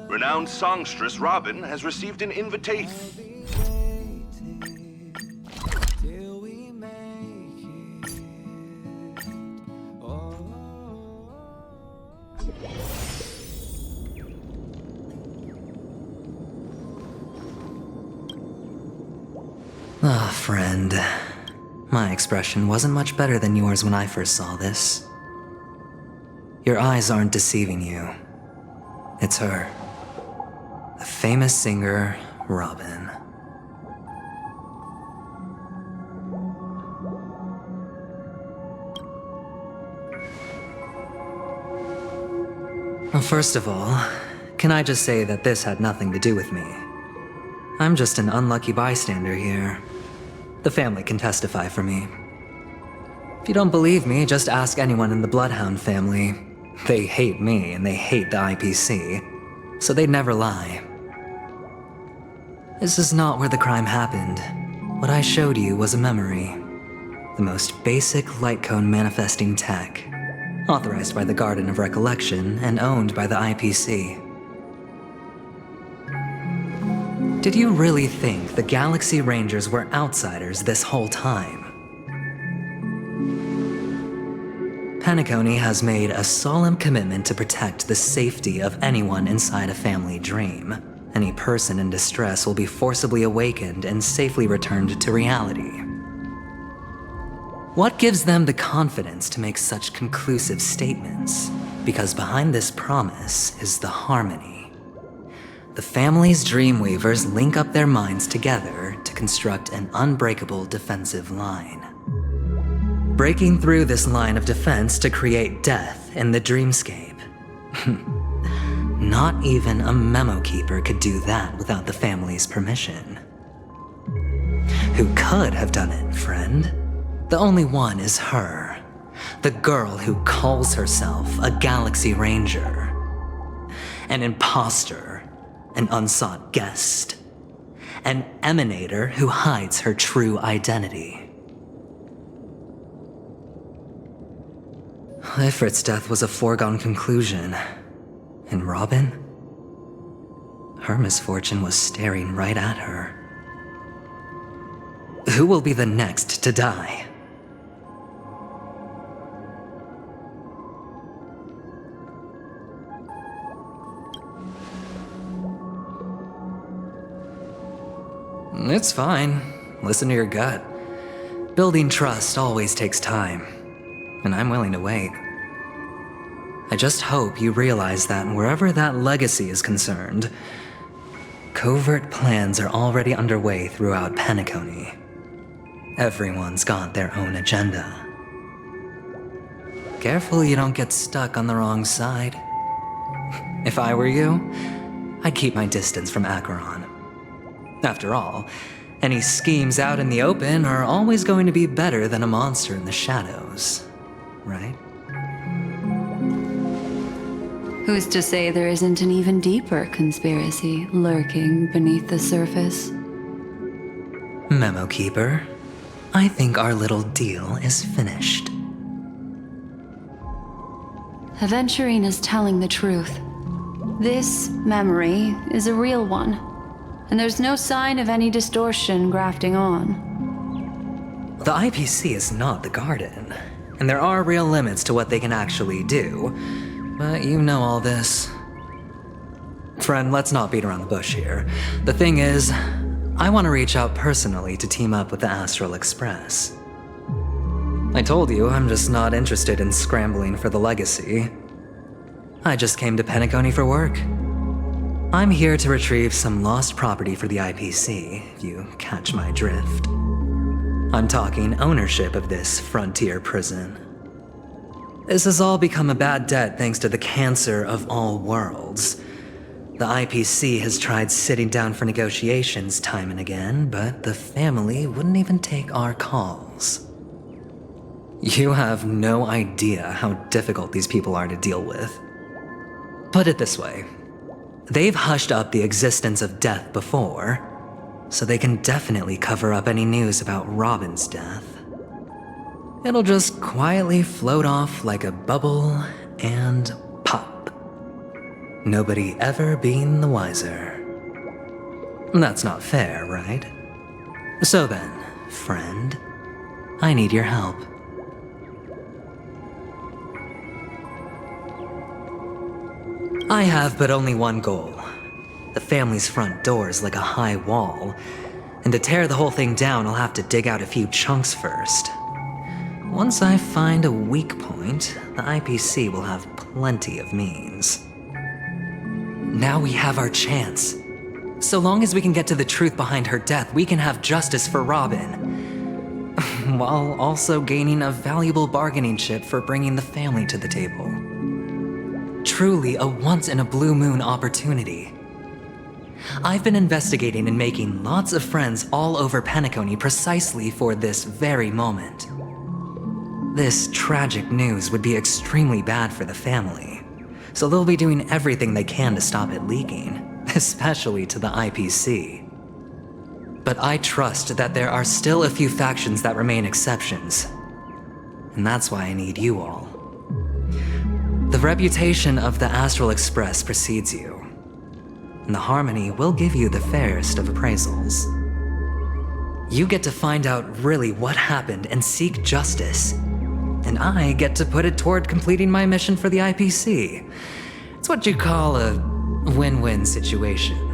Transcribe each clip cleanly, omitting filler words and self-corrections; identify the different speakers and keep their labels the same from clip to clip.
Speaker 1: Renowned songstress Robin has received an invitation.
Speaker 2: Ah, friend. My expression wasn't much better than yours when I first saw this. Your eyes aren't deceiving you. It's her. The famous singer, Robin. Well, first of all, can I just say that this had nothing to do with me? I'm just an unlucky bystander here. The family can testify for me. If you don't believe me, just ask anyone in the Bloodhound family. They hate me and they hate the IPC, so they'd never lie. This is not where the crime happened. What I showed you was a memory. The most basic light cone manifesting tech, authorized by the Garden of Recollection and owned by the IPC. Did you really think the Galaxy Rangers were outsiders this whole time? Penacony has made a solemn commitment to protect the safety of anyone inside a family dream. Any person in distress will be forcibly awakened and safely returned to reality. What gives them the confidence to make such conclusive statements? Because behind this promise is the harmony. The family's Dreamweavers link up their minds together to construct an unbreakable defensive line. Breaking through this line of defense to create death in the dreamscape. Not even a memo keeper could do that without the family's permission. Who could have done it, friend? The only one is her. The girl who calls herself a Galaxy Ranger. An imposter. An unsought guest. An emanator who hides her true identity. Ifrit's death was a foregone conclusion. And Robin? Her misfortune was staring right at her. Who will be the next to die? It's fine. Listen to your gut. Building trust always takes time, and I'm willing to wait. I just hope you realize that wherever that legacy is concerned, covert plans are already underway throughout Penacony. Everyone's got their own agenda. Careful you don't get stuck on the wrong side. If I were you, I'd keep my distance from Acheron. After all, any schemes out in the open are always going to be better than a monster in the shadows, right?
Speaker 3: Who's to say there isn't an even deeper conspiracy lurking beneath the surface?
Speaker 2: Memo Keeper, I think our little deal is finished.
Speaker 3: Aventurine is telling the truth. This memory is a real one. And there's no sign of any distortion grafting on.
Speaker 2: The IPC is not the Garden, and there are real limits to what they can actually do, but you know all this. Friend, let's not beat around the bush here. The thing is, I want to reach out personally to team up with the Astral Express. I told you I'm just not interested in scrambling for the legacy. I just came to Penacony for work. I'm here to retrieve some lost property for the IPC, if you catch my drift. I'm talking ownership of this frontier prison. This has all become a bad debt thanks to the cancer of all worlds. The IPC has tried sitting down for negotiations time and again, but the family wouldn't even take our calls. You have no idea how difficult these people are to deal with. Put it this way. They've hushed up the existence of death before, so they can definitely cover up any news about Robin's death. It'll just quietly float off like a bubble and pop. nobody ever being the wiser. That's not fair, right? So then, friend, I need your help. I have but only one goal. The family's front door is like a high wall, and to tear the whole thing down, I'll have to dig out a few chunks first. Once I find a weak point, the IPC will have plenty of means. Now we have our chance. So long as we can get to the truth behind her death, we can have justice for Robin, while also gaining a valuable bargaining chip for bringing the family to the table. Truly a once-in-a-blue-moon opportunity. I've been investigating and making lots of friends all over Penacony precisely for this very moment. This tragic news would be extremely bad for the family, so they'll be doing everything they can to stop it leaking, especially to the IPC. But I trust that there are still a few factions that remain exceptions, and that's why I need you all. The reputation of the Astral Express precedes you, and the Harmony will give you the fairest of appraisals. You get to find out really what happened and seek justice, and I get to put it toward completing my mission for the IPC. It's what you call a win-win situation.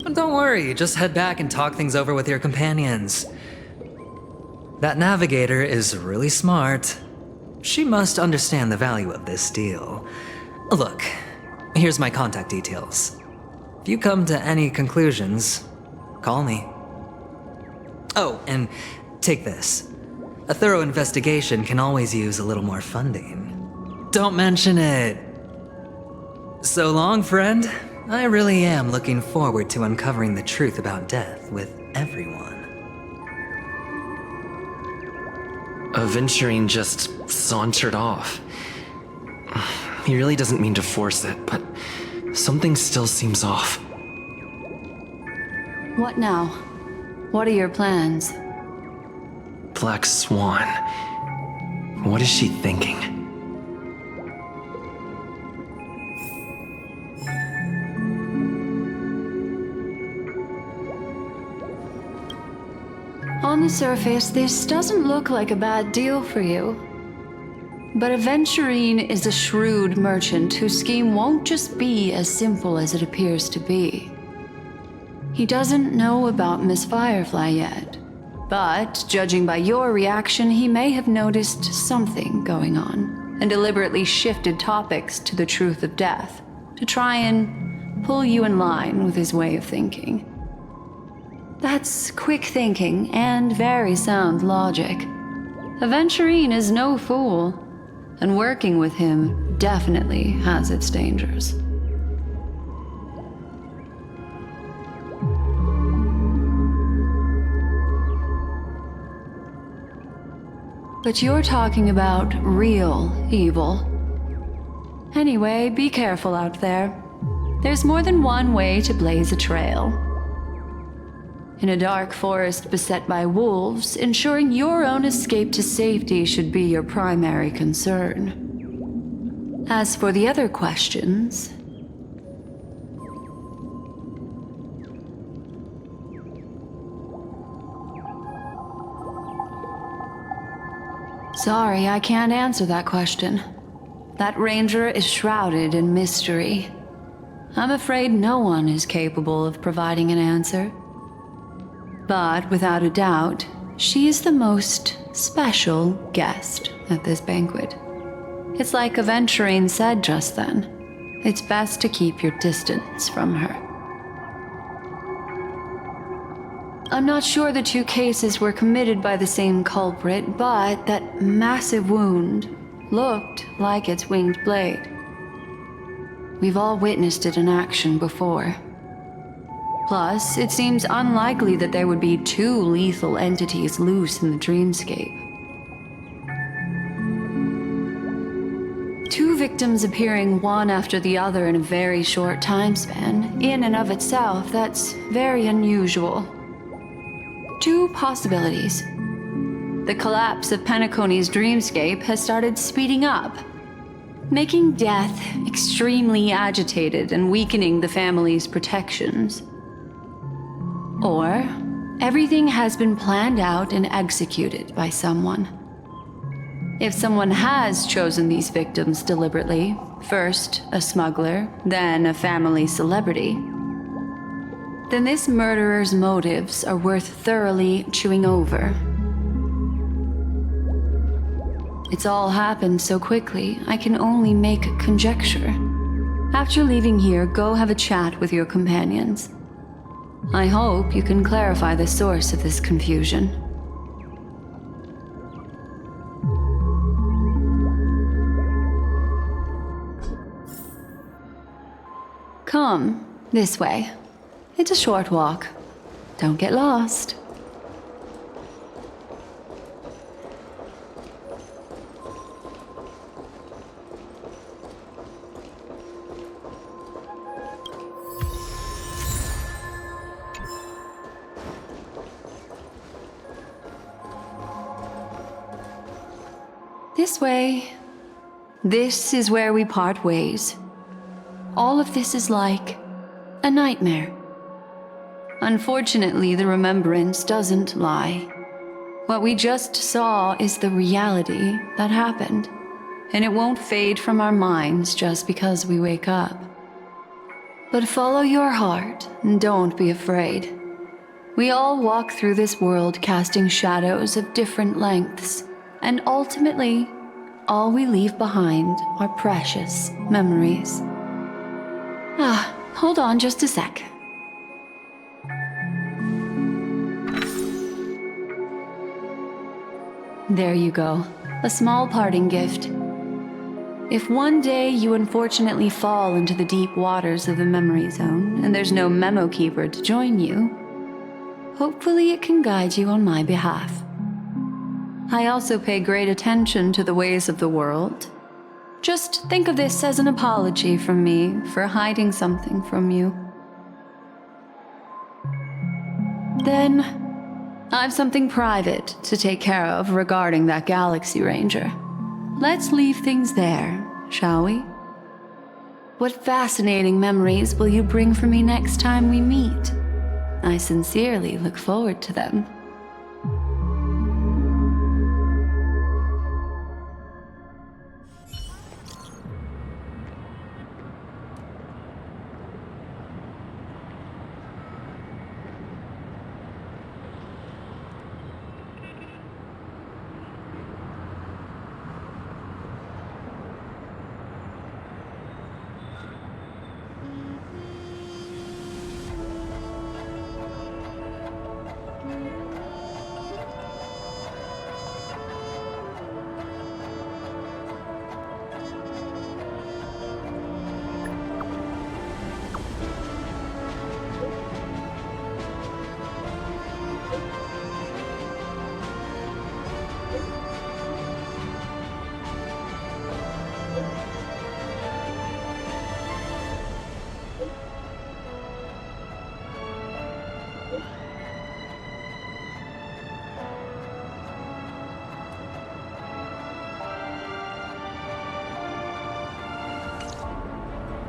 Speaker 2: But don't worry, just head back and talk things over with your companions. That navigator is really smart. She must understand the value of this deal. Look, here's my contact details. If you come to any conclusions, call me. Oh, and take this. A thorough investigation can always use a little more funding. Don't mention it. So long, friend. I really am looking forward to uncovering the truth about death with everyone.
Speaker 4: Aventurine just sauntered off. He really doesn't mean to force it, but something still seems off.
Speaker 3: What now? What are your plans?
Speaker 4: Black Swan. What is she thinking?
Speaker 3: On the surface, this doesn't look like a bad deal for you. But Aventurine is a shrewd merchant whose scheme won't just be as simple as it appears to be. He doesn't know about Miss Firefly yet, but judging by your reaction, he may have noticed something going on and deliberately shifted topics to the truth of death to try and pull you in line with his way of thinking. That's quick thinking and very sound logic. Aventurine is no fool, and working with him definitely has its dangers. But you're talking about real evil. Anyway, be careful out there. There's more than one way to blaze a trail. In a dark forest beset by wolves, ensuring your own escape to safety should be your primary concern. As for the other questions... Sorry, I can't answer that question. That ranger is shrouded in mystery. I'm afraid no one is capable of providing an answer. But without a doubt, she is the most special guest at this banquet. It's like Aventurine said just then. It's best to keep your distance from her. I'm not sure the two cases were committed by the same culprit, but that massive wound looked like its winged blade. We've all witnessed it in action before. Plus, it seems unlikely that there would be two lethal entities loose in the dreamscape. Two victims appearing one after the other in a very short time span, in and of itself, that's very unusual. Two possibilities. The collapse of Penacony's dreamscape has started speeding up, making death extremely agitated and weakening the family's protections. Or everything has been planned out and executed by someone. If someone has chosen these victims deliberately, first a smuggler, then a family celebrity, then this murderer's motives are worth thoroughly chewing over. It's all happened so quickly, I can only make conjecture. After leaving here, go have a chat with your companions. I hope you can clarify the source of this confusion. Come, this way. It's a short walk. Don't get lost. This way. This is where we part ways. All of this is like a nightmare. Unfortunately, the remembrance doesn't lie. What we just saw is the reality that happened, and it won't fade from our minds just because we wake up. But follow your heart and don't be afraid. We all walk through this world casting shadows of different lengths, and ultimately, all we leave behind are precious memories. Hold on just a sec. There you go. A small parting gift. If one day you unfortunately fall into the deep waters of the memory zone and there's no memo keeper to join you, hopefully it can guide you on my behalf. I also pay great attention to the ways of the world. Just think of this as an apology from me for hiding something from you. Then, I've something private to take care of regarding that Galaxy Ranger. Let's leave things there, shall we? What fascinating memories will you bring for me next time we meet? I sincerely look forward to them.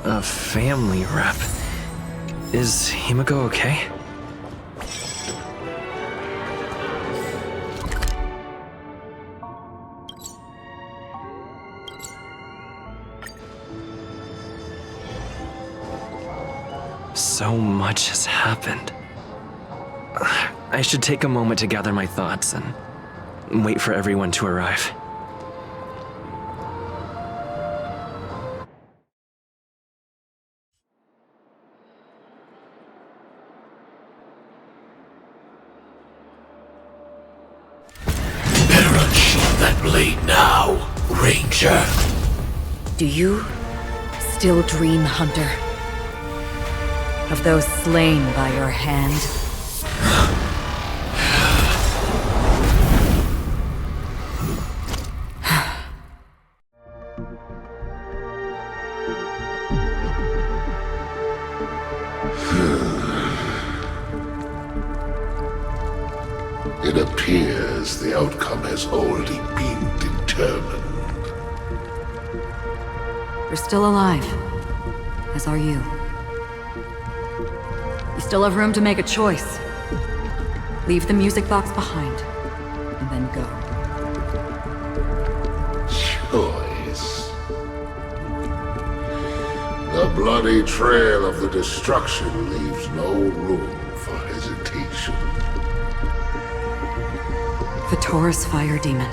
Speaker 4: A family rep. Is Himiko okay? So much has happened. I should take a moment to gather my thoughts and wait for everyone to arrive.
Speaker 5: Ranger.
Speaker 6: Do you still dream, Hunter? Of those slain by your hand?
Speaker 5: outcome has already been determined.
Speaker 6: You're still alive, as are you. You still have room to make a choice. Leave the music box behind, and then go.
Speaker 5: Choice. The bloody trail of the destruction leaves no room for hesitation.
Speaker 6: The Taurus Fire Demon.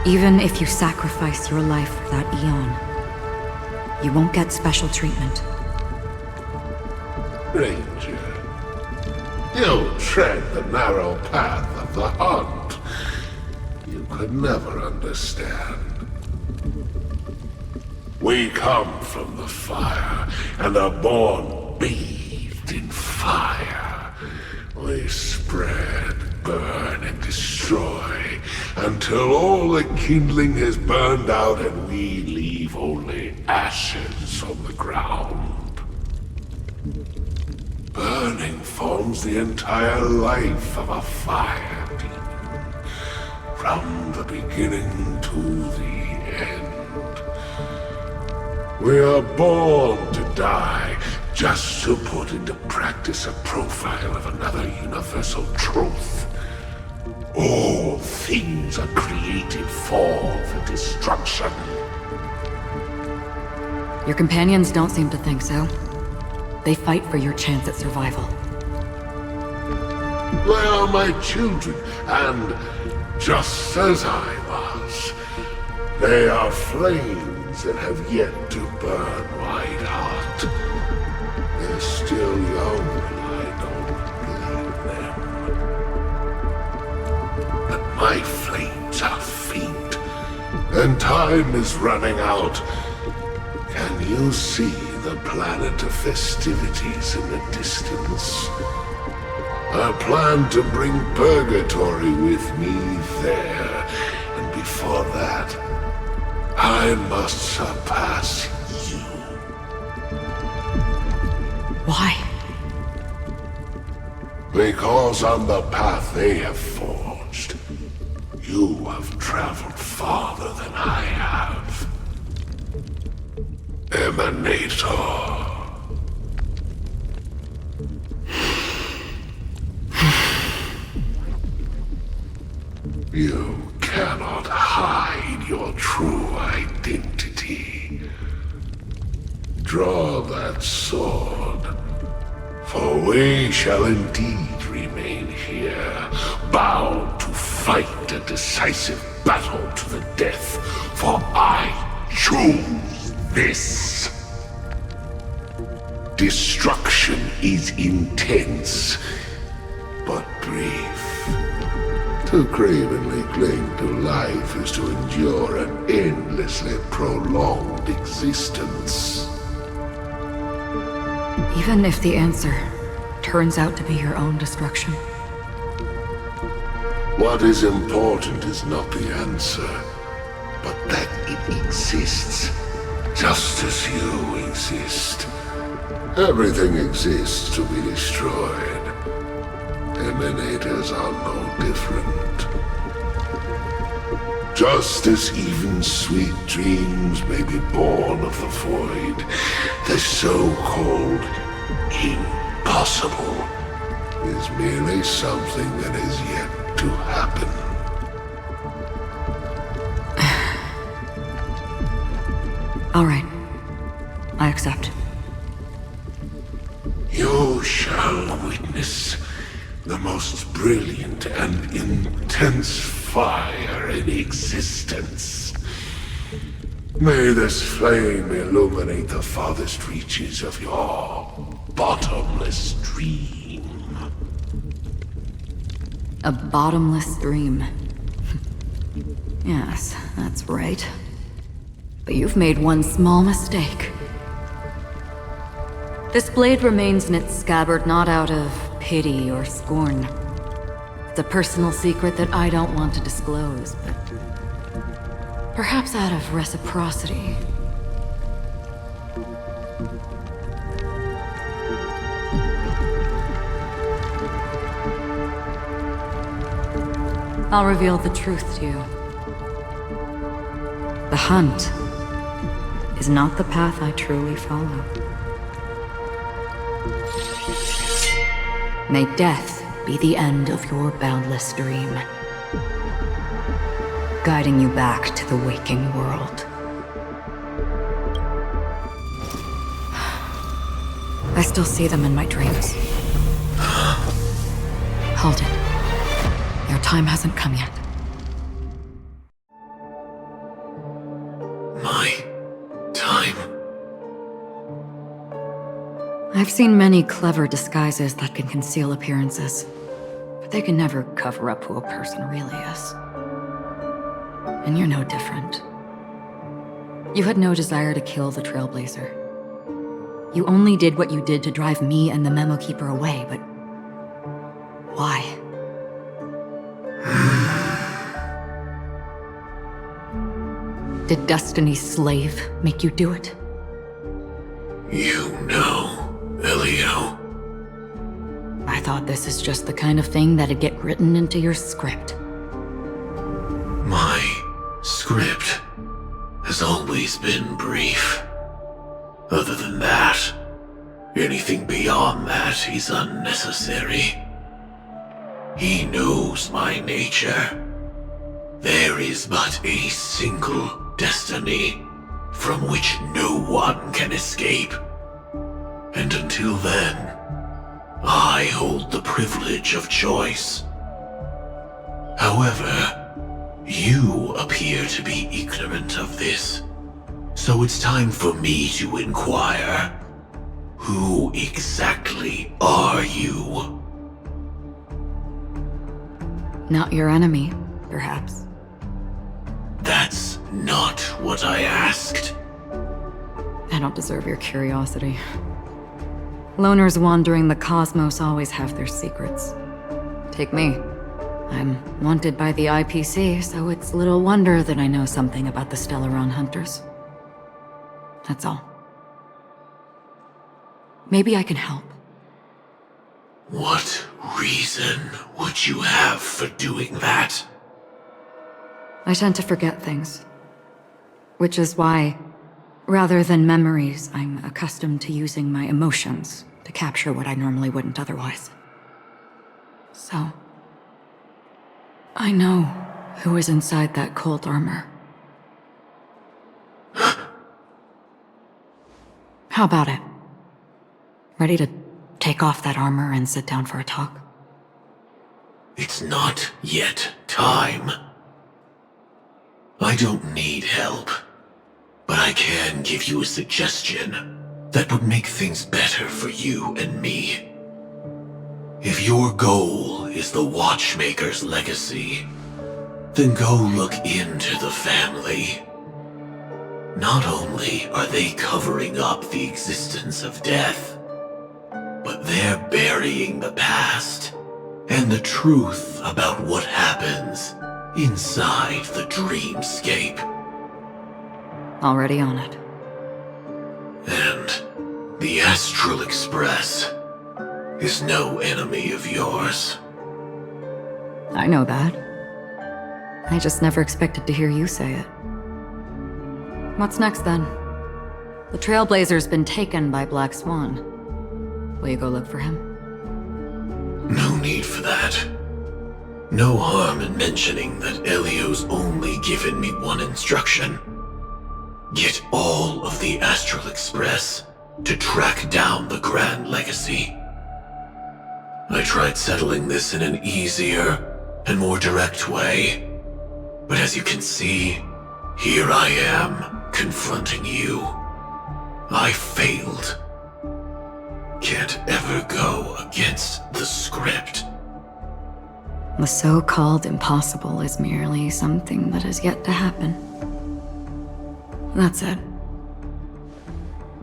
Speaker 6: Even if you sacrifice your life for that Eon, you won't get special treatment.
Speaker 5: Ranger, you tread the narrow path of the hunt. You could never understand. We come from the fire, and are born bathed in fire. We spread, burn, and destroy, until all the kindling has burned out and we leave only ashes on the ground. Burning forms the entire life of a fire demon, from the beginning to the end. We are born to die, just to put into practice a profile of another universal truth. All things are created for the destruction.
Speaker 6: Your companions don't seem to think so. They fight for your chance at survival.
Speaker 5: They are my children, and just as I was, they are flames that have yet to burn white hot. They're still young, and I don't bleed them. But my flames are faint, and time is running out. Can you see the planet of festivities in the distance? I plan to bring Purgatory with me there, and before that, I must surpass you.
Speaker 6: Why?
Speaker 5: Because on the path they have forged, you have traveled farther than I have. Emanator. You cannot hide your true identity. Draw that sword, for we shall indeed remain here, bound to fight a decisive battle to the death, for I choose this. Destruction is intense, but brief. To cravenly cling to life is to endure an endlessly prolonged existence.
Speaker 6: Even if the answer turns out to be your own destruction.
Speaker 5: What is important is not the answer, but that it exists, just as you exist. Everything exists to be destroyed. Emanators are no different. Just as even sweet dreams may be born of the void, the so-called impossible is merely something that is yet to happen.
Speaker 6: All right. I accept.
Speaker 5: You shall witness the most brilliant and intense fire in existence. May this flame illuminate the farthest reaches of your bottomless dream.
Speaker 6: A bottomless dream. Yes, that's right. But you've made one small mistake. This blade remains in its scabbard not out of pity or scorn. It's a personal secret that I don't want to disclose, but perhaps out of reciprocity. I'll reveal the truth to you. The hunt is not the path I truly follow. May death be the end of your boundless dream, guiding you back to the waking world. I still see them in my dreams. Hold it. Your time hasn't come yet.
Speaker 5: My time?
Speaker 6: I've seen many clever disguises that can conceal appearances, but they can never cover up who a person really is. And you're no different. You had no desire to kill the Trailblazer. You only did what you did to drive me and the Memo Keeper away, but why? Did Destiny's slave make you do it?
Speaker 5: You know, Elio.
Speaker 6: I thought this is just the kind of thing that'd get written into your script.
Speaker 5: My script has always been brief. Other than that, anything beyond that is unnecessary. He knows my nature. There is but a single destiny from which no one can escape. And until then, I hold the privilege of choice. However, you appear to be ignorant of this, so it's time for me to inquire. Who exactly are you?
Speaker 6: Not your enemy, perhaps.
Speaker 5: That's not what I asked.
Speaker 6: I don't deserve your curiosity. Loners wandering the cosmos always have their secrets. Take me. I'm wanted by the IPC, so it's little wonder that I know something about the Stellaron hunters. That's all. Maybe I can help.
Speaker 5: What reason would you have for doing that?
Speaker 6: I tend to forget things. Which is why, rather than memories, I'm accustomed to using my emotions to capture what I normally wouldn't otherwise. So, I know who is inside that cold armor. How about it? Ready to take off that armor and sit down for a talk?
Speaker 5: It's not yet time. I don't need help, but I can give you a suggestion that would make things better for you and me. If your goal is the Watchmaker's legacy, then go look into the family. Not only are they covering up the existence of death, but they're burying the past and the truth about what happens inside the dreamscape.
Speaker 6: Already on it.
Speaker 1: And the Astral Express is no enemy of yours.
Speaker 6: I know that. I just never expected to hear you say it. What's next, then? The Trailblazer's been taken by Black Swan. Will you go look for him?
Speaker 1: No need for that. No harm in mentioning that Elio's only given me one instruction. Get all of the Astral Express to track down the Grand Legacy. I tried settling this in an easier and more direct way, but as you can see, here I am, confronting you. I failed. Can't ever go against the script.
Speaker 6: The so-called impossible is merely something that has yet to happen. That's it.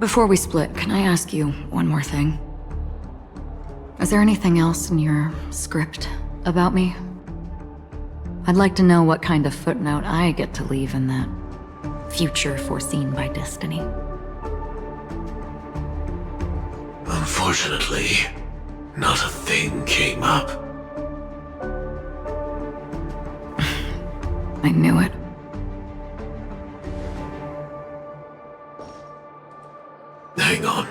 Speaker 6: Before we split, can I ask you one more thing? Is there anything else in your script about me? I'd like to know what kind of footnote I get to leave in that future foreseen by destiny.
Speaker 1: Unfortunately, not a thing came up.
Speaker 6: I knew it.
Speaker 1: Hang on.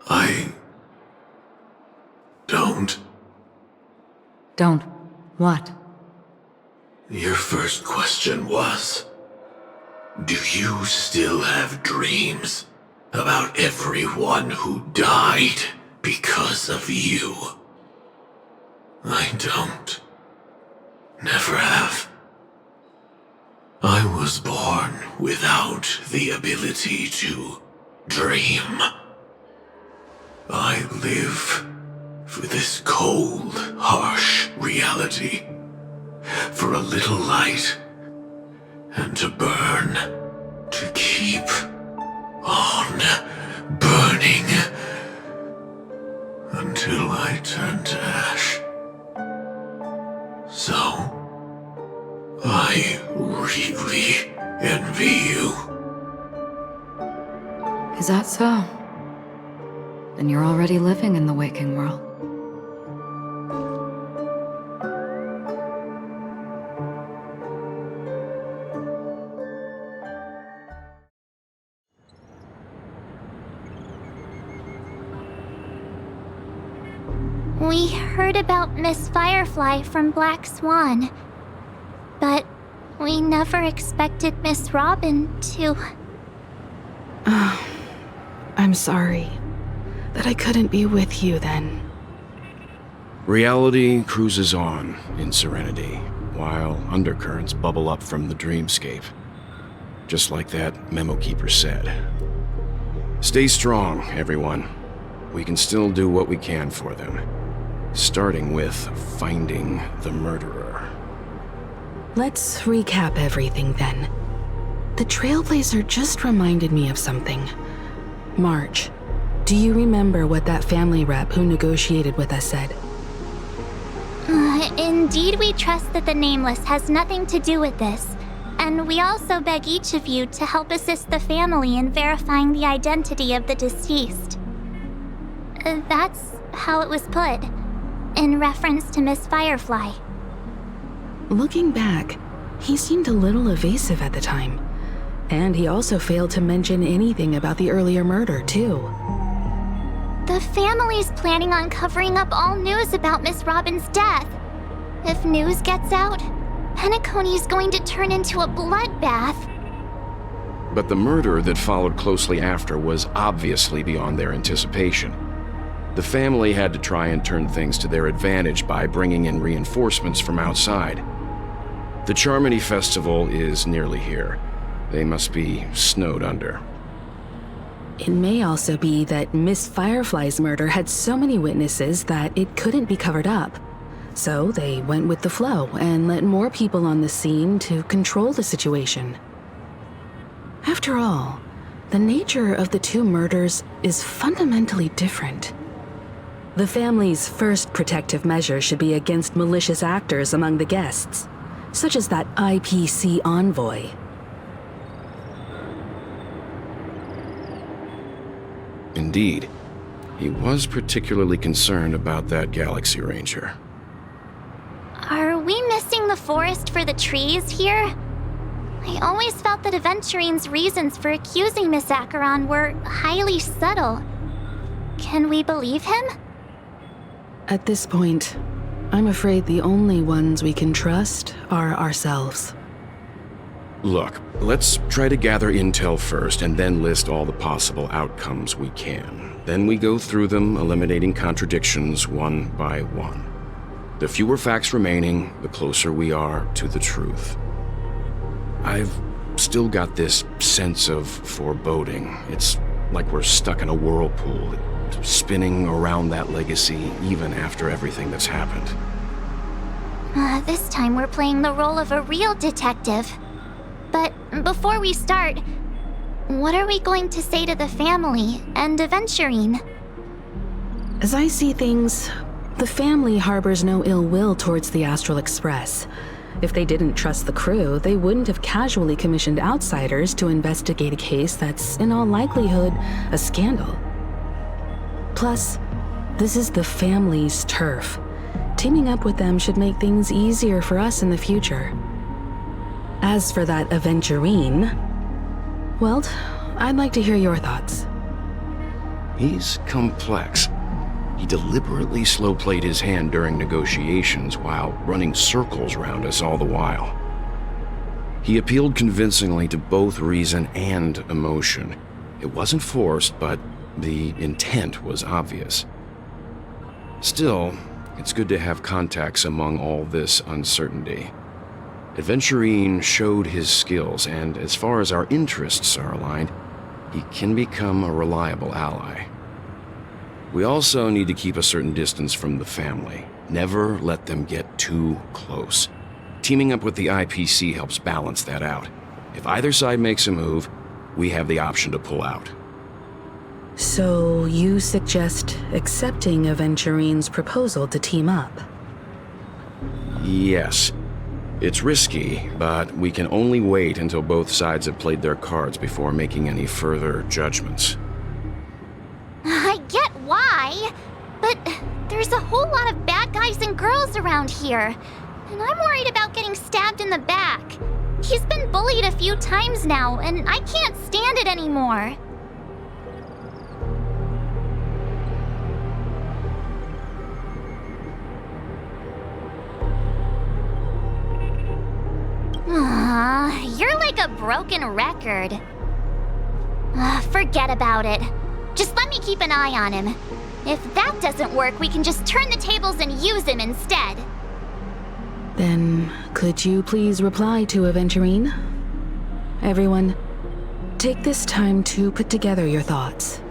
Speaker 1: I don't.
Speaker 6: Don't. What?
Speaker 1: Your first question was, do you still have dreams about everyone who died because of you? I don't. Never have. I was born without the ability to dream. I live for this cold, harsh reality. For a little light, and to burn, to keep on burning, until I turn to ash. So, I really envy you.
Speaker 6: Is that so? Then you're already living in the waking world.
Speaker 7: We heard about Miss Firefly from Black Swan, but we never expected Miss Robin to...
Speaker 8: I'm sorry that I couldn't be with you then.
Speaker 9: Reality cruises on in serenity, while undercurrents bubble up from the dreamscape. Just like that memo keeper said. Stay strong, everyone. We can still do what we can for them. Starting with finding the murderer.
Speaker 8: Let's recap everything then. The Trailblazer just reminded me of something. March, do you remember what that family rep who negotiated with us said?
Speaker 7: Indeed, we trust that the Nameless has nothing to do with this, and we also beg each of you to help assist the family in verifying the identity of the deceased. That's how it was put, in reference to Miss Firefly.
Speaker 8: Looking back, he seemed a little evasive at the time. And he also failed to mention anything about the earlier murder, too.
Speaker 7: The family's planning on covering up all news about Miss Robin's death. If news gets out, Penacony's going to turn into a bloodbath.
Speaker 9: But the murder that followed closely after was obviously beyond their anticipation. The family had to try and turn things to their advantage by bringing in reinforcements from outside. The Charmony Festival is nearly here. They must be snowed under.
Speaker 8: It may also be that Miss Firefly's murder had so many witnesses that it couldn't be covered up. So they went with the flow and let more people on the scene to control the situation. After all, the nature of the two murders is fundamentally different. The family's first protective measure should be against malicious actors among the guests, such as that IPC envoy.
Speaker 9: Indeed, he was particularly concerned about that Galaxy Ranger.
Speaker 7: Are we missing the forest for the trees here? I always felt that Aventurine's reasons for accusing Miss Acheron were highly subtle. Can we believe him?
Speaker 8: At this point, I'm afraid the only ones we can trust are ourselves.
Speaker 9: Look, let's try to gather intel first and then list all the possible outcomes we can. Then we go through them, eliminating contradictions one by one. The fewer facts remaining, the closer we are to the truth. I've still got this sense of foreboding. It's like we're stuck in a whirlpool, spinning around that legacy even after everything that's happened.
Speaker 7: This time we're playing the role of a real detective. But before we start, what are we going to say to the family and Aventurine?
Speaker 8: As I see things, the family harbors no ill will towards the Astral Express. If they didn't trust the crew, they wouldn't have casually commissioned outsiders to investigate a case that's, in all likelihood, a scandal. Plus, this is the family's turf. teaming up with them should make things easier for us in the future. As for that Aventurine, well, I'd like to hear your thoughts.
Speaker 9: He's complex. He deliberately slow-played his hand during negotiations while running circles around us all the while. He appealed convincingly to both reason and emotion. It wasn't forced, but the intent was obvious. Still, it's good to have contacts among all this uncertainty. Aventurine showed his skills, and as far as our interests are aligned, he can become a reliable ally. We also need to keep a certain distance from the family. Never let them get too close. Teaming up with the IPC helps balance that out. If either side makes a move, we have the option to pull out.
Speaker 8: So you suggest accepting Aventurine's proposal to team up?
Speaker 9: Yes. It's risky, but we can only wait until both sides have played their cards before making any further judgments.
Speaker 7: I get why, but there's a whole lot of bad guys and girls around here, and I'm worried about getting stabbed in the back. He's been bullied a few times now, and I can't stand it anymore. You're like a broken record. Forget about it. Just let me keep an eye on him. If that doesn't work, we can just turn the tables and use him instead.
Speaker 8: Then, could you please reply to Aventurine? Everyone, take this time to put together your thoughts.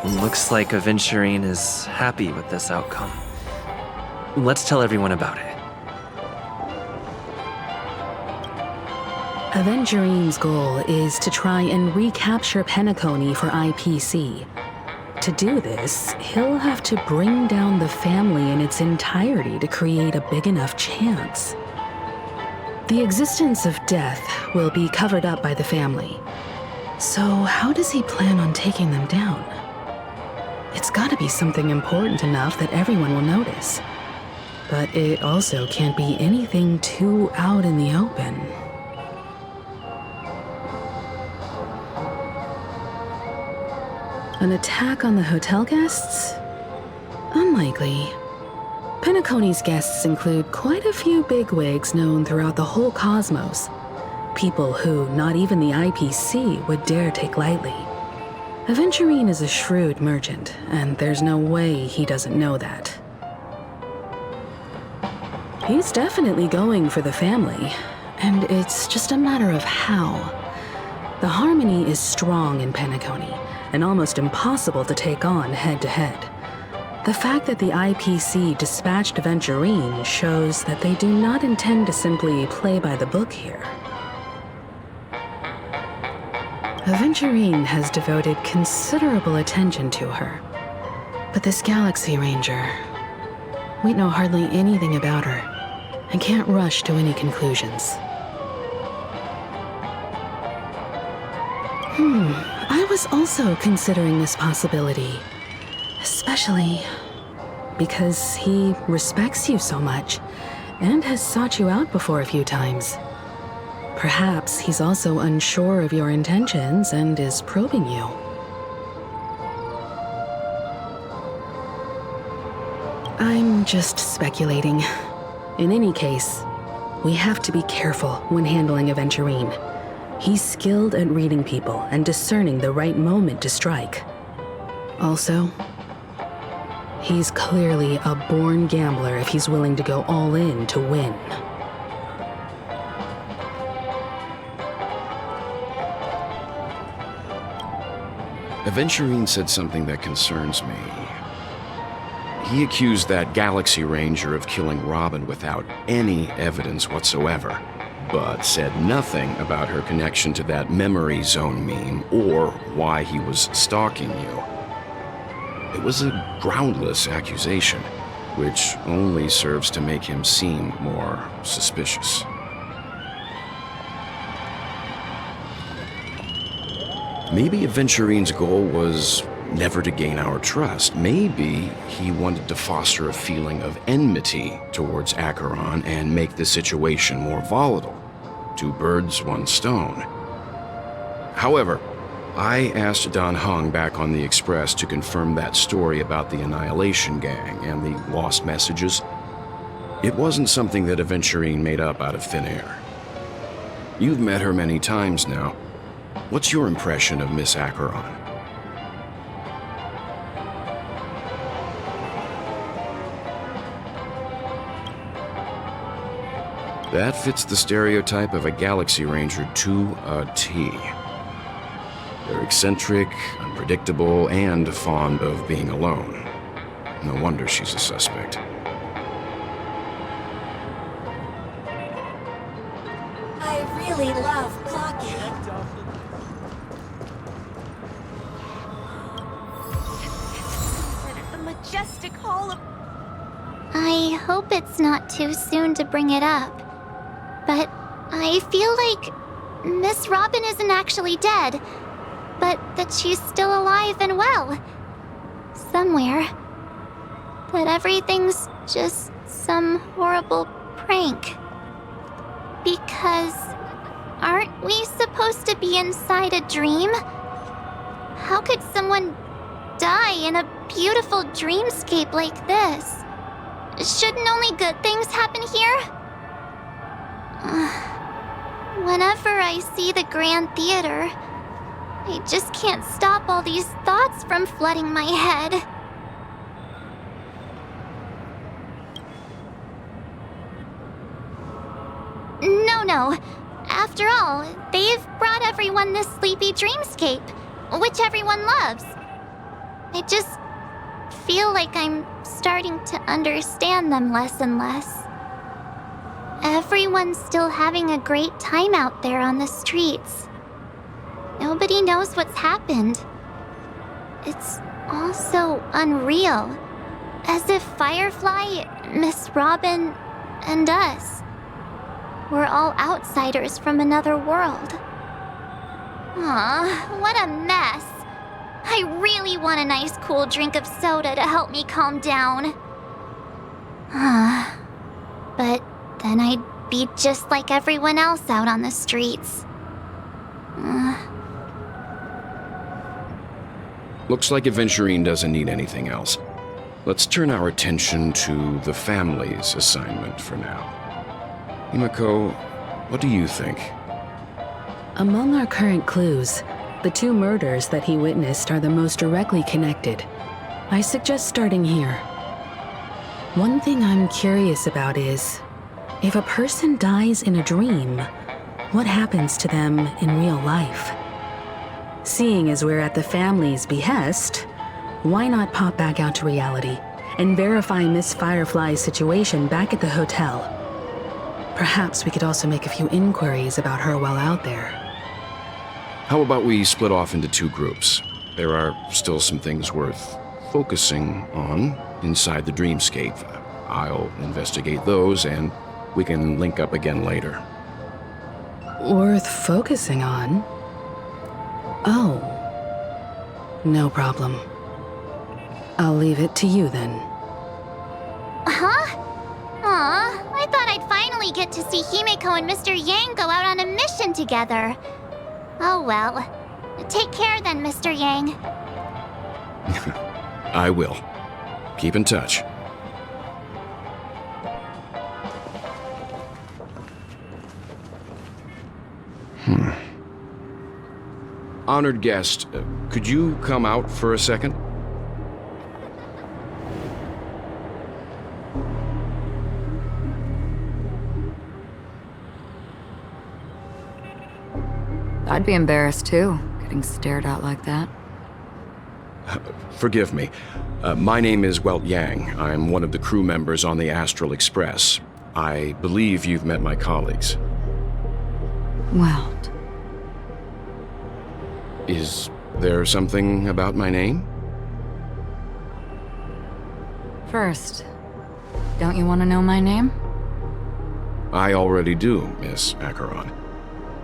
Speaker 4: Looks like Aventurine is happy with this outcome. Let's tell everyone about it.
Speaker 8: Aventurine's goal is to try and recapture Penacony for IPC. To do this, he'll have to bring down the family in its entirety to create a big enough chance. The existence of death will be covered up by the family. So how does he plan on taking them down? It's gotta be something important enough that everyone will notice. But it also can't be anything too out in the open. An attack on the hotel guests? Unlikely. Penacony's guests include quite a few bigwigs known throughout the whole cosmos. People who not even the IPC would dare take lightly. Aventurine is a shrewd merchant, and there's no way he doesn't know that. He's definitely going for the family, and it's just a matter of how. The harmony is strong in Penacony, and almost impossible to take on head-to-head. The fact that the IPC dispatched Aventurine shows that they do not intend to simply play by the book here. Aventurine has devoted considerable attention to her. But this Galaxy Ranger, we know hardly anything about her, and can't rush to any conclusions. I was also considering this possibility, especially because he respects you so much, and has sought you out before a few times. Perhaps he's also unsure of your intentions and is probing you. I'm just speculating. In any case, we have to be careful when handling Aventurine. He's skilled at reading people and discerning the right moment to strike. Also, he's clearly a born gambler if he's willing to go all in to win.
Speaker 9: Aventurine said something that concerns me. He accused that Galaxy Ranger of killing Robin without any evidence whatsoever, but said nothing about her connection to that memory zone meme or why he was stalking you. It was a groundless accusation, which only serves to make him seem more suspicious. Maybe Aventurine's goal was never to gain our trust. Maybe he wanted to foster a feeling of enmity towards Acheron and make the situation more volatile. 2 birds, 1 stone. However, I asked Don Hung back on the Express to confirm that story about the Annihilation Gang and the lost messages. It wasn't something that Aventurine made up out of thin air. You've met her many times now. What's your impression of Miss Acheron? That fits the stereotype of a Galaxy Ranger to a T. They're eccentric, unpredictable, and fond of being alone. No wonder she's a suspect.
Speaker 10: I really love clocking. The majestic hall of...
Speaker 7: I hope it's not too soon to bring it up, but I feel like Miss Robin isn't actually dead, but that she's still alive and well. Somewhere. That everything's just some horrible prank. Because aren't we supposed to be inside a dream? How could someone die in a beautiful dreamscape like this? Shouldn't only good things happen here? Whenever I see the Grand Theater, I just can't stop all these thoughts from flooding my head. No. After all, they've brought everyone this sleepy dreamscape, which everyone loves. I just feel like I'm starting to understand them less and less. Everyone's still having a great time out there on the streets. Nobody knows what's happened. It's all so unreal. As if Firefly, Miss Robin, and us were all outsiders from another world. Aw, what a mess. I really want a nice cool drink of soda to help me calm down. But then I'd be just like everyone else out on the streets.
Speaker 9: Looks like Aventurine doesn't need anything else. Let's turn our attention to the family's assignment for now. Himiko, what do you think?
Speaker 8: Among our current clues, the 2 murders that he witnessed are the most directly connected. I suggest starting here. One thing I'm curious about is, if a person dies in a dream, what happens to them in real life? Seeing as we're at the family's behest, why not pop back out to reality and verify Miss Firefly's situation back at the hotel? Perhaps we could also make a few inquiries about her while out there.
Speaker 9: How about we split off into 2 groups? There are still some things worth focusing on inside the dreamscape. I'll investigate those, and we can link up again later.
Speaker 8: Worth focusing on? Oh. No problem. I'll leave it to you then.
Speaker 7: Huh? Aw, I thought I'd finally get to see Himiko and Mr. Yang go out on a mission together. Oh well. Take care then, Mr. Yang.
Speaker 9: I will. Keep in touch. Honored guest, could you come out for a second?
Speaker 6: I'd be embarrassed too, getting stared at like that.
Speaker 9: Forgive me. My name is Welt Yang. I'm one of the crew members on the Astral Express. I believe you've met my colleagues.
Speaker 6: Welt.
Speaker 9: Is there something about my name?
Speaker 6: First, don't you want to know my name?
Speaker 9: I already do, Miss Acheron.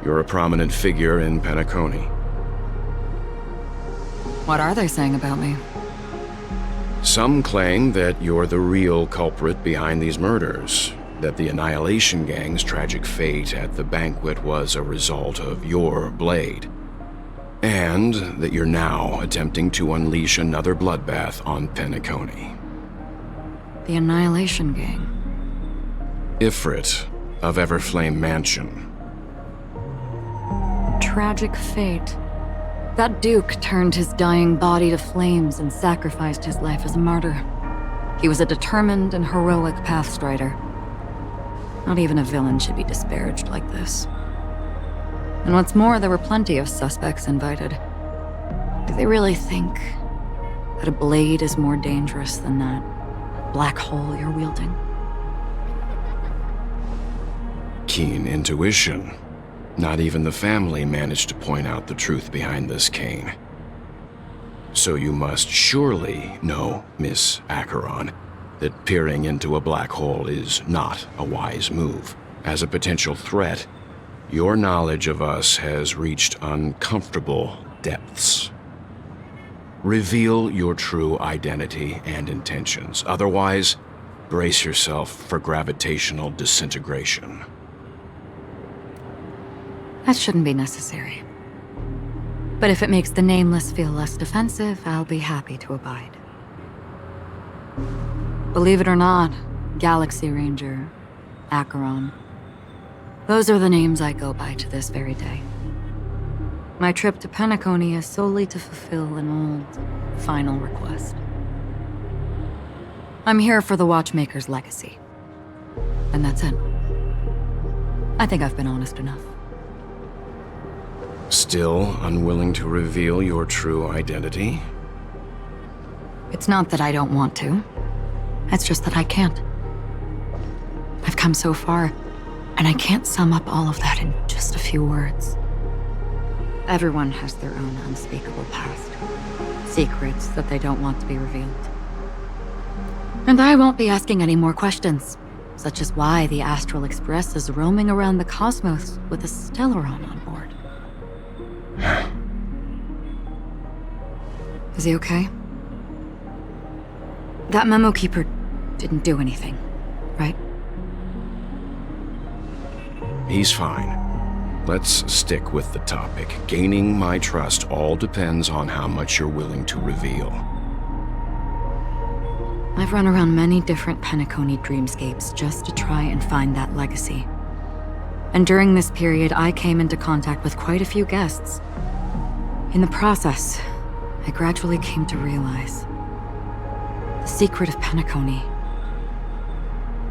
Speaker 9: You're a prominent figure in Penacony.
Speaker 6: What are they saying about me?
Speaker 9: Some claim that you're the real culprit behind these murders, that the Annihilation Gang's tragic fate at the banquet was a result of your blade, and that you're now attempting to unleash another bloodbath on Penacony.
Speaker 6: The Annihilation Gang.
Speaker 9: Ifrit of Everflame Mansion.
Speaker 6: Tragic fate. That Duke turned his dying body to flames and sacrificed his life as a martyr. He was a determined and heroic pathstrider. Not even a villain should be disparaged like this. And what's more, there were plenty of suspects invited. Do they really think that a blade is more dangerous than that black hole you're wielding?
Speaker 9: Keen intuition. Not even the family managed to point out the truth behind this cane. So you must surely know, Miss Acheron, that peering into a black hole is not a wise move. As a potential threat, your knowledge of us has reached uncomfortable depths. Reveal your true identity and intentions. Otherwise, brace yourself for gravitational disintegration.
Speaker 6: That shouldn't be necessary. But if it makes the Nameless feel less defensive, I'll be happy to abide. Believe it or not, Galaxy Ranger, Acheron, those are the names I go by to this very day. My trip to Penacony is solely to fulfill an old, final request. I'm here for the Watchmaker's legacy. And that's it. I think I've been honest enough.
Speaker 9: Still unwilling to reveal your true identity?
Speaker 6: It's not that I don't want to. It's just that I can't. I've come so far, and I can't sum up all of that in just a few words. Everyone has their own unspeakable past. Secrets that they don't want to be revealed. And I won't be asking any more questions, such as why the Astral Express is roaming around the cosmos with a Stellaron on board. Is he okay? That memo keeper didn't do anything, right?
Speaker 9: He's fine. Let's stick with the topic. Gaining my trust all depends on how much you're willing to reveal.
Speaker 6: I've run around many different Penacony dreamscapes just to try and find that legacy. And during this period, I came into contact with quite a few guests. In the process, I gradually came to realize the secret of Penacony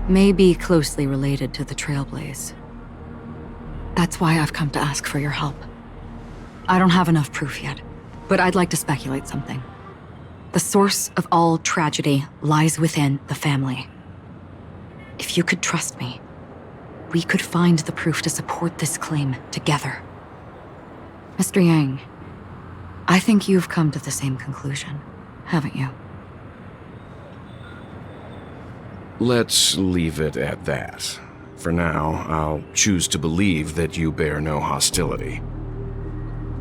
Speaker 6: may be closely related to the Trailblaze. That's why I've come to ask for your help. I don't have enough proof yet, but I'd like to speculate something. The source of all tragedy lies within the family. If you could trust me, we could find the proof to support this claim together. Mr. Yang, I think you've come to the same conclusion, haven't you?
Speaker 9: Let's leave it at that. For now, I'll choose to believe that you bear no hostility.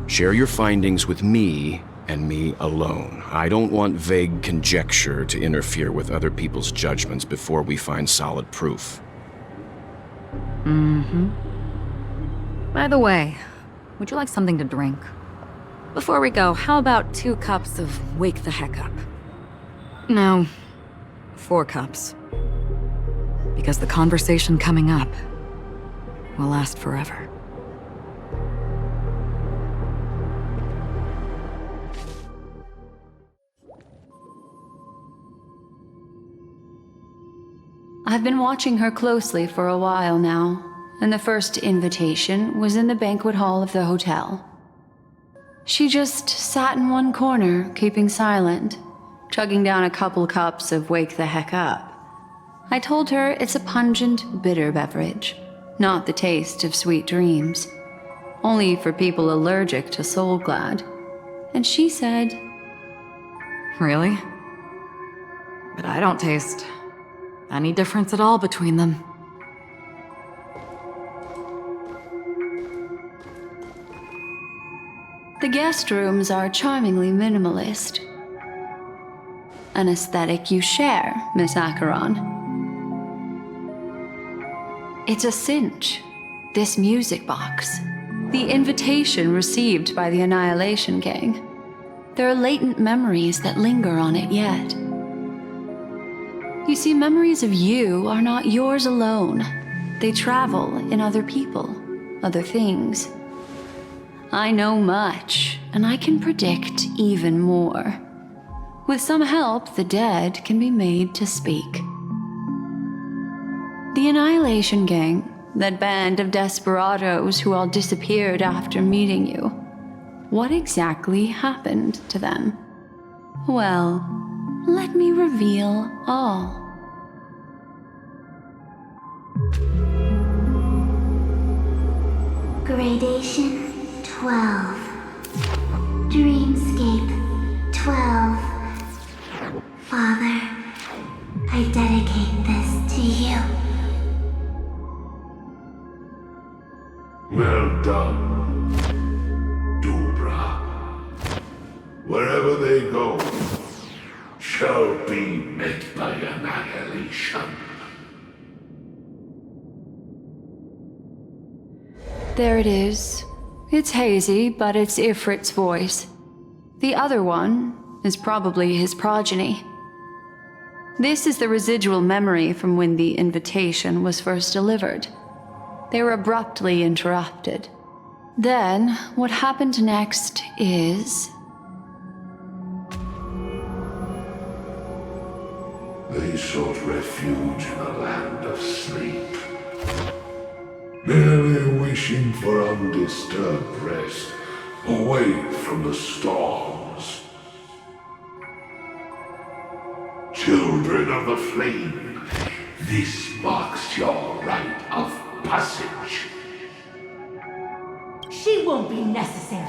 Speaker 9: Share your findings with me and me alone. I don't want vague conjecture to interfere with other people's judgments before we find solid proof.
Speaker 6: By the way, would you like something to drink? Before we go, how about 2 cups of Wake the Heck Up? No, 4 cups. Because the conversation coming up will last forever.
Speaker 3: I've been watching her closely for a while now, and the first invitation was in the banquet hall of the hotel. She just sat in one corner, keeping silent, chugging down a couple cups of Wake the Heck Up. I told her it's a pungent, bitter beverage, not the taste of sweet dreams. Only for people allergic to Soul Glad. And she said,
Speaker 6: Really? But I don't taste any difference at all between them.
Speaker 3: the guest rooms are charmingly minimalist. An aesthetic you share, Miss Acheron. It's a cinch, this music box. The invitation received by the Annihilation Gang. There are latent memories that linger on it yet. You see, memories of you are not yours alone. They travel in other people, other things. I know much, and I can predict even more. With some help, the dead can be made to speak. The Annihilation Gang, that band of desperados who all disappeared after meeting you. What exactly happened to them? Well, let me reveal all.
Speaker 7: Gradation 12. Dreamscape 12. Father, I dedicate this to you.
Speaker 5: Well done, Dubra. Wherever they go, shall be met by annihilation.
Speaker 3: There it is. It's hazy, but it's Ifrit's voice. The other one is probably his progeny. This is the residual memory from when the invitation was first delivered. They were abruptly interrupted. Then, what happened next is...
Speaker 5: They sought refuge in a land of sleep, merely wishing for undisturbed rest, away from the storms. Children of the flame, this marks your rite of passage.
Speaker 10: She won't be necessary.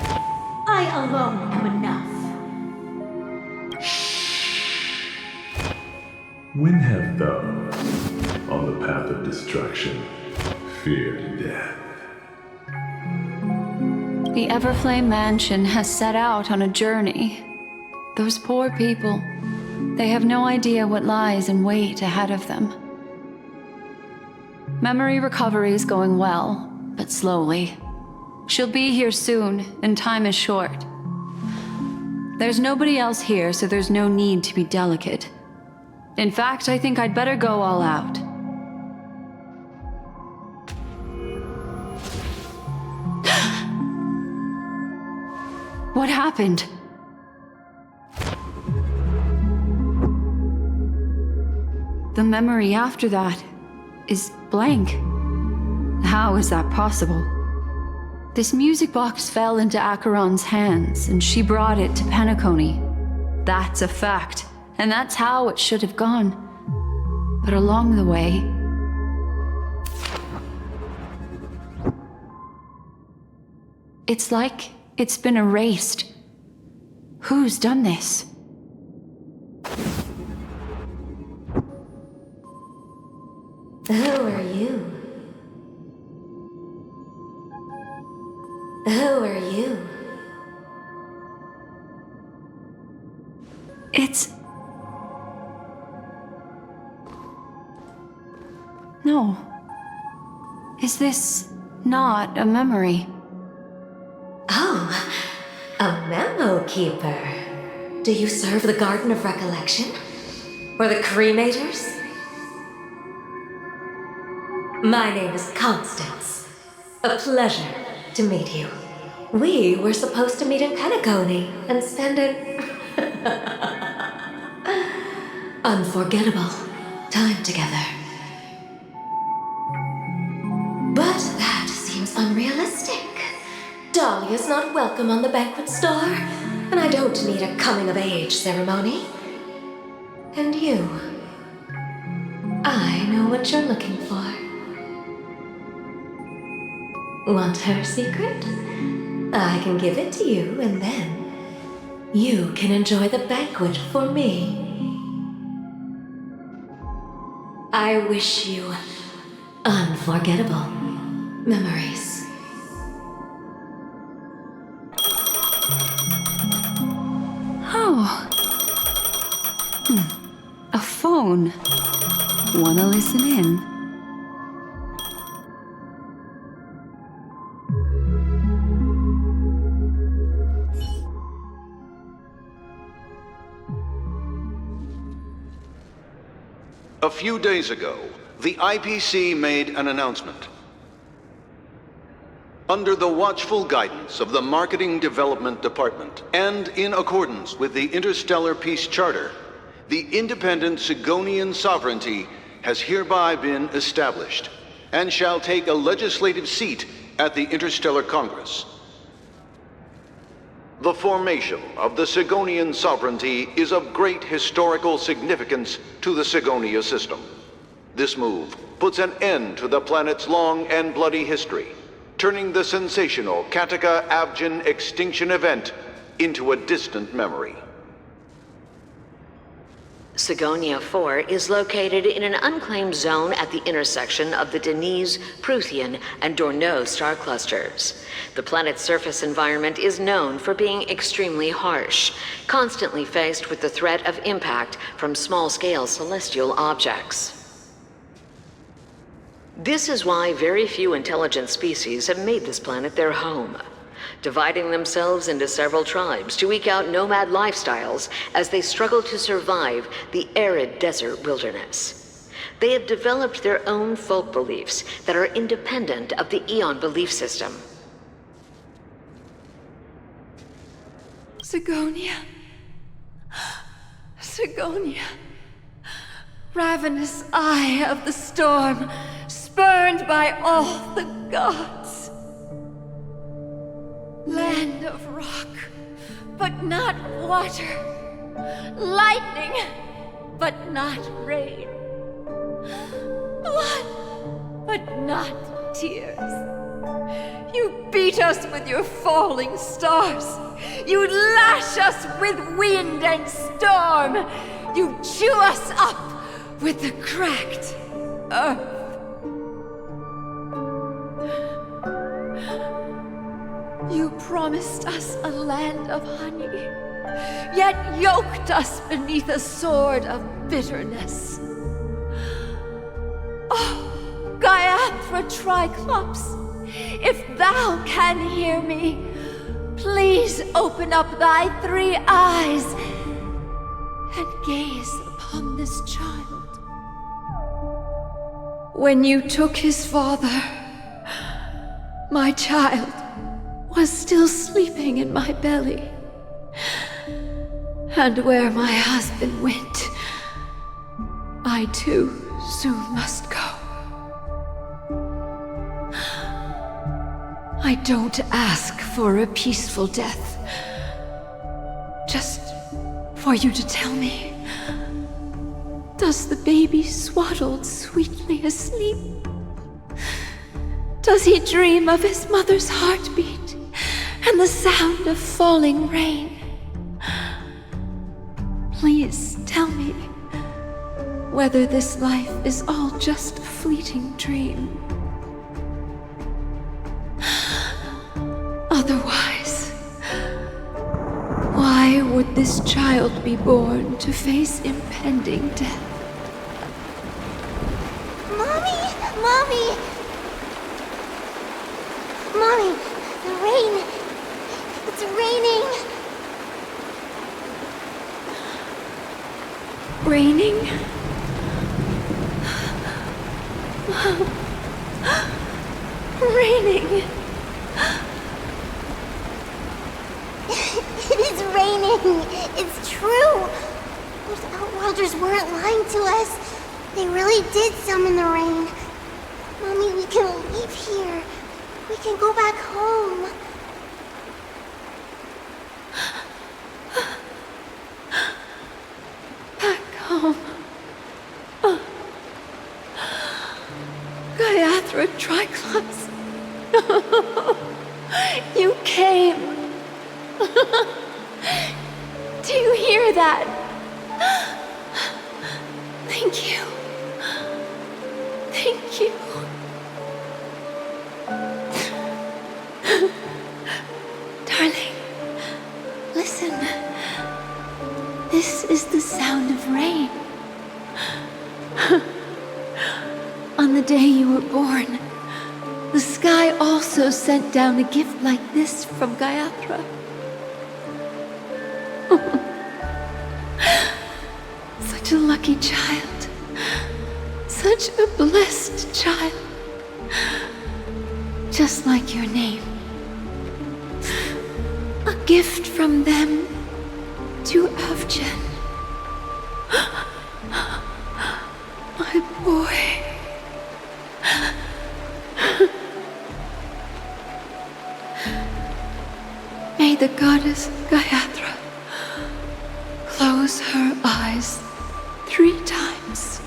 Speaker 10: I alone am enough.
Speaker 11: When have thou, on the path of destruction, feared death?
Speaker 3: The Everflame Mansion has set out on a journey. Those poor people, they have no idea what lies in wait ahead of them. Memory recovery is going well, but slowly. She'll be here soon, and time is short. There's nobody else here, so there's no need to be delicate. In fact, I think I'd better go all out. What happened? The memory after that is blank. How is that possible? This music box fell into Acheron's hands, and she brought it to Penacony. That's a fact, and that's how it should have gone. But along the way... it's like it's been erased. Who's done this?
Speaker 10: Who are you? Who are you?
Speaker 3: It's... No. Is this not a memory?
Speaker 10: Oh, a memo keeper. Do you serve the Garden of Recollection? Or the Cremators? My name is Constance. A pleasure to meet you. We were supposed to meet in Penacony and spend an unforgettable time together. Dolly is not welcome on the banquet star, and I don't need a coming-of-age ceremony. And you, I know what you're looking for. Want her secret? I can give it to you, and then you can enjoy the banquet for me. I wish you unforgettable memories.
Speaker 3: Oh. A phone. Wanna listen in?
Speaker 12: A few days ago, the IPC made an announcement. Under the watchful guidance of the Marketing Development Department, and in accordance with the Interstellar Peace Charter, the independent Sigonian sovereignty has hereby been established, and shall take a legislative seat at the Interstellar Congress. The formation of the Sigonian sovereignty is of great historical significance to the Sigonia system. This move puts an end to the planet's long and bloody history, turning the sensational Kataka-Avgin extinction event into a distant memory.
Speaker 13: Sigonia 4 is located in an unclaimed zone at the intersection of the Denise, Prothean, and Dorneau star clusters. The planet's surface environment is known for being extremely harsh, constantly faced with the threat of impact from small-scale celestial objects. This is why very few intelligent species have made this planet their home, dividing themselves into several tribes to eke out nomad lifestyles as they struggle to survive the arid desert wilderness. They have developed their own folk beliefs that are independent of the Eon belief system.
Speaker 3: Sigonia. Sigonia. Ravenous eye of the storm, spurned by all the gods. Land of rock, but not water. Lightning, but not rain. Blood, but not tears. You beat us with your falling stars. You lash us with wind and storm. You chew us up with the cracked earth. You promised us a land of honey, yet yoked us beneath a sword of bitterness. Oh, Gaiathra Triclops, if thou can hear me, please open up thy 3 eyes and gaze upon this child. When you took his father, my child was still sleeping in my belly. And where my husband went, I too soon must go. I don't ask for a peaceful death, just for you to tell me, does the baby swaddled sweetly asleep? Does he dream of his mother's heartbeat and the sound of falling rain? Please tell me whether this life is all just a fleeting dream. Otherwise, why would this child be born to face impending death?
Speaker 7: Mommy! Mommy! Mommy, the rain! It's raining!
Speaker 3: Raining? Raining!
Speaker 7: It is raining! It's true! Those Outworlders weren't lying to us. They really did summon the rain. Mommy, we can leave here. We can go back home.
Speaker 3: Do you hear that? Thank you. Thank you. Darling, listen. This is the sound of rain. On the day you were born, the sky also sent down a gift like this from Gayatra. Such a lucky child. Such a blessed child. Just like your name. A gift from them to Avjen. My boy. May the goddess Gayatra close her eyes 3 times.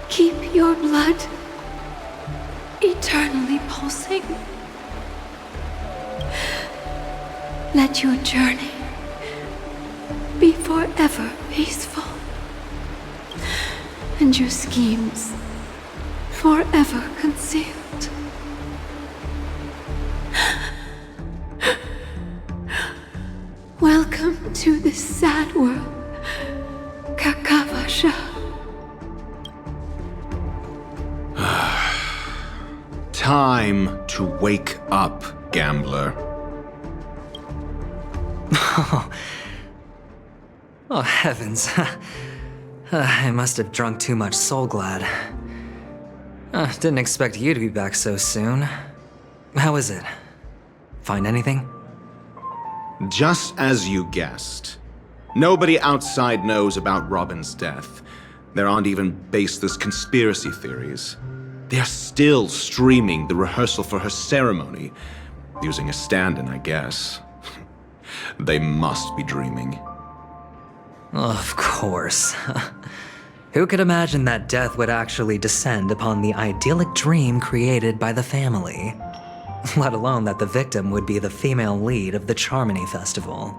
Speaker 3: Keep your blood eternally pulsing. Let your journey be forever peaceful, and your schemes forever concealed. Welcome to this sad world, Kakavasha.
Speaker 9: Time to wake up, gambler.
Speaker 2: Oh, heavens. I must have drunk too much Soul Glad. Didn't expect you to be back so soon. How is it? Find anything?
Speaker 9: Just as you guessed. Nobody outside knows about Robin's death. There aren't even baseless conspiracy theories. They are still streaming the rehearsal for her ceremony, using a stand-in, I guess. They must be dreaming.
Speaker 2: Of course. Who could imagine that death would actually descend upon the idyllic dream created by the family? Let alone that the victim would be the female lead of the Charmony Festival.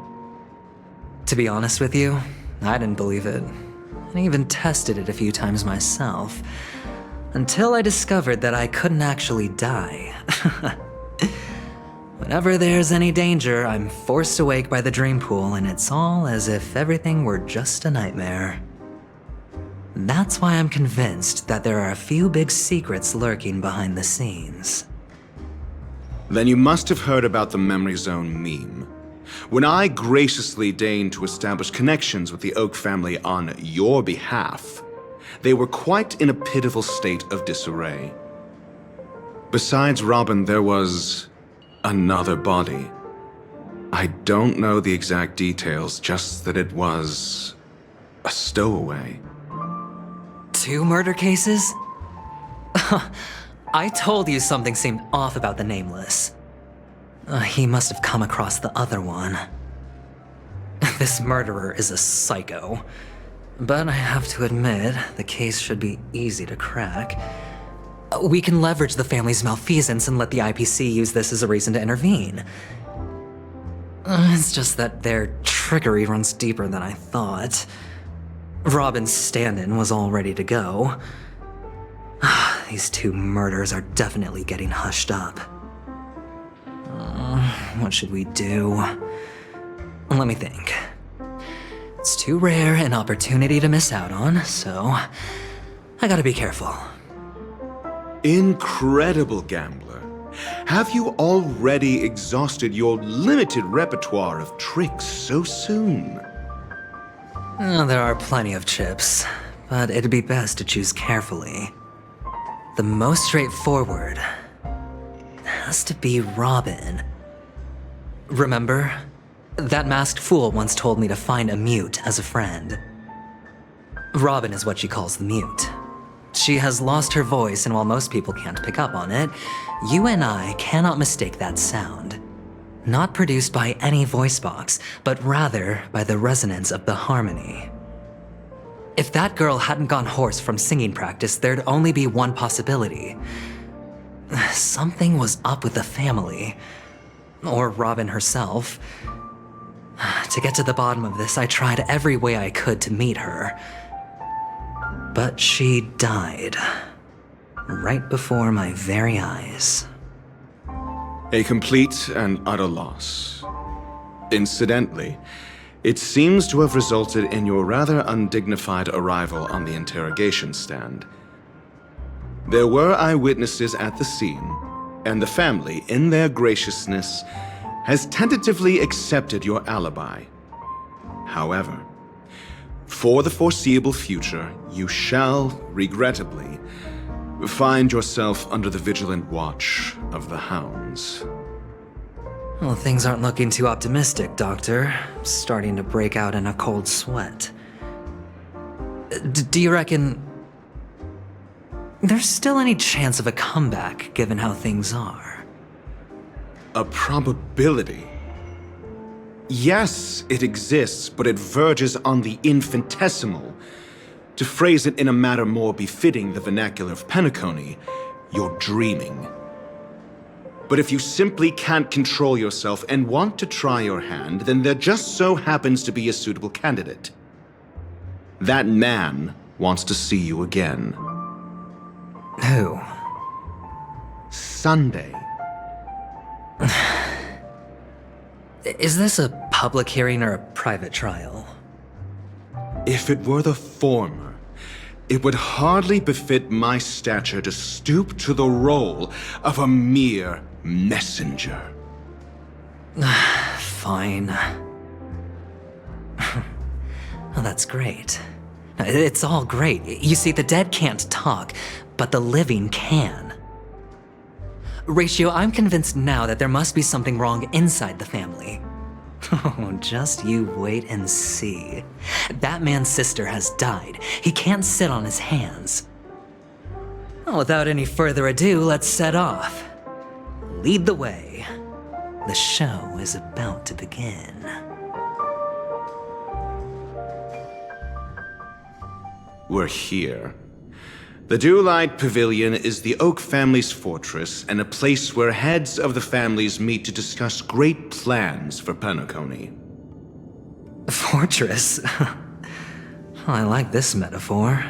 Speaker 2: To be honest with you, I didn't believe it. I even tested it a few times myself, until I discovered that I couldn't actually die. Whenever there's any danger, I'm forced awake by the dream pool, and it's all as if everything were just a nightmare. That's why I'm convinced that there are a few big secrets lurking behind the scenes.
Speaker 9: Then you must have heard about the Memory Zone meme. When I graciously deigned to establish connections with the Oak family on your behalf, they were quite in a pitiful state of disarray. Besides Robin, there was another body. I don't know the exact details, just that it was a stowaway.
Speaker 2: 2 murder cases? I told you something seemed off about the Nameless. He must have come across the other one. This murderer is a psycho. But I have to admit, the case should be easy to crack. We can leverage the family's malfeasance and let the IPC use this as a reason to intervene. It's just that their trickery runs deeper than I thought. Robin's stand-in was all ready to go. These 2 murders are definitely getting hushed up. What should we do? Let me think. It's too rare an opportunity to miss out on, so I gotta be careful.
Speaker 9: Incredible, gambler. Have you already exhausted your limited repertoire of tricks so soon?
Speaker 2: There are plenty of chips, but it'd be best to choose carefully. The most straightforward has to be Robin. Remember? That masked fool once told me to find a mute as a friend. Robin is what she calls the mute. She has lost her voice, and while most people can't pick up on it, you and I cannot mistake that sound. Not produced by any voice box, but rather by the resonance of the harmony. If that girl hadn't gone hoarse from singing practice, there'd only be one possibility. Something was up with the family. or Robin herself. To get to the bottom of this, I tried every way I could to meet her. But she died. Right before my very eyes.
Speaker 9: A complete and utter loss. Incidentally, it seems to have resulted in your rather undignified arrival on the interrogation stand. There were eyewitnesses at the scene, and the family, in their graciousness, has tentatively accepted your alibi. However, for the foreseeable future, you shall, regrettably, find yourself under the vigilant watch of the hounds.
Speaker 2: Well, things aren't looking too optimistic, Doctor. I'm starting to break out in a cold sweat. Do you reckon there's still any chance of a comeback, given how things are?
Speaker 9: A probability? Yes, it exists, but it verges on the infinitesimal. To phrase it in a manner more befitting the vernacular of Penacony, you're dreaming. But if you simply can't control yourself and want to try your hand, then there just so happens to be a suitable candidate. That man wants to see you again.
Speaker 2: Who?
Speaker 9: Sunday.
Speaker 2: Is this a public hearing or a private trial?
Speaker 9: If it were the former, it would hardly befit my stature to stoop to the role of a mere messenger.
Speaker 2: Fine. Oh, that's great. It's all great. You see, the dead can't talk, but the living can. Ratio, I'm convinced now that there must be something wrong inside the family. Oh, just you wait and see. That man's sister has died. He can't sit on his hands. Well, without any further ado, let's set off. Lead the way. The show is about to begin.
Speaker 9: We're here. The Dewlight Pavilion is the Oak family's fortress and a place where heads of the families meet to discuss great plans for Penacony.
Speaker 2: Fortress? I like this metaphor.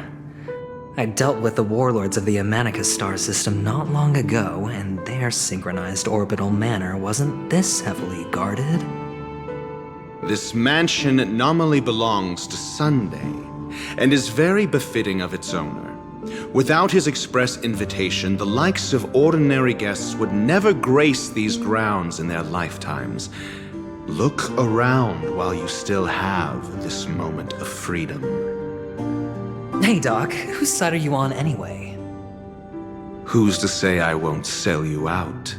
Speaker 2: I dealt with the warlords of the Amanicus star system not long ago, and their synchronized orbital manor wasn't this heavily guarded.
Speaker 9: This mansion nominally belongs to Sunday, and is very befitting of its owner. Without his express invitation, the likes of ordinary guests would never grace these grounds in their lifetimes. Look around while you still have this moment of freedom.
Speaker 2: Hey, Doc, whose side are you on anyway?
Speaker 9: Who's to say I won't sell you out?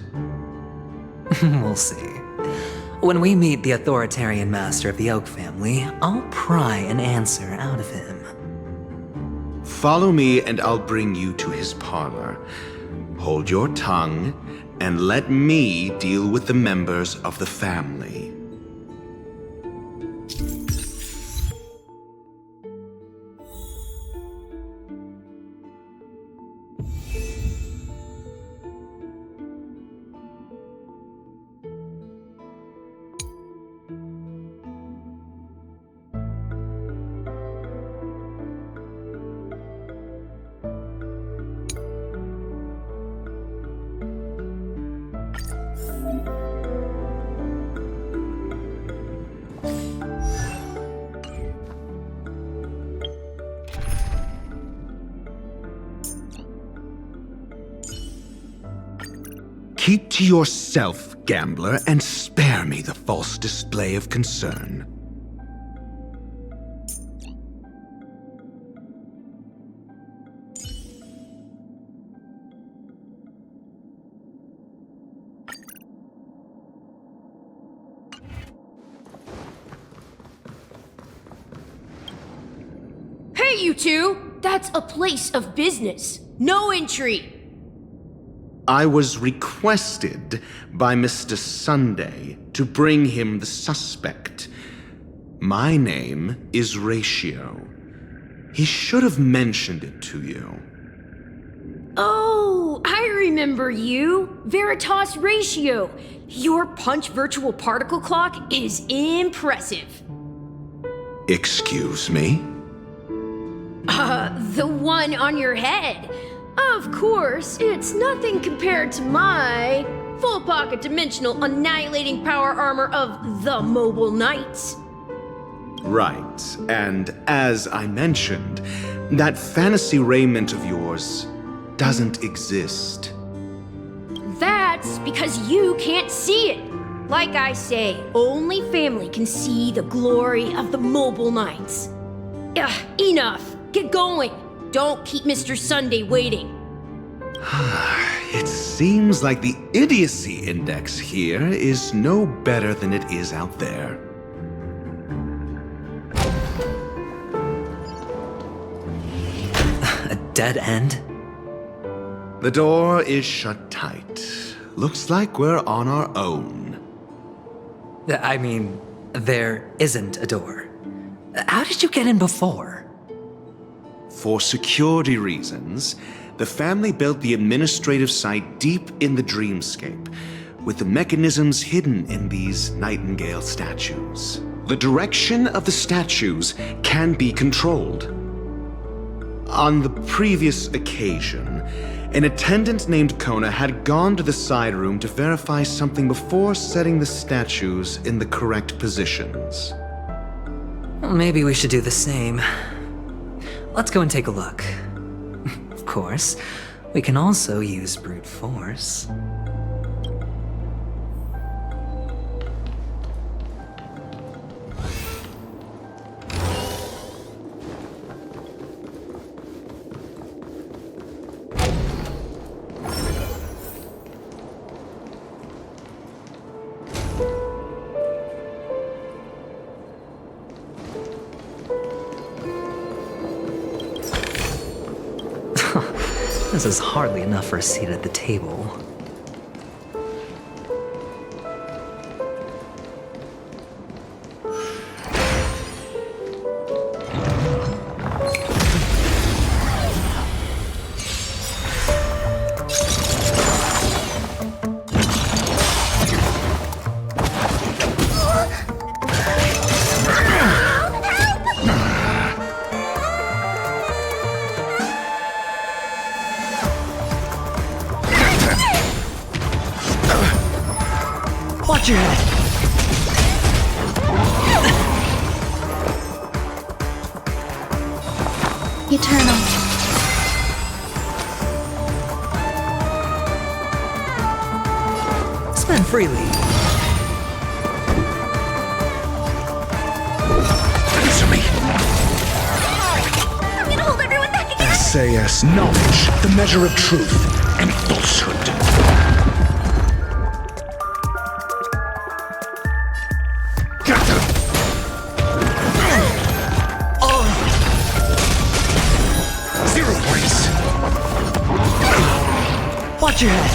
Speaker 2: We'll see. When we meet the authoritarian master of the Oak family, I'll pry an answer out of him.
Speaker 9: Follow me and I'll bring you to his parlor. Hold your tongue and let me deal with the members of the family. Keep to yourself, gambler, and spare me the false display of concern.
Speaker 14: Hey, you two! That's a place of business. No entry!
Speaker 9: I was requested by Mr. Sunday to bring him the suspect. My name is Ratio. He should have mentioned it to you.
Speaker 14: Oh, I remember you. Veritas Ratio. Your punch virtual particle clock is impressive.
Speaker 1: Excuse me?
Speaker 14: The one on your head. Of course, it's nothing compared to my full pocket dimensional annihilating power armor of the Mobile Knights.
Speaker 15: Right, and as I mentioned, that fantasy raiment of yours doesn't exist.
Speaker 14: That's because you can't see it. Like I say, only family can see the glory of the Mobile Knights. Enough. Get going. Don't keep Mr. Sunday waiting.
Speaker 15: It seems like the idiocy index here is no better than it is out there.
Speaker 2: A dead end?
Speaker 15: The door is shut tight. Looks like we're on our own.
Speaker 2: I mean, there isn't a door. How did you get in before?
Speaker 15: For security reasons, the family built the administrative site deep in the dreamscape, with the mechanisms hidden in these nightingale statues. The direction of the statues can be controlled. On the previous occasion, an attendant named Kona had gone to the side room to verify something before setting the statues in the correct positions.
Speaker 2: Well, maybe we should do the same. Let's go and take a look. Of course, we can also use brute force. This is hardly enough for a seat at the table. Watch your head!
Speaker 7: Eternal.
Speaker 2: Spend freely.
Speaker 5: Answer me!
Speaker 7: I'm gonna hold everyone back again!
Speaker 5: SAS knowledge, the measure of truth and falsehood.
Speaker 2: Watch your head!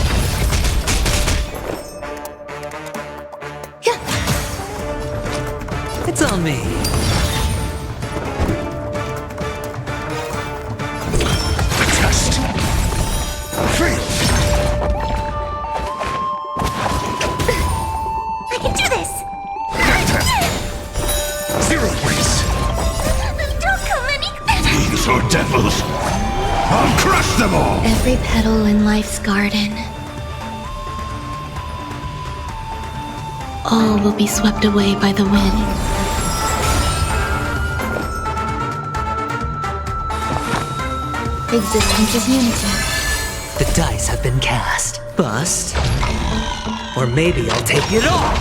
Speaker 2: It's on me.
Speaker 5: Test. Fail.
Speaker 7: I can do this!
Speaker 5: 0 points.
Speaker 7: Don't come any...
Speaker 5: These are devils. I'll crush them all!
Speaker 7: Every petal in life's garden. All will be swept away by the wind. Existence is unity.
Speaker 2: The dice have been cast. Bust. Or maybe I'll take it all!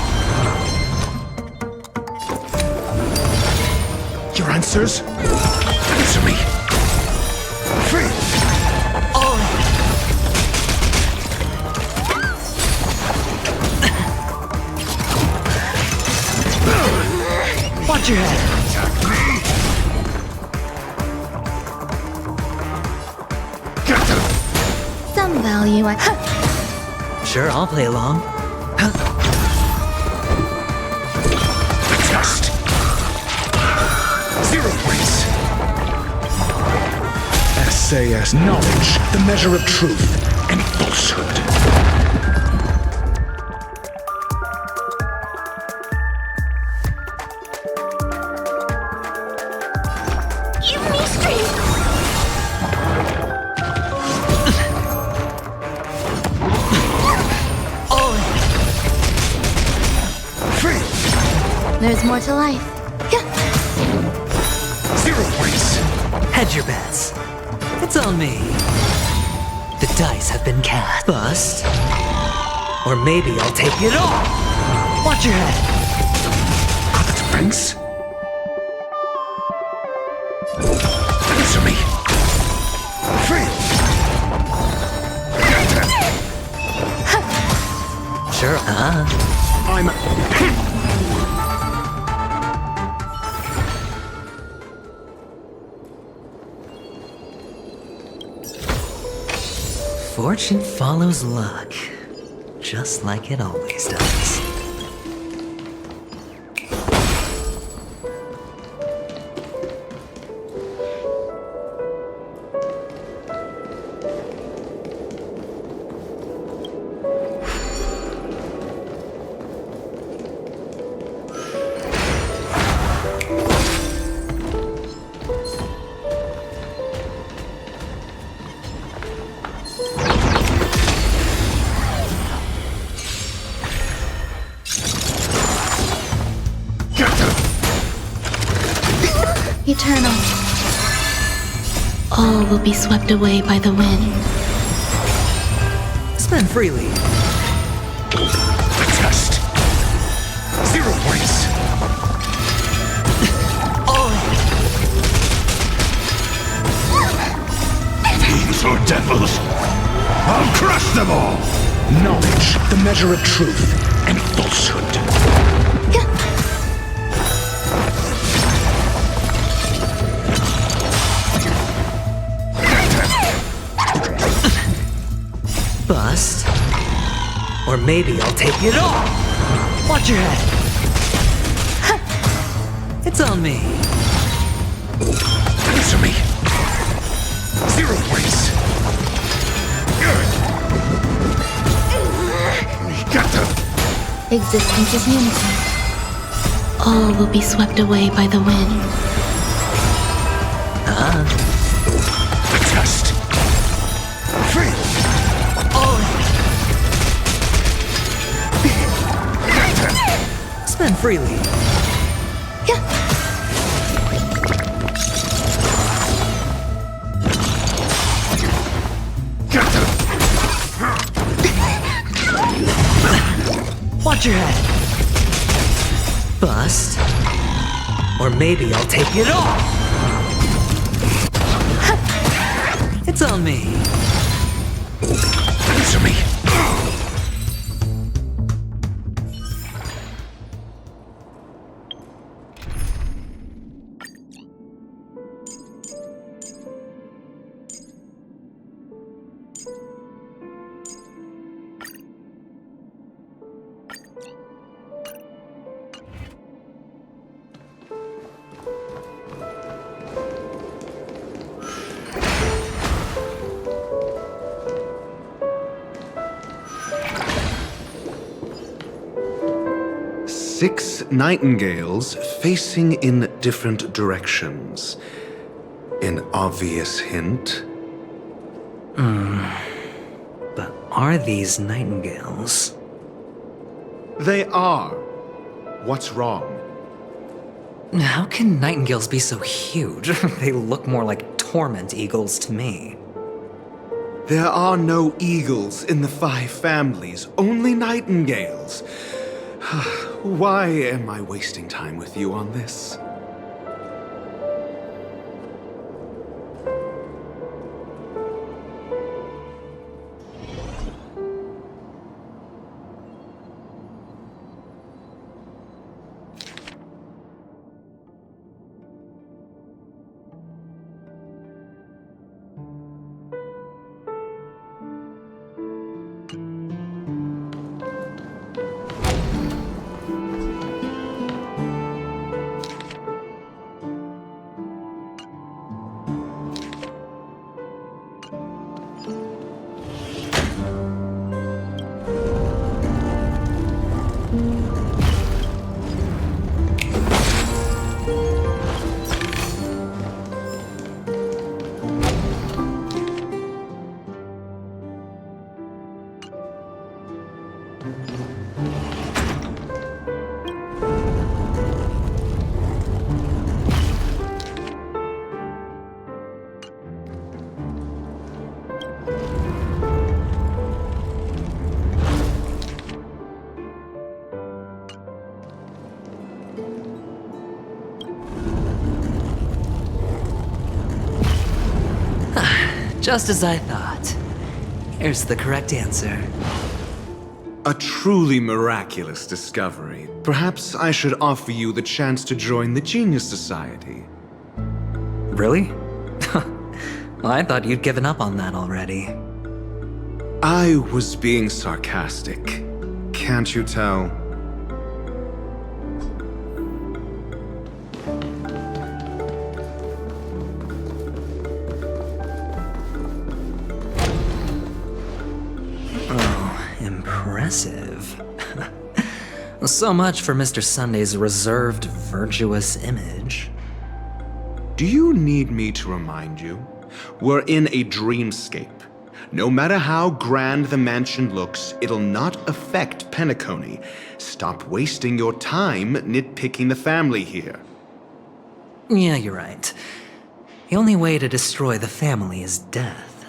Speaker 5: Your answers? Answer me. Free.
Speaker 2: Watch your head.
Speaker 5: Attack me. Get them.
Speaker 7: Some value I...
Speaker 2: Sure, I'll play along.
Speaker 5: The test. 0 points. SAS knowledge, the measure of truth and falsehood.
Speaker 7: There's more to life.
Speaker 15: 0 points.
Speaker 2: Hedge your bets. It's on me. The dice have been cast. Bust. Or maybe I'll take it all. Watch your head.
Speaker 15: Defense? Answer me.
Speaker 2: Sure,
Speaker 15: I'm...
Speaker 2: Fortune follows luck, just like it always does.
Speaker 7: Eternal. All will be swept away by the wind.
Speaker 2: Spend freely.
Speaker 15: Test. 0 points. Fiends or devils, I'll crush them all. Knowledge, the measure of truth and falsehood.
Speaker 2: Bust. Or maybe I'll take it all. Watch your head. It's on me.
Speaker 15: Answer me. 0 points. Got them.
Speaker 7: Existence is unity. All will be swept away by the wind.
Speaker 15: Test. Free.
Speaker 2: Spend freely. Watch your head. Bust. Or maybe I'll take it all. It's on me.
Speaker 15: Answer me. Six nightingales facing in different directions. An obvious hint.
Speaker 2: But are these nightingales?
Speaker 15: They are. What's wrong?
Speaker 2: How can nightingales be so huge? They look more like torment eagles to me.
Speaker 15: There are no eagles in the 5 families, only nightingales. Why am I wasting time with you on this?
Speaker 2: Just as I thought. Here's the correct answer.
Speaker 15: A truly miraculous discovery. Perhaps I should offer you the chance to join the Genius Society.
Speaker 2: Really? Well, I thought you'd given up on that already.
Speaker 15: I was being sarcastic. Can't you tell?
Speaker 2: Oh, impressive. So much for Mr. Sunday's reserved, virtuous image.
Speaker 15: Do you need me to remind you? We're in a dreamscape. No matter how grand the mansion looks, it'll not affect Penacony. Stop wasting your time nitpicking the family here.
Speaker 2: Yeah, you're right. The only way to destroy the family is death.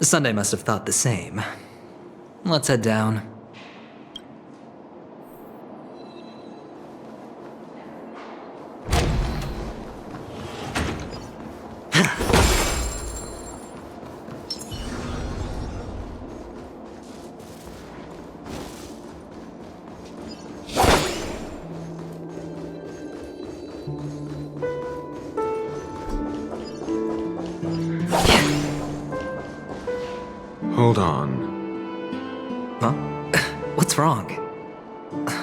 Speaker 2: Sunday must have thought the same. Let's head down.
Speaker 15: Hold on.
Speaker 2: Huh? What's wrong?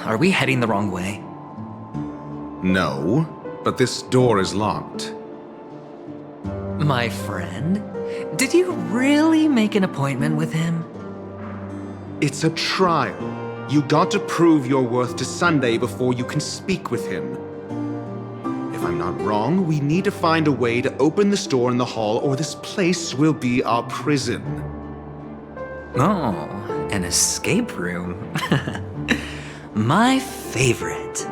Speaker 2: Are we heading the wrong way?
Speaker 15: No, but this door is locked.
Speaker 2: My friend? Did you really make an appointment with him?
Speaker 15: It's a trial. You got to prove your worth to Sunday before you can speak with him. If I'm not wrong, we need to find a way to open this door in the hall, or this place will be our prison.
Speaker 2: Oh, an escape room. My favorite.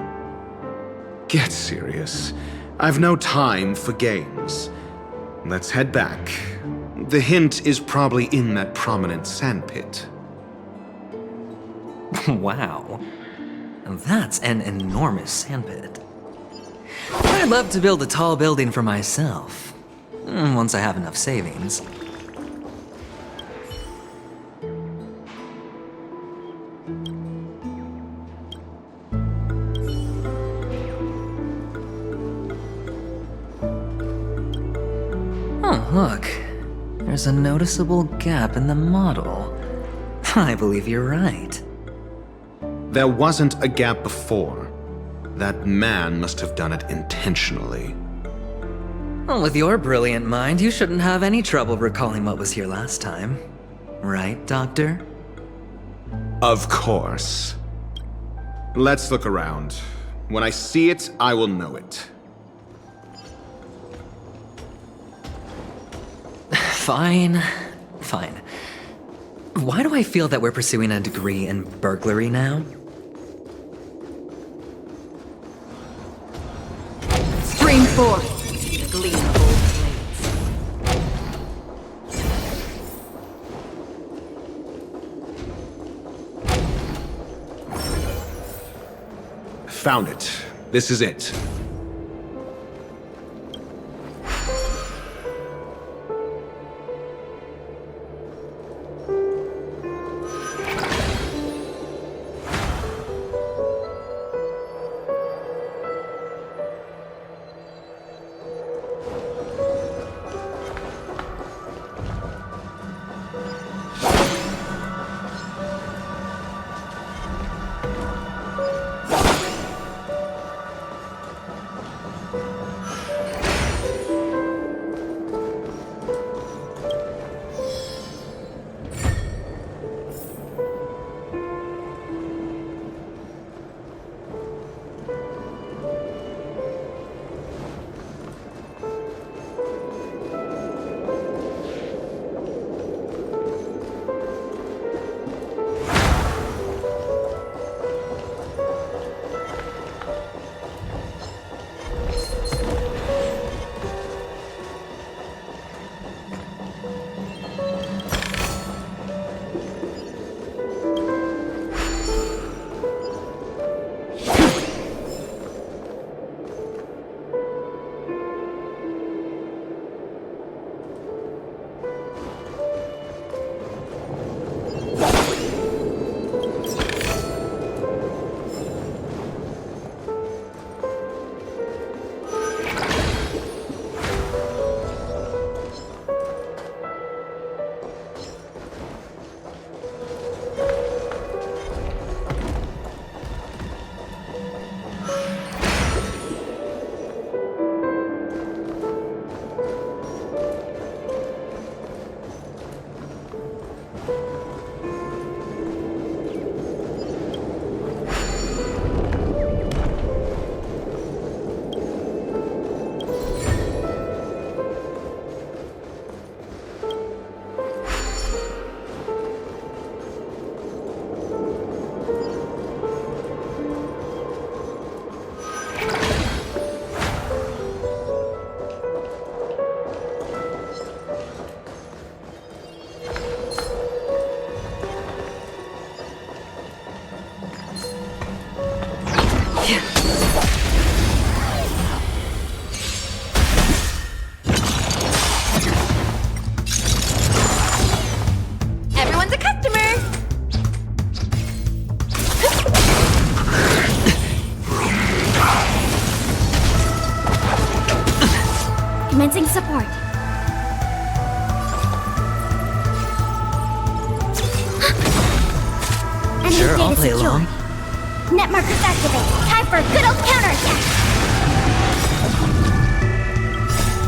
Speaker 15: Get serious. I've no time for games. Let's head back. The hint is probably in that prominent sandpit.
Speaker 2: Wow. That's an enormous sandpit. I'd love to build a tall building for myself. Once I have enough savings. Oh, look. There's a noticeable gap in the model. I believe you're right.
Speaker 15: There wasn't a gap before. That man must have done it intentionally.
Speaker 2: Well, with your brilliant mind, you shouldn't have any trouble recalling what was here last time. Right, Doctor?
Speaker 15: Of course. Let's look around. When I see it, I will know it.
Speaker 2: Fine. Fine. Why do I feel that we're pursuing a degree in burglary now?
Speaker 6: Stream forth, the gleam of old
Speaker 15: blades. Found it. This is it.
Speaker 14: Everyone's a customer!
Speaker 7: Commencing support.
Speaker 2: Sure, I'll play along.
Speaker 7: Net markers activate. Time for a good old counterattack.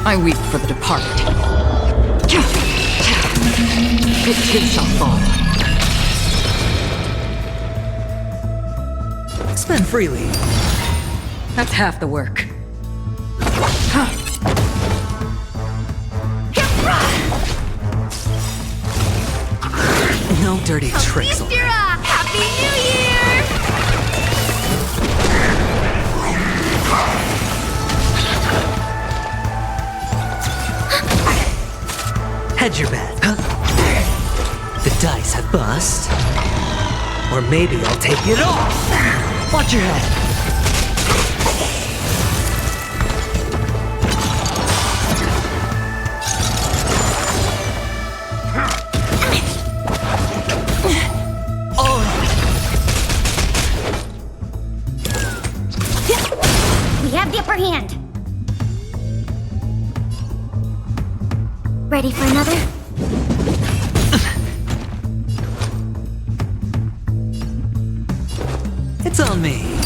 Speaker 6: I weep for the departed. It too shall fall.
Speaker 2: Spend freely.
Speaker 6: That's half the work.
Speaker 2: No dirty tricks.
Speaker 14: Happy New Year!
Speaker 2: Hedge your bet. The dice have bust. Or maybe I'll take it off. Watch your head.
Speaker 7: We have the upper hand. Ready for another?
Speaker 2: It's on me.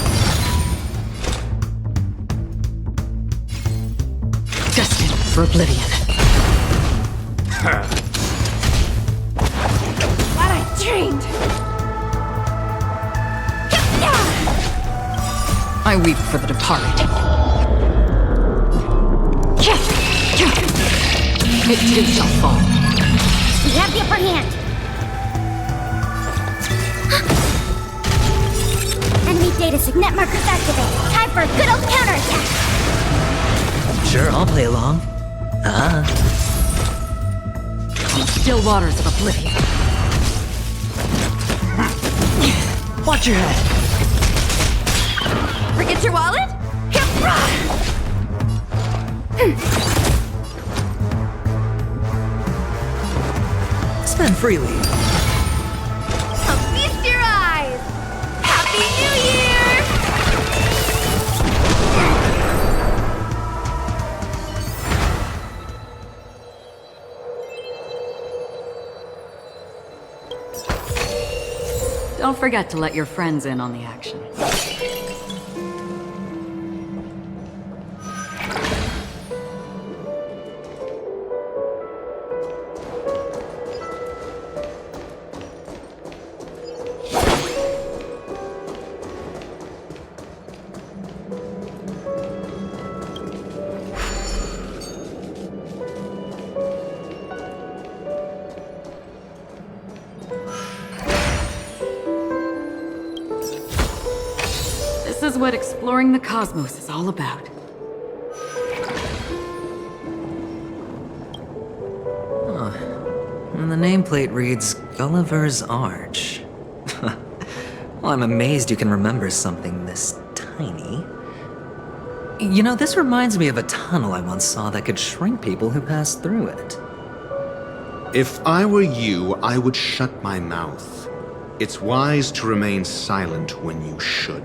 Speaker 6: Destined for oblivion.
Speaker 14: Glad I trained!
Speaker 6: I weep for the departed. It too shall fall.
Speaker 7: We have the upper hand. Enemy data signet markers activate. Time for a good old counterattack.
Speaker 2: Sure, I'll play along.
Speaker 6: Still waters of oblivion.
Speaker 2: Watch your head.
Speaker 14: Forget your wallet?
Speaker 2: Spend freely.
Speaker 14: I'll feast your eyes! Happy New Year!
Speaker 6: Don't forget to let your friends in on the action. This is what exploring the cosmos is all about.
Speaker 2: And the nameplate reads Gulliver's Arch. Well, I'm amazed you can remember something this tiny. You know, this reminds me of a tunnel I once saw that could shrink people who passed through it.
Speaker 15: If I were you, I would shut my mouth. It's wise to remain silent when you should.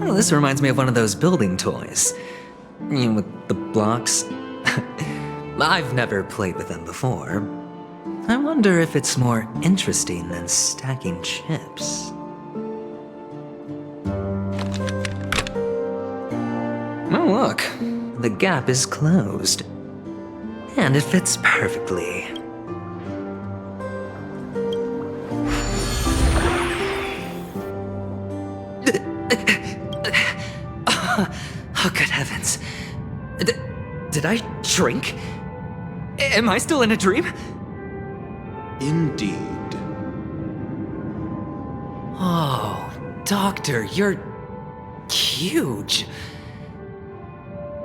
Speaker 2: Oh, this reminds me of one of those building toys. You know, with the blocks. I've never played with them before. I wonder if it's more interesting than stacking chips. Oh, look. The gap is closed. And it fits perfectly. Oh, good heavens. Did I drink? Am I still in a dream?
Speaker 15: Indeed.
Speaker 2: Oh, Doctor, you're huge.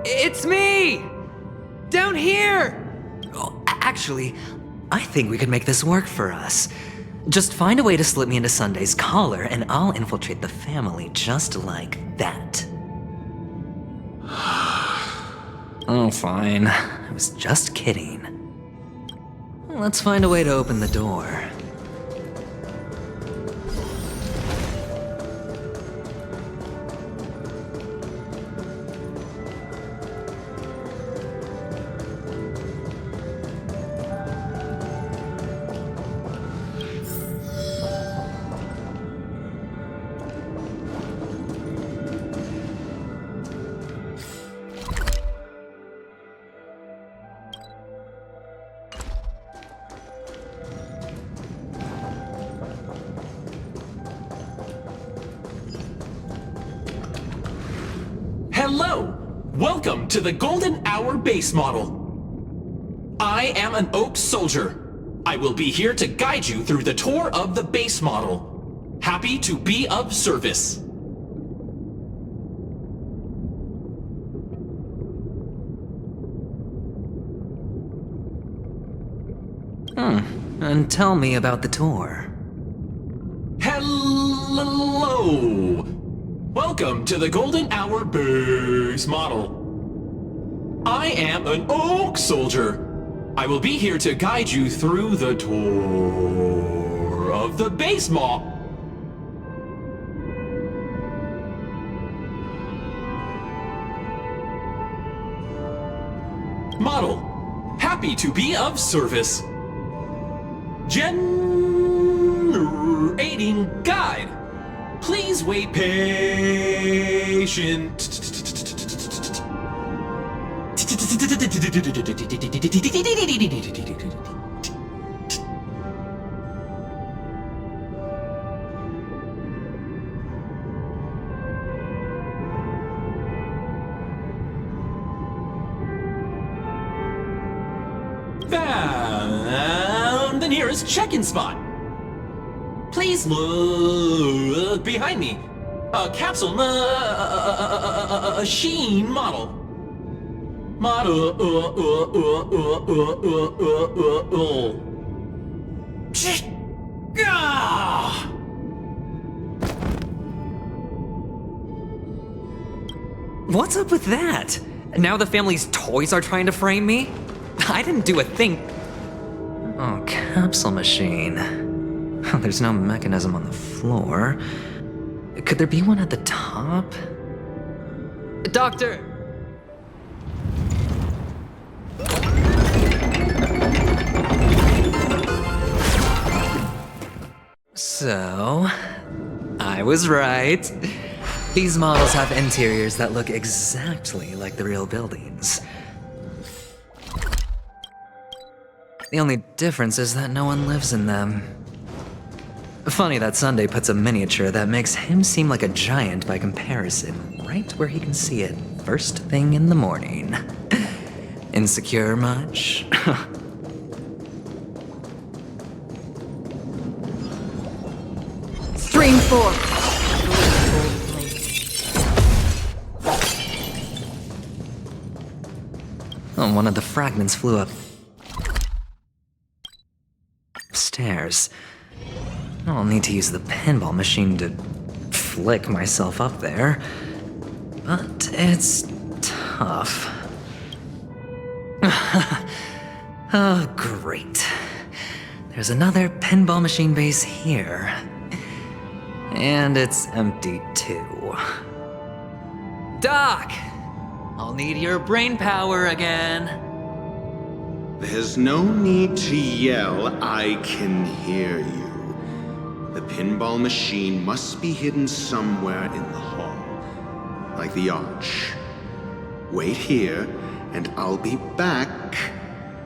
Speaker 2: It's me! Down here! Oh, actually, I think we could make this work for us. Just find a way to slip me into Sunday's collar, and I'll infiltrate the family just like that. Oh, fine. I was just kidding. Let's find a way to open the door.
Speaker 16: Hello! Welcome to the Golden Hour base model. I am an Oak Soldier. I will be here to guide you through the tour of the base model. Happy to be of service.
Speaker 2: And tell me about the tour.
Speaker 16: Hello! Welcome to the Golden Hour base model. I am an Oak Soldier. I will be here to guide you through the tour of the base model. Happy to be of service. Generating guide. Please wait patient. Found the nearest check-in spot. Please look behind me. A capsule machine model.
Speaker 2: What's up with that? Now the family's toys are trying to frame me? I didn't do a thing. Oh, capsule machine. There's no mechanism on the floor. Could there be one at the top? Doctor! So, I was right. These models have interiors that look exactly like the real buildings. The only difference is that no one lives in them. Funny that Sunday puts a miniature that makes him seem like a giant by comparison, right where he can see it first thing in the morning. Insecure much?
Speaker 6: Stream 4.
Speaker 2: Oh, one of the fragments flew up stairs. I'll need to use the pinball machine to flick myself up there, but it's tough. Oh, great. There's another pinball machine base here. And it's empty too. Doc! I'll need your brain power again.
Speaker 15: There's no need to yell, I can hear you. The pinball machine must be hidden somewhere in the hall, like the arch. Wait here, and I'll be back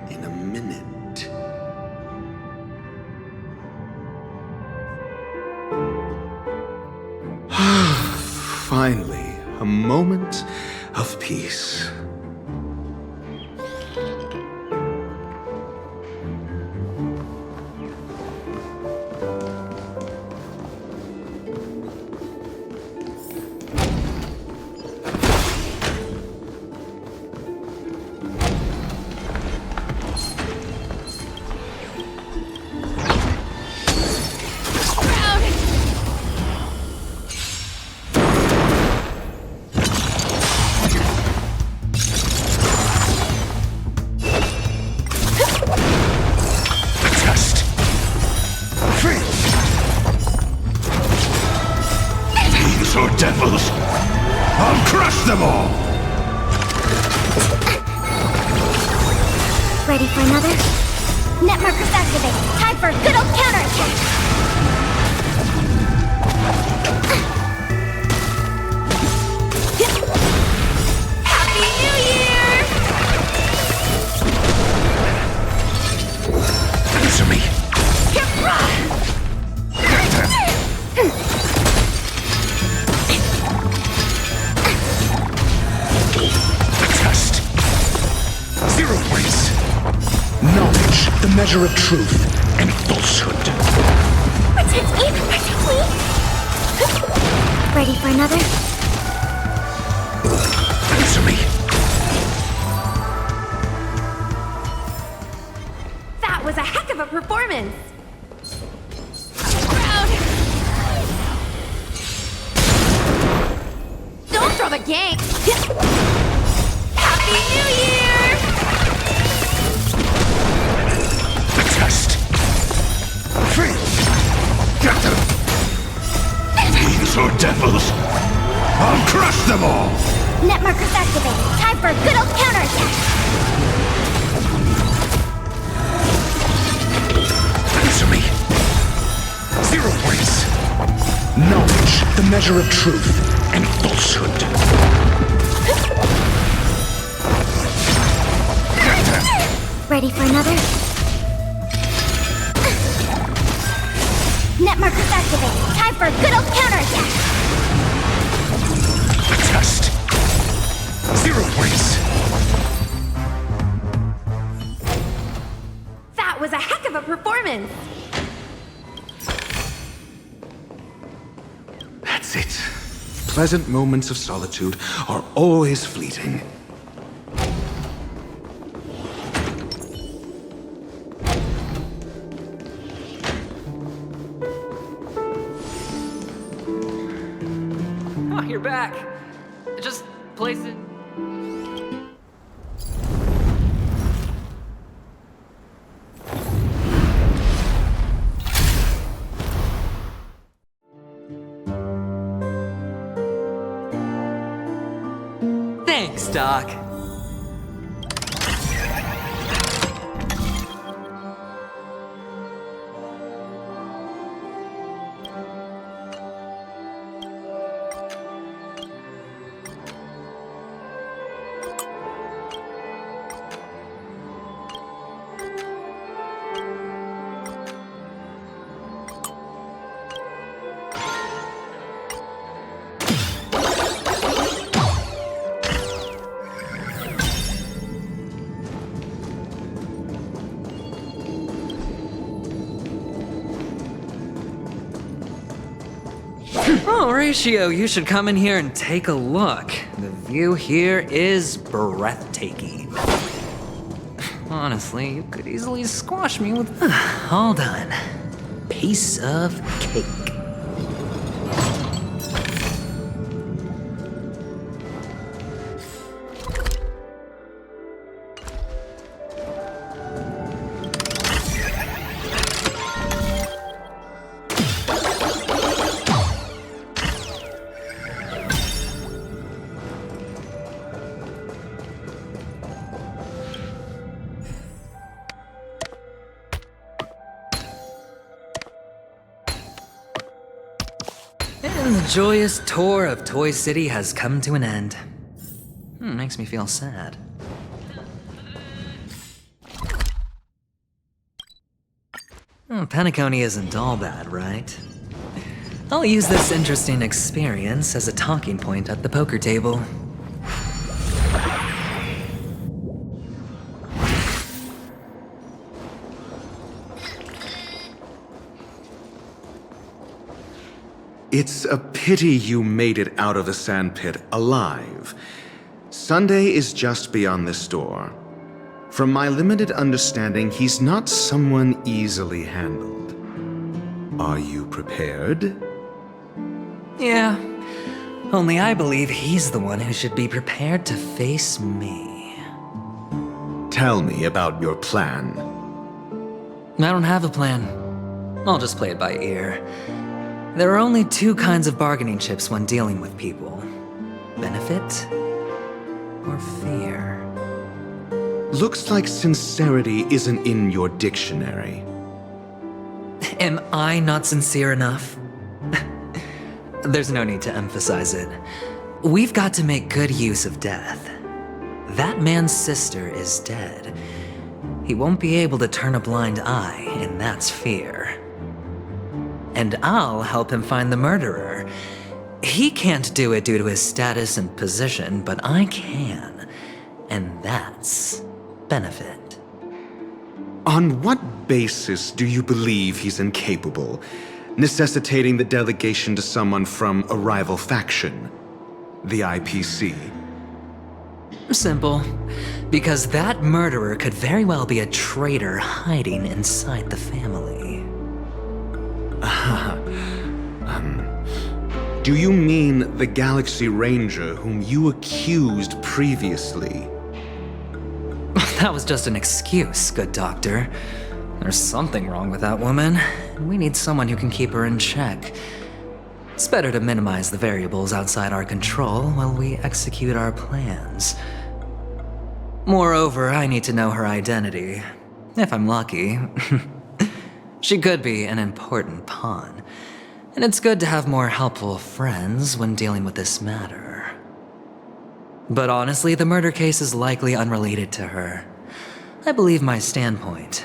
Speaker 15: in a minute. Finally, a moment of peace.
Speaker 5: devils! I'll crush them all!
Speaker 7: Ready for another? Net markers activated. Time for a good old counterattack! Happy New Year!
Speaker 5: Answer me! Test. 0 points. Knowledge, the measure of truth and falsehood.
Speaker 7: Protect me! Protect me! Ready for another?
Speaker 5: Answer me!
Speaker 14: That was a heck of a performance! Proud! Don't throw the gang! Happy New Year!
Speaker 5: Test. Free. Get them. Fiends or devils. I'll crush them all.
Speaker 7: Net markers activated. Time for a good old counterattack!
Speaker 5: Answer me. 0 points. Knowledge, the measure of truth and falsehood.
Speaker 7: Ready for another? Net markers activated. Time for a good old counterattack!
Speaker 5: Test. 0 points.
Speaker 14: That was a heck of a performance!
Speaker 15: That's it. Pleasant moments of solitude are always fleeting.
Speaker 2: Oh, you're back. Just place it. Thanks, Doc. Oh, Ratio, you should come in here and take a look. The view here is breathtaking. Honestly, you could easily squash me with... All done. Piece of cake. And the joyous tour of Toy City has come to an end. Makes me feel sad. Penacony isn't all bad, right? I'll use this interesting experience as a talking point at the poker table.
Speaker 15: It's a pity you made it out of the sandpit alive. Sunday is just beyond this door. From my limited understanding, he's not someone easily handled. Are you prepared?
Speaker 2: Yeah. Only I believe he's the one who should be prepared to face me.
Speaker 15: Tell me about your plan.
Speaker 2: I don't have a plan. I'll just play it by ear. There are only two kinds of bargaining chips when dealing with people. Benefit or fear.
Speaker 15: Looks like sincerity isn't in your dictionary.
Speaker 2: Am I not sincere enough? There's no need to emphasize it. We've got to make good use of death. That man's sister is dead. He won't be able to turn a blind eye, and that's fear. And I'll help him find the murderer. He can't do it due to his status and position, but I can. And that's benefit.
Speaker 15: On what basis do you believe he's incapable, necessitating the delegation to someone from a rival faction, the IPC?
Speaker 2: Simple. Because that murderer could very well be a traitor hiding inside the family.
Speaker 15: Do you mean the Galaxy Ranger whom you accused previously?
Speaker 2: That was just an excuse, good doctor. There's something wrong with that woman. We need someone who can keep her in check. It's better to minimize the variables outside our control while we execute our plans. Moreover, I need to know her identity. If I'm lucky. She could be an important pawn. And it's good to have more helpful friends when dealing with this matter. But honestly, the murder case is likely unrelated to her. I believe my standpoint.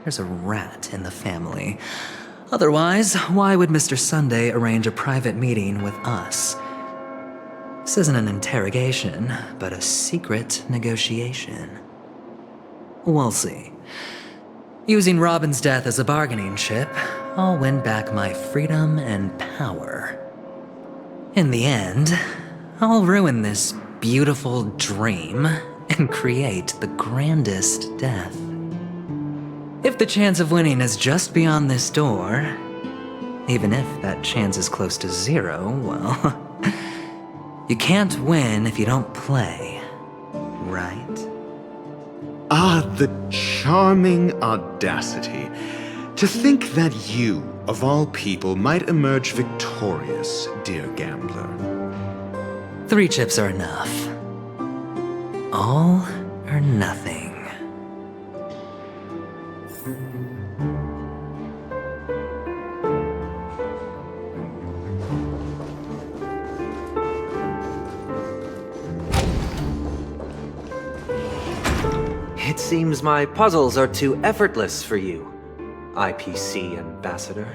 Speaker 2: There's a rat in the family. Otherwise, why would Mr. Sunday arrange a private meeting with us? This isn't an interrogation, but a secret negotiation. We'll see. Using Robin's death as a bargaining chip, I'll win back my freedom and power. In the end, I'll ruin this beautiful dream and create the grandest death. If the chance of winning is just beyond this door, even if that chance is close to zero, well, you can't win if you don't play, right?
Speaker 15: Ah, the charming audacity. To think that you, of all people, might emerge victorious, dear gambler.
Speaker 2: 3 chips are enough. All or nothing.
Speaker 17: It seems my puzzles are too effortless for you, IPC Ambassador.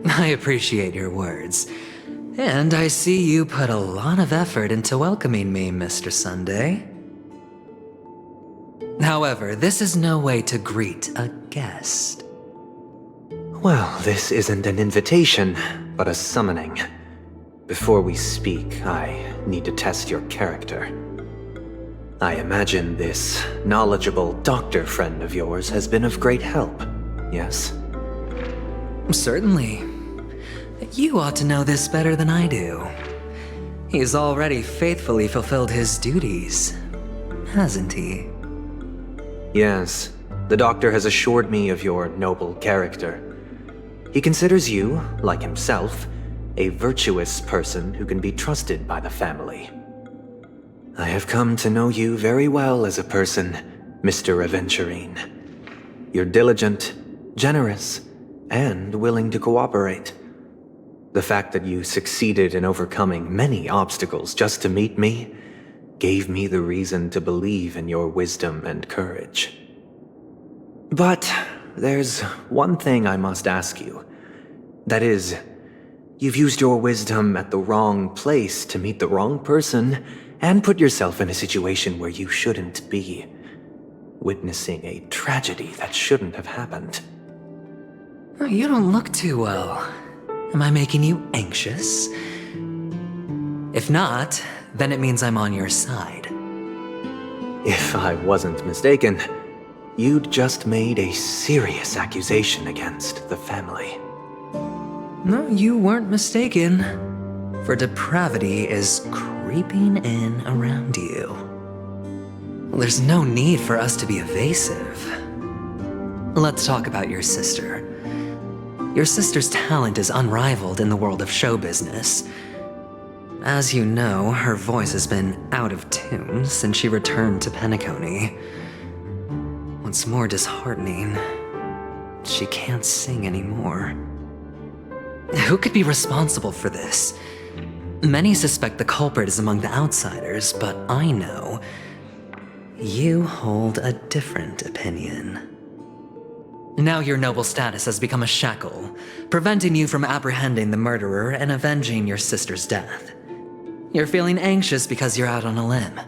Speaker 2: I appreciate your words. And I see you put a lot of effort into welcoming me, Mr. Sunday. However, this is no way to greet a guest.
Speaker 17: Well, this isn't an invitation, but a summoning. Before we speak, I need to test your character. I imagine this knowledgeable doctor friend of yours has been of great help, yes?
Speaker 2: Certainly. You ought to know this better than I do. He's already faithfully fulfilled his duties, hasn't he?
Speaker 17: Yes, the doctor has assured me of your noble character. He considers you, like himself, a virtuous person who can be trusted by the family. I have come to know you very well as a person, Mr. Aventurine. You're diligent, generous, and willing to cooperate. The fact that you succeeded in overcoming many obstacles just to meet me gave me the reason to believe in your wisdom and courage. But there's one thing I must ask you. That is, you've used your wisdom at the wrong place to meet the wrong person and put yourself in a situation where you shouldn't be, witnessing a tragedy that shouldn't have happened.
Speaker 2: You don't look too well. Am I making you anxious? If not, then it means I'm on your side.
Speaker 17: If I wasn't mistaken, you'd just made a serious accusation against the family.
Speaker 2: No, you weren't mistaken. For depravity is creeping in around you. Well, there's no need for us to be evasive. Let's talk about your sister. Your sister's talent is unrivaled in the world of show business. As you know, her voice has been out of tune since she returned to Penacony. What's more disheartening, she can't sing anymore. Who could be responsible for this? Many suspect the culprit is among the outsiders, but I know you hold a different opinion. Now your noble status has become a shackle, preventing you from apprehending the murderer and avenging your sister's death. You're feeling anxious because you're out on a limb.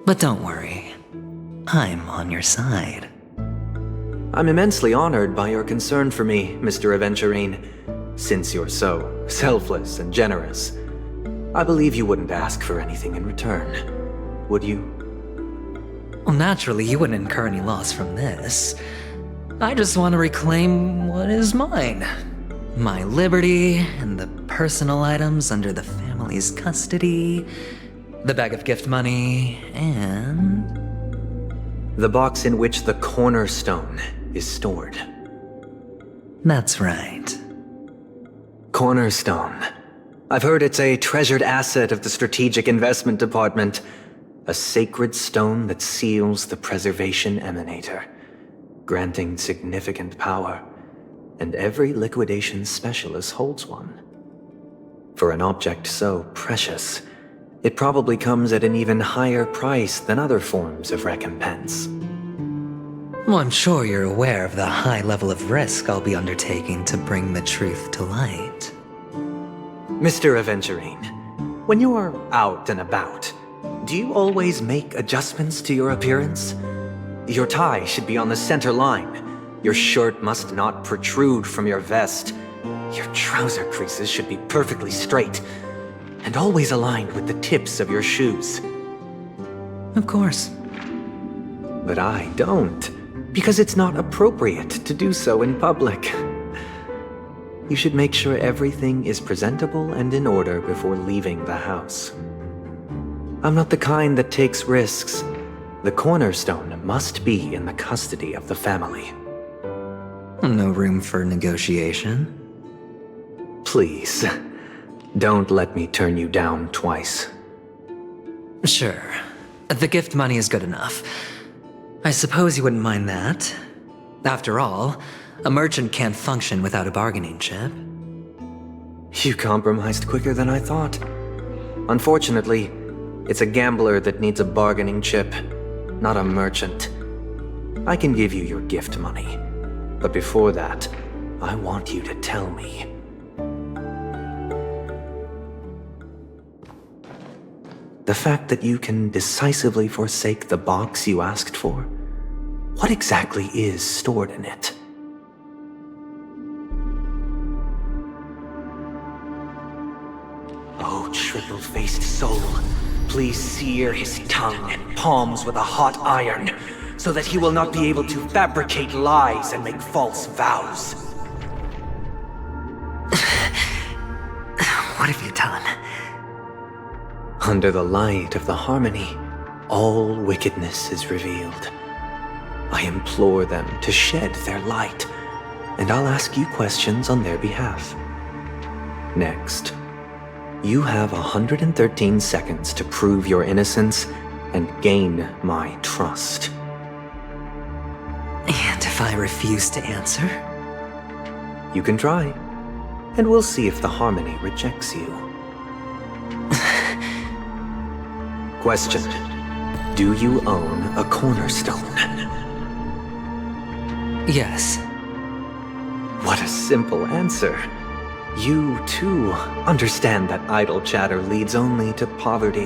Speaker 2: But don't worry, I'm on your side.
Speaker 17: I'm immensely honored by your concern for me, Mr. Aventurine. Since you're so selfless and generous, I believe you wouldn't ask for anything in return, would you?
Speaker 2: Well, naturally, you wouldn't incur any loss from this. I just want to reclaim what is mine. My liberty and the personal items under the family's custody, the bag of gift money, and
Speaker 17: the box in which the cornerstone is stored.
Speaker 2: That's right.
Speaker 17: Cornerstone. I've heard it's a treasured asset of the Strategic Investment Department. A sacred stone that seals the Preservation Emanator, granting significant power, and every liquidation specialist holds one. For an object so precious, it probably comes at an even higher price than other forms of recompense.
Speaker 2: Well, I'm sure you're aware of the high level of risk I'll be undertaking to bring the truth to light.
Speaker 17: Mr. Aventurine, when you're out and about, do you always make adjustments to your appearance? Your tie should be on the center line. Your shirt must not protrude from your vest. Your trouser creases should be perfectly straight, and always aligned with the tips of your shoes.
Speaker 2: Of course.
Speaker 17: But I don't, because it's not appropriate to do so in public. You should make sure everything is presentable and in order before leaving the house. I'm not the kind that takes risks. The cornerstone must be in the custody of the family.
Speaker 2: No room for negotiation?
Speaker 17: Please, don't let me turn you down twice.
Speaker 2: Sure. The gift money is good enough. I suppose you wouldn't mind that. After all, a merchant can't function without a bargaining chip.
Speaker 17: You compromised quicker than I thought. Unfortunately, it's a gambler that needs a bargaining chip, not a merchant. I can give you your gift money, but before that, I want you to tell me. The fact that you can decisively forsake the box you asked for, what exactly is stored in it? Oh, triple-faced soul, please sear his tongue and palms with a hot iron, so that he will not be able to fabricate lies and make false vows.
Speaker 2: What have you done?
Speaker 17: Under the light of the harmony, all wickedness is revealed. I implore them to shed their light, and I'll ask you questions on their behalf. Next, you have 113 seconds to prove your innocence and gain my trust.
Speaker 2: And if I refuse to answer?
Speaker 17: You can try, and we'll see if the harmony rejects you. Question: do you own a cornerstone?
Speaker 2: Yes.
Speaker 17: What a simple answer. You, too, understand that idle chatter leads only to poverty.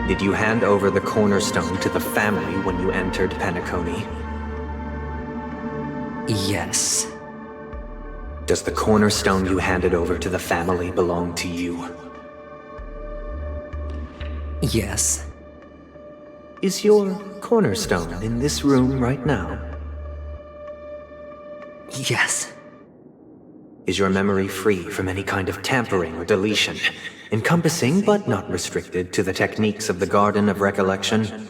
Speaker 17: Did you hand over the cornerstone to the family when you entered Penacony?
Speaker 2: Yes.
Speaker 17: Does the cornerstone you handed over to the family belong to you?
Speaker 2: Yes.
Speaker 17: Is your cornerstone in this room right now?
Speaker 2: Yes.
Speaker 17: Is your memory free from any kind of tampering or deletion, encompassing but not restricted to the techniques of the Garden of Recollection?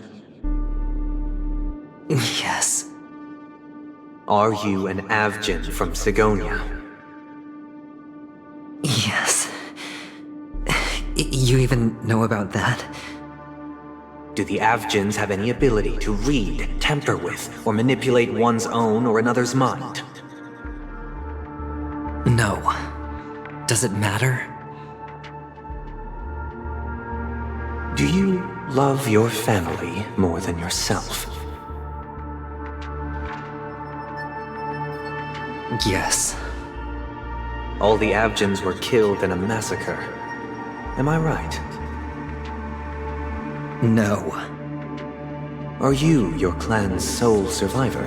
Speaker 2: Yes.
Speaker 17: Are you an Avgin from Sigonia?
Speaker 2: Yes. You even know about that?
Speaker 17: Do the Avgins have any ability to read, tamper with, or manipulate one's own or another's mind?
Speaker 2: No. Does it matter?
Speaker 17: Do you love your family more than yourself?
Speaker 2: Yes.
Speaker 17: All the Avgins were killed in a massacre. Am I right?
Speaker 2: No.
Speaker 17: Are you your clan's sole survivor?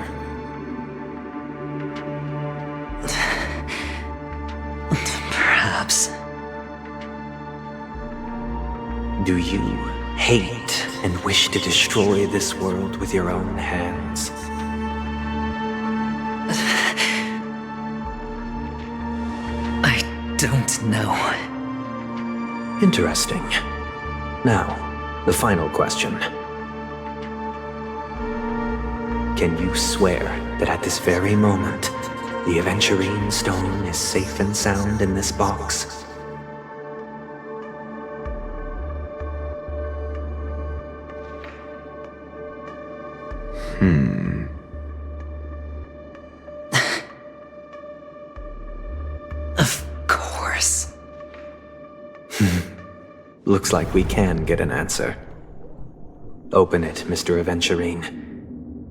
Speaker 2: Perhaps.
Speaker 17: Do you hate and wish to destroy this world with your own hands?
Speaker 2: I don't know.
Speaker 17: Interesting. Now, the final question. Can you swear that at this very moment, the Aventurine stone is safe and sound in this box?
Speaker 2: Of course.
Speaker 17: Looks like we can get an answer. Open it, Mr. Aventurine.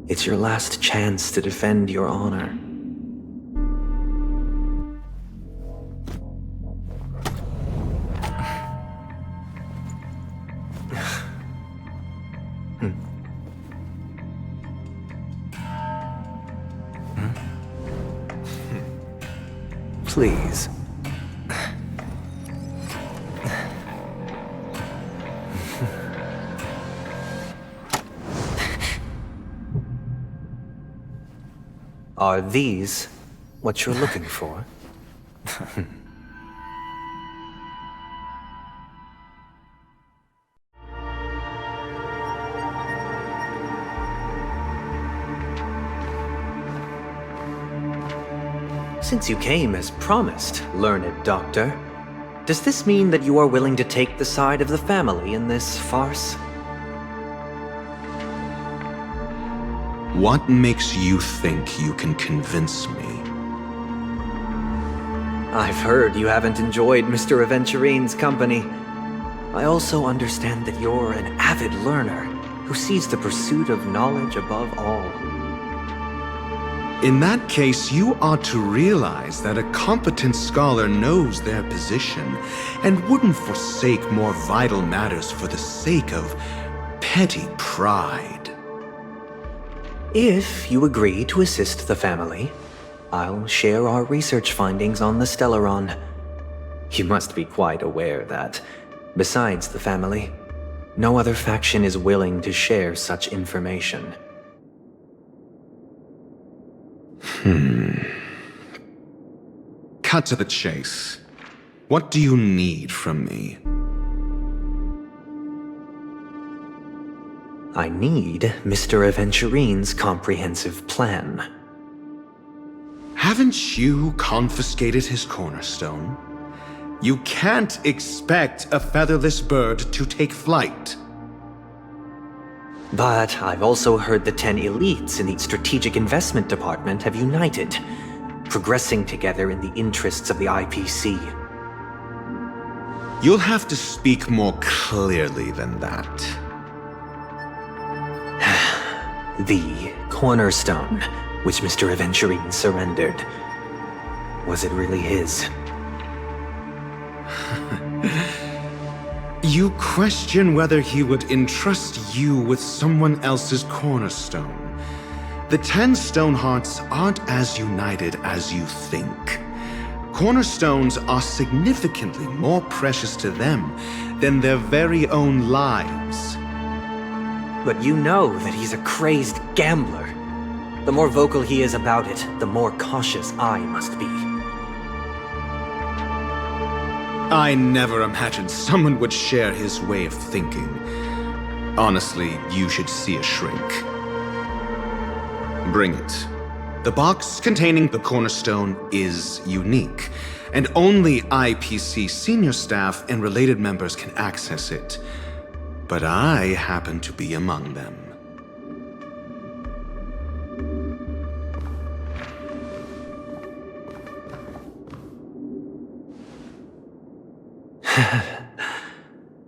Speaker 17: It's your last chance to defend your honor. Please. Are these what you're looking for? Since you came as promised, learned doctor, does this mean that you are willing to take the side of the family in this farce?
Speaker 15: What makes you think you can convince me?
Speaker 17: I've heard you haven't enjoyed Mr. Aventurine's company. I also understand that you're an avid learner who sees the pursuit of knowledge above all.
Speaker 15: In that case, you ought to realize that a competent scholar knows their position and wouldn't forsake more vital matters for the sake of petty pride.
Speaker 17: If you agree to assist the family, I'll share our research findings on the Stellaron. You must be quite aware that, besides the family, no other faction is willing to share such information.
Speaker 15: Cut to the chase. What do you need from me?
Speaker 17: I need Mr. Aventurine's comprehensive plan.
Speaker 15: Haven't you confiscated his cornerstone? You can't expect a featherless bird to take flight.
Speaker 17: But I've also heard the 10 elites in the Strategic Investment Department have united, progressing together in the interests of the IPC.
Speaker 15: You'll have to speak more clearly than that.
Speaker 17: The cornerstone, which Mr. Aventurine surrendered. Was it really his?
Speaker 15: You question whether he would entrust you with someone else's cornerstone. The 10 Stonehearts aren't as united as you think. Cornerstones are significantly more precious to them than their very own lives.
Speaker 17: But you know that he's a crazed gambler. The more vocal he is about it, the more cautious I must be.
Speaker 15: I never imagined someone would share his way of thinking. Honestly, you should see a shrink. Bring it. The box containing the cornerstone is unique, and only IPC senior staff and related members can access it. But I happen to be among them.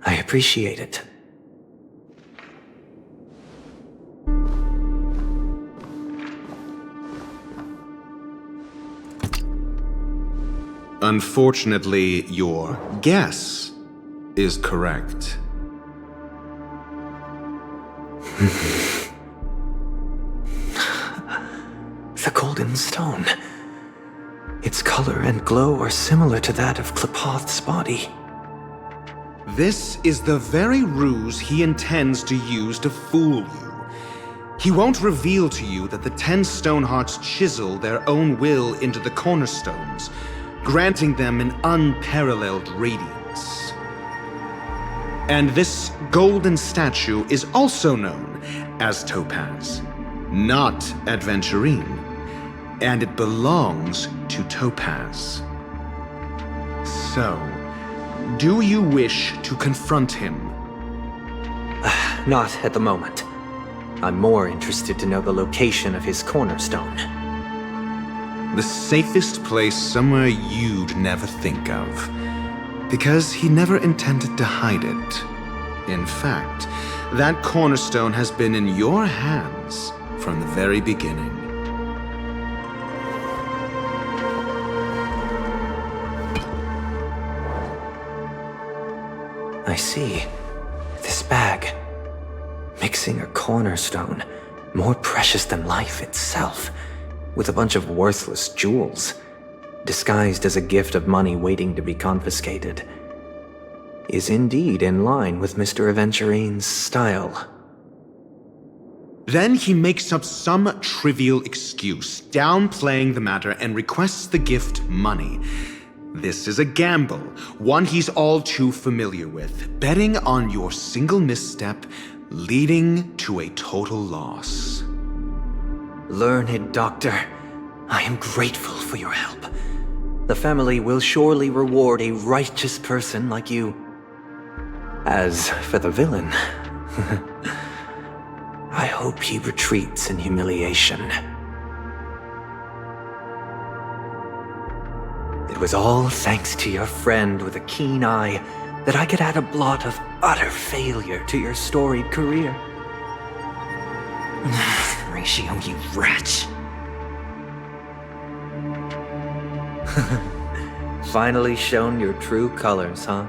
Speaker 17: I appreciate it.
Speaker 15: Unfortunately, your guess is correct.
Speaker 17: The golden stone. Its color and glow are similar to that of Klepoth's body.
Speaker 15: This is the very ruse he intends to use to fool you. He won't reveal to you that the 10 Stonehearts chisel their own will into the cornerstones, granting them an unparalleled radiance. And this golden statue is also known as Topaz, not Aventurine, and it belongs to Topaz. So, do you wish to confront him?
Speaker 17: Not at the moment. I'm more interested to know the location of his cornerstone.
Speaker 15: The safest place somewhere you'd never think of. Because he never intended to hide it. In fact, that cornerstone has been in your hands from the very beginning.
Speaker 17: I see. This bag. Mixing a cornerstone, more precious than life itself, with a bunch of worthless jewels, disguised as a gift of money waiting to be confiscated, is indeed in line with Mr. Aventurine's style.
Speaker 15: Then he makes up some trivial excuse, downplaying the matter, and requests the gift money. This is a gamble, one he's all too familiar with, betting on your single misstep, leading to a total loss.
Speaker 17: Learned doctor, I am grateful for your help. The family will surely reward a righteous person like you. As for the villain, I hope he retreats in humiliation. It was all thanks to your friend with a keen eye that I could add a blot of utter failure to your storied career.
Speaker 2: Ratio, you wretch.
Speaker 17: Finally shown your true colors, huh?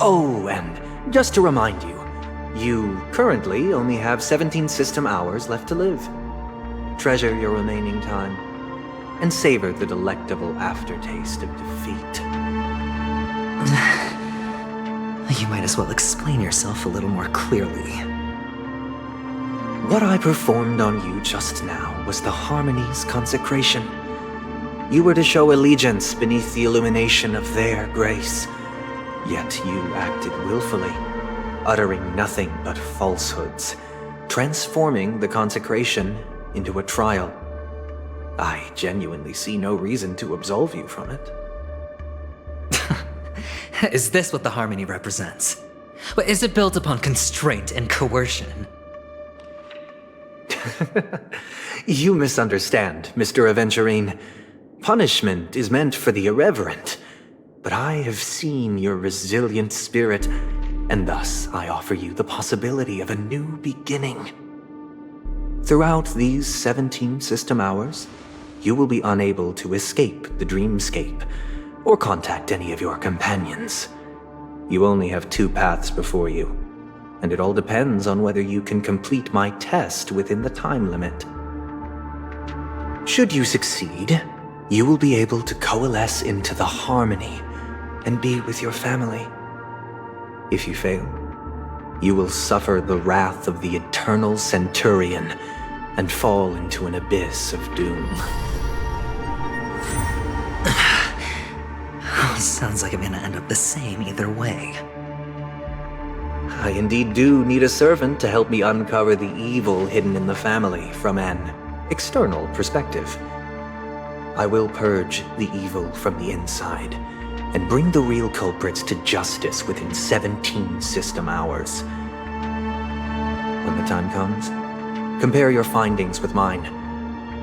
Speaker 17: Oh, and just to remind you, you currently only have 17 system hours left to live. Treasure your remaining time, and savor the delectable aftertaste of defeat.
Speaker 2: You might as well explain yourself a little more clearly.
Speaker 17: What I performed on you just now was the Harmony's consecration. You were to show allegiance beneath the illumination of their grace. Yet you acted willfully, uttering nothing but falsehoods, transforming the consecration into a trial. I genuinely see no reason to absolve you from it.
Speaker 2: Is this what the Harmony represents? Is it built upon constraint and coercion?
Speaker 17: You misunderstand, Mr. Aventurine. Punishment is meant for the irreverent, but I have seen your resilient spirit, and thus I offer you the possibility of a new beginning. Throughout these 17 system hours, you will be unable to escape the dreamscape or contact any of your companions. You only have 2 paths before you, and it all depends on whether you can complete my test within the time limit. Should you succeed, you will be able to coalesce into the Harmony and be with your family. If you fail, you will suffer the wrath of the Eternal Centurion and fall into an abyss of doom.
Speaker 2: Sounds like I'm gonna end up the same either way.
Speaker 17: I indeed do need a servant to help me uncover the evil hidden in the family from an external perspective. I will purge the evil from the inside and bring the real culprits to justice within 17 system hours. When the time comes, compare your findings with mine.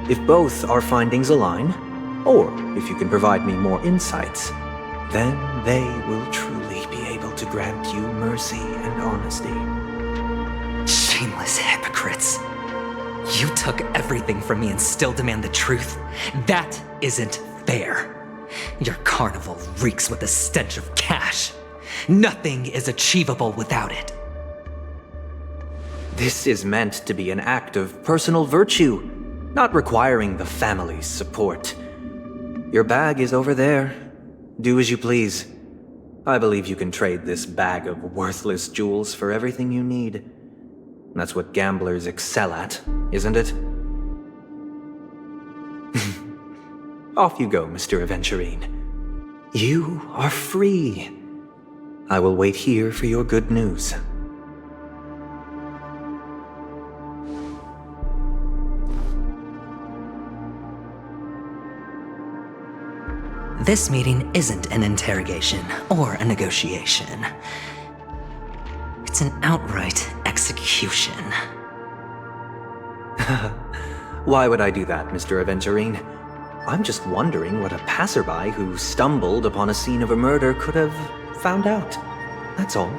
Speaker 17: If both our findings align, or if you can provide me more insights, then they will truly be able to grant you mercy and honesty.
Speaker 2: Shameless hypocrites. You took everything from me and still demand the truth? That isn't fair. Your carnival reeks with the stench of cash. Nothing is achievable without it.
Speaker 17: This is meant to be an act of personal virtue, not requiring the family's support. Your bag is over there. Do as you please. I believe you can trade this bag of worthless jewels for everything you need. That's what gamblers excel at, isn't it? Off you go, Mr. Aventurine. You are free. I will wait here for your good news.
Speaker 2: This meeting isn't an interrogation or a negotiation. It's an outright execution.
Speaker 17: Why would I do that, Mr. Aventurine? I'm just wondering what a passerby who stumbled upon a scene of a murder could have found out. That's all.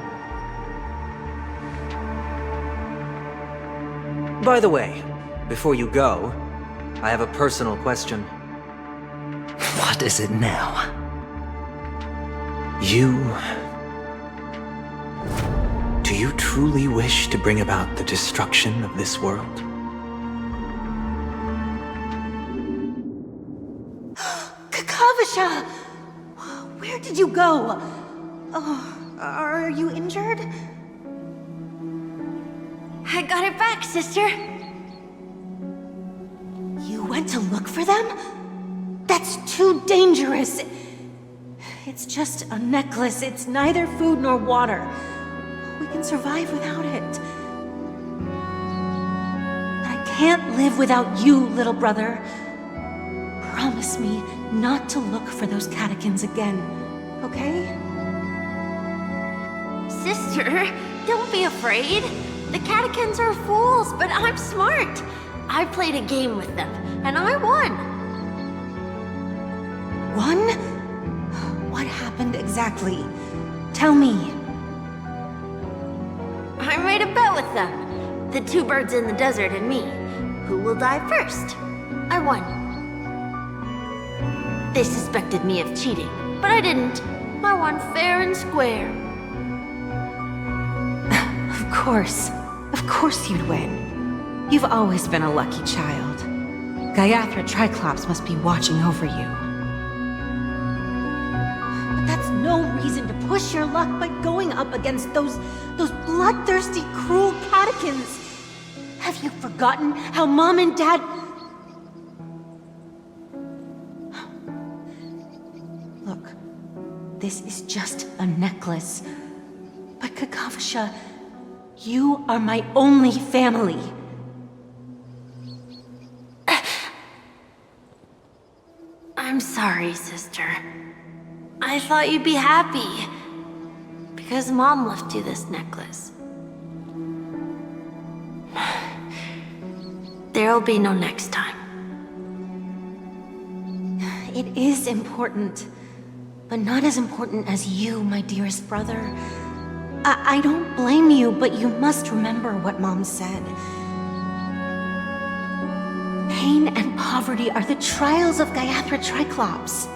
Speaker 17: By the way, before you go, I have a personal question.
Speaker 2: What is it now?
Speaker 17: Do you truly wish to bring about the destruction of this world?
Speaker 18: Kakavasha! Where did you go? Oh, are you injured? I got it back, sister. You went to look for them? That's too dangerous. It's just a necklace. It's neither food nor water. We can survive without it. But I can't live without you, little brother. Promise me not to look for those catechins again, okay?
Speaker 14: Sister, don't be afraid. The catechins are fools, but I'm smart. I played a game with them, and I won.
Speaker 18: Won? What happened exactly? Tell me.
Speaker 14: I made a bet with them. The two birds in the desert and me. Who will die first? I won. They suspected me of cheating, but I didn't. I won fair and square.
Speaker 18: Of course you'd win. You've always been a lucky child. Gaiathra Triclops must be watching over you. But that's no reason to push your luck by going up against those bloodthirsty, cruel catechins. Have you forgotten how Mom and Dad... Look, this is just a necklace. But Kakavasha, you are my only family.
Speaker 14: I'm sorry, sister. I thought you'd be happy. Because Mom left you this necklace. There'll be no next time.
Speaker 18: It is important, but not as important as you, my dearest brother. I don't blame you, but you must remember what Mom said. Pain and poverty are the trials of Gaiathra Triclops.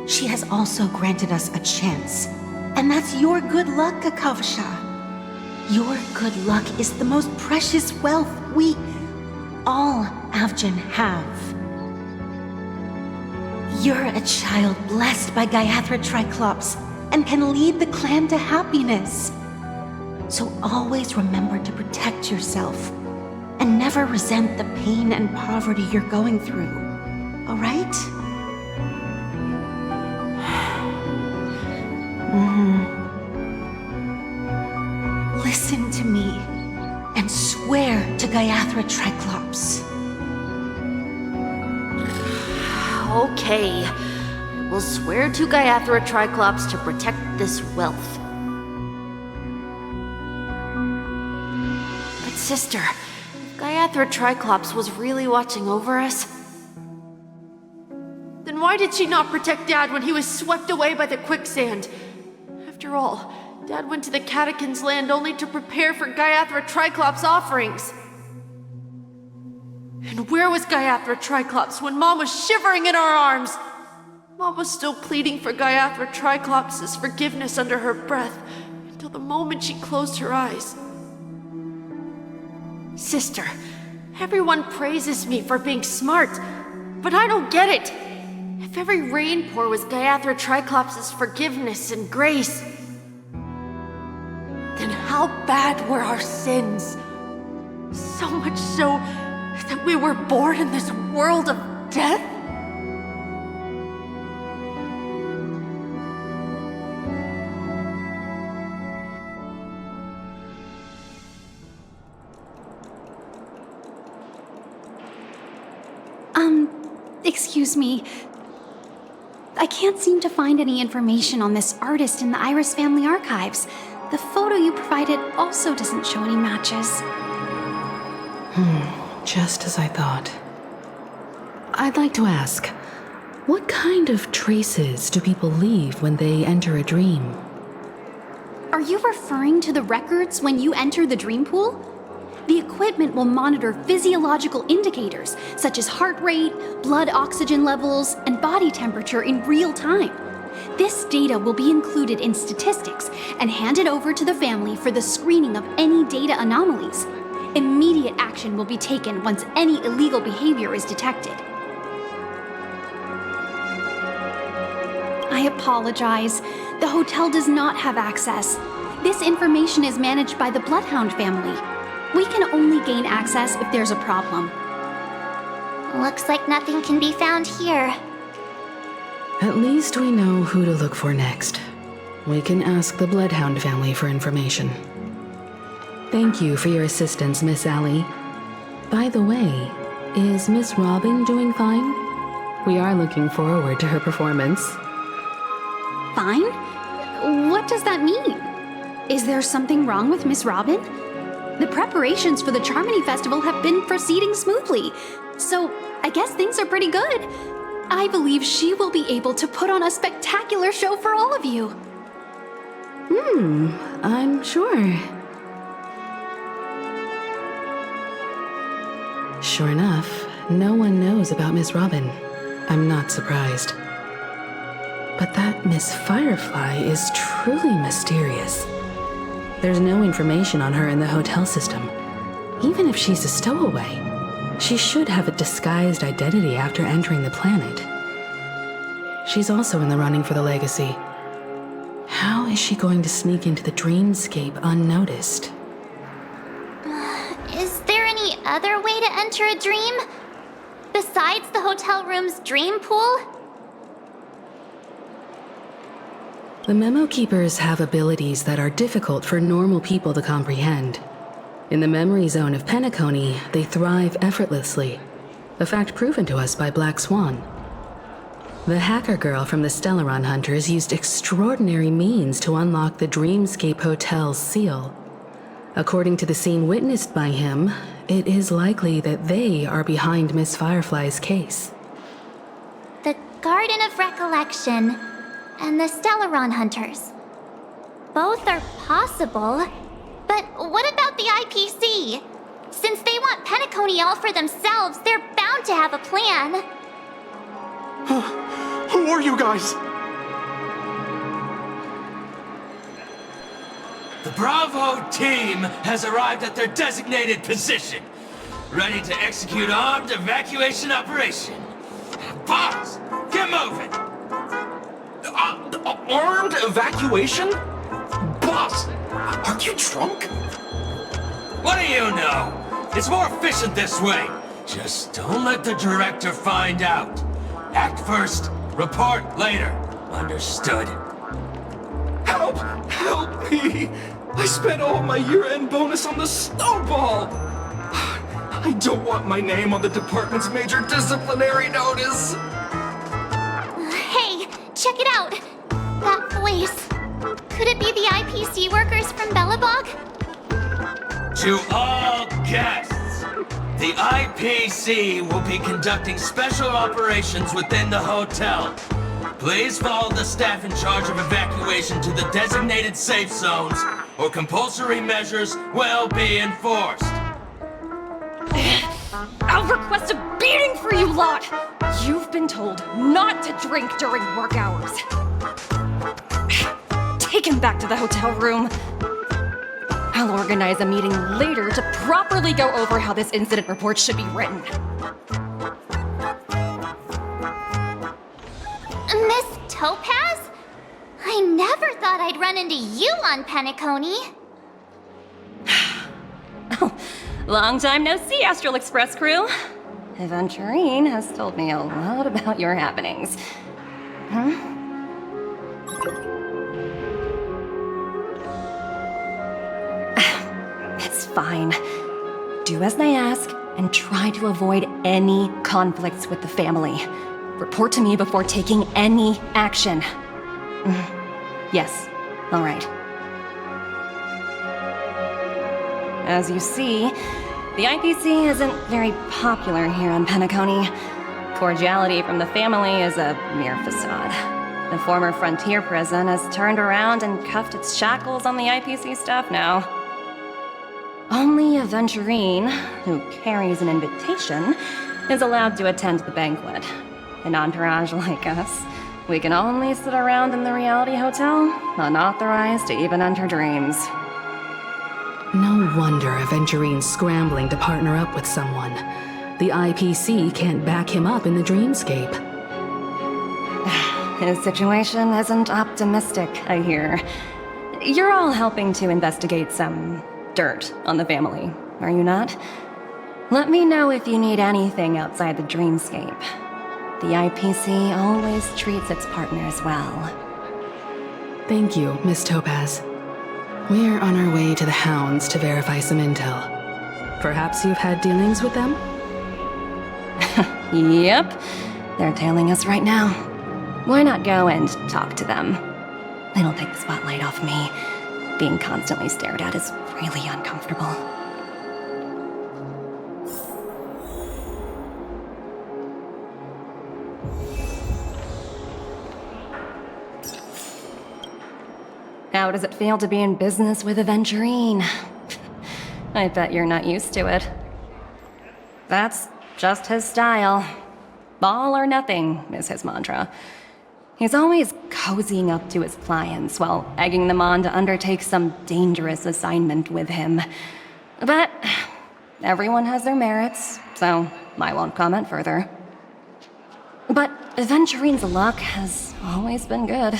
Speaker 18: She has also granted us a chance. And that's your good luck, Kakavasha. Your good luck is the most precious wealth we, all Avgin, have. You're a child blessed by Gaiathra Triclops and can lead the clan to happiness. So always remember to protect yourself and never resent the pain and poverty you're going through, all right? Listen to me and swear to Gaiathra Triclops.
Speaker 14: Okay. We'll swear to Gaiathra Triclops to protect this wealth. But sister, if Gaiathra Triclops was really watching over us, then why did she not protect Dad when he was swept away by the quicksand? After all, Dad went to the Catechins' land only to prepare for Gaiathra Triclops' offerings. And where was Gaiathra Triclops when Mom was shivering in our arms? Mom was still pleading for Gaiathra Triclops' forgiveness under her breath until the moment she closed her eyes. Sister, everyone praises me for being smart, but I don't get it. If every rain pour was Gaiathra Triclops' forgiveness and grace, then how bad were our sins? So much so that we were born in this world of death?
Speaker 19: Excuse me. I can't seem to find any information on this artist in the Iris family archives. The photo you provided also doesn't show any matches.
Speaker 8: Just as I thought. I'd like to ask, what kind of traces do people leave when they enter a dream?
Speaker 19: Are you referring to the records when you enter the dream pool? The equipment will monitor physiological indicators such as heart rate, blood oxygen levels, and body temperature in real time. This data will be included in statistics and handed over to the family for the screening of any data anomalies. Immediate action will be taken once any illegal behavior is detected. I apologize. The hotel does not have access. This information is managed by the Bloodhound family. We can only gain access if there's a problem.
Speaker 7: Looks like nothing can be found here.
Speaker 8: At least we know who to look for next. We can ask the Bloodhound family for information. Thank you for your assistance, Miss Allie. By the way, is Miss Robin doing fine? We are looking forward to her performance.
Speaker 19: Fine? What does that mean? Is there something wrong with Miss Robin? The preparations for the Charmony Festival have been proceeding smoothly, so I guess things are pretty good. I believe she will be able to put on a spectacular show for all of you.
Speaker 8: I'm sure. Sure enough, no one knows about Miss Robin. I'm not surprised. But that Miss Firefly is truly mysterious. There's no information on her in the hotel system. Even if she's a stowaway, she should have a disguised identity after entering the planet. She's also in the running for the legacy. How is she going to sneak into the dreamscape unnoticed?
Speaker 7: Is there any other way to enter a dream? Besides the hotel room's dream pool?
Speaker 8: The Memo Keepers have abilities that are difficult for normal people to comprehend. In the memory zone of Penacony, they thrive effortlessly, a fact proven to us by Black Swan. The hacker girl from the Stellaron Hunters used extraordinary means to unlock the Dreamscape Hotel's seal. According to the scene witnessed by him, it is likely that they are behind Miss Firefly's case.
Speaker 7: The Garden of Recollection and the Stellaron Hunters. Both are possible, but what about the IPC? Since they want Penacony all for themselves, they're bound to have a plan.
Speaker 20: Who are you guys?
Speaker 21: The Bravo team has arrived at their designated position, ready to execute armed evacuation operation. Boss, get moving!
Speaker 20: Armed evacuation? Boss, are you drunk?
Speaker 21: What do you know? It's more efficient this way. Just don't let the director find out. Act first, report later. Understood?
Speaker 20: Help! Help me! I spent all my year-end bonus on the snowball! I don't want my name on the department's major disciplinary notice!
Speaker 7: check it out! That voice. Could it be the IPC workers from Bellabog?
Speaker 21: To all guests, the IPC will be conducting special operations within the hotel. Please follow the staff in charge of evacuation to the designated safe zones, or compulsory measures will be enforced.
Speaker 14: I'll request a beating for you lot! You've been told not to drink during work hours. Take him back to the hotel room. I'll organize a meeting later to properly go over how this incident report should be written.
Speaker 7: Miss Topaz? I never thought I'd run into you on Penacony.
Speaker 14: Long time no see, Astral Express crew. Aventurine has told me a lot about your happenings. Huh? It's fine. Do as they ask and try to avoid any conflicts with the family. Report to me before taking any action. Yes, all right. As you see, the IPC isn't very popular here on Penacony. Cordiality from the family is a mere facade. The former frontier prison has turned around and cuffed its shackles on the IPC staff now. Only Aventurine, who carries an invitation, is allowed to attend the banquet. An entourage like us, we can only sit around in the reality hotel, unauthorized to even enter dreams.
Speaker 8: No wonder Aventurine's scrambling to partner up with someone. The IPC can't back him up in the dreamscape.
Speaker 14: His situation isn't optimistic, I hear. You're all helping to investigate some dirt on the family, are you not? Let me know if you need anything outside the dreamscape. The IPC always treats its partners well.
Speaker 8: Thank you, Miss Topaz. We're on our way to the Hounds to verify some intel. Perhaps you've had dealings with them?
Speaker 14: Yep. They're tailing us right now. Why not go and talk to them? It'll take the spotlight off me. Being constantly stared at is really uncomfortable. How does it feel to be in business with Aventurine? I bet you're not used to it. That's just his style. All or nothing is his mantra. He's always cozying up to his clients while egging them on to undertake some dangerous assignment with him. But everyone has their merits, so I won't comment further. But Aventurine's luck has always been good.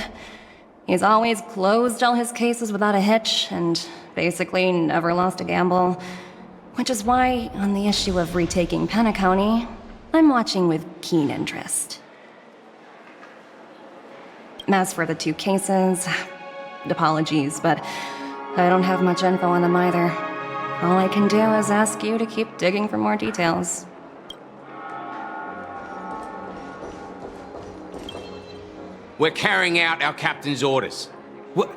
Speaker 14: He's always closed all his cases without a hitch, and basically never lost a gamble. Which is why, on the issue of retaking Penacony, I'm watching with keen interest. As for the two cases, apologies, but I don't have much info on them either. All I can do is ask you to keep digging for more details.
Speaker 4: We're carrying out our captain's orders. What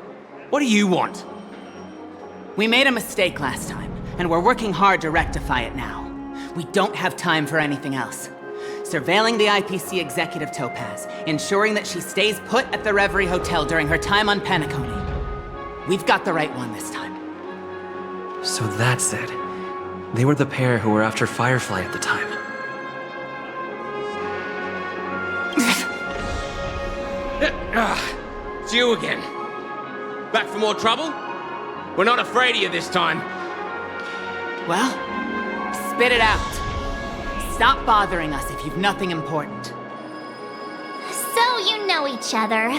Speaker 4: do you want?
Speaker 22: We made a mistake last time, and we're working hard to rectify it now. We don't have time for anything else. Surveilling the IPC executive Topaz, ensuring that she stays put at the Reverie Hotel during her time on Penacony. We've got the right one this time.
Speaker 2: So that's it. They were the pair who were after Firefly at the time.
Speaker 4: It's you again. Back for more trouble? We're not afraid of you this time.
Speaker 22: Well, spit it out. Stop bothering us if you've nothing important.
Speaker 7: So you know each other.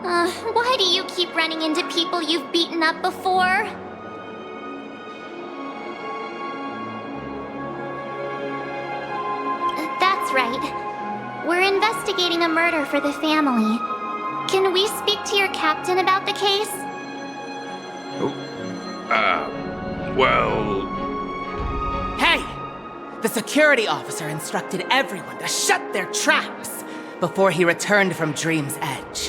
Speaker 7: Why do you keep running into people you've beaten up before? That's right. We're investigating a murder for the family. Can we speak to your captain about the case?
Speaker 4: Well...
Speaker 22: Hey! The security officer instructed everyone to shut their traps. before he returned from Dream's Edge.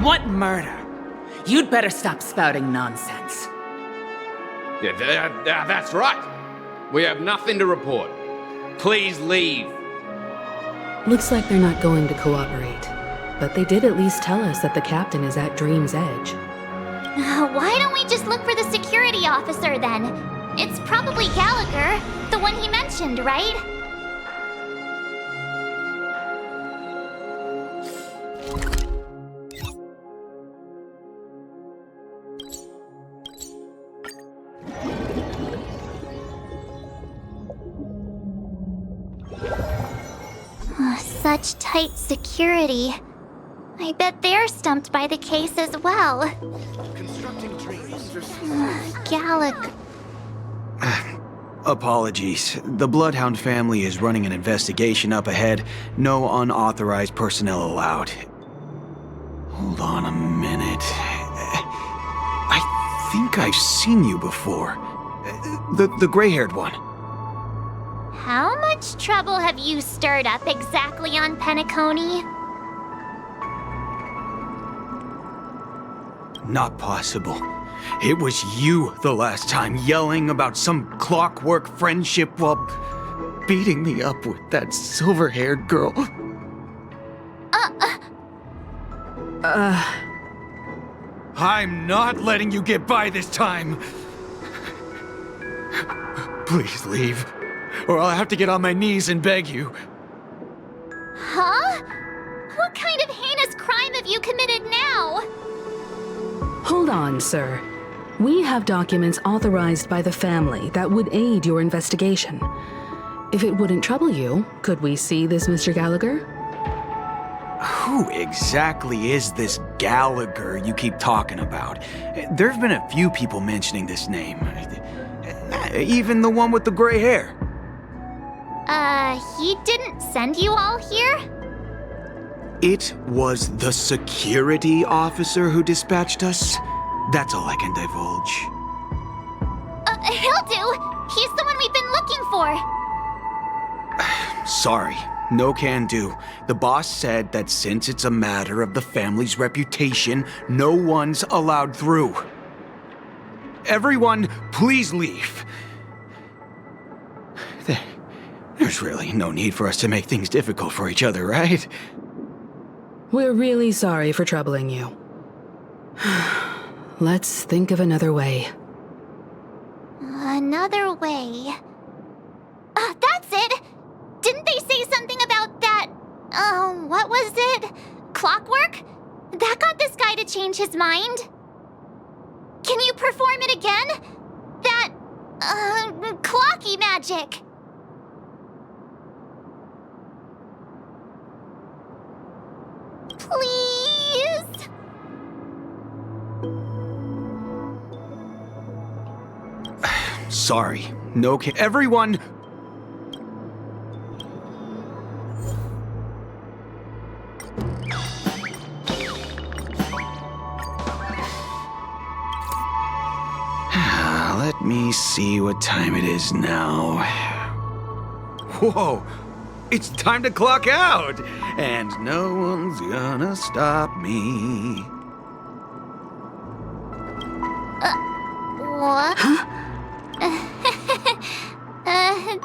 Speaker 22: What murder? You'd better stop spouting nonsense.
Speaker 4: Yeah, that's right. We have nothing to report. Please leave.
Speaker 8: Looks like they're not going to cooperate. But they did at least tell us that the captain is at Dream's Edge.
Speaker 7: Why don't we just look for the security officer then? It's probably Gallagher, the one he mentioned, right? Such tight security. I bet they're stumped by the case as well. Gallagher.
Speaker 10: Apologies. The Bloodhound family is running an investigation up ahead. No unauthorized personnel allowed. Hold on a minute. I think I've seen you before. The gray-haired one.
Speaker 7: How much trouble have you stirred up exactly on Penacony?
Speaker 10: Not possible. It was you the last time, yelling about some clockwork friendship while beating me up with that silver-haired girl. I'm not letting you get by this time. Please leave, or I'll have to get on my knees and beg you.
Speaker 7: Huh? What kind of heinous crime have you committed now?
Speaker 8: Hold on, sir. We have documents authorized by the family that would aid your investigation. If it wouldn't trouble you, could we see this Mr. Gallagher?
Speaker 10: Who exactly is this Gallagher you keep talking about? There have been a few people mentioning this name. Even the one with the gray hair.
Speaker 7: He didn't send you all here?
Speaker 10: It was the security officer who dispatched us. That's all I can divulge.
Speaker 7: He'll do! He's the one we've been looking for!
Speaker 10: Sorry, no can do. The boss said that since it's a matter of the family's reputation, no one's allowed through. Everyone, please leave. There's really no need for us to make things difficult for each other, right?
Speaker 8: We're really sorry for troubling you. Let's think of another way.
Speaker 7: Another way? That's it! Didn't they say something about that... what was it? Clockwork? That got this guy to change his mind? Can you perform it again? That... clocky magic. Please?
Speaker 10: Sorry, no can... Everyone... Let me see what time it is now. Whoa! It's time to clock out! And no one's gonna stop me.
Speaker 7: What?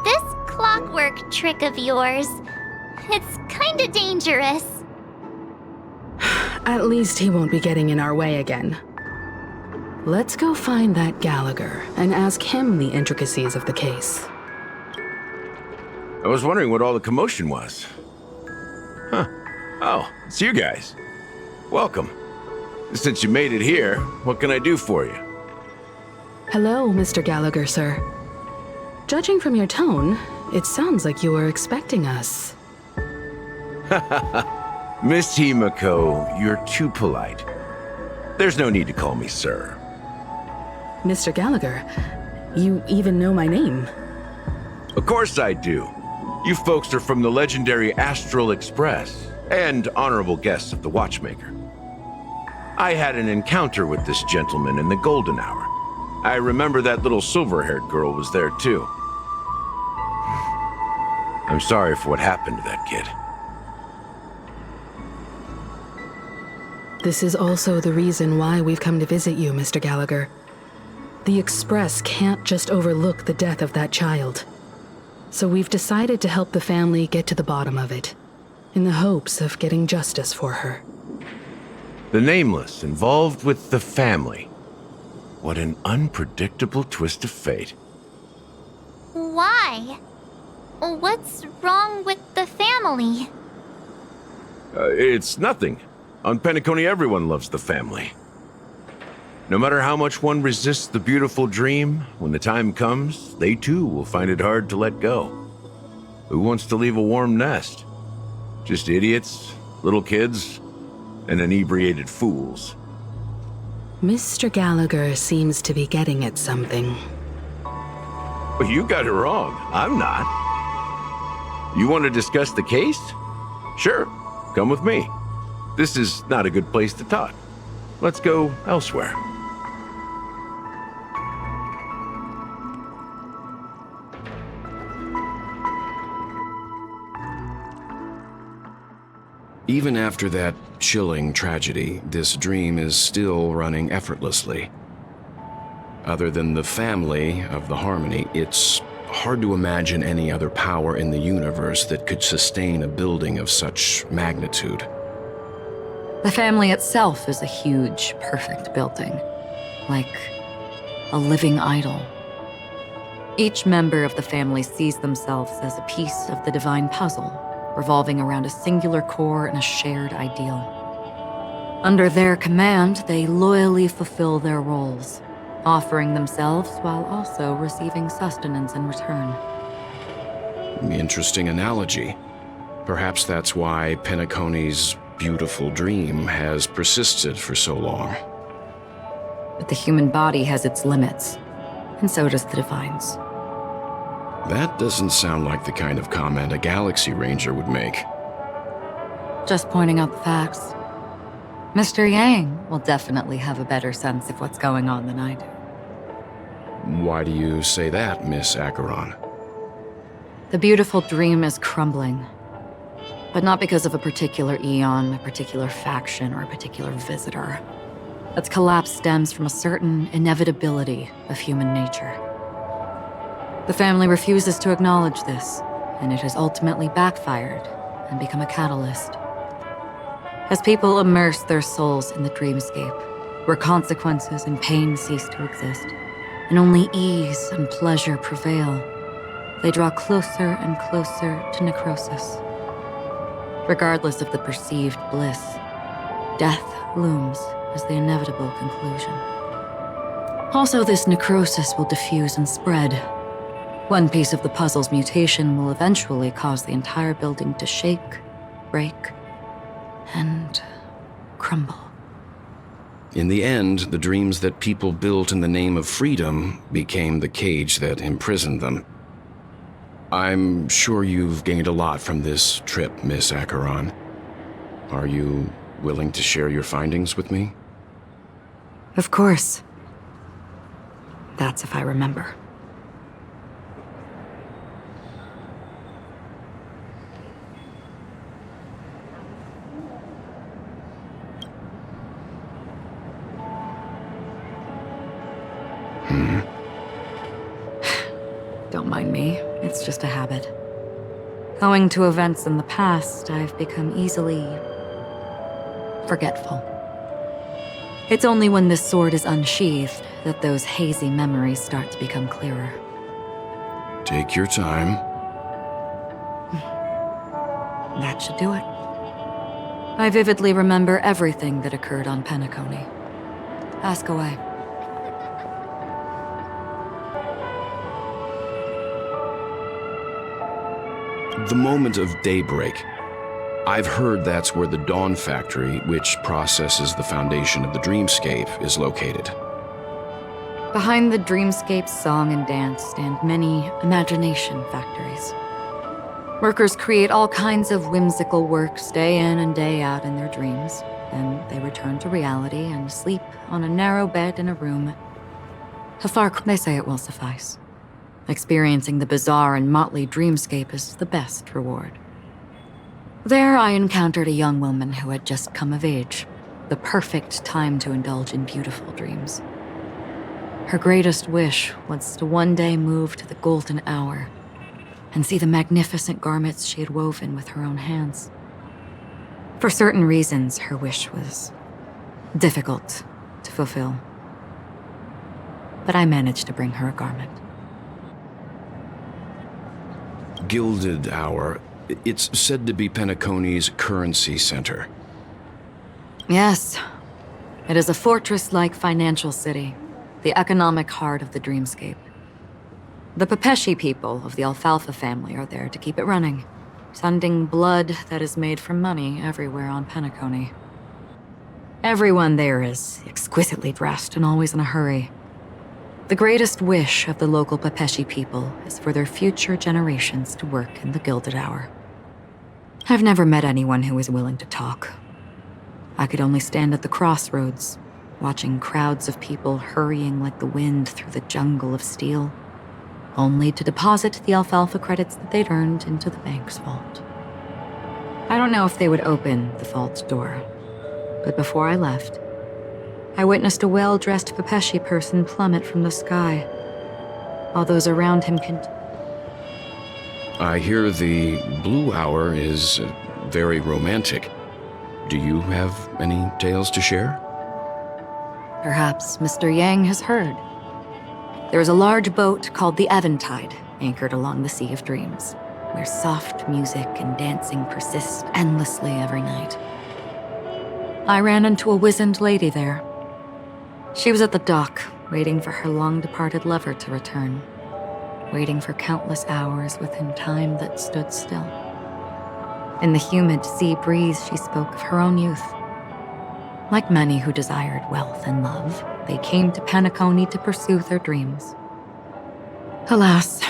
Speaker 7: This clockwork trick of yours, it's kinda dangerous.
Speaker 8: At least he won't be getting in our way again. Let's go find that Gallagher and ask him the intricacies of the case.
Speaker 9: I was wondering what all the commotion was. Huh. Oh, it's you guys. Welcome. Since you made it here, what can I do for you?
Speaker 8: Hello, Mr. Gallagher, sir. Judging from your tone, it sounds like you were expecting us.
Speaker 9: Miss Himiko, you're too polite. There's no need to call me sir.
Speaker 8: Mr. Gallagher, you even know my name.
Speaker 9: Of course I do. You folks are from the legendary Astral Express and honorable guests of the Watchmaker. I had an encounter with this gentleman in the Golden Hour. I remember that little silver-haired girl was there too. I'm sorry for what happened to that kid.
Speaker 8: This is also the reason why we've come to visit you, Mr. Gallagher. The Express can't just overlook the death of that child. So we've decided to help the family get to the bottom of it, in the hopes of getting justice for her.
Speaker 11: The Nameless involved with the family. What an unpredictable twist of fate.
Speaker 7: Why? What's wrong with the family?
Speaker 11: It's nothing. On Penacony, everyone loves the family. No matter how much one resists the beautiful dream, when the time comes, they too will find it hard to let go. Who wants to leave a warm nest? Just idiots, little kids, and inebriated fools.
Speaker 8: Mr. Gallagher seems to be getting at something.
Speaker 11: But you got it wrong. I'm not. You want to discuss the case? Sure, come with me. This is not a good place to talk. Let's go elsewhere.
Speaker 9: Even after that chilling tragedy, this dream is still running effortlessly. Other than the family of the Harmony, it's hard to imagine any other power in the universe that could sustain a building of such magnitude.
Speaker 6: The family itself is a huge, perfect building, like a living idol. Each member of the family sees themselves as a piece of the divine puzzle, revolving around a singular core and a shared ideal. Under their command, they loyally fulfill their roles, offering themselves while also receiving sustenance in return.
Speaker 9: Interesting analogy. Perhaps that's why Penacony's beautiful dream has persisted for so long.
Speaker 6: But the human body has its limits, and so does the divine's.
Speaker 9: That doesn't sound like the kind of comment a Galaxy Ranger would make.
Speaker 6: Just pointing out the facts. Mr. Yang will definitely have a better sense of what's going on than I do.
Speaker 9: Why do you say that, Miss Acheron?
Speaker 6: The beautiful dream is crumbling. But not because of a particular eon, a particular faction, or a particular visitor. Its collapse stems from a certain inevitability of human nature. The family refuses to acknowledge this, and it has ultimately backfired and become a catalyst. As people immerse their souls in the dreamscape, where consequences and pain cease to exist, and only ease and pleasure prevail, they draw closer and closer to necrosis. Regardless of the perceived bliss, death looms as the inevitable conclusion. Also, this necrosis will diffuse and spread. One piece of the puzzle's mutation will eventually cause the entire building to shake, break, and crumble.
Speaker 9: In the end, the dreams that people built in the name of freedom became the cage that imprisoned them. I'm sure you've gained a lot from this trip, Miss Acheron. Are you willing to share your findings with me?
Speaker 6: Of course. That's if I remember. Don't mind me, it's just a habit. Owing to events in the past, I've become easily forgetful. It's only when this sword is unsheathed that those hazy memories start to become clearer.
Speaker 9: Take your time.
Speaker 6: That should do it. I vividly remember everything that occurred on Penacony. Ask away.
Speaker 9: The moment of daybreak. I've heard that's where the Dawn Factory, which processes the foundation of the dreamscape, is located.
Speaker 6: Behind the dreamscape's song and dance stand many imagination factories. Workers create all kinds of whimsical works day in and day out in their dreams. Then they return to reality and sleep on a narrow bed in a room. They say it will suffice. Experiencing the bizarre and motley dreamscape is the best reward. There I encountered a young woman who had just come of age, the perfect time to indulge in beautiful dreams. Her greatest wish was to one day move to the golden hour and see the magnificent garments she had woven with her own hands. For certain reasons, her wish was difficult to fulfill. But I managed to bring her a garment.
Speaker 9: Gilded Hour. It's said to be Penacony's currency center.
Speaker 6: Yes, it is a fortress-like financial city, the economic heart of the dreamscape. The Pepeshi people of the Alfalfa family are there to keep it running, sending blood that is made from money everywhere on Penacony. Everyone there is exquisitely dressed and always in a hurry. The greatest wish of the local Pepeshi people is for their future generations to work in the Gilded Hour. I've never met anyone who is willing to talk. I could only stand at the crossroads, watching crowds of people hurrying like the wind through the jungle of steel, only to deposit the alfalfa credits that they'd earned into the bank's vault. I don't know if they would open the vault door, but before I left, I witnessed a well-dressed Pepeshi person plummet from the sky, while those around him
Speaker 9: I hear the Blue Hour is very romantic. Do you have any tales to share?
Speaker 6: Perhaps Mr. Yang has heard. There is a large boat called the Eventide, anchored along the Sea of Dreams, where soft music and dancing persist endlessly every night. I ran into a wizened lady there. She was at the dock, waiting for her long-departed lover to return, waiting for countless hours within time that stood still. In the humid sea breeze, she spoke of her own youth. Like many who desired wealth and love, they came to Penacony to pursue their dreams. Alas,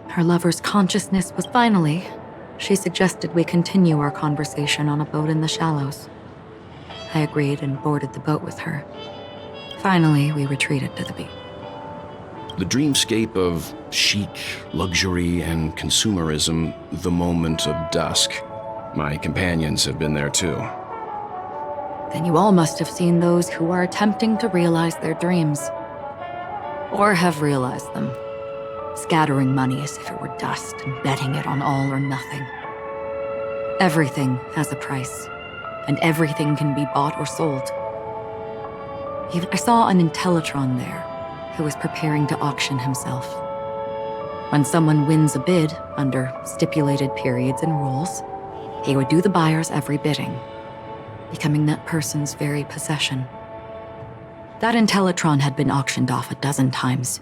Speaker 6: her lover's consciousness was finally. She suggested we continue our conversation on a boat in the shallows. I agreed and boarded the boat with her. Finally, we retreated to the beach.
Speaker 9: The dreamscape of chic, luxury, and consumerism, the moment of dusk. My companions have been there too.
Speaker 6: Then you all must have seen those who are attempting to realize their dreams. Or have realized them, scattering money as if it were dust and betting it on all or nothing. Everything has a price, and everything can be bought or sold. Even I saw an Intellitron there, who was preparing to auction himself. When someone wins a bid under stipulated periods and rules, he would do the buyer's every bidding, becoming that person's very possession. That Intellitron had been auctioned off 12 times,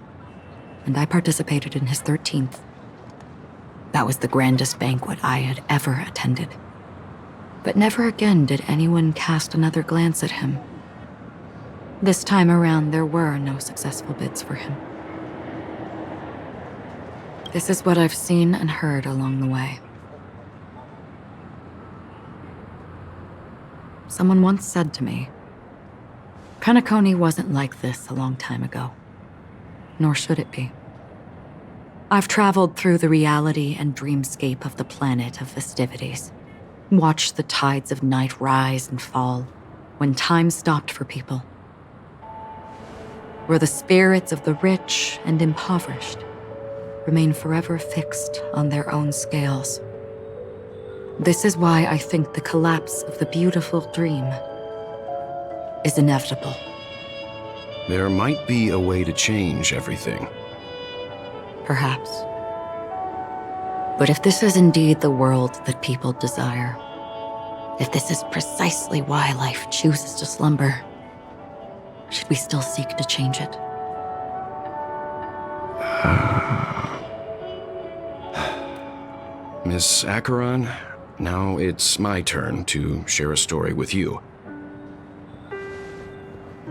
Speaker 6: and I participated in his 13th. That was the grandest banquet I had ever attended. But never again did anyone cast another glance at him. This time around, there were no successful bids for him. This is what I've seen and heard along the way. Someone once said to me, Penacony wasn't like this a long time ago, nor should it be. I've traveled through the reality and dreamscape of the planet of festivities, watched the tides of night rise and fall when time stopped for people, where the spirits of the rich and impoverished remain forever fixed on their own scales. This is why I think the collapse of the beautiful dream is inevitable.
Speaker 9: There might be a way to change everything.
Speaker 6: Perhaps. But if this is indeed the world that people desire, if this is precisely why life chooses to slumber, should we still seek to change it?
Speaker 9: Miss Acheron, now it's my turn to share a story with you.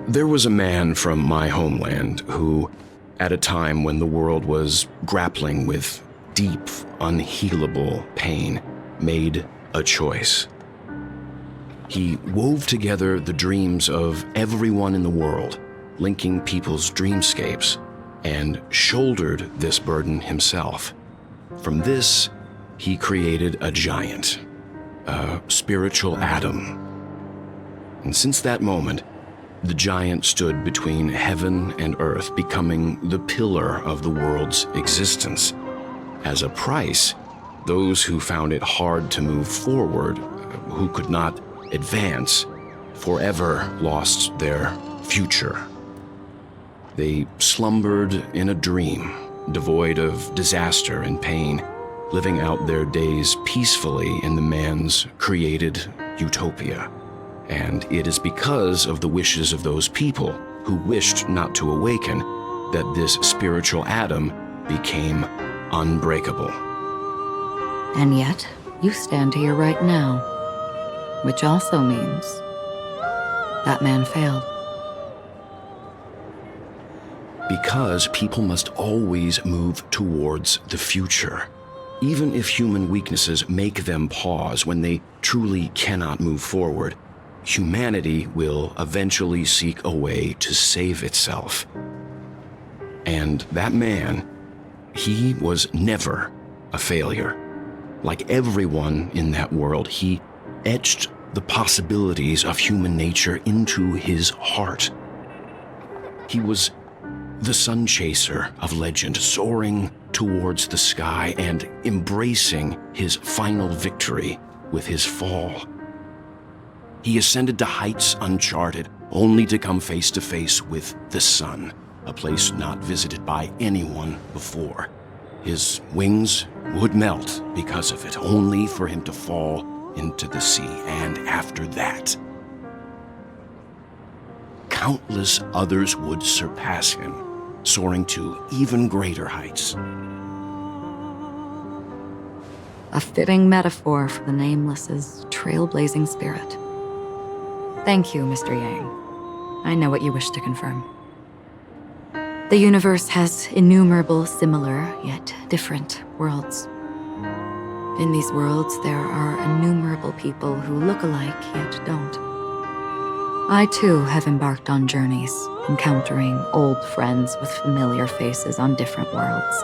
Speaker 9: There was a man from my homeland who, at a time when the world was grappling with deep, unhealable pain, made a choice. He wove together the dreams of everyone in the world, linking people's dreamscapes, and shouldered this burden himself. From this, he created a giant, a spiritual atom. And since that moment, the giant stood between heaven and earth, becoming the pillar of the world's existence. As a price, those who found it hard to move forward, who could not advance, forever lost their future. They slumbered in a dream, devoid of disaster and pain, living out their days peacefully in the man's created utopia. And it is because of the wishes of those people who wished not to awaken that this spiritual atom became unbreakable.
Speaker 6: And yet, you stand here right now, which also means that man failed.
Speaker 9: Because people must always move towards the future. Even if human weaknesses make them pause when they truly cannot move forward, humanity will eventually seek a way to save itself. And that man, he was never a failure. Like everyone in that world, he etched the possibilities of human nature into his heart. He was the sun chaser of legend, soaring towards the sky and embracing his final victory with his fall. He ascended to heights uncharted, only to come face to face with the sun, a place not visited by anyone before. His wings would melt because of it, only for him to fall into the sea. And after that, countless others would surpass him, soaring to even greater heights.
Speaker 6: A fitting metaphor for the Nameless's trailblazing spirit. Thank you, Mr. Yang. I know what you wish to confirm. The universe has innumerable similar, yet different worlds. In these worlds, there are innumerable people who look alike, yet don't. I, too, have embarked on journeys, encountering old friends with familiar faces on different worlds,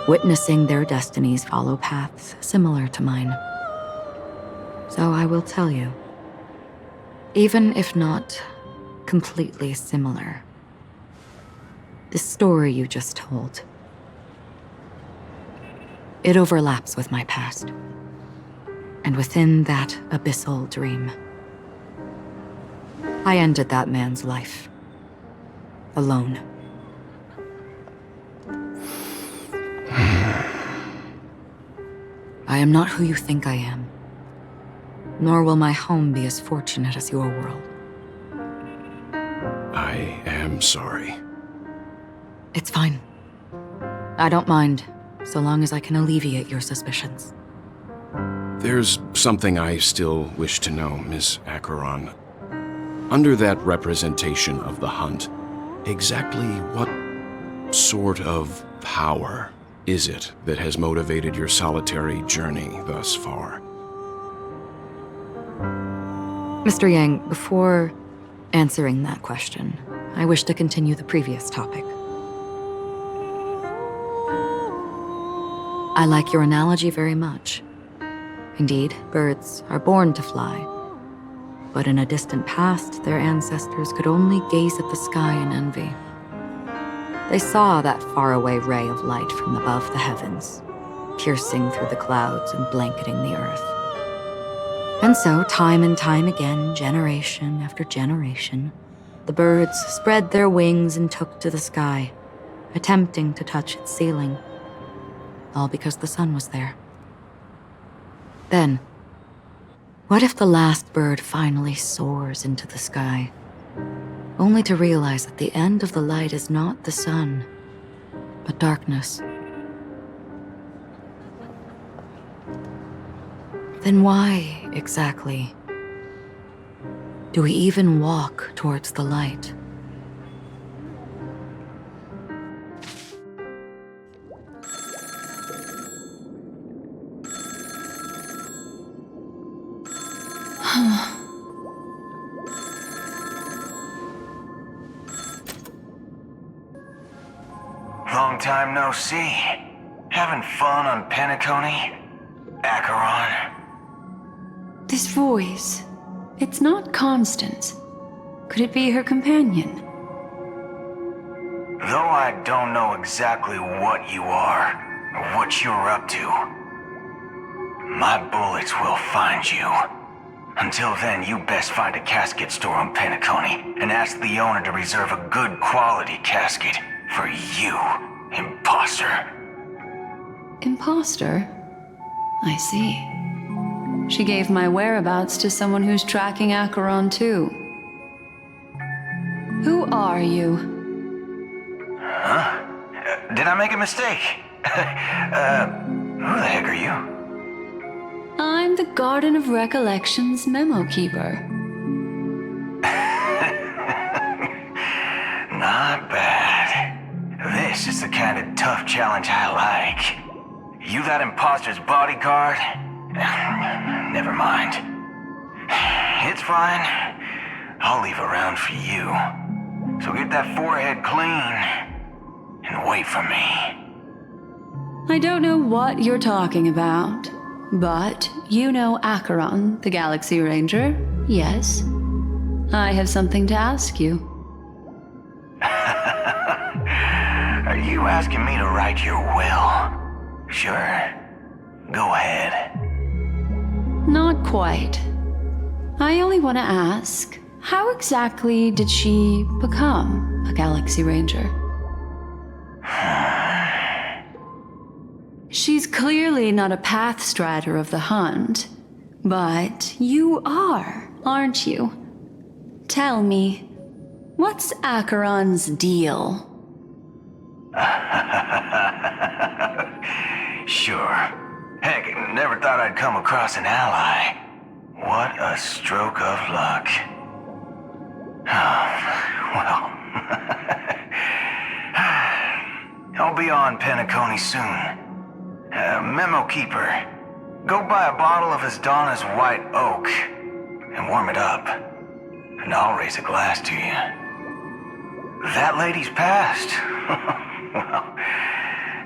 Speaker 6: witnessing their destinies follow paths similar to mine. So I will tell you, even if not completely similar, the story you just told, it overlaps with my past. And within that abyssal dream, I ended that man's life. Alone. I am not who you think I am. Nor will my home be as fortunate as your world.
Speaker 9: I am sorry.
Speaker 6: It's fine. I don't mind, so long as I can alleviate your suspicions.
Speaker 9: There's something I still wish to know, Miss Acheron. Under that representation of the hunt, exactly what sort of power is it that has motivated your solitary journey thus far?
Speaker 6: Mr. Yang, before answering that question, I wish to continue the previous topic. I like your analogy very much. Indeed, birds are born to fly. But in a distant past, their ancestors could only gaze at the sky in envy. They saw that faraway ray of light from above the heavens, piercing through the clouds and blanketing the earth. And so, time and time again, generation after generation, the birds spread their wings and took to the sky, attempting to touch its ceiling, all because the sun was there. Then, what if the last bird finally soars into the sky, only to realize that the end of the light is not the sun, but darkness? Then why, exactly, do we even walk towards the light?
Speaker 12: Long time no see. Having fun on Penacony? Acheron?
Speaker 13: This voice,
Speaker 6: It's not Constance. Could it be her companion?
Speaker 12: Though I don't know exactly what you are, or what you're up to, my bullets will find you. Until then, you best find a casket store on Penacony and ask the owner to reserve a good quality casket for you, imposter.
Speaker 6: Imposter? I see. She gave my whereabouts to someone who's tracking Acheron too. Who are you?
Speaker 12: Huh? Did I make a mistake? Who the heck are you?
Speaker 6: I'm the Garden of Recollection's memo keeper.
Speaker 12: Not bad. This is the kind of tough challenge I like. You that imposter's bodyguard? Never mind. It's fine. I'll leave a round for you. So get that forehead clean and wait for me.
Speaker 6: I don't know what you're talking about, but you know Acheron, the Galaxy Ranger, yes? I have something to ask you.
Speaker 12: Are you asking me to write your will? Sure. Go ahead.
Speaker 6: Not quite. I only want to ask, how exactly did she become a Galaxy Ranger? She's clearly not a path strider of the hunt, but you are, aren't you? Tell me, what's Acheron's deal?
Speaker 12: Sure. Heck, never thought I'd come across an ally. What a stroke of luck. Well, I'll be on Penacony soon. Memo keeper, go buy a bottle of Donna's White Oak and warm it up, and I'll raise a glass to you. That lady's passed. Well,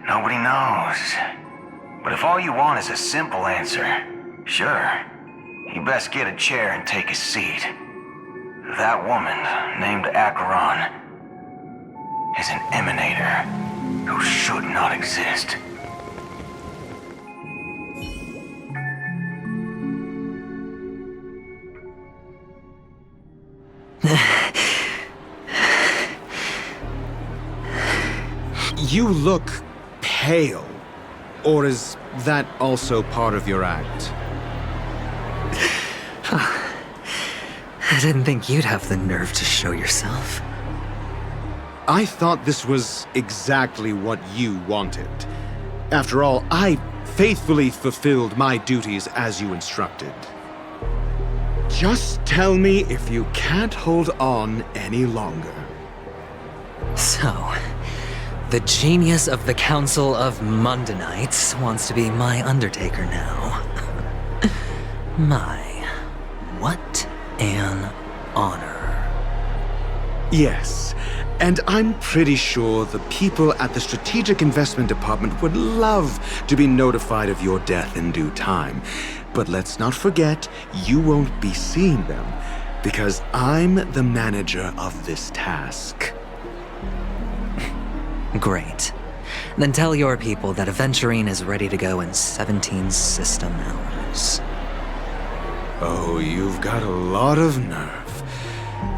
Speaker 12: nobody knows. But if all you want is a simple answer, sure, you best get a chair and take a seat. That woman, named Acheron, is an emanator who should not exist.
Speaker 15: You look pale. Or is that also part of your act?
Speaker 2: I didn't think you'd have the nerve to show yourself.
Speaker 15: I thought this was exactly what you wanted. After all, I faithfully fulfilled my duties as you instructed. Just tell me if you can't hold on any longer.
Speaker 2: So, the genius of the Council of Mundanites wants to be my Undertaker now. What an honor.
Speaker 15: Yes, and I'm pretty sure the people at the Strategic Investment Department would love to be notified of your death in due time. But let's not forget, you won't be seeing them, because I'm the manager of this task.
Speaker 2: Great. Then tell your people that Aventurine is ready to go in 17 system hours.
Speaker 15: Oh, you've got a lot of nerve.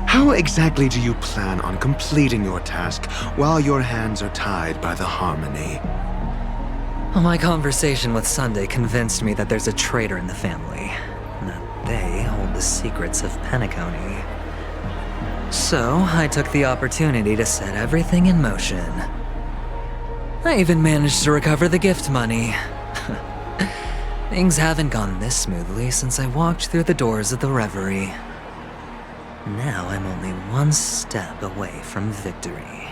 Speaker 15: How exactly do you plan on completing your task while your hands are tied by the Harmony?
Speaker 2: My conversation with Sunday convinced me that there's a traitor in the family, and that they hold the secrets of Penacony. So, I took the opportunity to set everything in motion. I even managed to recover the gift money. Things haven't gone this smoothly since I walked through the doors of the Reverie. Now I'm only one step away from victory.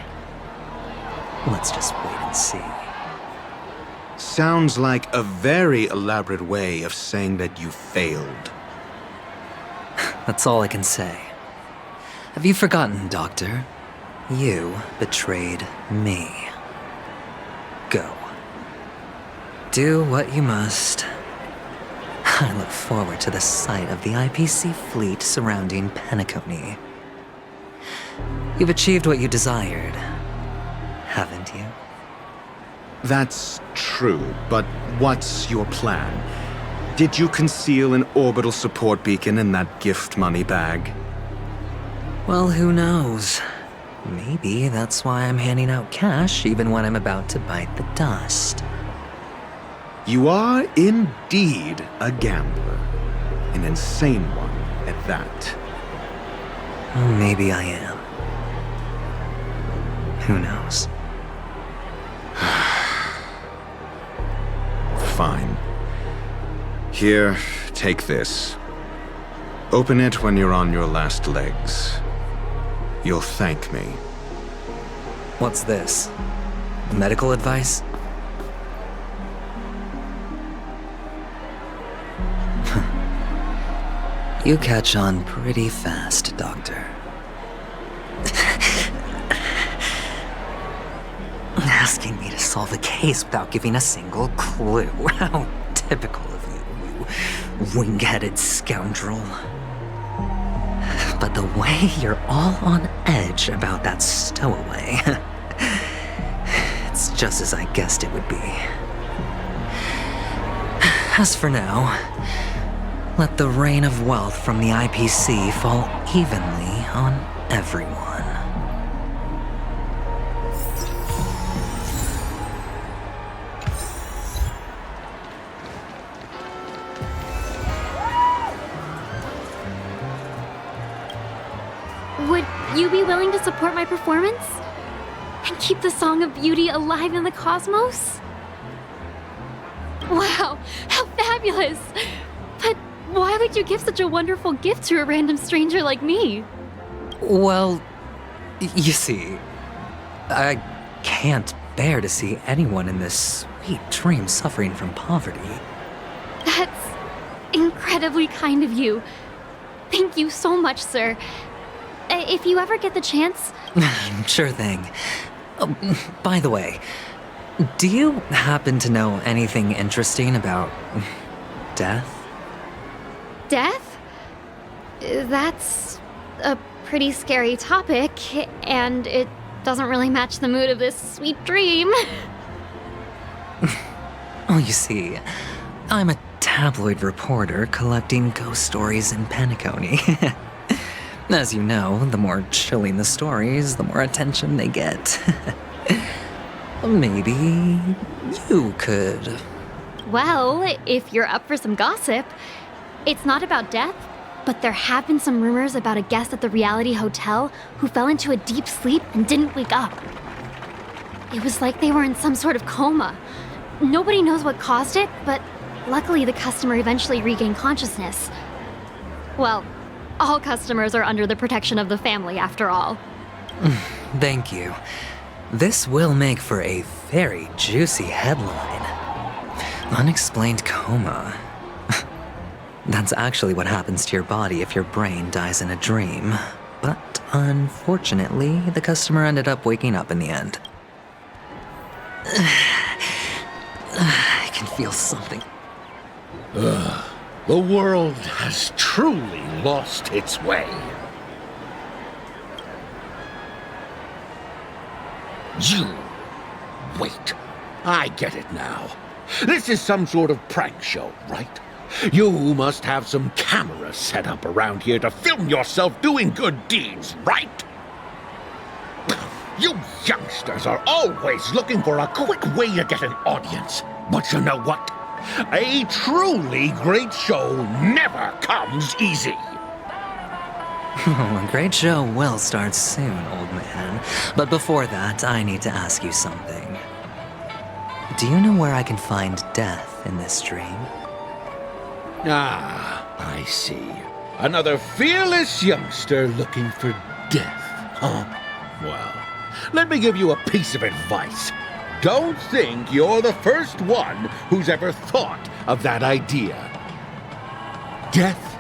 Speaker 2: Let's just wait and see.
Speaker 15: Sounds like a very elaborate way of saying that you failed.
Speaker 2: That's all I can say. Have you forgotten, Doctor? You betrayed me. Go. Do what you must. I look forward to the sight of the IPC fleet surrounding Penacony. You've achieved what you desired, haven't you?
Speaker 15: That's true, but what's your plan? Did you conceal an orbital support beacon in that gift money bag?
Speaker 2: Well, who knows? Maybe that's why I'm handing out cash even when I'm about to bite the dust.
Speaker 15: You are indeed a gambler. An insane one at that.
Speaker 2: Maybe I am. Who knows?
Speaker 15: Fine. Here, take this. Open it when you're on your last legs. You'll thank me.
Speaker 2: What's this? Medical advice? You catch on pretty fast, Doctor. Asking me to solve a case without giving a single clue. How typical of you, you wing-headed scoundrel. But the way you're all on edge about that stowaway, it's just as I guessed it would be. As for now, let the rain of wealth from the IPC fall evenly on everyone.
Speaker 19: Would you be willing to support my performance? And keep the Song of Beauty alive in the cosmos? Wow, how fabulous! But why would you give such a wonderful gift to a random stranger like me?
Speaker 2: Well, you see, I can't bear to see anyone in this sweet dream suffering from poverty.
Speaker 19: That's incredibly kind of you. Thank you so much, sir. If you ever get the chance...
Speaker 2: Sure thing. By the way, do you happen to know anything interesting about death?
Speaker 19: Death? That's a pretty scary topic, and it doesn't really match the mood of this sweet dream.
Speaker 2: Oh, you see, I'm a tabloid reporter collecting ghost stories in Penacony. As you know, the more chilling the stories, the more attention they get. Maybe you could.
Speaker 19: Well, if you're up for some gossip, it's not about death, but there have been some rumors about a guest at the Reality Hotel who fell into a deep sleep and didn't wake up. It was like they were in some sort of coma. Nobody knows what caused it, but luckily the customer eventually regained consciousness. Well, all customers are under the protection of the family, after all.
Speaker 2: Thank you. This will make for a very juicy headline. Unexplained coma. That's actually what happens to your body if your brain dies in a dream. But unfortunately, the customer ended up waking up in the end. I can feel something.
Speaker 5: The world has truly lost its way. You... Wait. I get it now. This is some sort of prank show, right? You must have some cameras set up around here to film yourself doing good deeds, right? You youngsters are always looking for a quick way to get an audience. But you know what? A truly great show never comes easy.
Speaker 2: A great show will start soon, old man. But before that, I need to ask you something. Do you know where I can find death in this dream?
Speaker 5: Ah, I see. Another fearless youngster looking for death, huh? Well, let me give you a piece of advice. Don't think you're the first one who's ever thought of that idea. Death?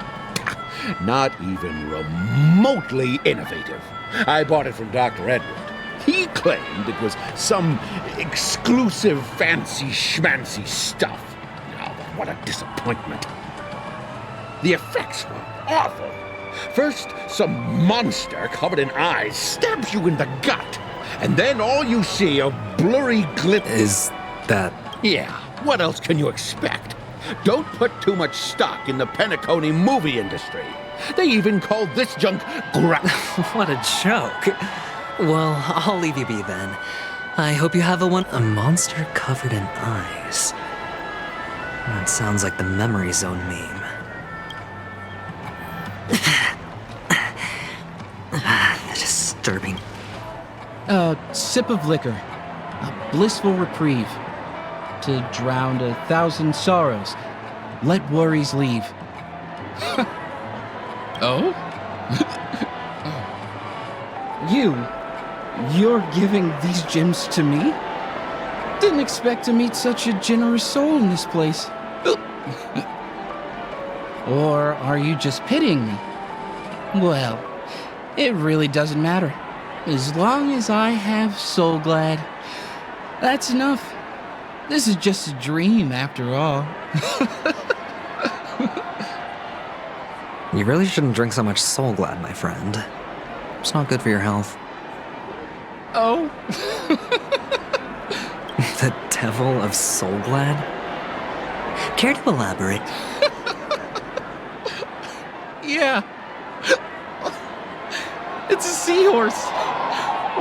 Speaker 5: Not even remotely innovative. I bought it from Dr. Edward. He claimed it was some exclusive fancy schmancy stuff. Oh, but what a disappointment.
Speaker 3: The effects were awful. First, some monster covered in eyes stabs you in the gut, and then all you see are blurry glitter.
Speaker 2: Is that...
Speaker 3: Yeah, what else can you expect? Don't put too much stock in the Penacony movie industry. They even call this junk
Speaker 2: What a joke. Well, I'll leave you be then. I hope you have a monster covered in eyes. That sounds like the Memory Zone meme. Disturbing.
Speaker 13: A sip of liquor. A blissful reprieve. To drown 1,000 sorrows. Let worries leave.
Speaker 20: Oh?
Speaker 13: You're giving these gems to me? Didn't expect to meet such a generous soul in this place. Or are you just pitying me? Well, it really doesn't matter. As long as I have Soul Glad, that's enough. This is just a dream after all.
Speaker 2: You really shouldn't drink so much Soul Glad, my friend. It's not good for your health.
Speaker 13: Oh?
Speaker 2: The devil of Soul Glad? Care to elaborate?
Speaker 13: Yeah. It's a seahorse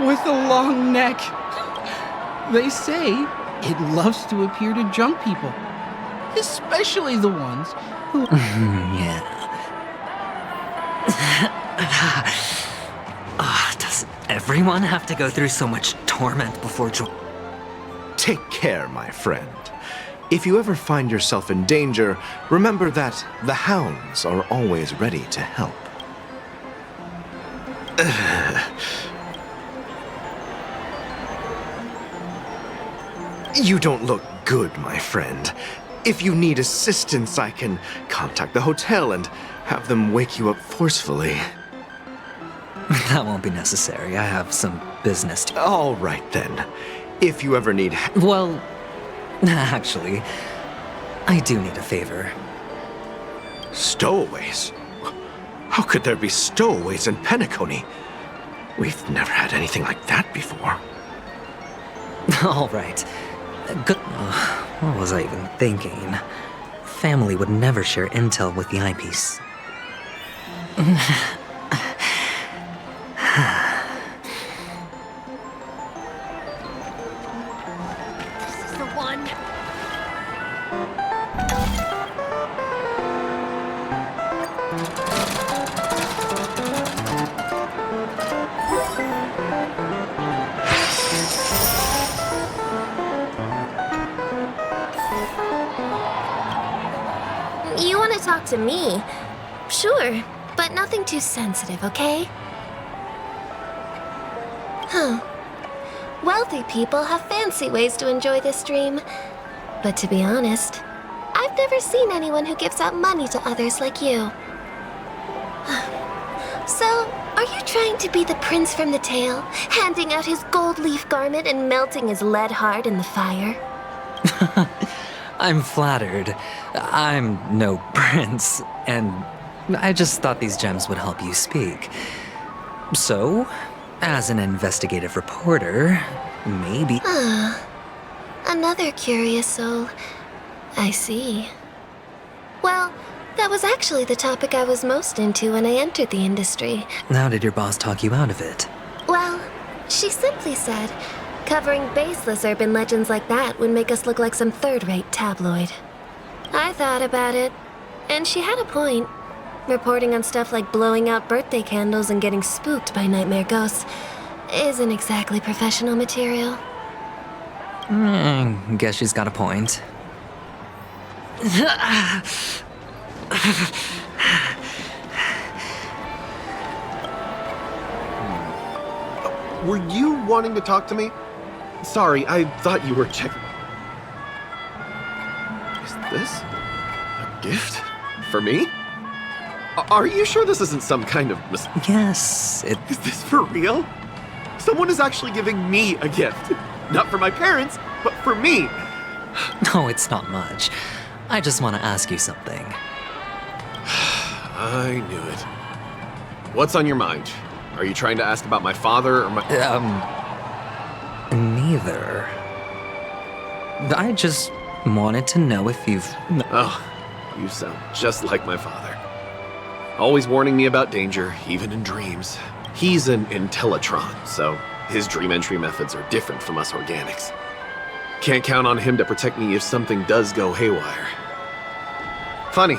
Speaker 13: with a long neck. They say it loves to appear to drunk people, especially the ones who...
Speaker 2: Yeah. Does everyone have to go through so much torment before joy?
Speaker 23: Take care, my friend. If you ever find yourself in danger, remember that the hounds are always ready to help. You don't look good, my friend. If you need assistance, I can contact the hotel and have them wake you up forcefully.
Speaker 2: That won't be necessary. I have some business to...
Speaker 23: All right, then. If you ever need...
Speaker 2: Well, actually, I do need a favor.
Speaker 23: Stowaways? How could there be stowaways in Penacony? We've never had anything like that before.
Speaker 2: All right. Good. What was I even thinking? Family would never share intel with the eyepiece.
Speaker 14: This is the one.
Speaker 24: You want to talk to me? Sure, but nothing too sensitive, okay? Huh. Wealthy people have fancy ways to enjoy this dream. But to be honest, I've never seen anyone who gives out money to others like you. So, are you trying to be the prince from the tale, handing out his gold leaf garment and melting his lead heart in the fire?
Speaker 2: I'm flattered. I'm no prince, and I just thought these gems would help you speak. So, as an investigative reporter, maybe...
Speaker 24: Another curious soul. I see. Well, that was actually the topic I was most into when I entered the industry.
Speaker 2: How did your boss talk you out of it?
Speaker 24: Well, she simply said, covering baseless urban legends like that would make us look like some third-rate tabloid. I thought about it, and she had a point. Reporting on stuff like blowing out birthday candles and getting spooked by nightmare ghosts isn't exactly professional material.
Speaker 2: Guess she's got a point.
Speaker 23: Were you wanting to talk to me? Sorry, I thought you were checking... Is this a gift? For me? Are you sure this isn't some kind of
Speaker 2: Yes, it...
Speaker 23: Is this for real? Someone is actually giving me a gift. Not for my parents, but for me.
Speaker 2: No, it's not much. I just want to ask you something.
Speaker 1: I knew it. What's on your mind? Are you trying to ask about my father or my...
Speaker 2: Neither. I just wanted to know if you've...
Speaker 1: Oh, you sound just like my father. Always warning me about danger, even in dreams. He's an Intellitron, so his dream entry methods are different from us organics. Can't count on him to protect me if something does go haywire. Funny,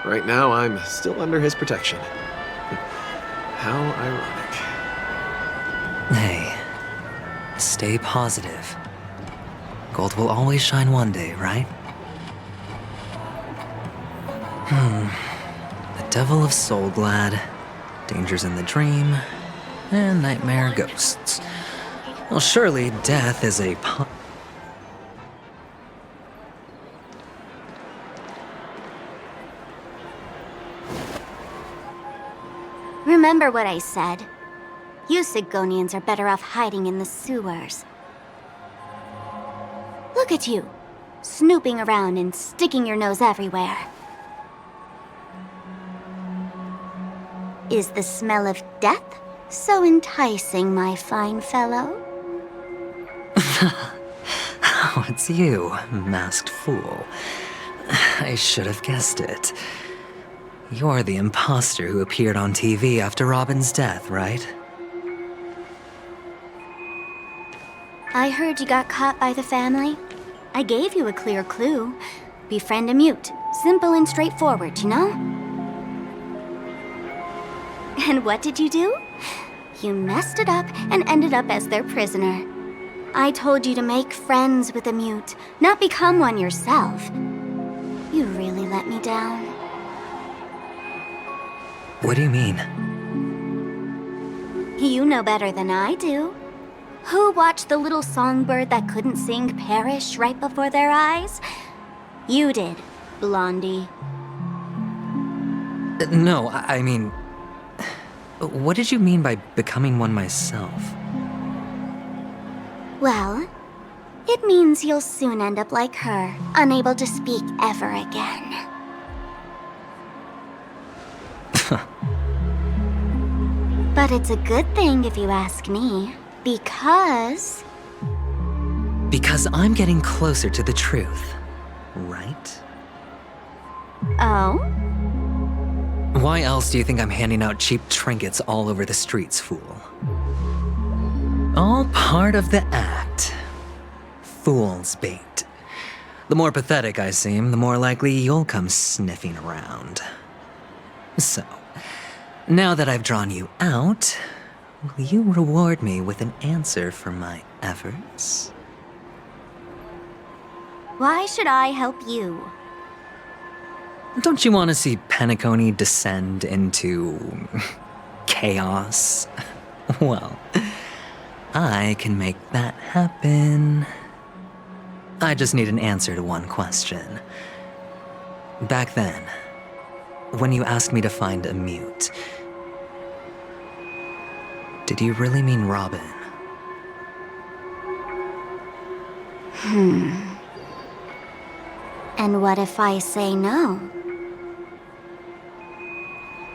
Speaker 1: right now I'm still under his protection. How ironic.
Speaker 2: Hey, stay positive. Gold will always shine one day, right? The Devil of Soulglad, Dangers in the Dream, and Nightmare Ghosts. Well, surely death is a
Speaker 7: Remember what I said. You Sigonians are better off hiding in the sewers. Look at you, snooping around and sticking your nose everywhere. Is the smell of death so enticing, my fine fellow?
Speaker 2: Oh, it's you, masked fool. I should have guessed it. You're the imposter who appeared on TV after Robin's death, right?
Speaker 7: I heard you got caught by the family. I gave you a clear clue. Befriend a mute. Simple and straightforward, you know? And what did you do? You messed it up and ended up as their prisoner. I told you to make friends with a mute, not become one yourself. You really let me down.
Speaker 2: What do you mean?
Speaker 7: You know better than I do. Who watched the little songbird that couldn't sing perish right before their eyes? You did, Blondie.
Speaker 2: No, I mean... What did you mean by becoming one myself?
Speaker 7: Well, it means you'll soon end up like her, unable to speak ever again. But it's a good thing if you ask me, because...
Speaker 2: Because I'm getting closer to the truth, right?
Speaker 7: Oh?
Speaker 2: Why else do you think I'm handing out cheap trinkets all over the streets, fool? All part of the act. Fool's bait. The more pathetic I seem, the more likely you'll come sniffing around. So, now that I've drawn you out, will you reward me with an answer for my efforts?
Speaker 7: Why should I help you?
Speaker 2: Don't you want to see Penacony descend into... chaos? Well, I can make that happen. I just need an answer to one question. Back then, when you asked me to find a mute, did you really mean Robin?
Speaker 7: And what if I say no?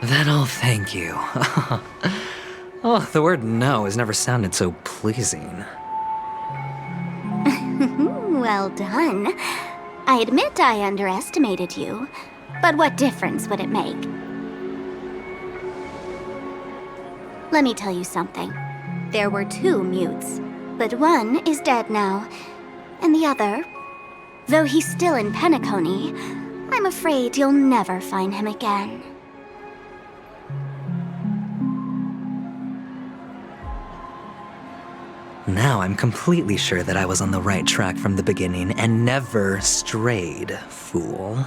Speaker 2: Then I'll thank you. Oh, the word no has never sounded so pleasing.
Speaker 7: Well done. I admit I underestimated you, but what difference would it make? Let me tell you something. There were 2 mutes, but one is dead now, and the other, though he's still in Penacony, I'm afraid you'll never find him again.
Speaker 2: Now I'm completely sure that I was on the right track from the beginning and never strayed, fool.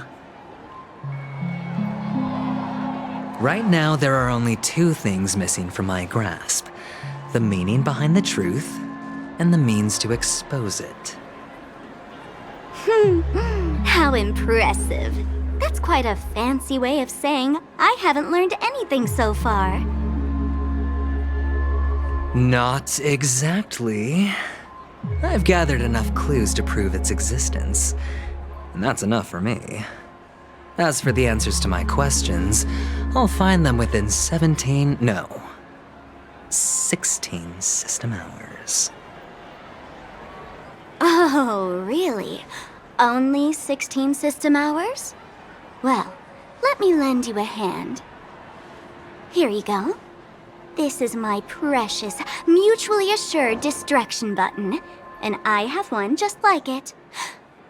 Speaker 2: Right now, there are only 2 things missing from my grasp. The meaning behind the truth, and the means to expose it.
Speaker 7: How impressive. That's quite a fancy way of saying I haven't learned anything so far.
Speaker 2: Not exactly. I've gathered enough clues to prove its existence, and that's enough for me. As for the answers to my questions, I'll find them within 16 system hours.
Speaker 7: Oh, really? Only 16 system hours? Well, let me lend you a hand. Here you go. This is my precious, mutually assured distraction button, and I have one just like it.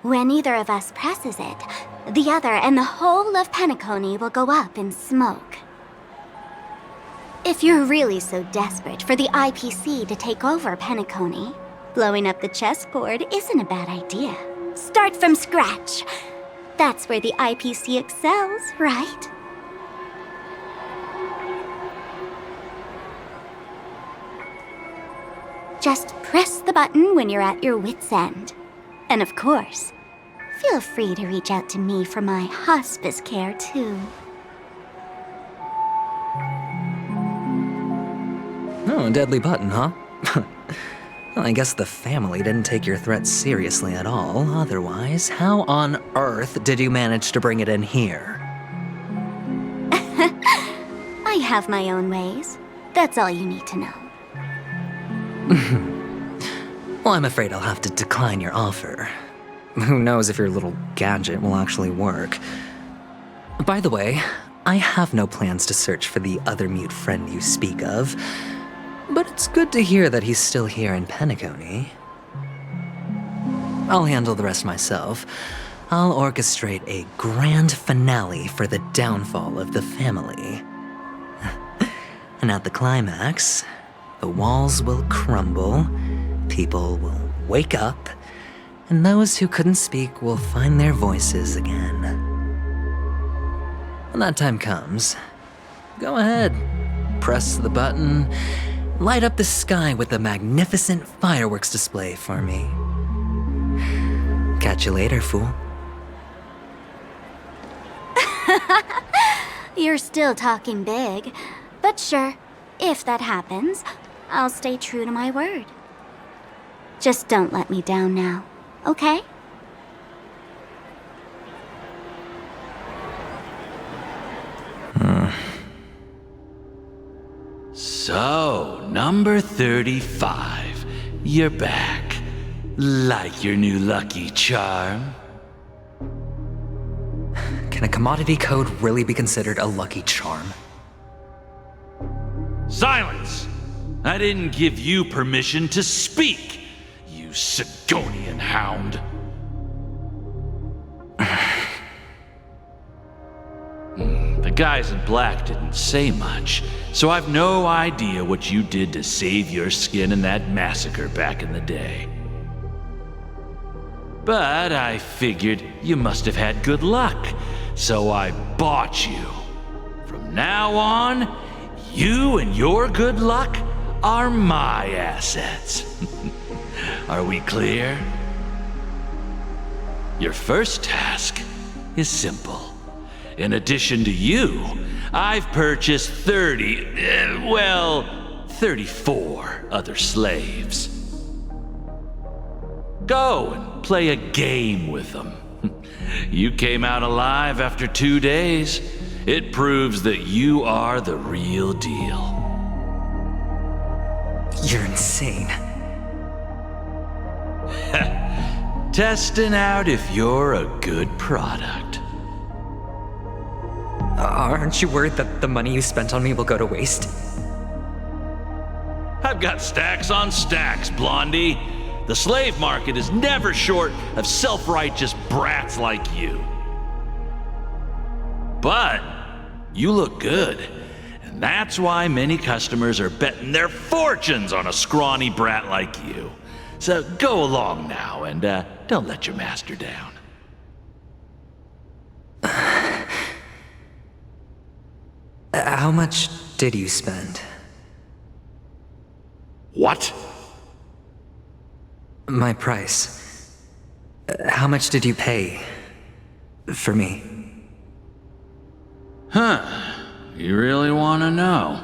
Speaker 7: When either of us presses it, the other and the whole of Penacony will go up in smoke. If you're really so desperate for the IPC to take over Penacony, blowing up the chessboard isn't a bad idea. Start from scratch. That's where the IPC excels, right? Just press the button when you're at your wit's end. And of course, feel free to reach out to me for my hospice care, too.
Speaker 2: Oh, a deadly button, huh? Well, I guess the family didn't take your threat seriously at all. Otherwise, how on earth did you manage to bring it in here?
Speaker 7: I have my own ways. That's all you need to know.
Speaker 2: Well, I'm afraid I'll have to decline your offer. Who knows if your little gadget will actually work. By the way, I have no plans to search for the other mute friend you speak of, but it's good to hear that he's still here in Penacony. I'll handle the rest myself. I'll orchestrate a grand finale for the downfall of the family. And at the climax, the walls will crumble, people will wake up, and those who couldn't speak will find their voices again. When that time comes, go ahead, press the button, light up the sky with a magnificent fireworks display for me. Catch you later, fool.
Speaker 7: You're still talking big, but sure, if that happens, I'll stay true to my word. Just don't let me down now, okay?
Speaker 16: So, number 35. You're back. Like your new lucky charm?
Speaker 2: Can a commodity code really be considered a lucky charm?
Speaker 16: Silence! I didn't give you permission to speak, you Sigonian hound. The guys in black didn't say much, so I've no idea what you did to save your skin in that massacre back in the day. But I figured you must have had good luck, so I bought you. From now on, you and your good luck are my assets. Are we clear? Your first task is simple. In addition to you, I've purchased 34 other slaves. Go and play a game with them. You came out alive after 2 days. It proves that you are the real deal.
Speaker 2: You're insane.
Speaker 16: Testing out if you're a good product.
Speaker 2: Aren't you worried that the money you spent on me will go to waste?
Speaker 16: I've got stacks on stacks, Blondie. The slave market is never short of self-righteous brats like you. But you look good, and that's why many customers are betting their fortunes on a scrawny brat like you. So go along now, and don't let your master down.
Speaker 2: How much did you spend?
Speaker 16: What?
Speaker 2: My price. How much did you pay for me?
Speaker 16: Huh. You really want to know?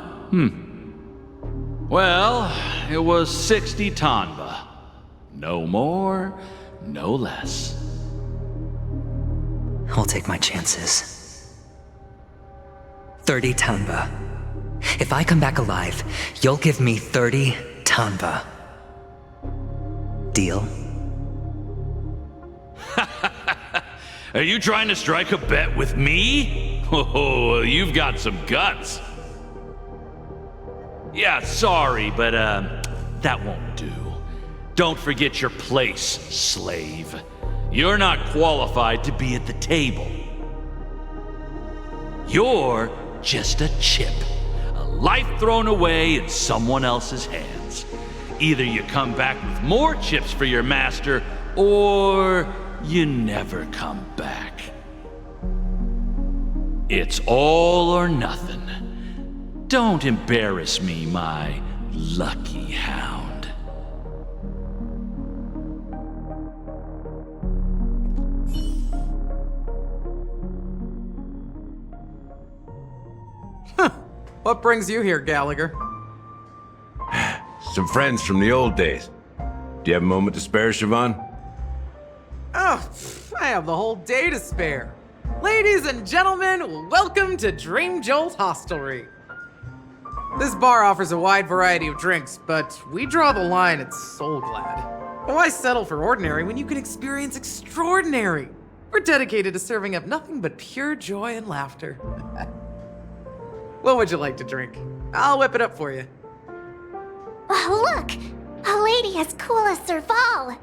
Speaker 16: Well, it was 60 tanba. No more, no less.
Speaker 2: I'll take my chances. 30 tanba. If I come back alive, you'll give me 30 tanba. Deal?
Speaker 16: Are you trying to strike a bet with me? Oh, you've got some guts. Yeah, sorry, but that won't do. Don't forget your place, slave. You're not qualified to be at the table. You're just a chip. A life thrown away in someone else's hands. Either you come back with more chips for your master, or you never come back. It's all or nothing. Don't embarrass me, my lucky hound.
Speaker 17: What brings you here, Gallagher?
Speaker 11: Some friends from the old days. Do you have a moment to spare, Siobhan?
Speaker 17: Oh, I have the whole day to spare. Ladies and gentlemen, welcome to Dream Jolt Hostelry. This bar offers a wide variety of drinks, but we draw the line at Soul Glad. Why settle for ordinary when you can experience extraordinary? We're dedicated to serving up nothing but pure joy and laughter. What would you like to drink? I'll whip it up for you.
Speaker 7: Oh, look! A lady as cool as Serval!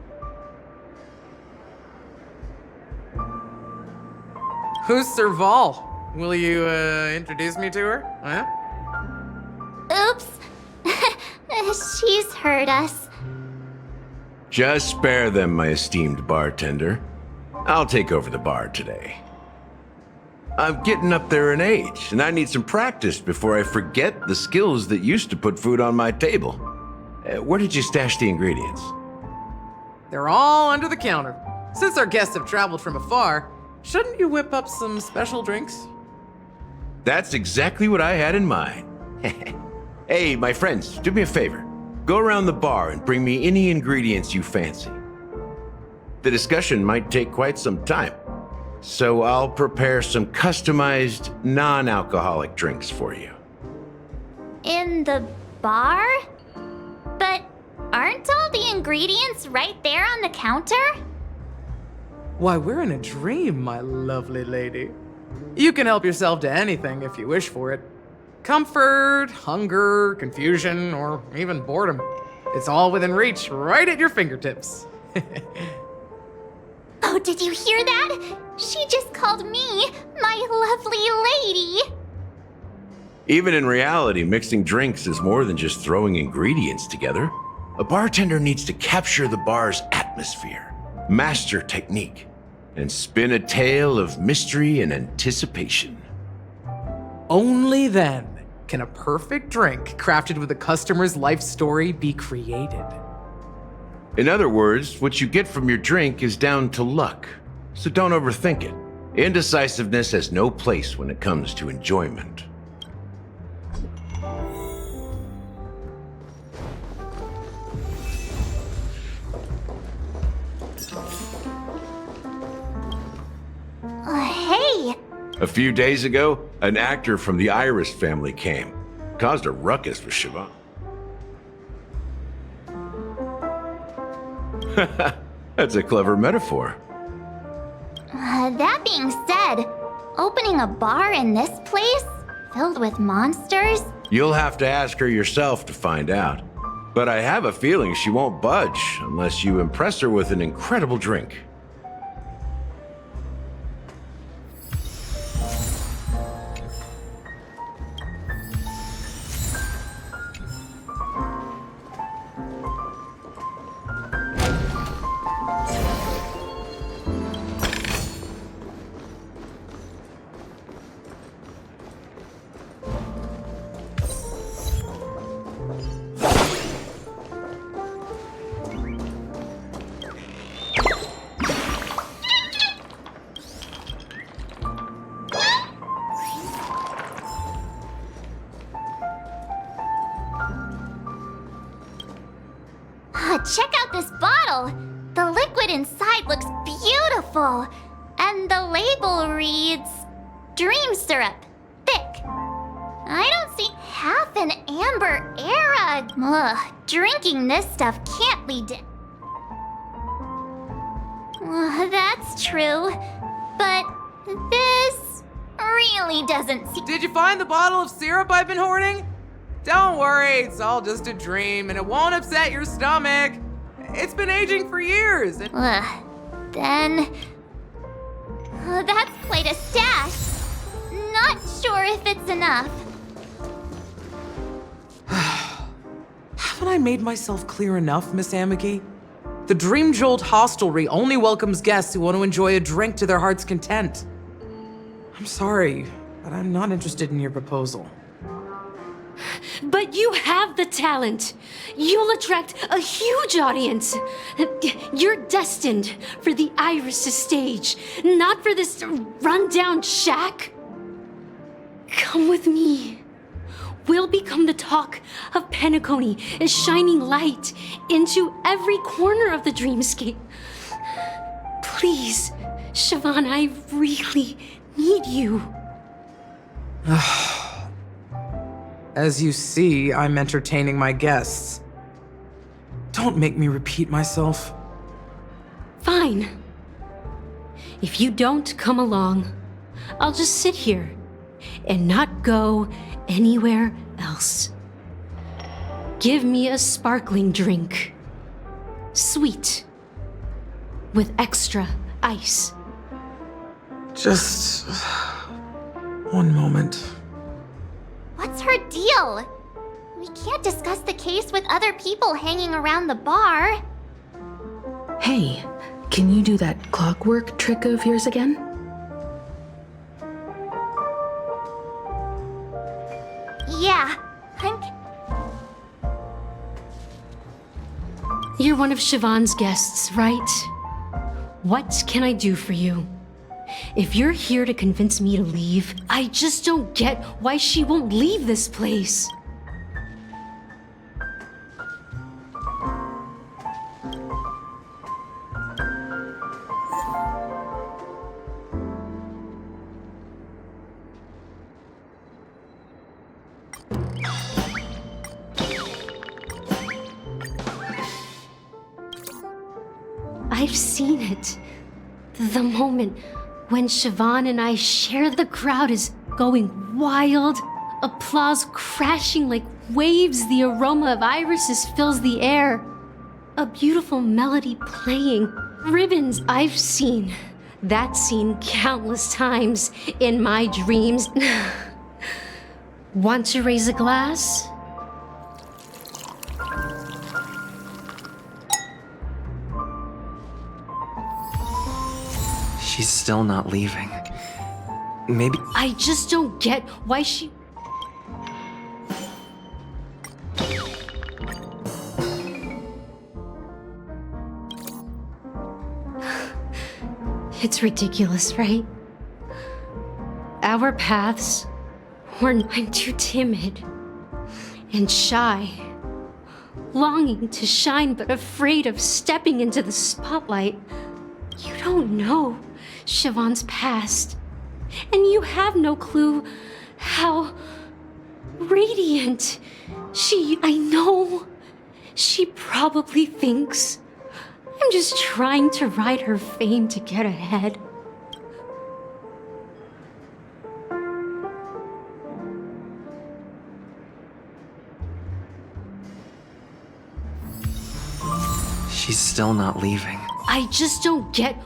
Speaker 17: Who's Serval? Will you, introduce me to her? Huh?
Speaker 7: Oops. She's heard us.
Speaker 11: Just spare them, my esteemed bartender. I'll take over the bar today. I'm getting up there in age, and I need some practice before I forget the skills that used to put food on my table. Where did you stash the ingredients?
Speaker 17: They're all under the counter. Since our guests have traveled from afar, shouldn't you whip up some special drinks?
Speaker 11: That's exactly what I had in mind. Hey, my friends, do me a favor. Go around the bar and bring me any ingredients you fancy. The discussion might take quite some time, so I'll prepare some customized, non-alcoholic drinks for you.
Speaker 7: In the bar? But aren't all the ingredients right there on the counter?
Speaker 17: Why, we're in a dream, my lovely lady. You can help yourself to anything if you wish for it. Comfort, hunger, confusion, or even boredom. It's all within reach, right at your fingertips.
Speaker 7: Oh, did you hear that? She just called me my lovely lady.
Speaker 11: Even in reality, mixing drinks is more than just throwing ingredients together. A bartender needs to capture the bar's atmosphere, master technique, and spin a tale of mystery and anticipation.
Speaker 17: Only then can a perfect drink crafted with a customer's life story be created.
Speaker 11: In other words, what you get from your drink is down to luck, so don't overthink it. Indecisiveness has no place when it comes to enjoyment.
Speaker 7: Hey!
Speaker 11: A few days ago, an actor from the Iris family came. Caused a ruckus with Siobhan. That's a clever metaphor.
Speaker 7: That being said, opening a bar in this place, filled with monsters?
Speaker 11: You'll have to ask her yourself to find out. But I have a feeling she won't budge unless you impress her with an incredible drink.
Speaker 7: Check out this bottle! The liquid inside looks beautiful! And The label reads Dream Syrup, thick. I don't see half an amber era. Ugh, drinking this stuff can't lead to... That's true, but this really doesn't seem...
Speaker 17: Did you find the bottle of syrup I've been hoarding? Don't worry, it's all just a dream and it won't upset your stomach. It's been aging for years.
Speaker 7: Then... that's quite a stash. Not sure if it's enough.
Speaker 17: Haven't I made myself clear enough, Miss Amiki? The Dream Jolt hostelry only welcomes guests who want to enjoy a drink to their heart's content. I'm sorry, but I'm not interested in your proposal.
Speaker 14: But you have the talent. You'll attract a huge audience. You're destined for the Iris' stage, not for this rundown shack. Come with me. We'll become the talk of Penacony, a shining light into every corner of the dreamscape. Please, Siobhan, I really need you.
Speaker 17: As you see, I'm entertaining my guests. Don't make me repeat myself.
Speaker 14: Fine. If you don't come along, I'll just sit here and not go anywhere else. Give me a sparkling drink. Sweet. With extra ice.
Speaker 17: Just... one moment.
Speaker 7: What's her deal? We can't discuss the case with other people hanging around the bar.
Speaker 8: Hey, can you do that clockwork trick of yours again?
Speaker 7: Yeah.
Speaker 14: You're one of Siobhan's guests, right? What can I do for you? If you're here to convince me to leave, I just don't get why she won't leave this place. I've seen it. The moment when Siobhan and I share the crowd is going wild, applause crashing like waves, the aroma of irises fills the air. A beautiful melody playing. Ribbons, I've seen that scene countless times in my dreams. Want to raise a glass?
Speaker 23: She's still not leaving. Maybe...
Speaker 14: I just don't get why she... It's ridiculous, right? Our paths were... I'm too timid and shy, longing to shine but afraid of stepping into the spotlight. You don't know Siobhan's past, and you have no clue how radiant I know she probably thinks I'm just trying to ride her fame to get ahead.
Speaker 23: She's still not leaving.
Speaker 14: I just don't get...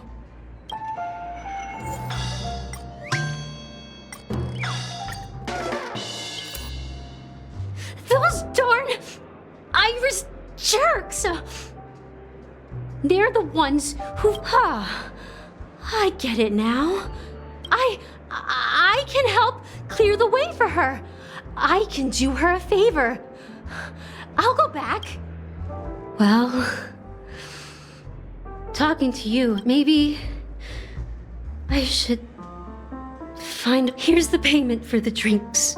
Speaker 14: Those darn Iris jerks! They're the ones who... I get it now. I can help clear the way for her. I can do her a favor. I'll go back. Well... Talking to you, maybe I should find... Here's the payment for the drinks.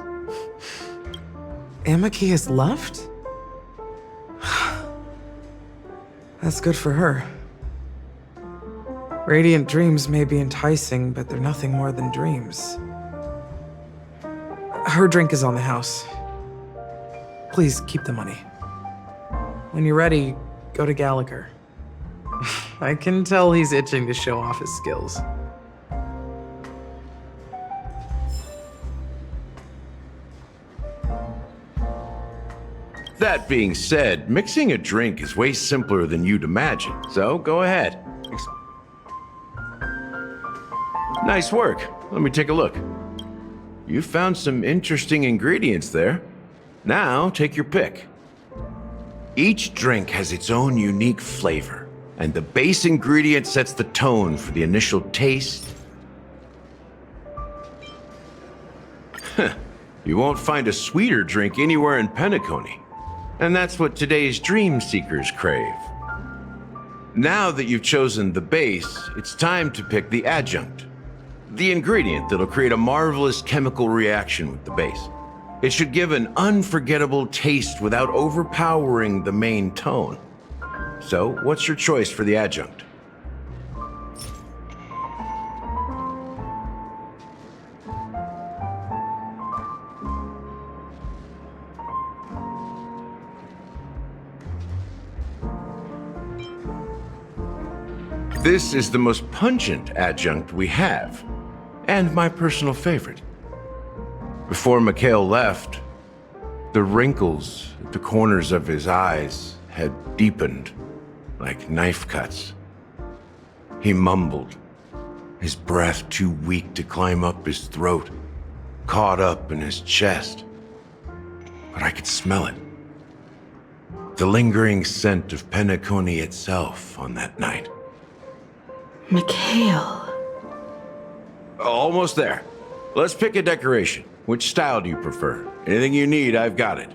Speaker 17: Amiki has left? That's good for her. Radiant dreams may be enticing, but they're nothing more than dreams. Her drink is on the house. Please keep the money. When you're ready, go to Gallagher. I can tell he's itching to show off his skills.
Speaker 11: That being said, mixing a drink is way simpler than you'd imagine, so go ahead. Nice work. Let me take a look. You found some interesting ingredients there. Now, take your pick. Each drink has its own unique flavor, and the base ingredient sets the tone for the initial taste. You won't find a sweeter drink anywhere in Penacony. And that's what today's dream seekers crave. Now that you've chosen the base, it's time to pick the adjunct. The ingredient that'll create a marvelous chemical reaction with the base. It should give an unforgettable taste without overpowering the main tone. So, what's your choice for the adjunct? This is the most pungent adjunct we have, and my personal favorite. Before Mikhail left, the wrinkles at the corners of his eyes had deepened like knife cuts. He mumbled, his breath too weak to climb up his throat, caught up in his chest. But I could smell it. The lingering scent of Penacony itself on that night.
Speaker 8: Mikhail.
Speaker 11: Almost there. Let's pick a decoration. Which style do you prefer? Anything you need, I've got it.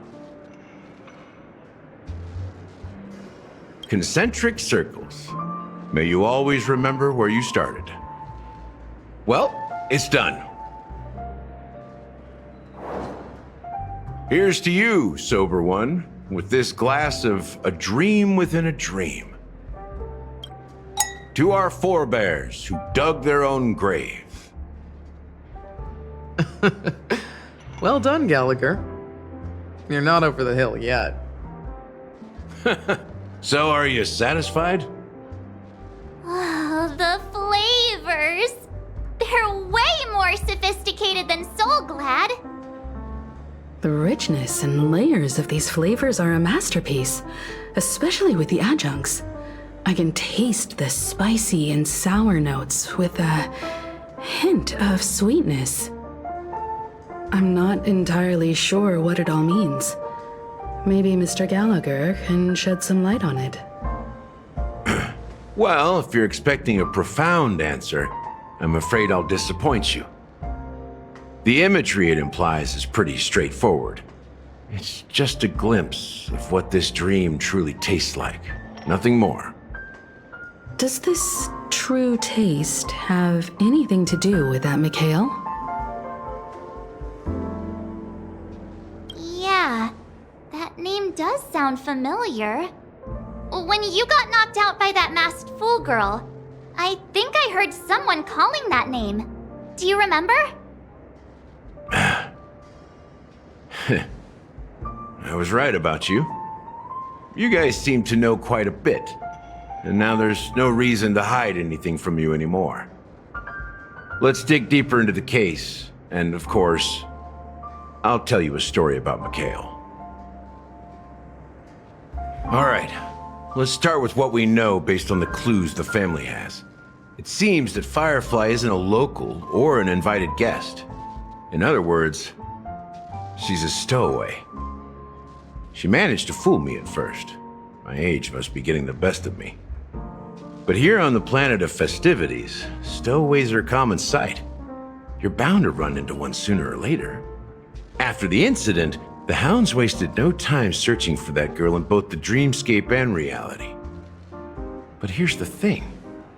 Speaker 11: Concentric circles. May you always remember where you started. Well, it's done. Here's to you, sober one, with this glass of a dream within a dream. To our forebears who dug their own grave.
Speaker 17: Well done, Gallagher. You're not over the hill yet.
Speaker 11: So, are you satisfied?
Speaker 7: Oh, the flavors! They're way more sophisticated than Soulglad.
Speaker 8: The richness and layers of these flavors are a masterpiece, especially with the adjuncts. I can taste the spicy and sour notes with a hint of sweetness. I'm not entirely sure what it all means. Maybe Mr. Gallagher can shed some light on it.
Speaker 11: Well, if you're expecting a profound answer, I'm afraid I'll disappoint you. The imagery it implies is pretty straightforward. It's just a glimpse of what this dream truly tastes like. Nothing more.
Speaker 8: Does this true taste have anything to do with that, Mikhail?
Speaker 7: Yeah, that name does sound familiar. When you got knocked out by that masked fool girl, I think I heard someone calling that name. Do you remember?
Speaker 11: I was right about you. You guys seem to know quite a bit. And now there's no reason to hide anything from you anymore. Let's dig deeper into the case, and of course, I'll tell you a story about Mikhail. Alright, let's start with what we know based on the clues the family has. It seems that Firefly isn't a local or an invited guest. In other words, she's a stowaway. She managed to fool me at first. My age must be getting the best of me. But here on the planet of festivities, stowaways are a common sight. You're bound to run into one sooner or later. After the incident, the hounds wasted no time searching for that girl in both the dreamscape and reality. But here's the thing.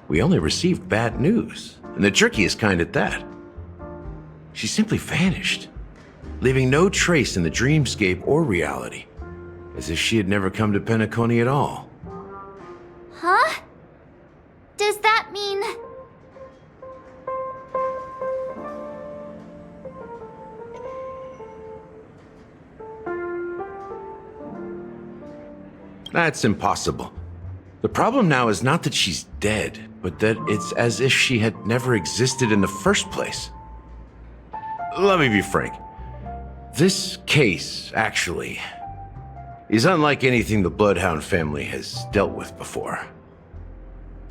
Speaker 11: We only received bad news, and the trickiest kind at that. She simply vanished, leaving no trace in the dreamscape or reality, as if she had never come to Penacony at all.
Speaker 7: Huh? Does that mean
Speaker 11: That's impossible. The problem now is not that she's dead, but that it's as if she had never existed in the first place. Let me be frank. This case, actually, is unlike anything the Bloodhound family has dealt with before.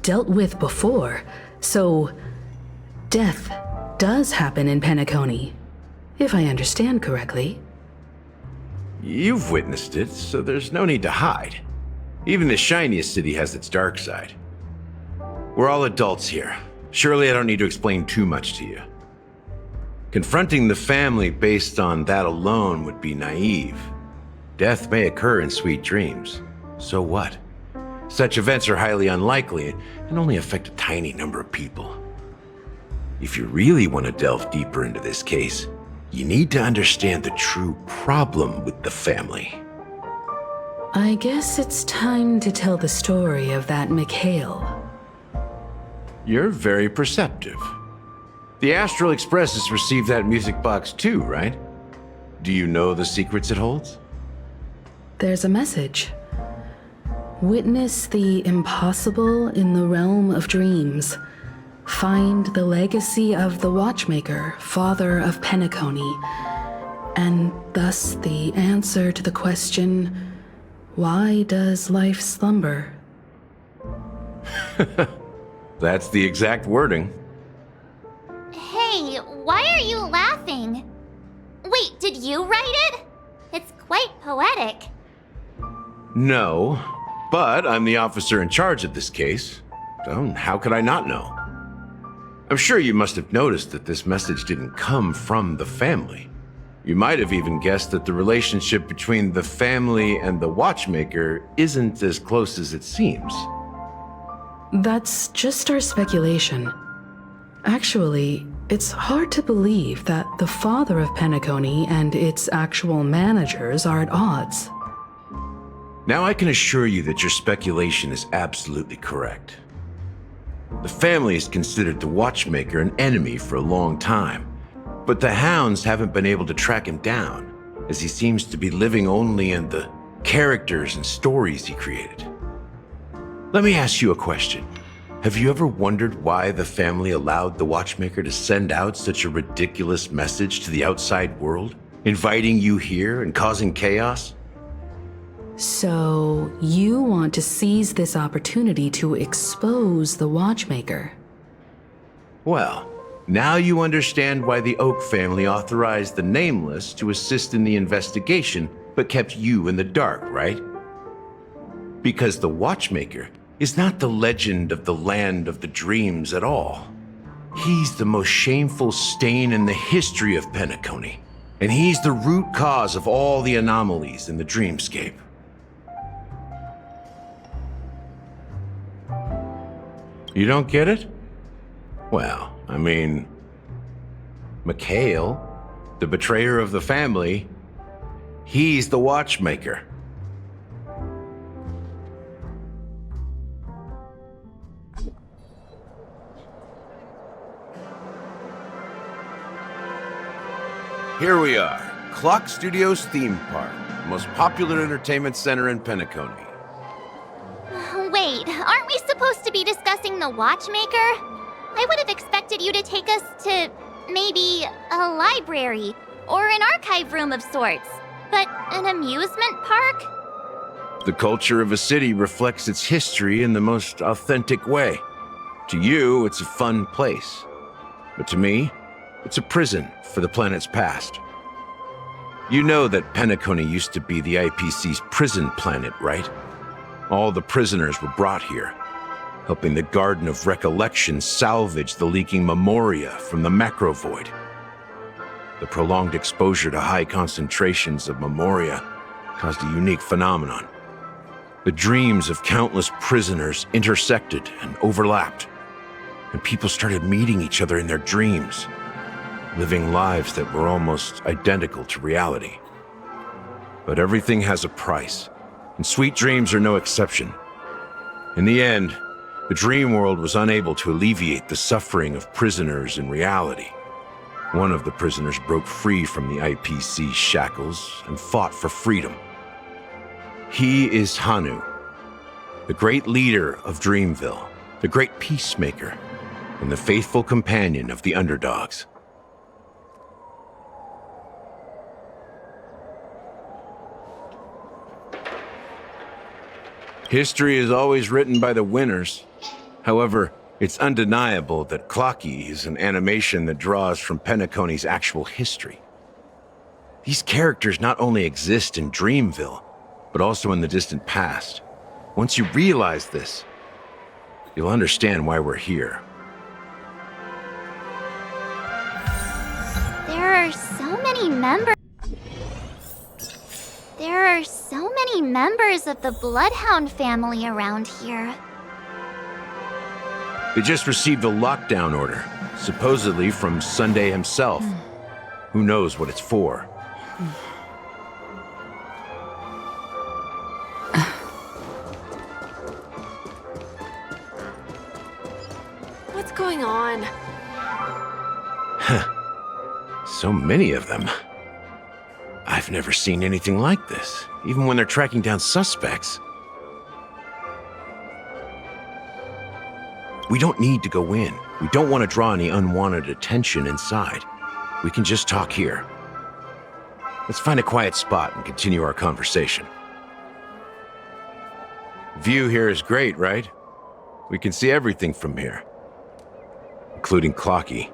Speaker 8: Dealt with before? So, death does happen in Penacony, if I understand correctly.
Speaker 11: You've witnessed it, so there's no need to hide. Even the shiniest city has its dark side. We're all adults here. Surely I don't need to explain too much to you. Confronting the family based on that alone would be naive. Death may occur in sweet dreams. So what? Such events are highly unlikely and only affect a tiny number of people. If you really want to delve deeper into this case, you need to understand the true problem with the family.
Speaker 8: I guess it's time to tell the story of that Mikhail.
Speaker 11: You're very perceptive. The Astral Express has received that music box too, right? Do you know the secrets it holds?
Speaker 8: There's a message. Witness the impossible in the realm of dreams. Find the legacy of the Watchmaker, father of Penacony, and thus the answer to the question, why does life slumber?
Speaker 11: That's the exact wording.
Speaker 7: Hey, why are you laughing? Wait, did you write it? It's quite poetic.
Speaker 11: No, but I'm the officer in charge of this case. So how could I not know? I'm sure you must have noticed that this message didn't come from the family. You might have even guessed that the relationship between the family and the Watchmaker isn't as close as it seems.
Speaker 8: That's just our speculation. Actually, it's hard to believe that the father of Penacony and its actual managers are at odds.
Speaker 11: Now I can assure you that your speculation is absolutely correct. The family has considered the Watchmaker an enemy for a long time, but the hounds haven't been able to track him down, as he seems to be living only in the characters and stories he created. Let me ask you a question. Have you ever wondered why the family allowed the Watchmaker to send out such a ridiculous message to the outside world, inviting you here and causing chaos?
Speaker 8: So, you want to seize this opportunity to expose the Watchmaker?
Speaker 11: Well, now you understand why the Oak family authorized the Nameless to assist in the investigation, but kept you in the dark, right? Because the Watchmaker is not the legend of the land of the dreams at all. He's the most shameful stain in the history of Penacony, and he's the root cause of all the anomalies in the dreamscape. You don't get it? Well, I mean, Mikhail, the betrayer of the family, he's the Watchmaker. Here we are, Clock Studios theme park, most popular entertainment center in Penacony.
Speaker 7: Wait, aren't we supposed to be discussing the Watchmaker? I would have expected you to take us to, maybe, a library, or an archive room of sorts. But an amusement park?
Speaker 11: The culture of a city reflects its history in the most authentic way. To you, it's a fun place. But to me, it's a prison for the planet's past. You know that Penacony used to be the IPC's prison planet, right? All the prisoners were brought here, helping the Garden of Recollection salvage the leaking memoria from the macrovoid. The prolonged exposure to high concentrations of memoria caused a unique phenomenon. The dreams of countless prisoners intersected and overlapped, and people started meeting each other in their dreams, living lives that were almost identical to reality. But everything has a price, and sweet dreams are no exception. In the end, the dream world was unable to alleviate the suffering of prisoners in reality. One of the prisoners broke free from the IPC shackles and fought for freedom. He is Hanu, the great leader of Dreamville, the great peacemaker, and the faithful companion of the underdogs. History is always written by the winners. However, it's undeniable that Clocky is an animation that draws from Penacony's actual history. These characters not only exist in Dreamville, but also in the distant past. Once you realize this, you'll understand why we're here.
Speaker 7: There are so many members of the Bloodhound family around here.
Speaker 11: They just received a lockdown order, supposedly from Sunday himself. Who knows what it's for?
Speaker 24: What's going on?
Speaker 11: So many of them. I've never seen anything like this, even when they're tracking down suspects. We don't need to go in. We don't want to draw any unwanted attention inside. We can just talk here. Let's find a quiet spot and continue our conversation. View here is great, right? We can see everything from here, including Clocky.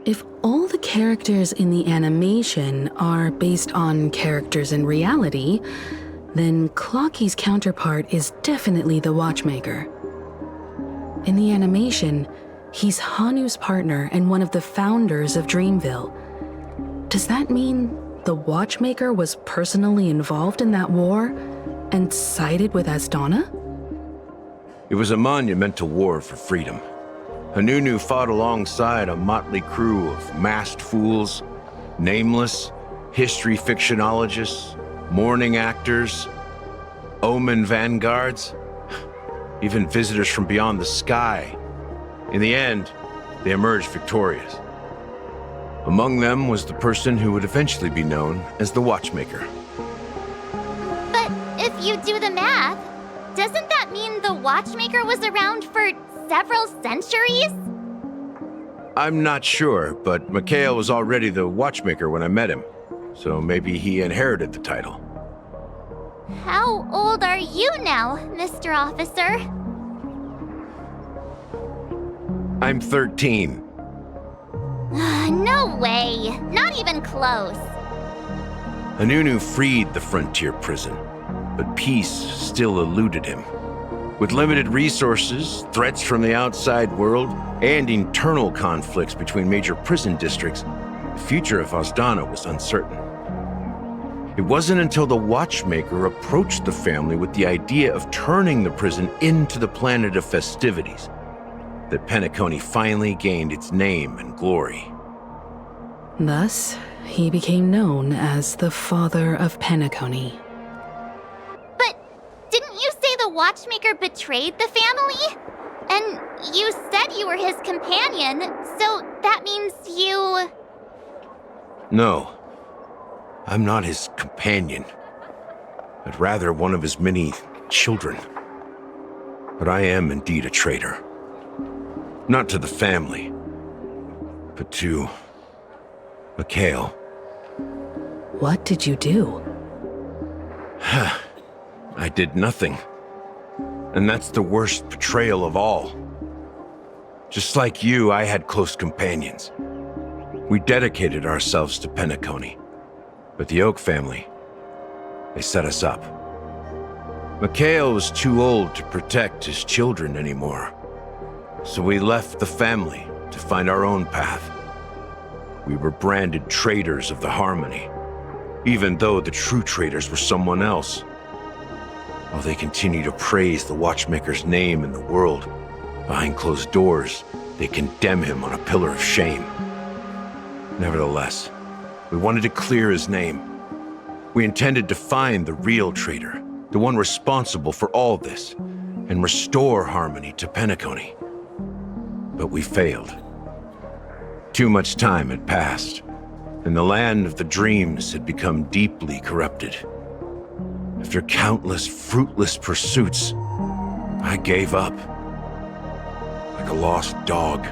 Speaker 8: If all the characters in the animation are based on characters in reality, then Clocky's counterpart is definitely the Watchmaker. In the animation, he's Hanu's partner and one of the founders of Dreamville. Does that mean the Watchmaker was personally involved in that war and sided with Asdana?
Speaker 11: It was a monumental war for freedom. Hanunu fought alongside a motley crew of masked fools, nameless, history fictionologists, mourning actors, omen vanguards, even visitors from beyond the sky. In the end, they emerged victorious. Among them was the person who would eventually be known as the Watchmaker.
Speaker 7: But if you do the math, doesn't that mean the Watchmaker was around for several centuries?
Speaker 11: I'm not sure, but Mikhail was already the Watchmaker when I met him, so maybe he inherited the title.
Speaker 7: How old are you now, Mr. Officer?
Speaker 11: I'm 13.
Speaker 7: No way. Not even close.
Speaker 11: Hanunu freed the frontier prison, but peace still eluded him. With limited resources, threats from the outside world, and internal conflicts between major prison districts, the future of Asdana was uncertain. It wasn't until the Watchmaker approached the family with the idea of turning the prison into the planet of festivities that Penacony finally gained its name and glory.
Speaker 8: Thus, he became known as the Father of Penacony.
Speaker 7: But didn't you say the Watchmaker betrayed the family? And you said you were his companion, so that means you...
Speaker 11: No, I'm not his companion, but rather one of his many children. But I am indeed a traitor. Not to the family, but to Mikhail.
Speaker 8: What did you do?
Speaker 11: I did nothing. And that's the worst betrayal of all. Just like you, I had close companions. We dedicated ourselves to Penacony. But the Oak family, they set us up. Mikhail was too old to protect his children anymore. So we left the family to find our own path. We were branded traitors of the Harmony, even though the true traitors were someone else. While they continue to praise the Watchmaker's name in the world, behind closed doors, they condemn him on a pillar of shame. Nevertheless, we wanted to clear his name. We intended to find the real traitor, the one responsible for all this, and restore harmony to Penacony. But we failed. Too much time had passed, and the land of the dreams had become deeply corrupted. After countless fruitless pursuits, I gave up. Like a lost dog.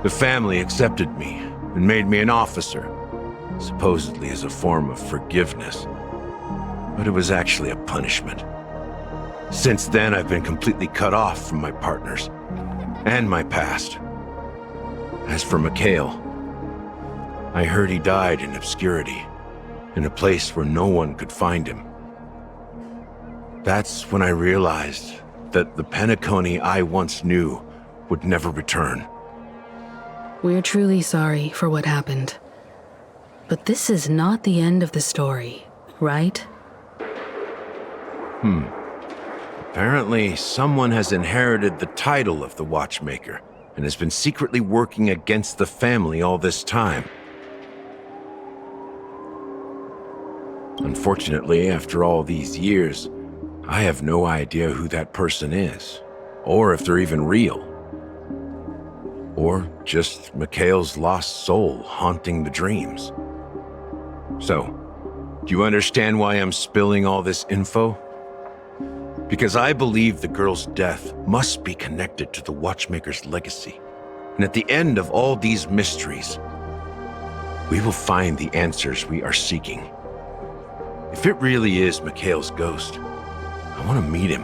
Speaker 11: The family accepted me and made me an officer, supposedly as a form of forgiveness. But it was actually a punishment. Since then, I've been completely cut off from my partners and my past. As for Mikhail, I heard he died in obscurity, in a place where no one could find him. That's when I realized that the Penacony I once knew would never return.
Speaker 8: We're truly sorry for what happened. But this is not the end of the story, right?
Speaker 11: Apparently, someone has inherited the title of the Watchmaker and has been secretly working against the family all this time. Unfortunately, after all these years, I have no idea who that person is, or if they're even real. Or just Mikhail's lost soul haunting the dreams. So, do you understand why I'm spilling all this info? Because I believe the girl's death must be connected to the Watchmaker's legacy. And at the end of all these mysteries, we will find the answers we are seeking. If it really is Mikhail's ghost, I want to meet him.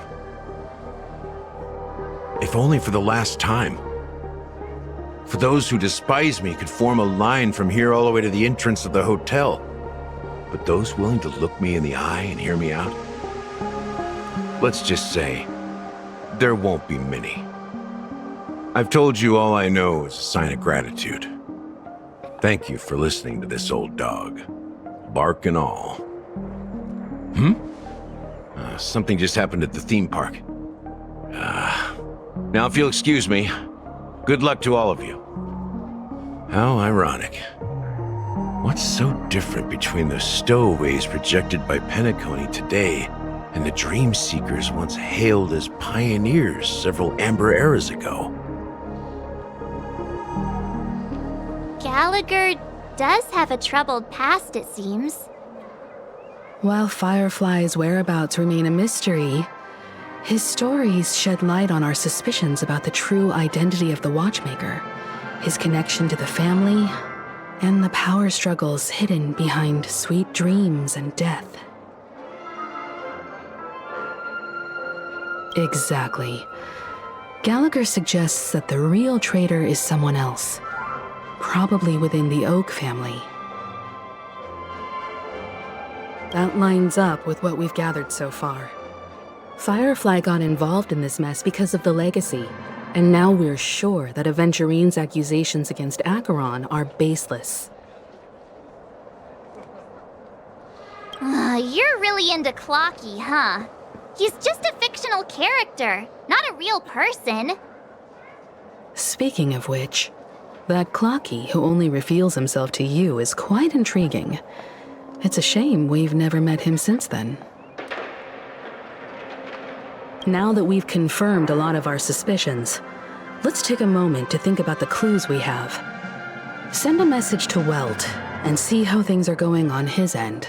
Speaker 11: If only for the last time. For those who despise me could form a line from here all the way to the entrance of the hotel. But those willing to look me in the eye and hear me out? Let's just say, there won't be many. I've told you all I know is a sign of gratitude. Thank you for listening to this old dog. Bark and all. Something just happened at the theme park. Now if you'll excuse me, good luck to all of you. How ironic. What's so different between the stowaways rejected by Penacony today and the dream seekers once hailed as pioneers several amber eras ago?
Speaker 7: Gallagher does have a troubled past, it seems.
Speaker 8: While Firefly's whereabouts remain a mystery, his stories shed light on our suspicions about the true identity of the Watchmaker, his connection to the family, and the power struggles hidden behind sweet dreams and death. Exactly. Gallagher suggests that the real traitor is someone else, probably within the Oak family. That lines up with what we've gathered so far. Firefly got involved in this mess because of the legacy, and now we're sure that Aventurine's accusations against Acheron are baseless.
Speaker 7: You're really into Clocky, huh? He's just a fictional character, not a real person.
Speaker 8: Speaking of which, that Clocky who only reveals himself to you is quite intriguing. It's a shame we've never met him since then. Now that we've confirmed a lot of our suspicions, let's take a moment to think about the clues we have. Send a message to Welt and see how things are going on his end.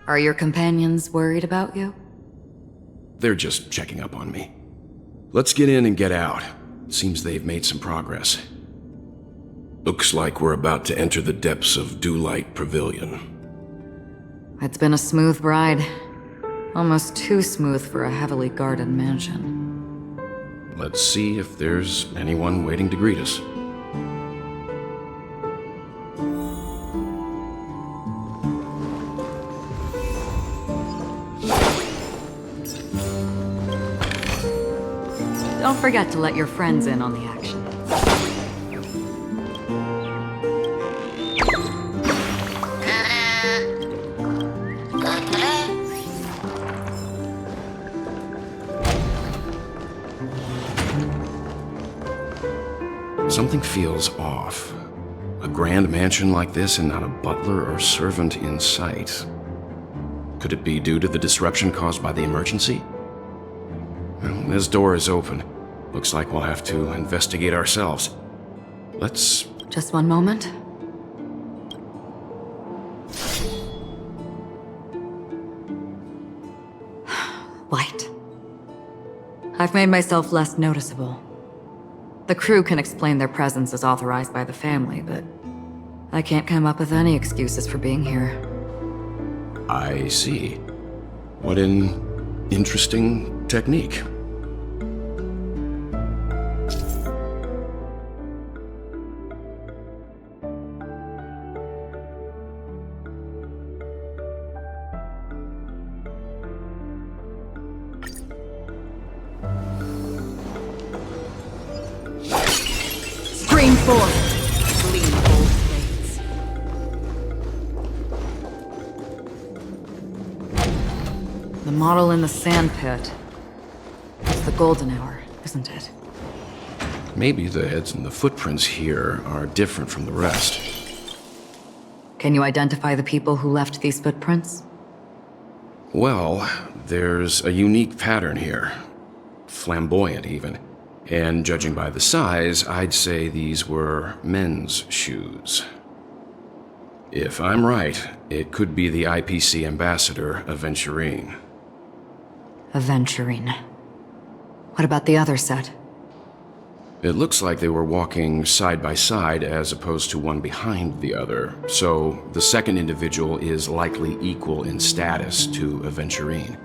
Speaker 6: Are your companions worried about you?
Speaker 9: They're just checking up on me. Let's get in and get out. Seems they've made some progress. Looks like we're about to enter the depths of Dewlight Pavilion.
Speaker 6: It's been a smooth ride. Almost too smooth for a heavily guarded mansion.
Speaker 9: Let's see if there's anyone waiting to greet us.
Speaker 6: Don't forget to let your friends in on the action.
Speaker 9: Something feels off. A grand mansion like this and not a butler or servant in sight. Could it be due to the disruption caused by the emergency? Well, this door is open. Looks like we'll have to investigate ourselves. Let's...
Speaker 6: Just one moment. Light. I've made myself less noticeable. The crew can explain their presence as authorized by the family, but I can't come up with any excuses for being here.
Speaker 9: I see. What an interesting technique.
Speaker 6: Screen 4. Gleam old blades. The model in the sandpit. It's the golden hour, isn't it?
Speaker 9: Maybe the heads and the footprints here are different from the rest.
Speaker 6: Can you identify the people who left these footprints?
Speaker 9: Well, there's a unique pattern here. Flamboyant, even. And judging by the size, I'd say these were men's shoes. If I'm right, it could be the IPC ambassador, Aventurine.
Speaker 6: Aventurine. What about the other set?
Speaker 9: It looks like they were walking side by side as opposed to one behind the other, so the second individual is likely equal in status to Aventurine.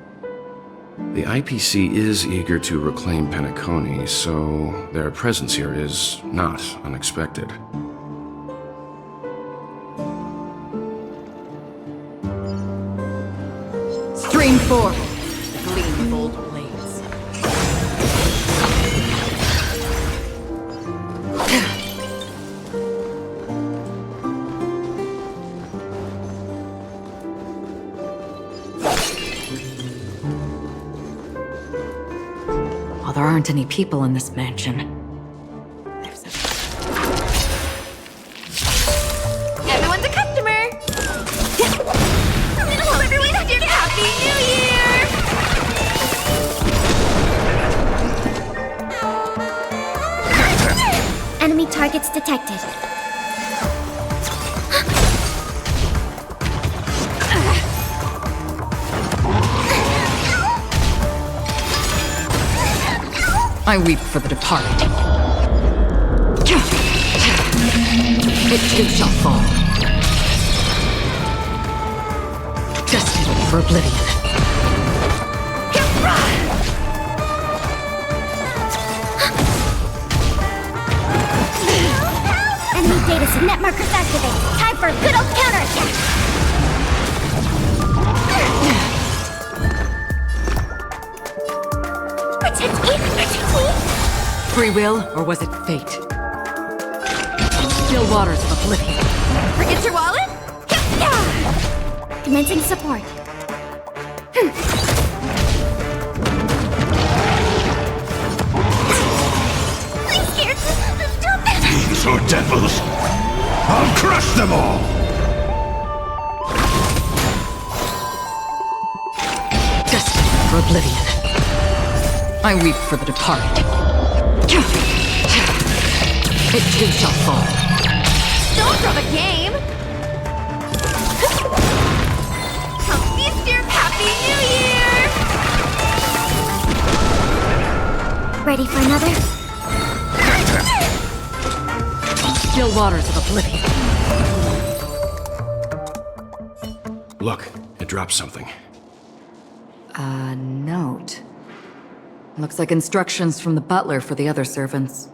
Speaker 9: The IPC is eager to reclaim Penacony, so their presence here is not unexpected.
Speaker 6: Screen 4. Gleam old blades. Well, there aren't any people in this mansion.
Speaker 14: Everyone's a customer! Hello, everyone! Happy New Year!
Speaker 7: Enemy targets detected.
Speaker 6: I weep for the departed. It too shall fall. Destined for oblivion.
Speaker 7: Enemy data net markers activated. Time for a good old counterattack. Protect me! Protect me!
Speaker 6: Free will, or was it fate? Still waters of oblivion.
Speaker 14: Forget your wallet?
Speaker 7: Commencing support.
Speaker 14: Please, scared. Stop it!
Speaker 5: Fiends or devils, I'll crush them all!
Speaker 6: Destined for oblivion. I weep for the departed. It too shall fall.
Speaker 14: Don't drop a game! Come feast your Happy New Year!
Speaker 7: Ready for another?
Speaker 6: Still waters of oblivion.
Speaker 9: Look, it dropped something.
Speaker 6: A note. Looks like instructions from the butler for the other servants.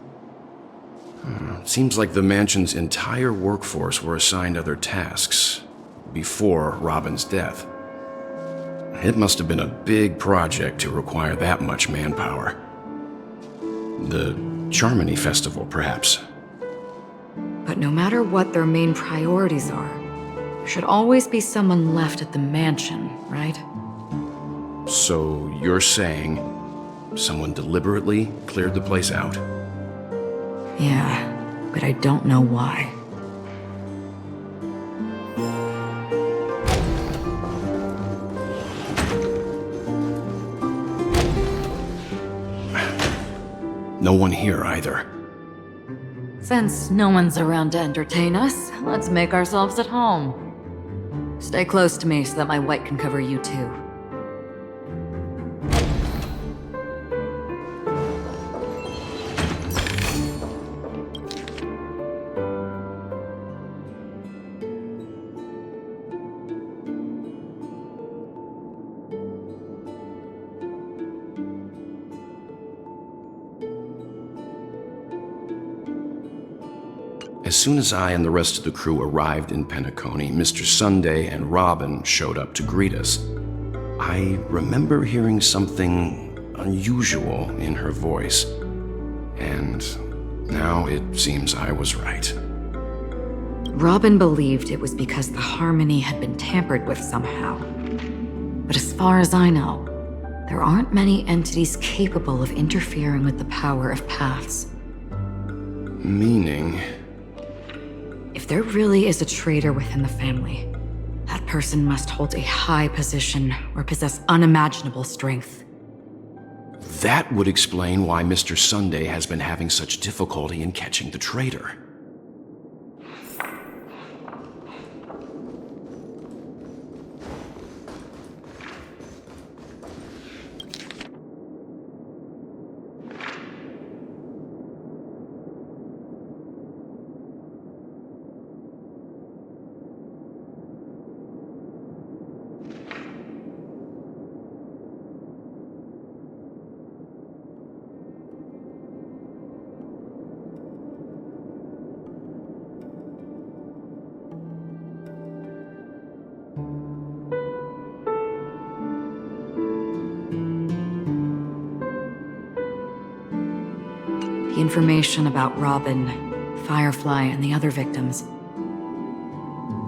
Speaker 9: Seems like the mansion's entire workforce were assigned other tasks before Robin's death. It must have been a big project to require that much manpower. The Charmony Festival, perhaps.
Speaker 6: But no matter what their main priorities are, there should always be someone left at the mansion, right?
Speaker 9: So you're saying someone deliberately cleared the place out?
Speaker 6: Yeah. but I don't know why.
Speaker 9: No one here either.
Speaker 6: Since no one's around to entertain us, let's make ourselves at home. Stay close to me so that my white can cover you too.
Speaker 9: As soon as I and the rest of the crew arrived in Penacony, Mr. Sunday and Robin showed up to greet us. I remember hearing something unusual in her voice, and now it seems I was right.
Speaker 6: Robin believed it was because the harmony had been tampered with somehow. But as far as I know, there aren't many entities capable of interfering with the power of paths.
Speaker 9: Meaning?
Speaker 6: If there really is a traitor within the family, that person must hold a high position or possess unimaginable strength.
Speaker 9: That would explain why Mr. Sunday has been having such difficulty in catching the traitor.
Speaker 6: The information about Robin, Firefly, and the other victims.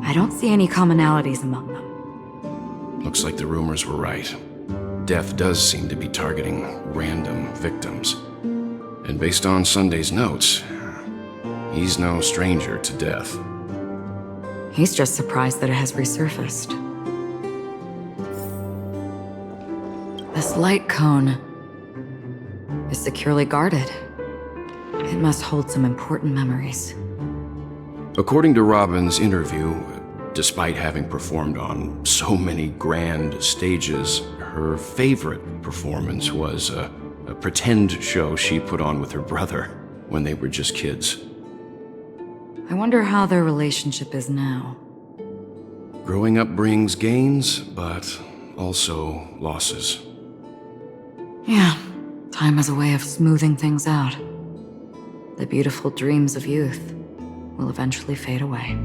Speaker 6: I don't see any commonalities among them.
Speaker 9: Looks like the rumors were right. Death does seem to be targeting random victims. And based on Sunday's notes, he's no stranger to death.
Speaker 6: He's just surprised that it has resurfaced. This light cone is securely guarded. It must hold some important memories.
Speaker 9: According to Robin's interview, despite having performed on so many grand stages, her favorite performance was a pretend show she put on with her brother when they were just kids.
Speaker 6: I wonder how their relationship is now.
Speaker 9: Growing up brings gains, but also losses.
Speaker 6: Yeah, time has a way of smoothing things out. The beautiful dreams of youth will eventually fade away.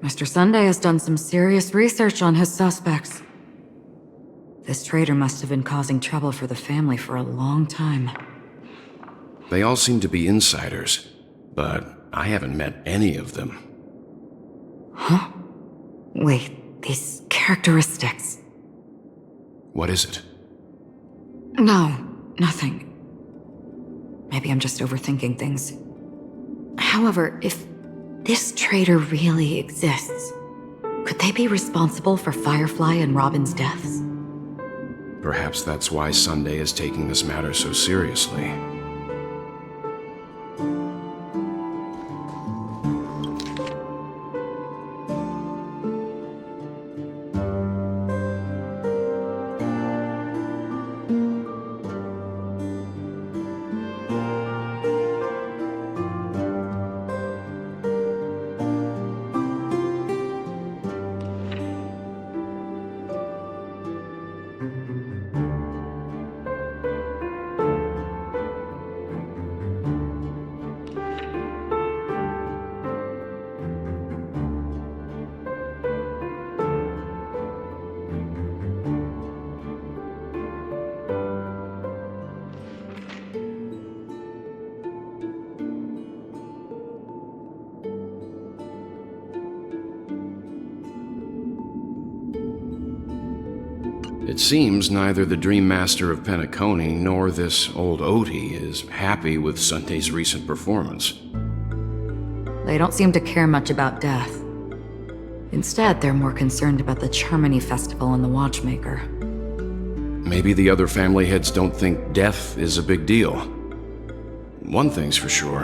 Speaker 6: Mr. Sunday has done some serious research on his suspects. This traitor must have been causing trouble for the family for a long time.
Speaker 9: They all seem to be insiders, but I haven't met any of them.
Speaker 6: Huh? Wait, these characteristics.
Speaker 9: What is it?
Speaker 6: No, nothing. Maybe I'm just overthinking things. However, if this traitor really exists, could they be responsible for Firefly and Robin's deaths?
Speaker 9: Perhaps that's why Sunday is taking this matter so seriously. It seems neither the Dream Master of Penacony nor this old Odie is happy with Sunday's recent performance.
Speaker 6: They don't seem to care much about death. Instead, they're more concerned about the Charmony Festival and the Watchmaker.
Speaker 9: Maybe the other family heads don't think death is a big deal. One thing's for sure.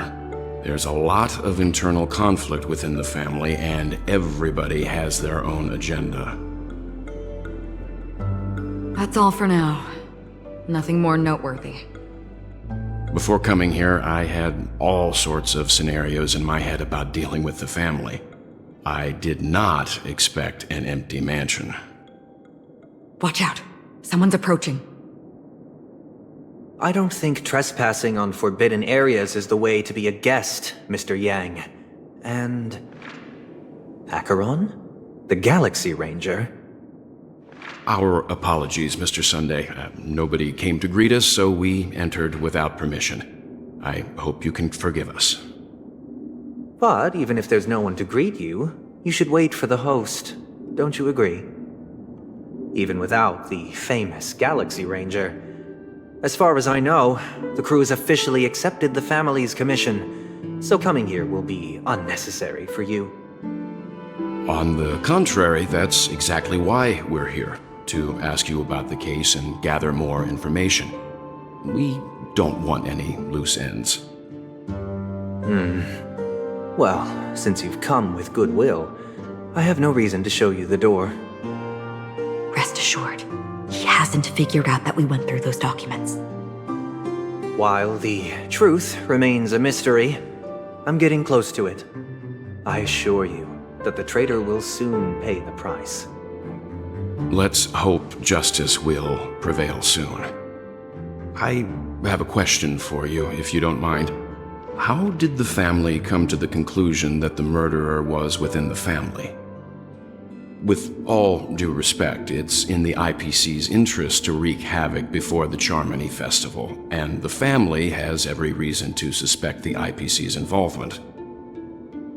Speaker 9: There's a lot of internal conflict within the family, and everybody has their own agenda.
Speaker 6: That's all for now. Nothing more noteworthy.
Speaker 9: Before coming here, I had all sorts of scenarios in my head about dealing with the family. I did not expect an empty mansion.
Speaker 6: Watch out! Someone's approaching.
Speaker 4: I don't think trespassing on forbidden areas is the way to be a guest, Mr. Yang. And... Acheron? The Galaxy Ranger?
Speaker 9: Our apologies, Mr. Sunday. Nobody came to greet us, so we entered without permission. I hope you can forgive us.
Speaker 4: But even if there's no one to greet you, you should wait for the host. Don't you agree? Even without the famous Galaxy Ranger. As far as I know, the crew has officially accepted the family's commission, so coming here will be unnecessary for you.
Speaker 9: On the contrary, that's exactly why we're here, to ask you about the case and gather more information. We don't want any loose ends.
Speaker 4: Well, since you've come with goodwill, I have no reason to show you the door.
Speaker 6: Rest assured, he hasn't figured out that we went through those documents.
Speaker 4: While the truth remains a mystery, I'm getting close to it. I assure you that the traitor will soon pay the price.
Speaker 9: Let's hope justice will prevail soon. I have a question for you, if you don't mind. How did the family come to the conclusion that the murderer was within the family? With all due respect, it's in the IPC's interest to wreak havoc before the Charmony Festival, and the family has every reason to suspect the IPC's involvement.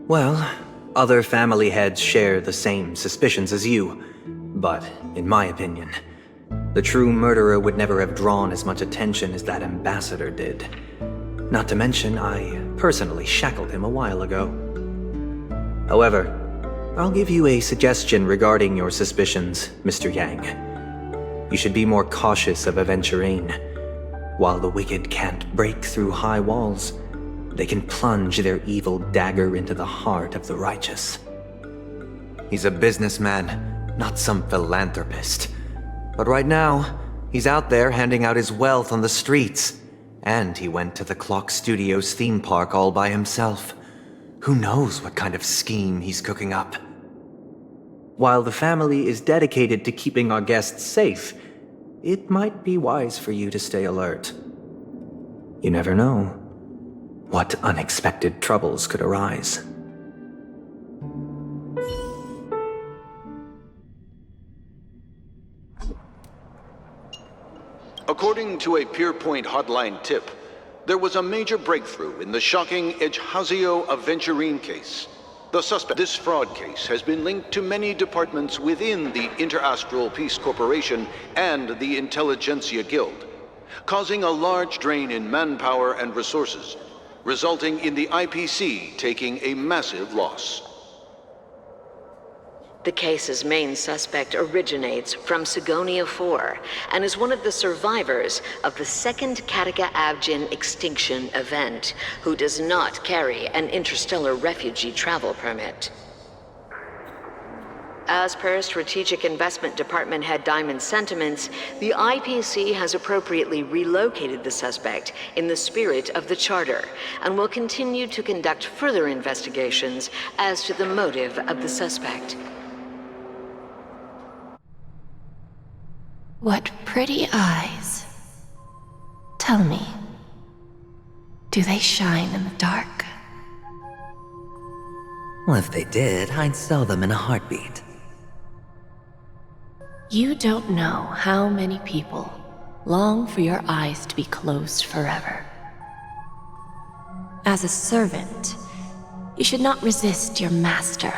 Speaker 4: Well, other family heads share the same suspicions as you, but in my opinion, the true murderer would never have drawn as much attention as that ambassador did. Not to mention, I personally shackled him a while ago. However, I'll give you a suggestion regarding your suspicions, Mr. Yang. You should be more cautious of Aventurine. While the wicked can't break through high walls, they can plunge their evil dagger into the heart of the righteous. He's a businessman, not some philanthropist. But right now, he's out there handing out his wealth on the streets. And he went to the Clock Studios theme park all by himself. Who knows what kind of scheme he's cooking up? While the family is dedicated to keeping our guests safe, it might be wise for you to stay alert. You never know what unexpected troubles could arise.
Speaker 18: According to a Pierpoint hotline tip, there was a major breakthrough in the shocking Ejhazio Aventurine case. The suspect. This fraud case has been linked to many departments within the Interastral Peace Corporation and the Intelligentsia Guild, causing a large drain in manpower and resources, resulting in the IPC taking a massive loss.
Speaker 21: The case's main suspect originates from Sigonia 4 and is one of the survivors of the second Kataka Abjin extinction event, who does not carry an interstellar refugee travel permit. As per Strategic Investment Department Head Diamond's sentiments, the IPC has appropriately relocated the suspect in the spirit of the Charter and will continue to conduct further investigations as to the motive of the suspect.
Speaker 22: What pretty eyes. Tell me, do they shine in the dark?
Speaker 2: Well, if they did, I'd sell them in a heartbeat.
Speaker 22: You don't know how many people long for your eyes to be closed forever. As a servant, you should not resist your master.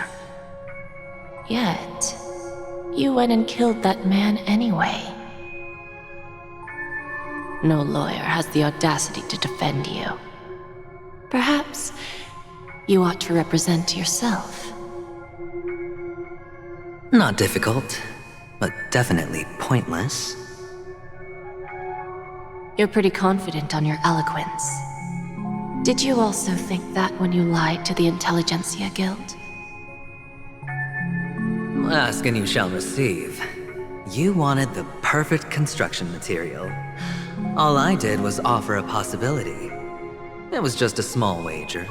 Speaker 22: Yet, you went and killed that man anyway. No lawyer has the audacity to defend you. Perhaps you ought to represent yourself.
Speaker 2: Not difficult, but definitely pointless.
Speaker 22: You're pretty confident on your eloquence. Did you also think that when you lied to the Intelligentsia Guild?
Speaker 2: Ask and you shall receive. You wanted the perfect construction material. All I did was offer a possibility. It was just a small wager.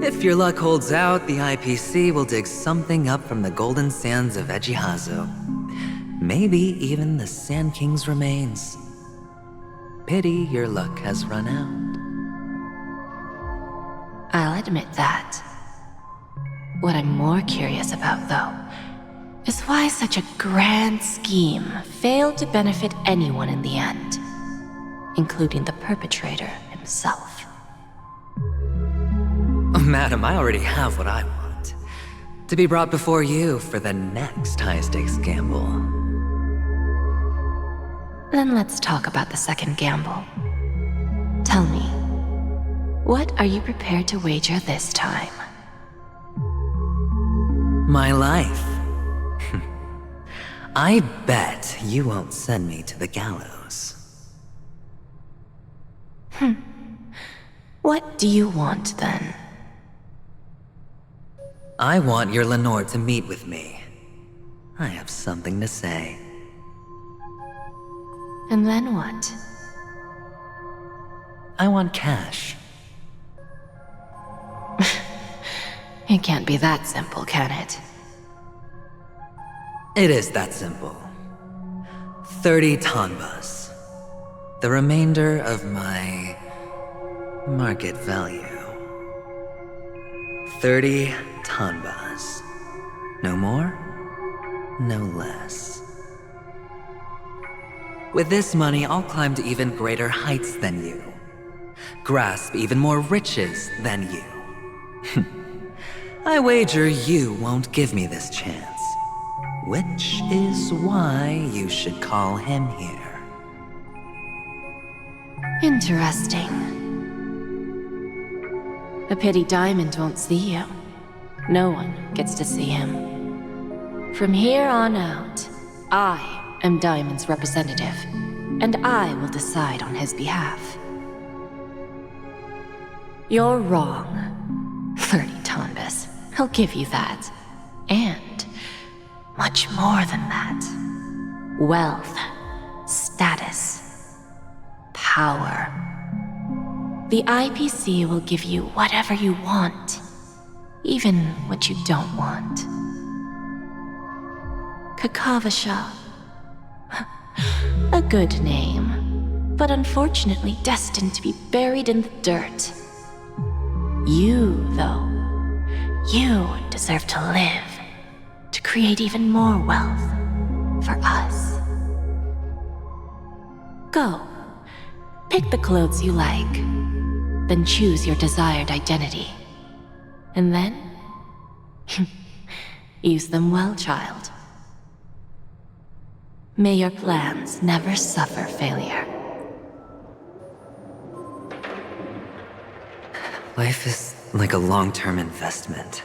Speaker 2: If your luck holds out, the IPC will dig something up from the golden sands of Ejihazo. Maybe even the Sand King's remains. Pity your luck has run out.
Speaker 22: I'll admit that. What I'm more curious about, though, is why such a grand scheme failed to benefit anyone in the end, including the perpetrator himself.
Speaker 2: Madam, I already have what I want. To be brought before you for the next high-stakes gamble.
Speaker 22: Then let's talk about the second gamble. Tell me, what are you prepared to wager this time?
Speaker 2: My life. I bet you won't send me to the gallows.
Speaker 22: What do you want, then?
Speaker 2: I want your Lenore to meet with me. I have something to say.
Speaker 22: And then what?
Speaker 2: I want cash.
Speaker 22: It can't be that simple, can it?
Speaker 2: It is that simple. 30 tanbas. The remainder of my market value. 30 tanbas. No more, no less. With this money, I'll climb to even greater heights than you. Grasp even more riches than you. I wager you won't give me this chance. Which is why you should call him here.
Speaker 22: Interesting. A pity Diamond won't see you. No one gets to see him. From here on out, I am Diamond's representative, and I will decide on his behalf. You're wrong. 30 tanbas. I'll give you that. And much more than that. Wealth, status, power. The IPC will give you whatever you want, even what you don't want. Kakavasha. A good name, but unfortunately destined to be buried in the dirt. You, though, you deserve to live, to create even more wealth for us. Go, pick the clothes you like, then choose your desired identity. And then, use them well, child. May your plans never suffer failure.
Speaker 2: Life is like a long-term investment.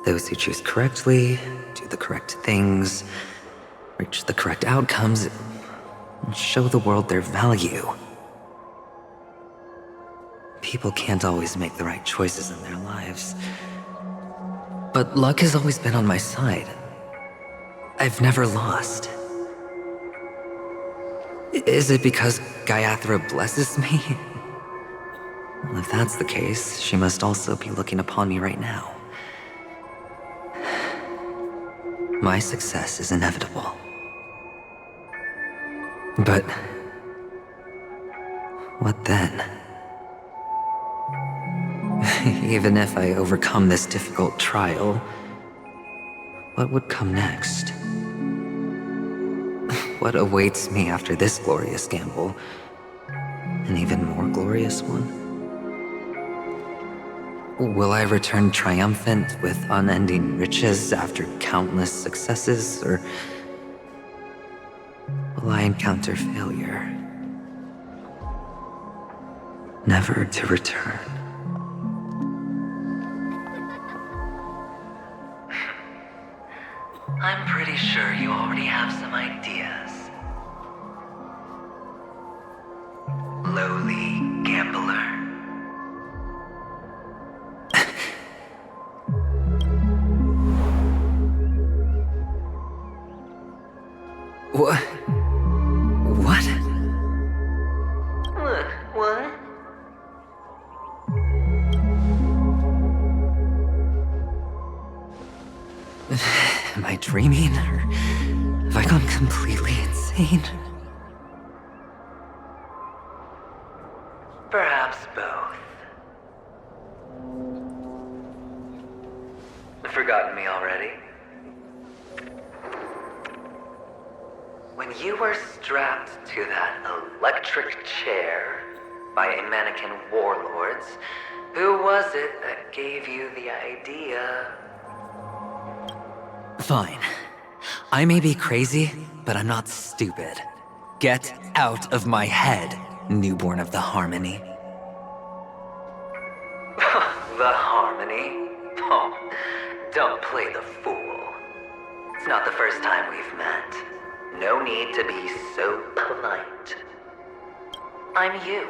Speaker 2: Those who choose correctly, do the correct things, reach the correct outcomes, and show the world their value. People can't always make the right choices in their lives. But luck has always been on my side. I've never lost. Is it because Gayathra blesses me? Well, if that's the case, she must also be looking upon me right now. My success is inevitable. But what then? Even if I overcome this difficult trial, what would come next? What awaits me after this glorious gamble? An even more glorious one? Will I return triumphant with unending riches after countless successes, or will I encounter failure, never to return. I'm pretty sure you already have some ideas. Lowly gambler. What? What?
Speaker 21: What?
Speaker 2: Am I dreaming, or have I gone completely insane? Perhaps both. Forgotten me already? When you were strapped to that electric chair by a mannequin warlords, who was it that gave you the idea? Fine. I may be crazy, but I'm not stupid. Get out of my head, newborn of the Harmony. The Harmony? Oh, don't play the fool. It's not the first time we've met. No need to be so polite. I'm you,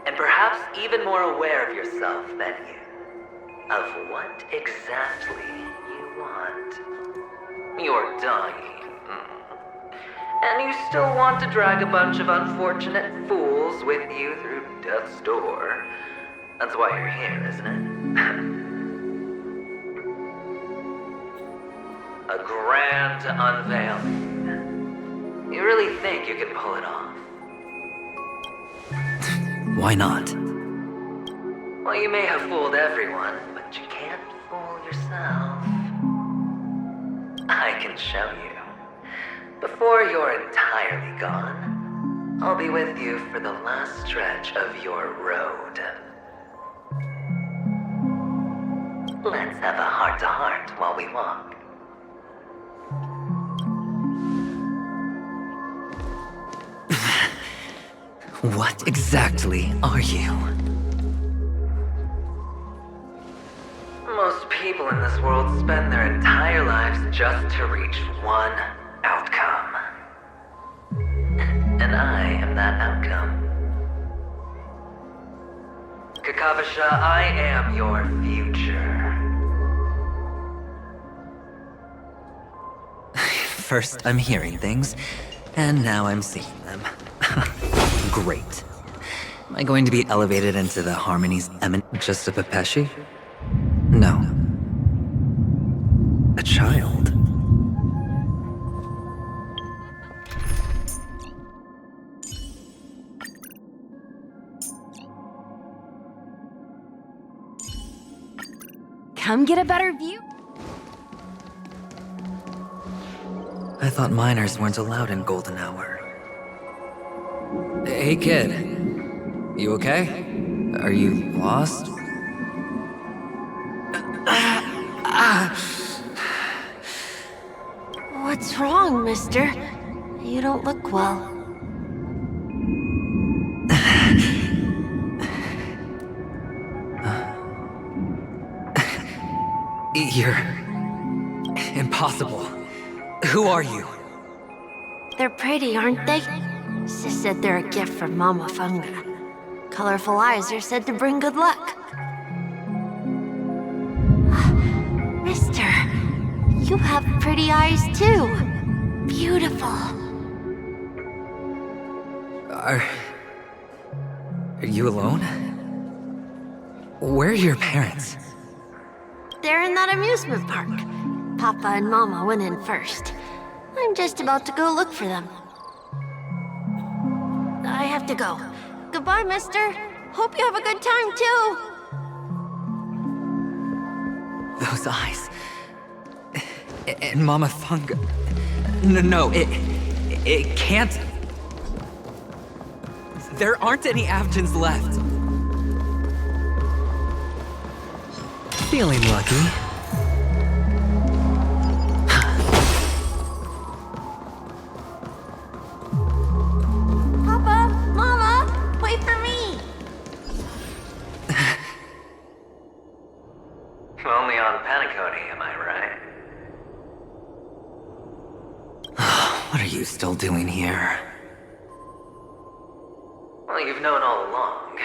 Speaker 2: and perhaps even more aware of yourself than you. Of what exactly you want. You're dying. And you still want to drag a bunch of unfortunate fools with you through death's door. That's why you're here, isn't it? A grand unveiling. You really think you can pull it off? Why not? Well, you may have fooled everyone, but you can't fool yourself. I can show you. Before you're entirely gone, I'll be with you for the last stretch of your road. Let's have a heart-to-heart while we walk. What exactly are you? Most people in this world spend their entire lives just to reach one outcome. And I am that outcome. Kakavasha, I am your future. First, I'm hearing things, and now I'm seeing them. Great. Am I going to be elevated into the Harmony's just a Pepeshi? No. A child.
Speaker 14: Come get a better view.
Speaker 2: I thought minors weren't allowed in Golden Hour. Hey kid, you okay? Are you lost?
Speaker 14: What's wrong, mister? You don't look well.
Speaker 2: You're impossible. Who are you?
Speaker 14: They're pretty, aren't they? Sis said they're a gift from Mama Funga. Colorful eyes are said to bring good luck. Mister, you have pretty eyes too. Beautiful.
Speaker 2: Are you alone? Where are your parents?
Speaker 14: They're in that amusement park. Papa and Mama went in first. I'm just about to go look for them. I have to go. Goodbye, mister. Hope you have a good time, too.
Speaker 2: Those eyes. And Mama Funga. No, it can't. There aren't any Avgens left. Feeling lucky. Only on Penacony, am I right? What are you still doing here? Well, you've known all along.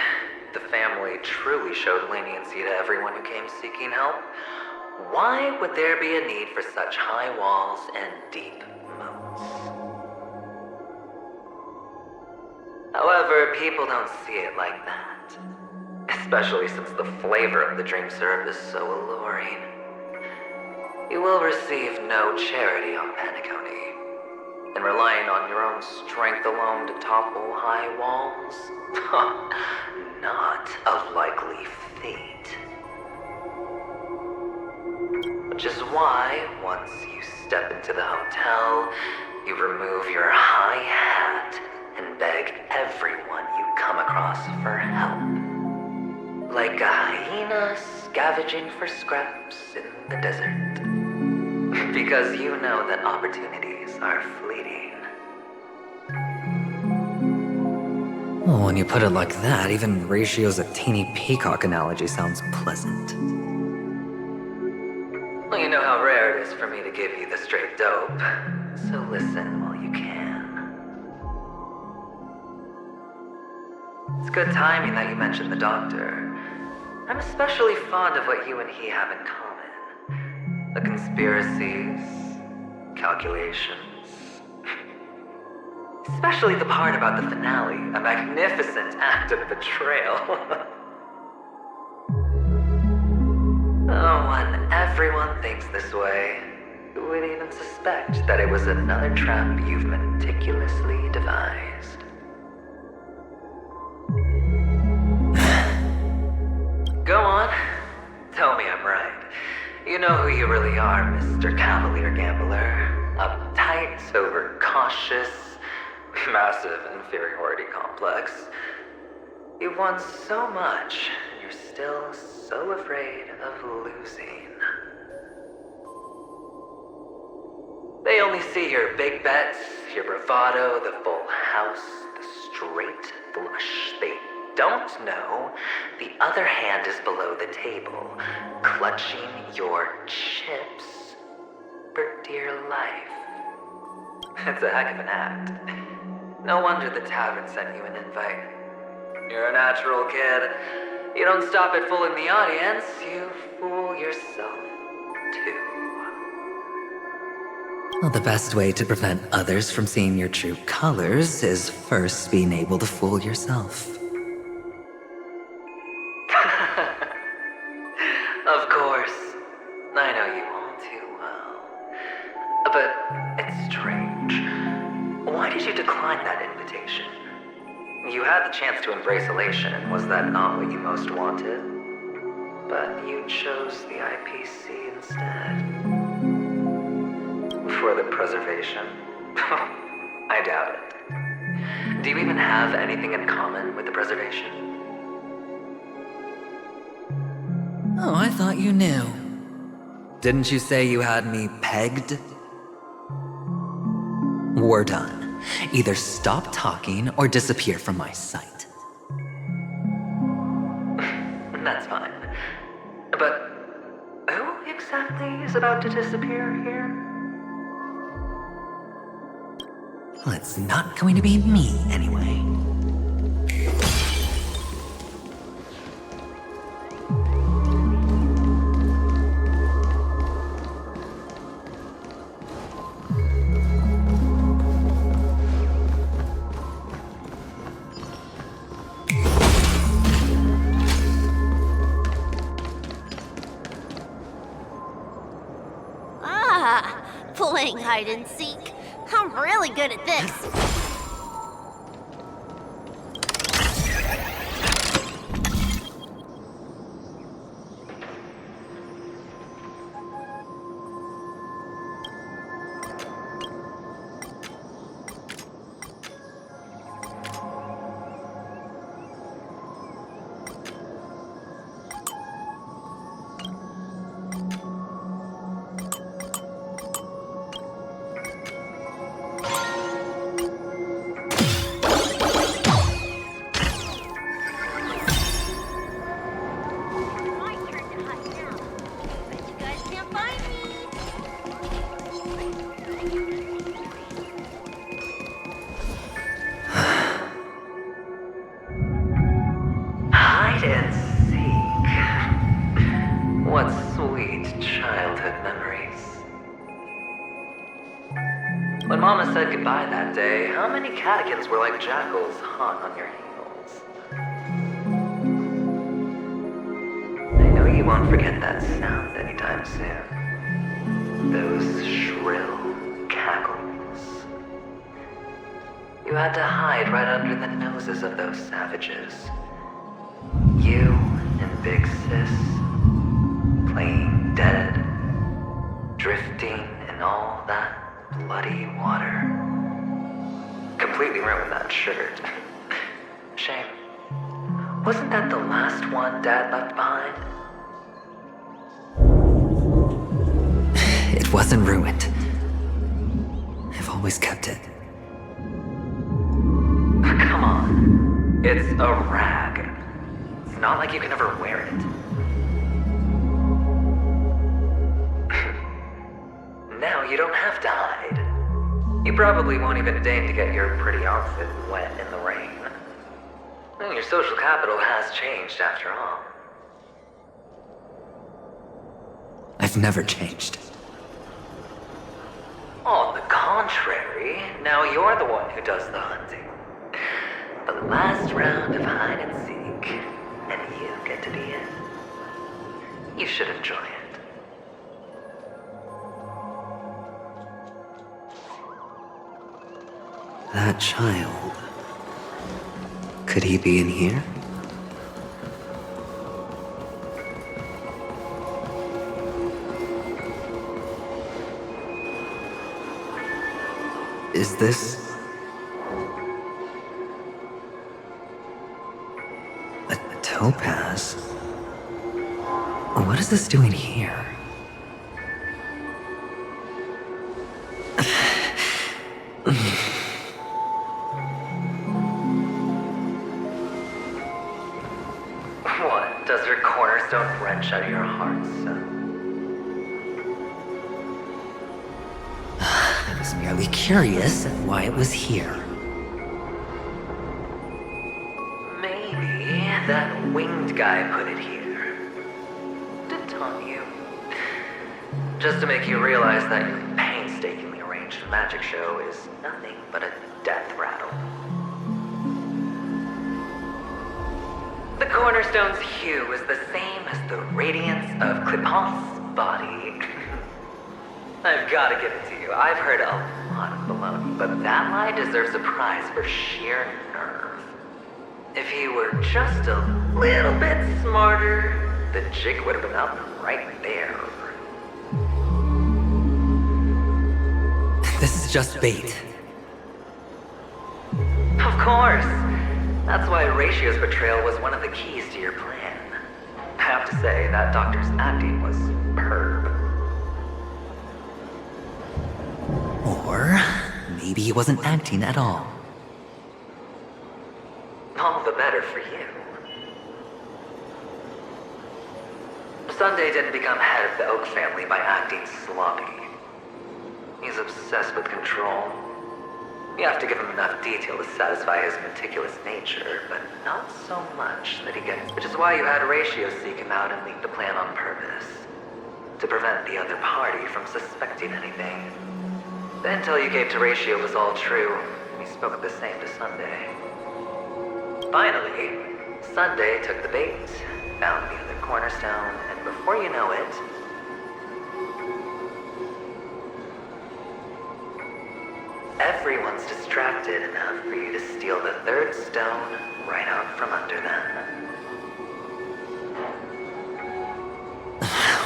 Speaker 2: The family truly showed leniency to everyone who came seeking help. Why would there be a need for such high walls and deep moats? However, people don't see it like that. Especially since the flavor of the dream syrup is so alluring. You will receive no charity on Penacony. And relying on your own strength alone to topple high walls? Not a likely fate. Which is why, once you step into the hotel, you remove your high hat and beg everyone you come across for help. Like a hyena scavenging for scraps in the desert. Because you know that opportunities are fleeting. Well, when you put it like that, even Ratio's a teeny peacock analogy sounds pleasant. Well, you know how rare it is for me to give you the straight dope, so listen while you can. It's good timing that you mentioned the doctor. I'm especially fond of what you and he have in common. The conspiracies, calculations. Especially the part about the finale, a magnificent act of betrayal. Oh, when everyone thinks this way, who would even suspect that it was another trap you've meticulously devised? Go on. Tell me I'm right. You know who you really are, Mr. Cavalier Gambler. Uptight, overcautious, massive inferiority complex. You've won so much, and you're still so afraid of losing. They only see your big bets, your bravado, the full house, the straight flush. They don't know the other hand is below the table, clutching your chips for dear life. It's a heck of an act. No wonder the tavern sent you an invite. You're a natural kid. You don't stop at fooling the audience, you fool yourself too. Well, the best way to prevent others from seeing your true colors is first being able to fool yourself. Of course. I know you all too well. But it's strange. Why did you decline that invitation? You had the chance to embrace elation. Was that not what you most wanted? But you chose the IPC instead. For the preservation? I doubt it. Do you even have anything in common with the preservation? Oh, I thought you knew. Didn't you say you had me pegged? We're done. Either stop talking or disappear from my sight. That's fine. But who exactly is about to disappear here? Well, it's not going to be me anyway.
Speaker 10: Playing hide and seek. I'm really good at this.
Speaker 2: When Mama said goodbye that day, how many catechins were like jackals hung on your heels? I know you won't forget that sound anytime soon. Those shrill cackles. You had to hide right under the noses of those savages. You and Big Sis, playing dead, drifting in all that bloody water. Completely ruined that shirt. Shame. Wasn't that the last one Dad left behind? It wasn't ruined. I've always kept it. Come on. It's a rag. It's not like you can ever wear it. Now you don't have to hide. You probably won't even deign to get your pretty outfit wet in the rain. Well, your social capital has changed after all. I've never changed. On the contrary, now you're the one who does the hunting. The last round of hide and seek, and you get to be it. You should enjoy it. That child. Could he be in here? Is this a topaz? What is this doing here? What? Does your cornerstone wrench out of your heart, son? I was merely curious at why it was here. Maybe that winged guy put it here. To taunt you. Just to make you realize that your painstakingly arranged magic show is nothing but a death rattle. The cornerstone's hue is the same as the radiance of Clipant's body. I've got to give it to you. I've heard a lot of baloney, but that lie deserves a prize for sheer nerve. If he were just a little bit smarter, the jig would have been up right there. This is just bait. Of course. That's why Ratio's betrayal was one of the keys to your plan. I have to say, that doctor's acting was superb. Or maybe he wasn't acting at all. All the better for you. Sunday didn't become head of the Oak family by acting sloppy. He's obsessed with control. You have to give him enough detail to satisfy his meticulous nature, but not so much that he gets... Which is why you had Ratio seek him out and leak the plan on purpose. To prevent the other party from suspecting anything. The intel you gave to Ratio was all true, and he spoke the same to Sunday. Finally, Sunday took the bait, found the other cornerstone, and before you know it... everyone's distracted enough for you to steal the third stone right out from under them.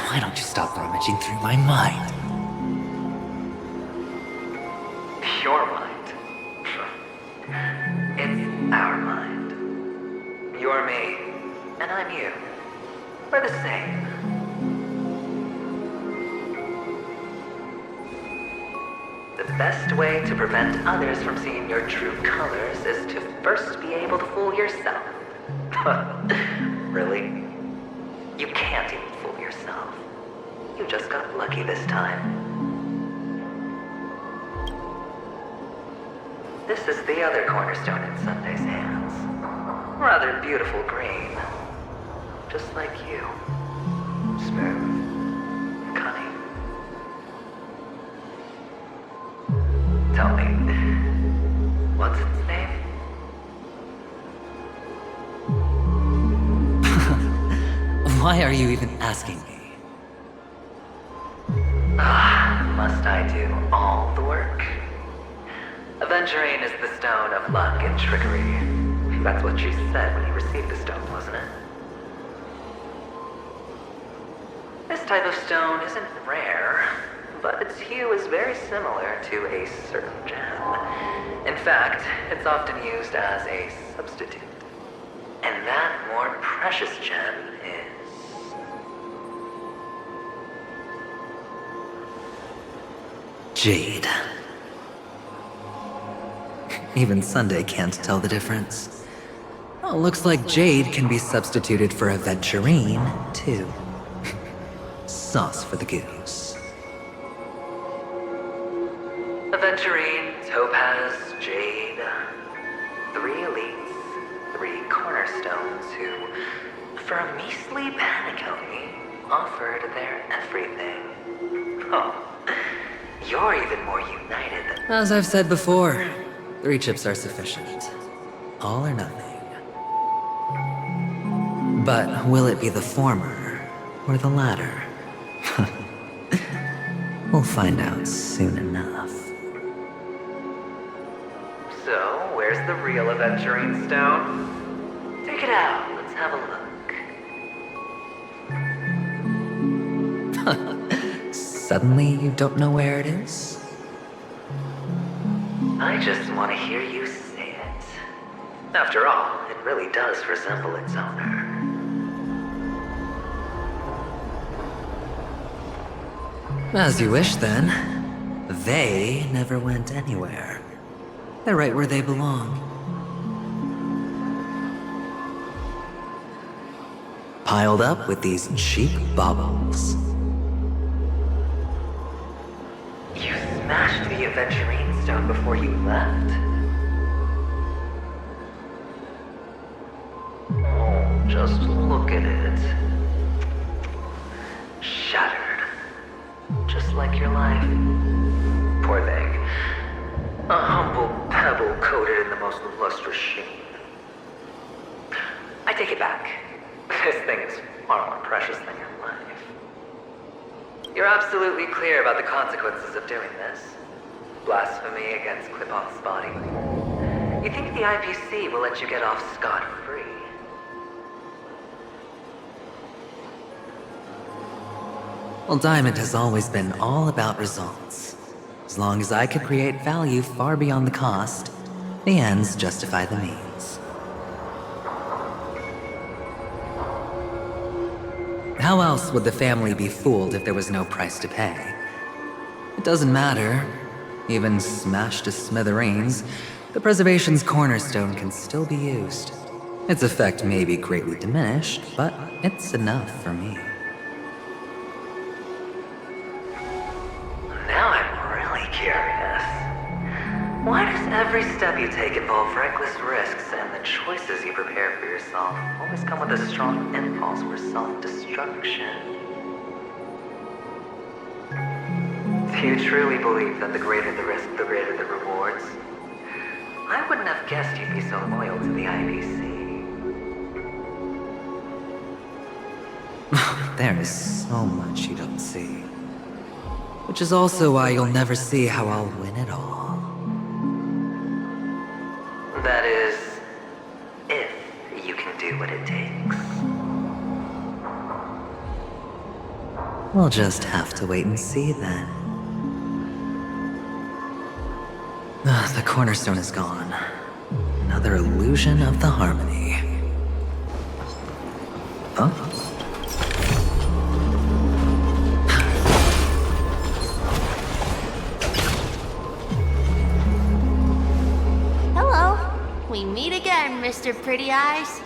Speaker 2: Why don't you stop rummaging through my mind? Your mind? It's our mind. You're me, and I'm you. We're the same. The best way to prevent others from seeing your true colors is to first be able to fool yourself. Really? You can't even fool yourself. You just got lucky this time. This is the other cornerstone in Sunday's hands. Rather beautiful green. Just like you. Smooth. Cunning. What's its name? Why are you even asking me? Must I do all the work? Aventurine is the stone of luck and trickery. That's what she said when you received the stone, wasn't it? This type of stone isn't rare, but its hue is very similar to a certain gem. In fact, it's often used as a substitute. And that more precious gem is... jade. Even Sunday can't tell the difference. Oh, looks like jade can be substituted for aventurine, too. Sauce for the goose. Aventurine, topaz, jade. 3 elites, 3 cornerstones who, for a measly Penacony, offered their everything. Oh, you're even more united than... As I've said before, 3 chips are sufficient. All or nothing. But will it be the former or the latter? We'll find out soon enough. So, where's the real aventurine stone? Take it out, let's have a look. Suddenly you don't know where it is? I just want to hear you say it. After all, it really does resemble its owner. As you wish, then. They never went anywhere. They're right where they belong. Piled up with these cheap baubles. You smashed the aventurine stone before you left? Oh, just look at it. Shattered. Just like your life. Poor thing. A humble pebble coated in the most lustrous sheen. I take it back. This thing is far more precious than your life. You're absolutely clear about the consequences of doing this. Blasphemy against Clipoth's body. You think the IPC will let you get off scot-free? Well, Diamond has always been all about results. As long as I could create value far beyond the cost, the ends justify the means. How else would the family be fooled if there was no price to pay? It doesn't matter. Even smashed to smithereens, the preservation's cornerstone can still be used. Its effect may be greatly diminished, but it's enough for me. Now I'm really curious. Why does every step you take involve reckless risks, and the choices you prepare for yourself always come with a strong impulse for self-destruction? Do you truly believe that the greater the risk, the greater the rewards? I wouldn't have guessed you'd be so loyal to the IPC. There is so much you don't see. Which is also why you'll never see how I'll win it all. That is, if you can do what it takes. We'll just have to wait and see then. The cornerstone is gone. Another illusion of the harmony. Huh?
Speaker 10: We meet again, Mr. Pretty Eyes.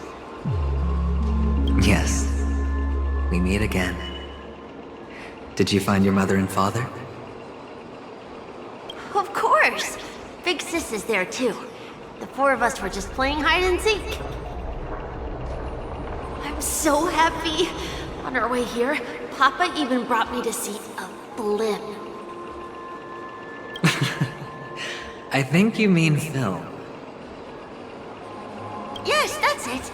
Speaker 2: Yes, we meet again. Did you find your mother and father?
Speaker 10: Of course! Big Sis is there too. The 4 of us were just playing hide and seek. I'm so happy. On our way here, Papa even brought me to see a blimp.
Speaker 2: I think you mean film.
Speaker 10: Yes, that's it.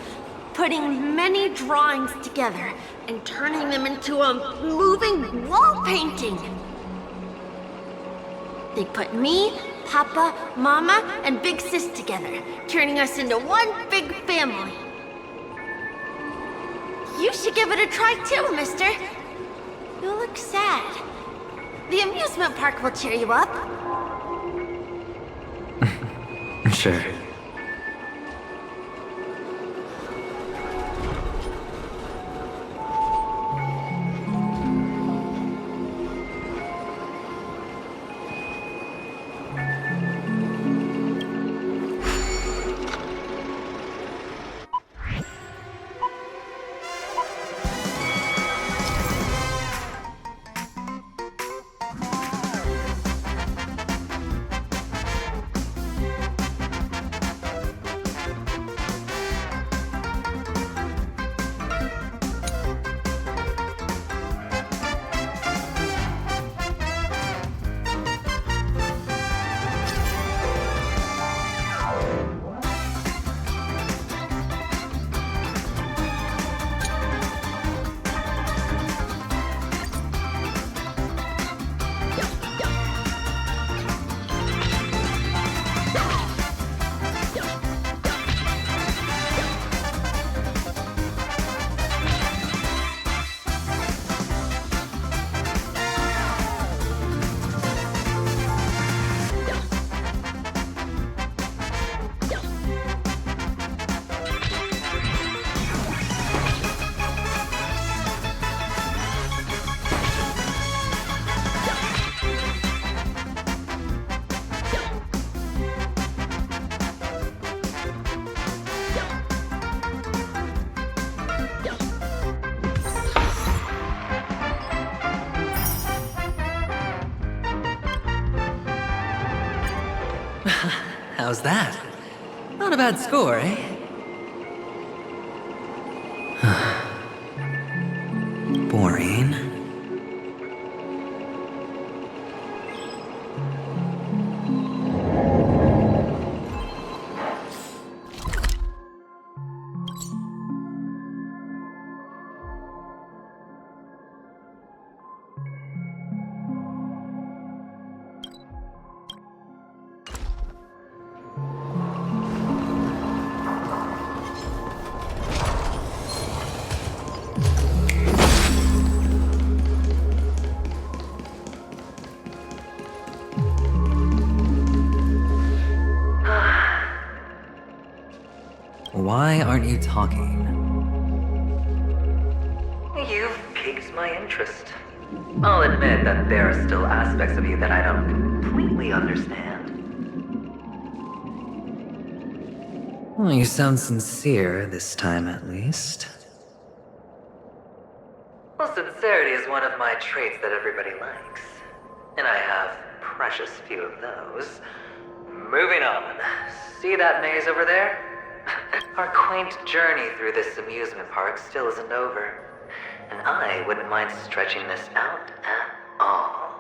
Speaker 10: Putting many drawings together and turning them into a moving wall painting. They put me, Papa, Mama, and Big Sis together, turning us into one big family. You should give it a try too, mister. You look sad. The amusement park will cheer you up.
Speaker 2: Sure. How's that? Not a bad score, eh? Boring. Why aren't you talking?
Speaker 3: You've piqued my interest. I'll admit that there are still aspects of you that I don't completely understand.
Speaker 2: Well, you sound sincere this time, at least.
Speaker 3: Well, sincerity is one of my traits that everybody likes. And I have precious few of those. Moving on. See that maze over there? Our quaint journey through this amusement park still isn't over. And I wouldn't mind stretching this out at all.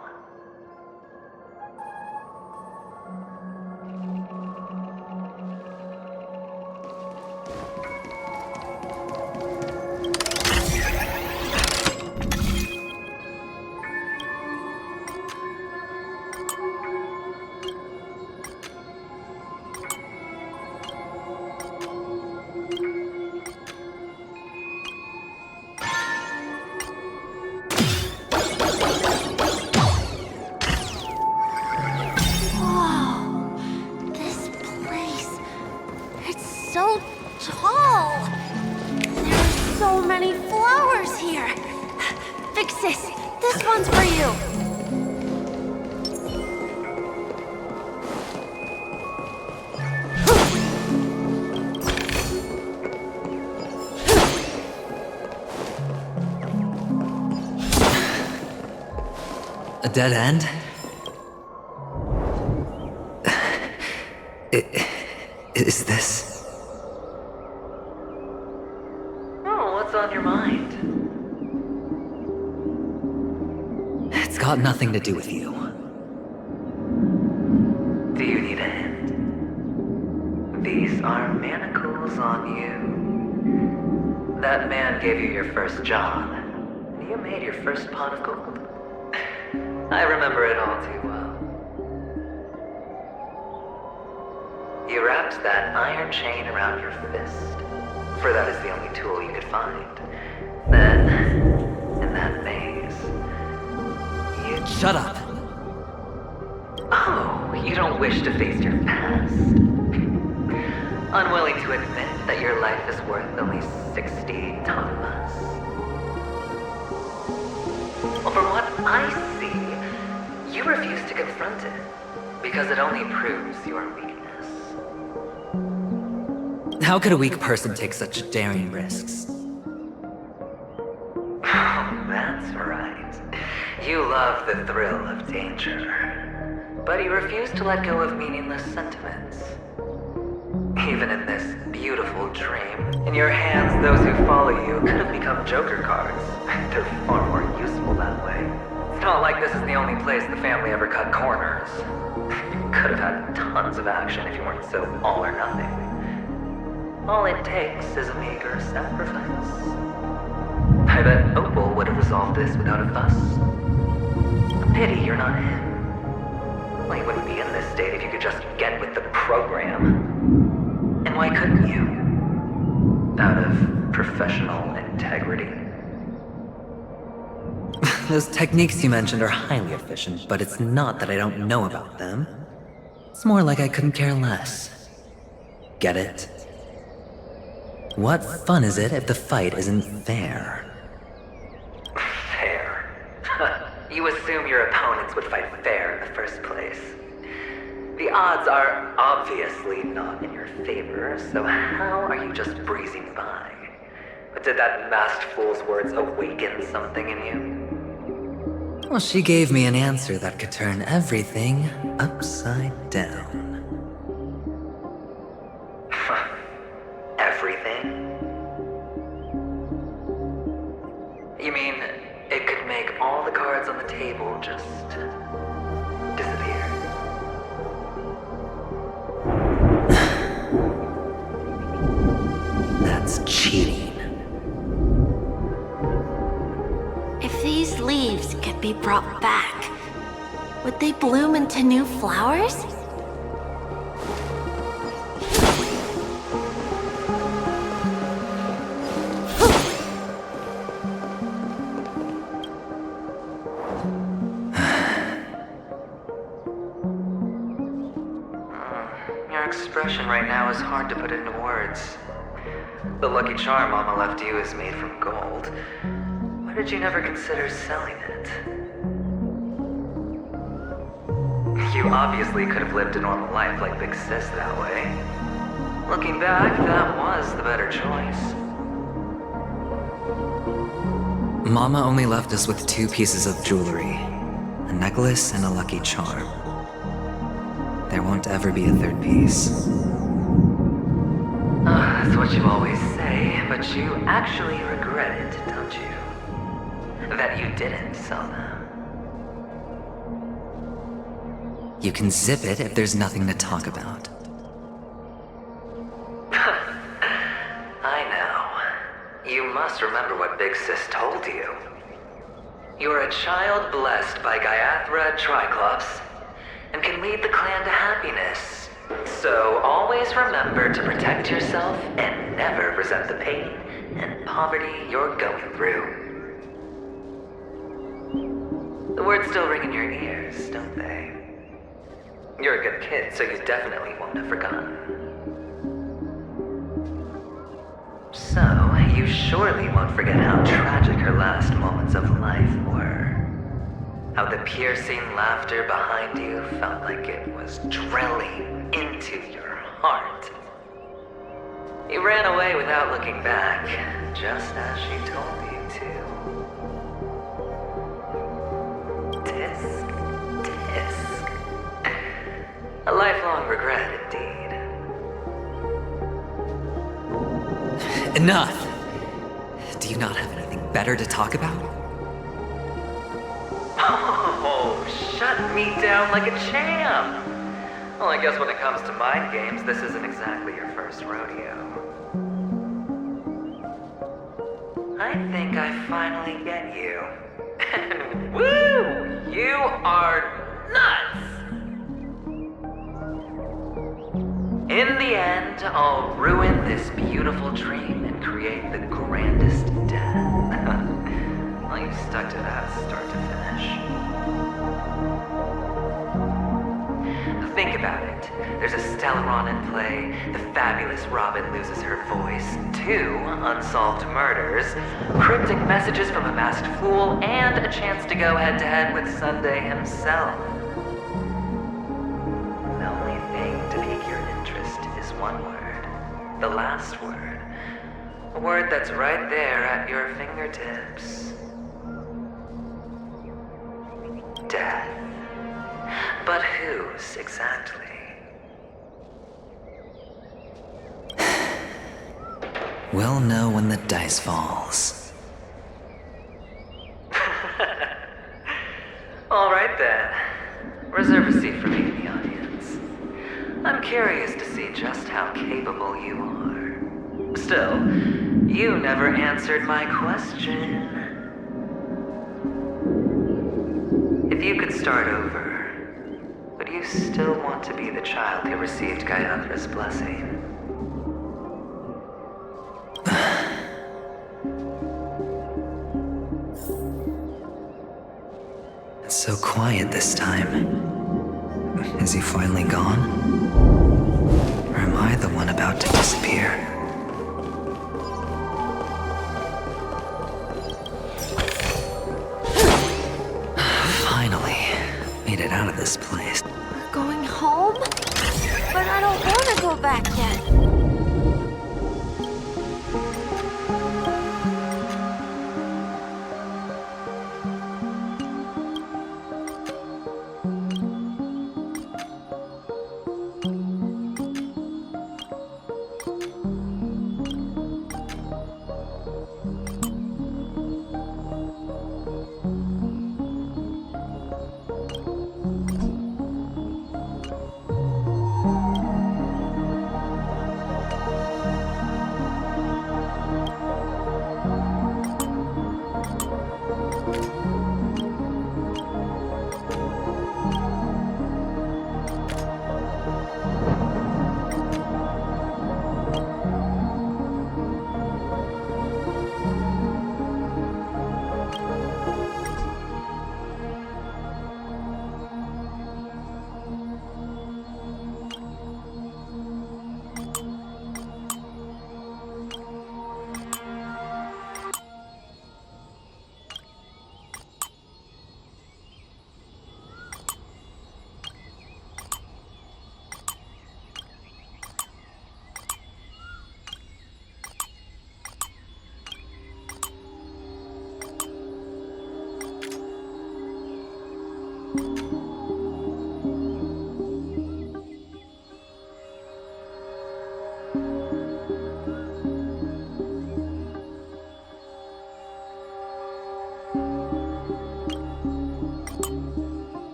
Speaker 2: A dead end? Is this...
Speaker 3: Oh, what's on your mind?
Speaker 2: It's got nothing to do with you.
Speaker 3: Do you need a hint? These are manacles on gave you your first job. You made your first pot of gold. I remember it all too well. You wrapped that iron chain around your fist, for that is the only tool you could find. Then, in that maze, you...
Speaker 2: Shut up!
Speaker 3: Oh, you don't wish to face your past? Unwilling to admit that your life is worth only 60 tamas? Well, from what I see, you refuse to confront it, because it only proves your weakness.
Speaker 2: How could a weak person take such daring risks?
Speaker 3: Oh, that's right. You love the thrill of danger. But you refuse to let go of meaningless sentiments. Even in this beautiful dream, in your hands, those who follow you could have become joker cards. They're far more useful that way. It's not like this is the only place the family ever cut corners. You could have had tons of action if you weren't so all or nothing. All it takes is a meager sacrifice. I bet Opal would have resolved this without a fuss. A pity you're not him. Well, you wouldn't be in this state if you could just get with the program. And why couldn't you? Out of professional integrity.
Speaker 2: Those techniques you mentioned are highly efficient, but it's not that I don't know about them. It's more like I couldn't care less. Get it? What fun is it if the fight isn't fair?
Speaker 3: Fair? You assume your opponents would fight fair in the first place. The odds are obviously not in your favor, so how are you just breezing by? But did that masked fool's words awaken something in you?
Speaker 2: Well, she gave me an answer that could turn everything upside down.
Speaker 3: Everything? You mean it could make all the cards on the table just disappear?
Speaker 2: That's cheating.
Speaker 10: If these leaves could be brought back, would they bloom into new flowers?
Speaker 3: Your expression right now is hard to put into words. The lucky charm Mama left you is made from gold. Why did you never consider selling it? You obviously could have lived a normal life like Big Sis that way. Looking back, that was the better choice.
Speaker 2: Mama only left us with 2 pieces of jewelry. A necklace and a lucky charm. There won't ever be a 3rd piece.
Speaker 3: That's what you always say, but you actually regret it, don't you? That you didn't sell them.
Speaker 2: You can zip it if there's nothing to talk about.
Speaker 3: I know. You must remember what Big Sis told you. You're a child blessed by Gaiathra Triclops, and can lead the clan to happiness. So always remember to protect yourself and never resent the pain and poverty you're going through. The words still ring in your ears, don't they? You're a good kid, so you definitely won't have forgotten. So, you surely won't forget how tragic her last moments of life were. How the piercing laughter behind you felt like it was drilling into your heart. You ran away without looking back, just as she told you to. Tisk, tisk. A lifelong regret, indeed.
Speaker 2: Enough! Do you not have anything better to talk about?
Speaker 3: Oh, shut me down like a champ! Well, I guess when it comes to mind games, this isn't exactly your first rodeo. I think I finally get you. And woo! You are nuts! In the end, I'll ruin this beautiful dream and create the grandest death. Well, you stuck to that start to finish. Think about it. There's a Stellaron in play, the fabulous Robin loses her voice, 2 unsolved murders, cryptic messages from a masked fool, and a chance to go head-to-head with Sunday himself. The only thing to pique your interest is one word. The last word. A word that's right there at your fingertips. Death. But whose exactly?
Speaker 2: We'll know when the dice falls.
Speaker 3: All right then. Reserve a seat for me in the audience. I'm curious to see just how capable you are. Still, you never answered my question. If you could start over, would you still want to be the child who received Gayathra's blessing?
Speaker 2: It's so quiet this time. Is he finally gone? Or am I the one about to disappear? Finally, made it out of this place.
Speaker 10: Going home? But I don't want to go back yet.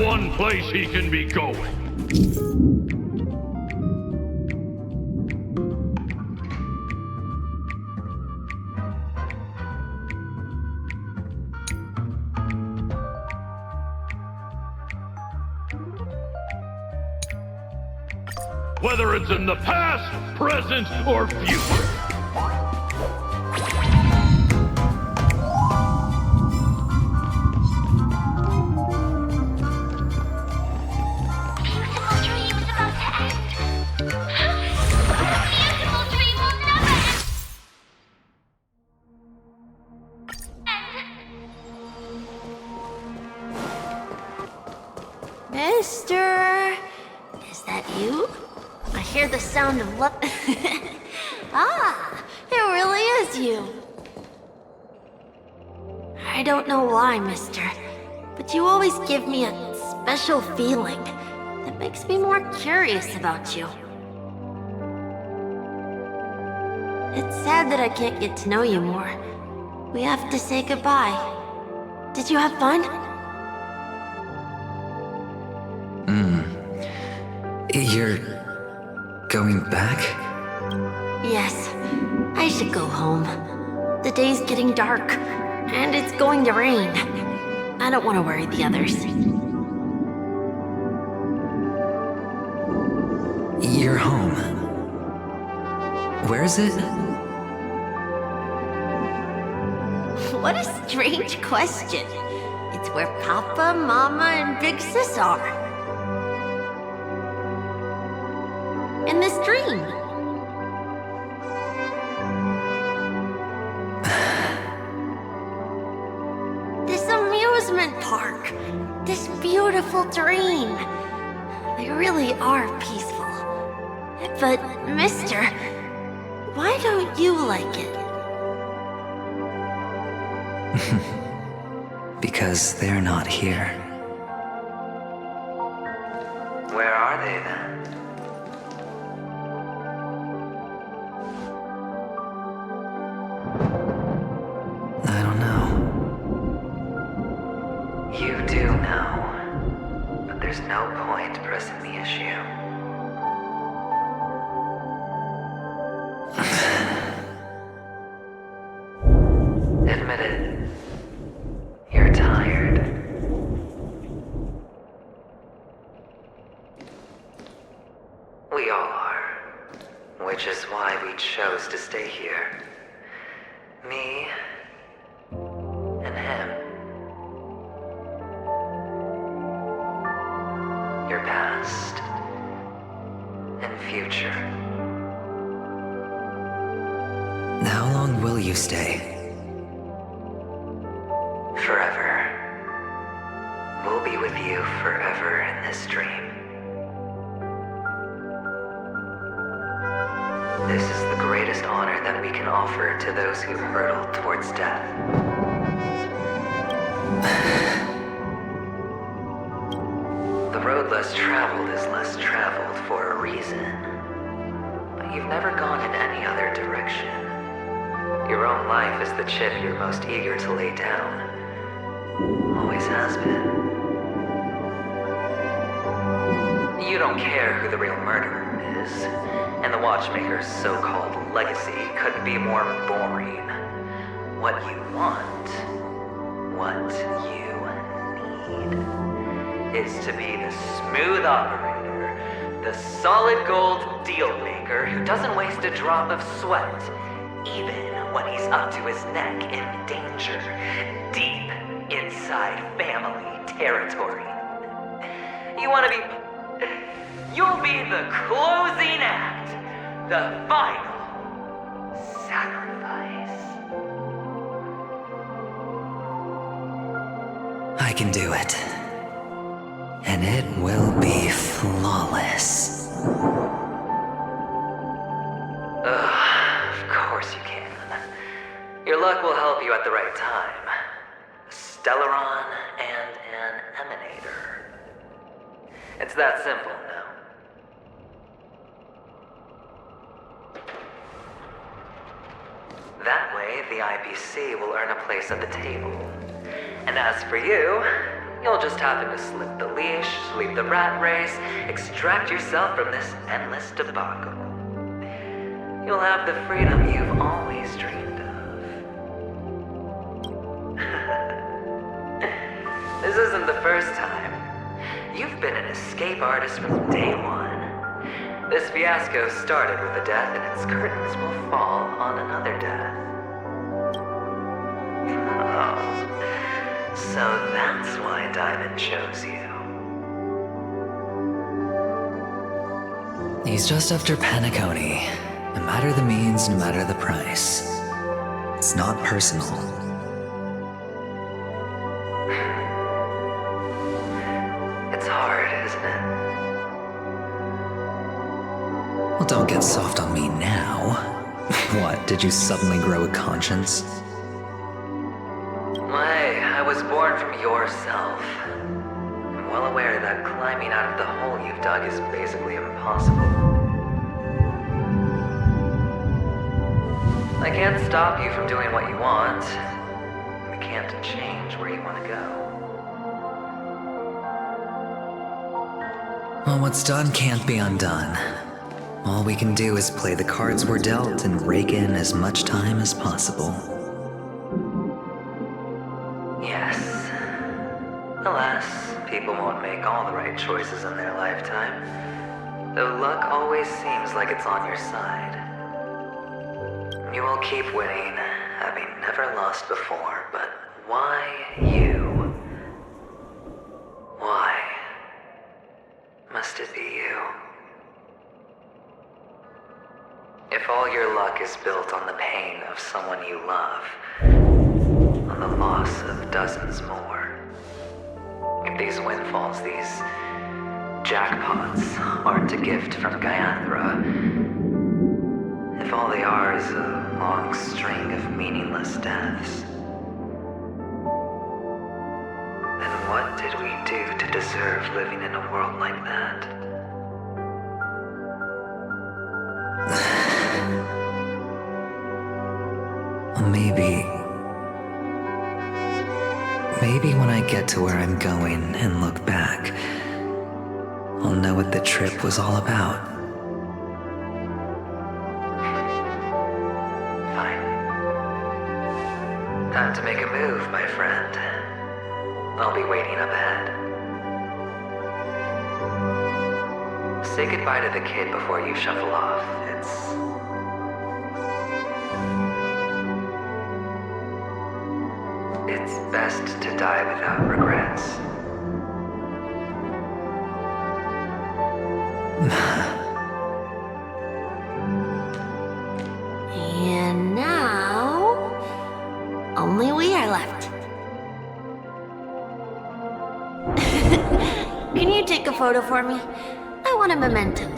Speaker 12: one place he can be going. Whether it's in the past, present, or future.
Speaker 10: Mister, is that you? I hear the sound of Ah, it really is you. I don't know why, mister, but you always give me a special feeling that makes me more curious about you. It's sad that I can't get to know you more. We have to say goodbye. Did you have fun?
Speaker 2: You're going back?
Speaker 10: Yes, I should go home. The day's getting dark, and it's going to rain. I don't want to worry the others.
Speaker 2: You're home. Where is it?
Speaker 10: What a strange question. It's where Papa, Mama, and Big Sis are. In this dream. This amusement park. This beautiful dream. They really are peaceful. But, mister, why don't you like it?
Speaker 2: Because they're not here.
Speaker 3: Where are they then?
Speaker 2: I don't know.
Speaker 3: You do know, but there's no point pressing the issue. Admit it. You're tired. We all are. Which is why we chose to stay here. Me and him. Your past and future.
Speaker 2: How long will you stay?
Speaker 3: Forever. We'll be with you forever in this dream. This is the greatest honor that we can offer to those who hurtle towards death. The road less traveled is less traveled for a reason. But you've never gone in any other direction. Your own life is the chip you're most eager to lay down. Always has been. You don't care who the real murderer is, and the Watchmaker's so-called legacy couldn't be more boring. What you want, what you need, is to be the smooth operator, the solid gold deal maker who doesn't waste a drop of sweat, even when he's up to his neck in danger, deep inside family territory. You want to be... You'll be the closing act, the final sacrifice.
Speaker 2: I can do it. And it will be flawless.
Speaker 3: Of course you can. Your luck will help you at the right time. A Stellaron and an Emanator. It's that simple now. That way, the IPC will earn a place at the table. And as for you, You'll just happen to slip the leash, leave the rat race, extract yourself from this endless debacle. You'll have the freedom you've always dreamed of. This isn't the first time. You've been an escape artist from day one. This fiasco started with a death, and its curtains will fall on another death. Oh, so that's why Diamond chose you.
Speaker 2: He's just after Penacony. No matter the means, no matter the price. It's not personal.
Speaker 3: It's hard, isn't it?
Speaker 2: Well, don't get soft on me now. What, did you suddenly grow a conscience?
Speaker 3: Hey, I was born from yourself. I'm well aware that climbing out of the hole you've dug is basically impossible. I can't stop you from doing what you want. We can't change where you want to go.
Speaker 2: Well, what's done can't be undone. All we can do is play the cards we're dealt and rake in as much time as possible.
Speaker 3: Yes. Alas, people won't make all the right choices in their lifetime, though luck always seems like it's on your side. You will keep winning, having never lost before, but why you? Why must it be you? If all your luck is built on the pain of someone you love, on the loss of dozens more, if these windfalls, these jackpots, aren't a gift from Gaiathra, if all they are is a long string of meaningless deaths, then what did we do to deserve living in a world like that?
Speaker 2: Maybe when I get to where I'm going and look back, I'll know what the trip was all about.
Speaker 3: Time to make a move, my friend. I'll be waiting up ahead. Say goodbye to the kid before you shuffle off. It's best to die without regrets.
Speaker 10: And now, only we are left. Can you take a photo for me? I want a memento.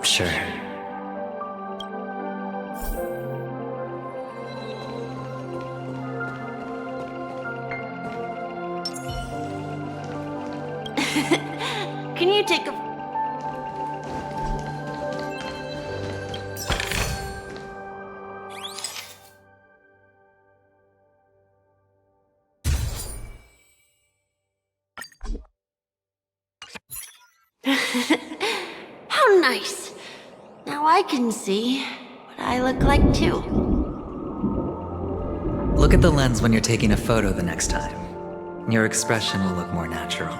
Speaker 2: Sure.
Speaker 10: Can you take a... How nice. Now I can see what I look like too.
Speaker 2: Look at the lens when you're taking a photo the next time. Your expression will look more natural.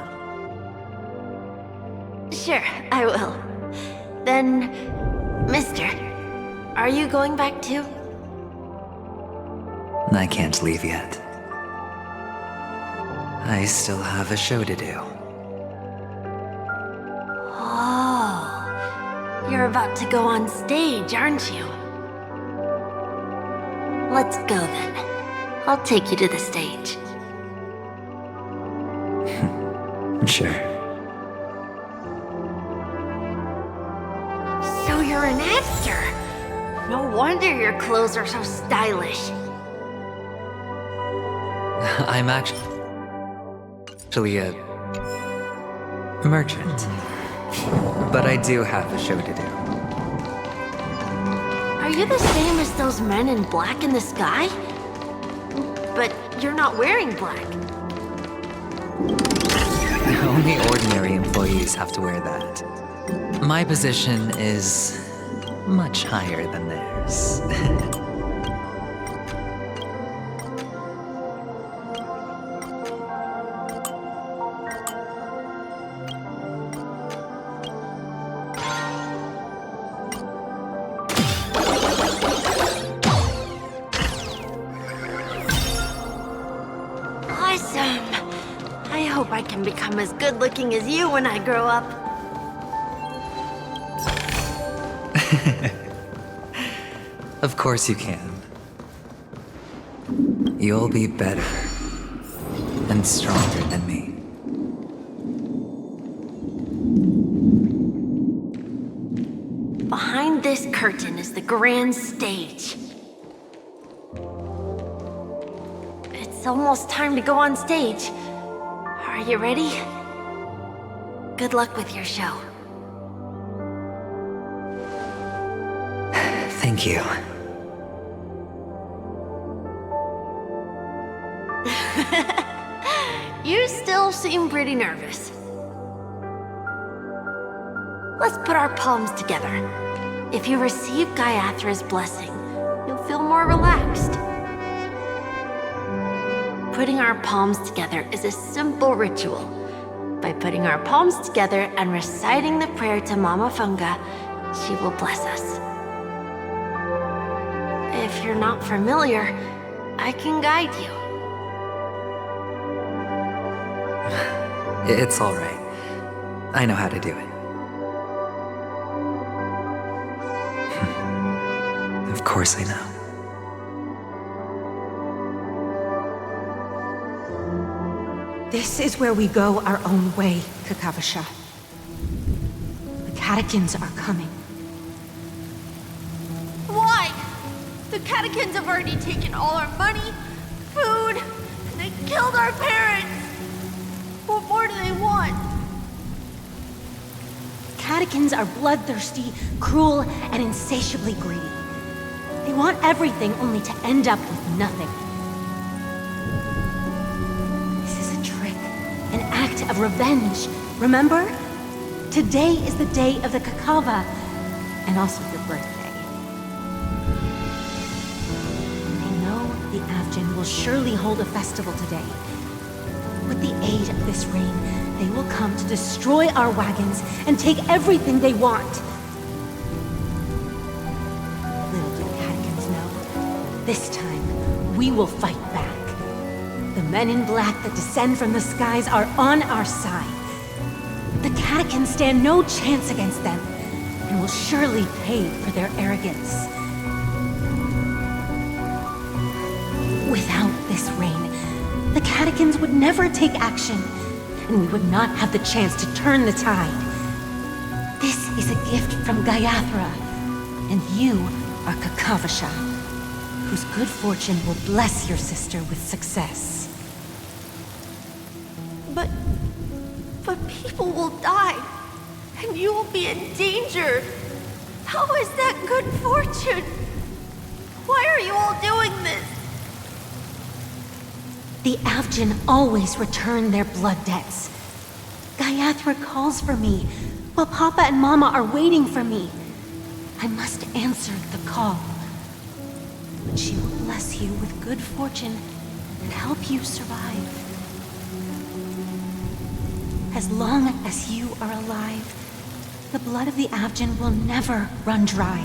Speaker 10: Sure, I will. Then, mister, are you going back too?
Speaker 2: I can't leave yet. I still have a show to do.
Speaker 10: Oh, you're about to go on stage, aren't you? Let's go then. I'll take you to the stage.
Speaker 2: Sure.
Speaker 10: So you're an actor. No wonder your clothes are so stylish.
Speaker 2: I'm actually a merchant. But I do have a show to do.
Speaker 10: Are you the same as those men in black in the sky? But you're not wearing black.
Speaker 2: Only ordinary employees have to wear that. My position is much higher than theirs.
Speaker 10: Awesome! I hope I can become as good looking as you when I grow up.
Speaker 2: Of course you can. You'll be better and stronger than me.
Speaker 10: Behind this curtain is the grand stage. It's almost time to go on stage. Are you ready? Good luck with your show.
Speaker 2: Thank you.
Speaker 10: You still seem pretty nervous. Let's put our palms together. If you receive Gaiathra's blessing, you'll feel more relaxed. Putting our palms together is a simple ritual. By putting our palms together and reciting the prayer to Mama Funga, she will bless us. If you're not familiar, I can guide you.
Speaker 2: It's all right. I know how to do it. Of course I know.
Speaker 13: This is where we go our own way, Kakavasha. The catechins are coming.
Speaker 10: Why? The catechins have already taken all our money, food, and they killed our parents. What more do they want?
Speaker 13: Catechins are bloodthirsty, cruel, and insatiably greedy. They want everything only to end up with nothing. This is a trick, an act of revenge. Remember? Today is the day of the Kakava, and also your birthday. They know the Avgin will surely hold a festival today. With the aid of this rain, they will come to destroy our wagons and take everything they want. Little do the catechins know, this time we will fight back. The men in black that descend from the skies are on our side. The catechins stand no chance against them and will surely pay for their arrogance. Without this rain, the catechins would never take action, and we would not have the chance to turn the tide. This is a gift from Gaiathra, and you are Kakavasha, whose good fortune will bless your sister with success.
Speaker 10: But people will die, and you will be in danger. How is that good fortune? Why are you all doing this?
Speaker 13: The Avgin always return their blood debts. Gaiathra calls for me, while Papa and Mama are waiting for me. I must answer the call. But she will bless you with good fortune and help you survive. As long as you are alive, the blood of the Avgin will never run dry.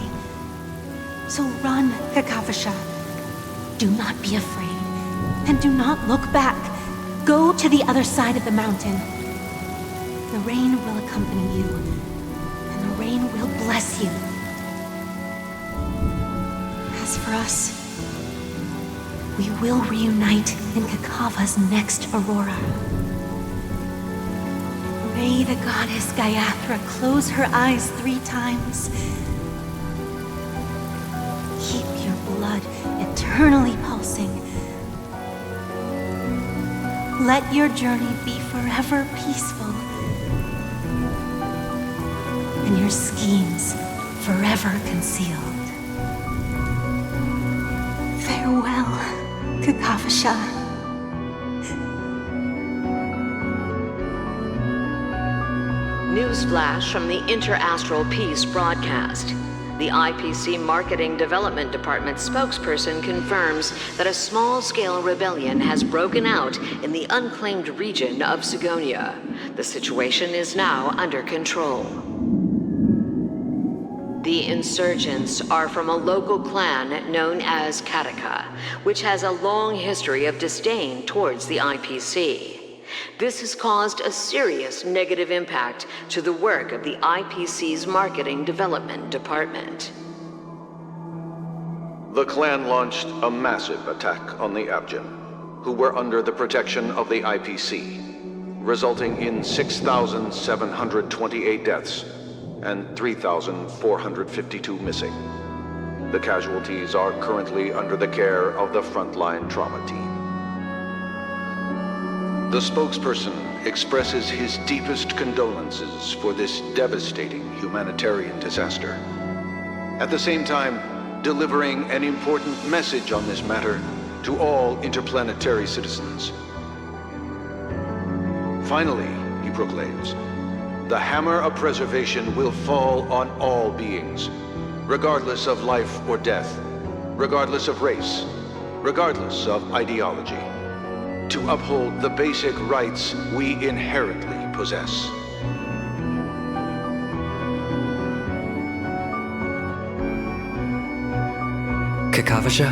Speaker 13: So run, Kakavasha. Do not be afraid. And do not look back. Go to the other side of the mountain. The rain will accompany you, and the rain will bless you. As for us, we will reunite in Kakava's next aurora. May the goddess Gaiathra close her eyes 3 times. Keep your blood eternally pulsing. Let your journey be forever peaceful, and your schemes forever concealed. Farewell, Kakavasha.
Speaker 21: Newsflash from the Inter-Astral Peace broadcast. The IPC Marketing Development Department spokesperson confirms that a small-scale rebellion has broken out in the unclaimed region of Sigonia. The situation is now under control. The insurgents are from a local clan known as Kataka, which has a long history of disdain towards the IPC. This has caused a serious negative impact to the work of the IPC's Marketing Development Department.
Speaker 18: The clan launched a massive attack on the Abjin, who were under the protection of the IPC, resulting in 6,728 deaths and 3,452 missing. The casualties are currently under the care of the frontline trauma team. The spokesperson expresses his deepest condolences for this devastating humanitarian disaster. At the same time, delivering an important message on this matter to all interplanetary citizens. Finally, he proclaims, the hammer of preservation will fall on all beings, regardless of life or death, regardless of race, regardless of ideology, to uphold the basic rights we inherently possess.
Speaker 2: Kakavasha?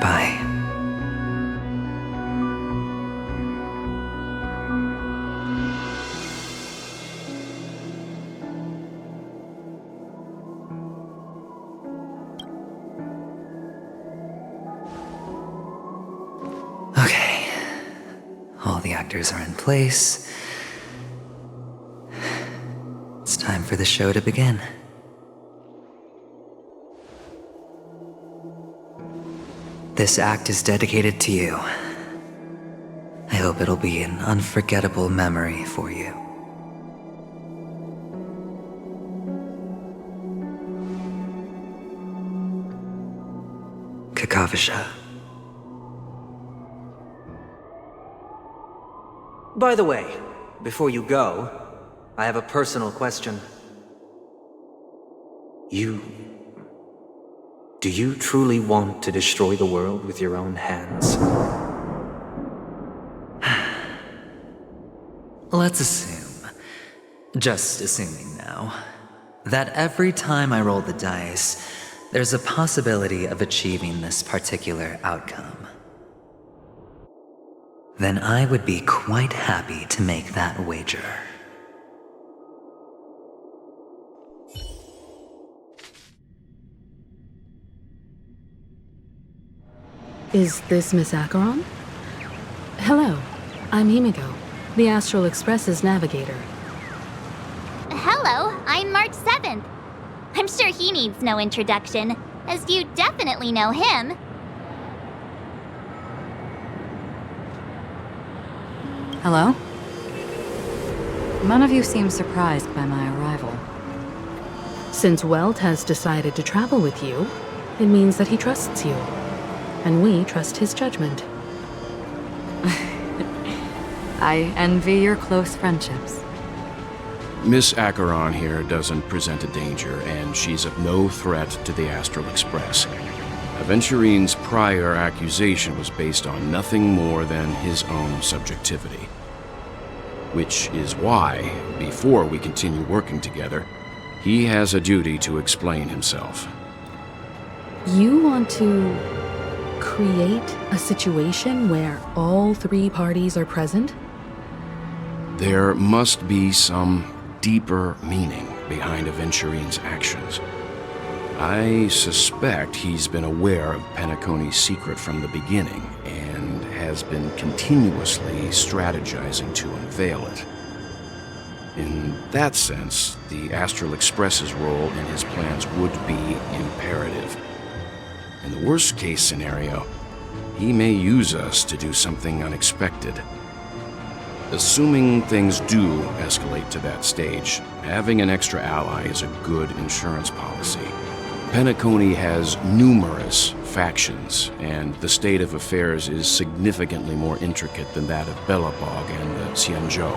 Speaker 2: Bye. Okay. All the actors are in place. It's time for the show to begin. This act is dedicated to you. I hope it'll be an unforgettable memory for you. Kakavasha.
Speaker 4: By the way, before you go, I have a personal question. Do you truly want to destroy the world with your own hands?
Speaker 2: Let's assume, just assuming now, that every time I roll the dice, there's a possibility of achieving this particular outcome. Then I would be quite happy to make that wager.
Speaker 8: Is this Miss Acheron? Hello, I'm Himiko, the Astral Express's navigator.
Speaker 7: Hello, I'm March 7th. I'm sure he needs no introduction, as you definitely know him.
Speaker 6: Hello? None of you seem surprised by my arrival.
Speaker 8: Since Welt has decided to travel with you, it means that he trusts you. And we trust his judgment.
Speaker 6: I envy your close friendships.
Speaker 9: Miss Acheron here doesn't present a danger, and she's of no threat to the Astral Express. Aventurine's prior accusation was based on nothing more than his own subjectivity. Which is why, before we continue working together, he has a duty to explain himself.
Speaker 8: You want to create a situation where all three parties are present?
Speaker 9: There must be some deeper meaning behind Aventurine's actions. I suspect he's been aware of Penacony's secret from the beginning and has been continuously strategizing to unveil it. In that sense, the Astral Express's role in his plans would be imperative. In the worst-case scenario, he may use us to do something unexpected. Assuming things do escalate to that stage, having an extra ally is a good insurance policy. Penacony has numerous factions, and the state of affairs is significantly more intricate than that of Belobog and the Xianzhou.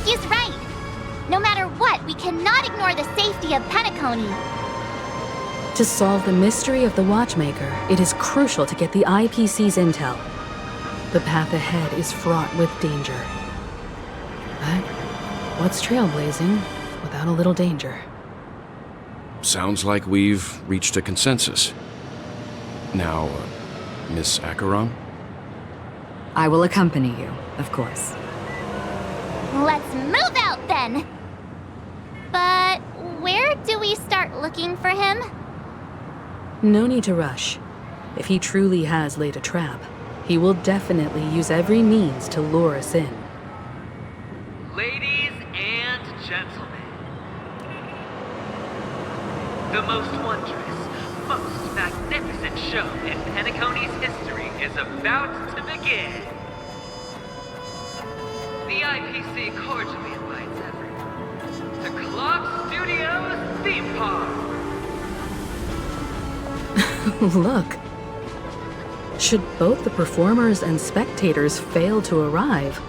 Speaker 7: He's right. No matter what, we cannot ignore the safety of Penacony.
Speaker 8: To solve the mystery of the Watchmaker, it is crucial to get the IPC's intel. The path ahead is fraught with danger. But what's trailblazing without a little danger?
Speaker 9: Sounds like we've reached a consensus. Now, Miss Acheron?
Speaker 6: I will accompany you, of course.
Speaker 7: Let's move out then! But where do we start looking for him?
Speaker 8: No need to rush. If he truly has laid a trap, he will definitely use every means to lure us in.
Speaker 3: Ladies and gentlemen, the most wondrous, most magnificent show in Penacony's history is about to begin. The IPC cordially invites everyone to Clock Studios Theme Park.
Speaker 8: Look. Should both the performers and spectators fail to arrive,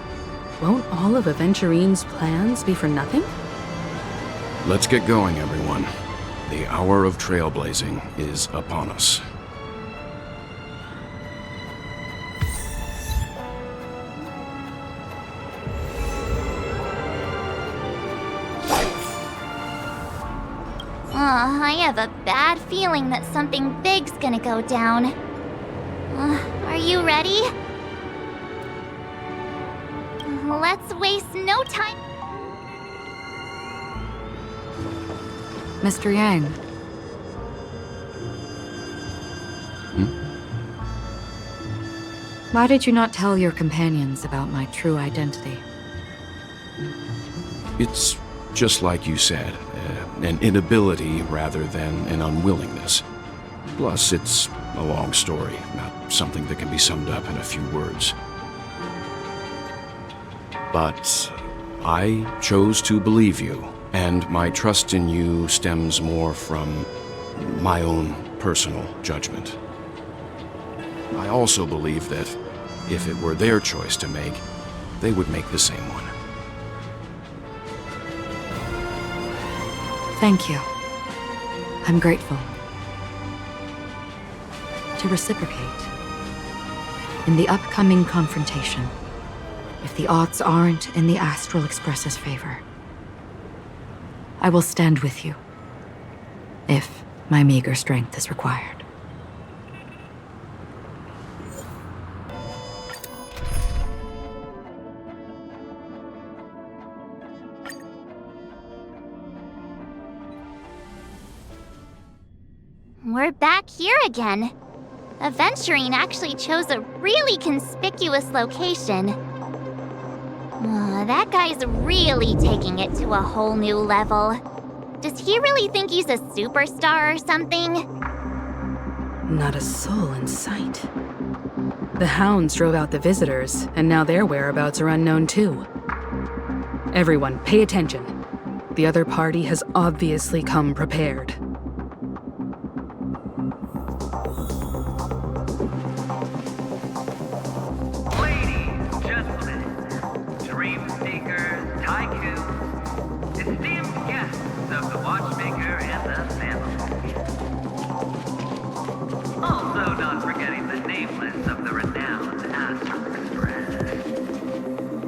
Speaker 8: won't all of Aventurine's plans be for nothing?
Speaker 9: Let's get going, everyone. The hour of trailblazing is upon us.
Speaker 7: I have a bad feeling that something big's gonna go down. Are you ready? Let's waste no time.
Speaker 6: Mr. Yang. Why did you not tell your companions about my true identity?
Speaker 9: It's just like you said, an inability rather than an unwillingness. Plus, it's a long story, not something that can be summed up in a few words. But I chose to believe you, and my trust in you stems more from my own personal judgment. I also believe that if it were their choice to make, they would make the same one.
Speaker 6: Thank you. I'm grateful. To reciprocate. In the upcoming confrontation, if the odds aren't in the Astral Express's favor, I will stand with you, if my meager strength is required.
Speaker 7: We're back here again. Aventurine actually chose a really conspicuous location. That guy's really taking it to a whole new level. Does he really think he's a superstar or something?
Speaker 8: Not a soul in sight. The hounds drove out the visitors, and now their whereabouts are unknown too. Everyone, pay attention. The other party has obviously come prepared.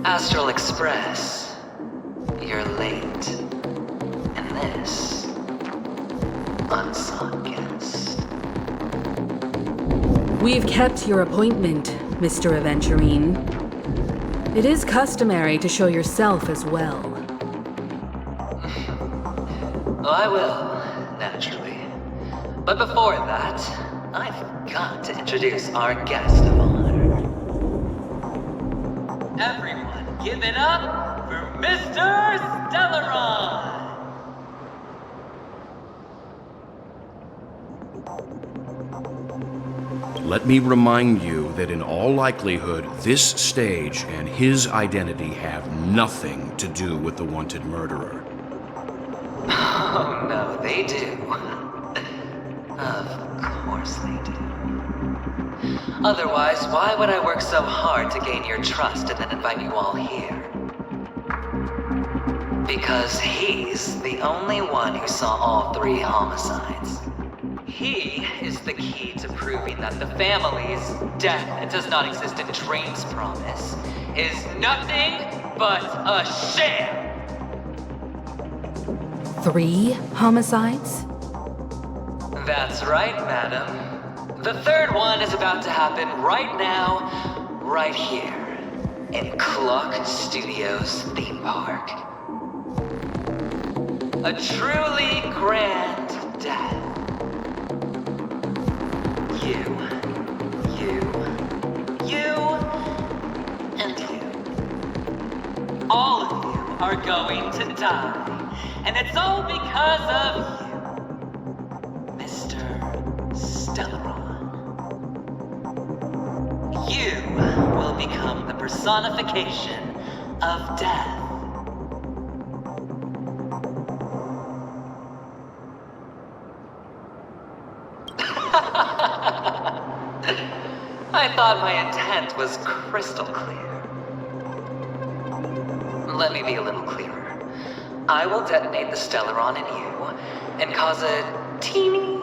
Speaker 3: Astral Express, you're late. And this, unsought guest.
Speaker 8: We've kept your appointment, Mr. Aventurine. It is customary to show yourself as well.
Speaker 3: Oh, I will, naturally. But before that, I've got to introduce our guest of honor. Everyone, give it up for Mr. Stellaron!
Speaker 9: let me remind you that in all likelihood, this stage and his identity have nothing to do with the wanted murderer.
Speaker 3: Oh no, they do. Of course they do. Otherwise, why would I work so hard to gain your trust and then invite you all here? Because he's the only one who saw all 3 homicides. He is the key to proving that the family's death that does not exist in Dream's promise is nothing but a sham!
Speaker 8: 3 homicides?
Speaker 3: That's right, madam. The 3rd one is about to happen right now, right here, in Clock Studios theme park. A truly grand death. You, and you. All of you are going to die, and it's all because of you, Mr. Stellaron. You will become the personification of death. I thought my intent was crystal clear. Let me be a little clearer. I will detonate the Stellaron in you and cause a teeny,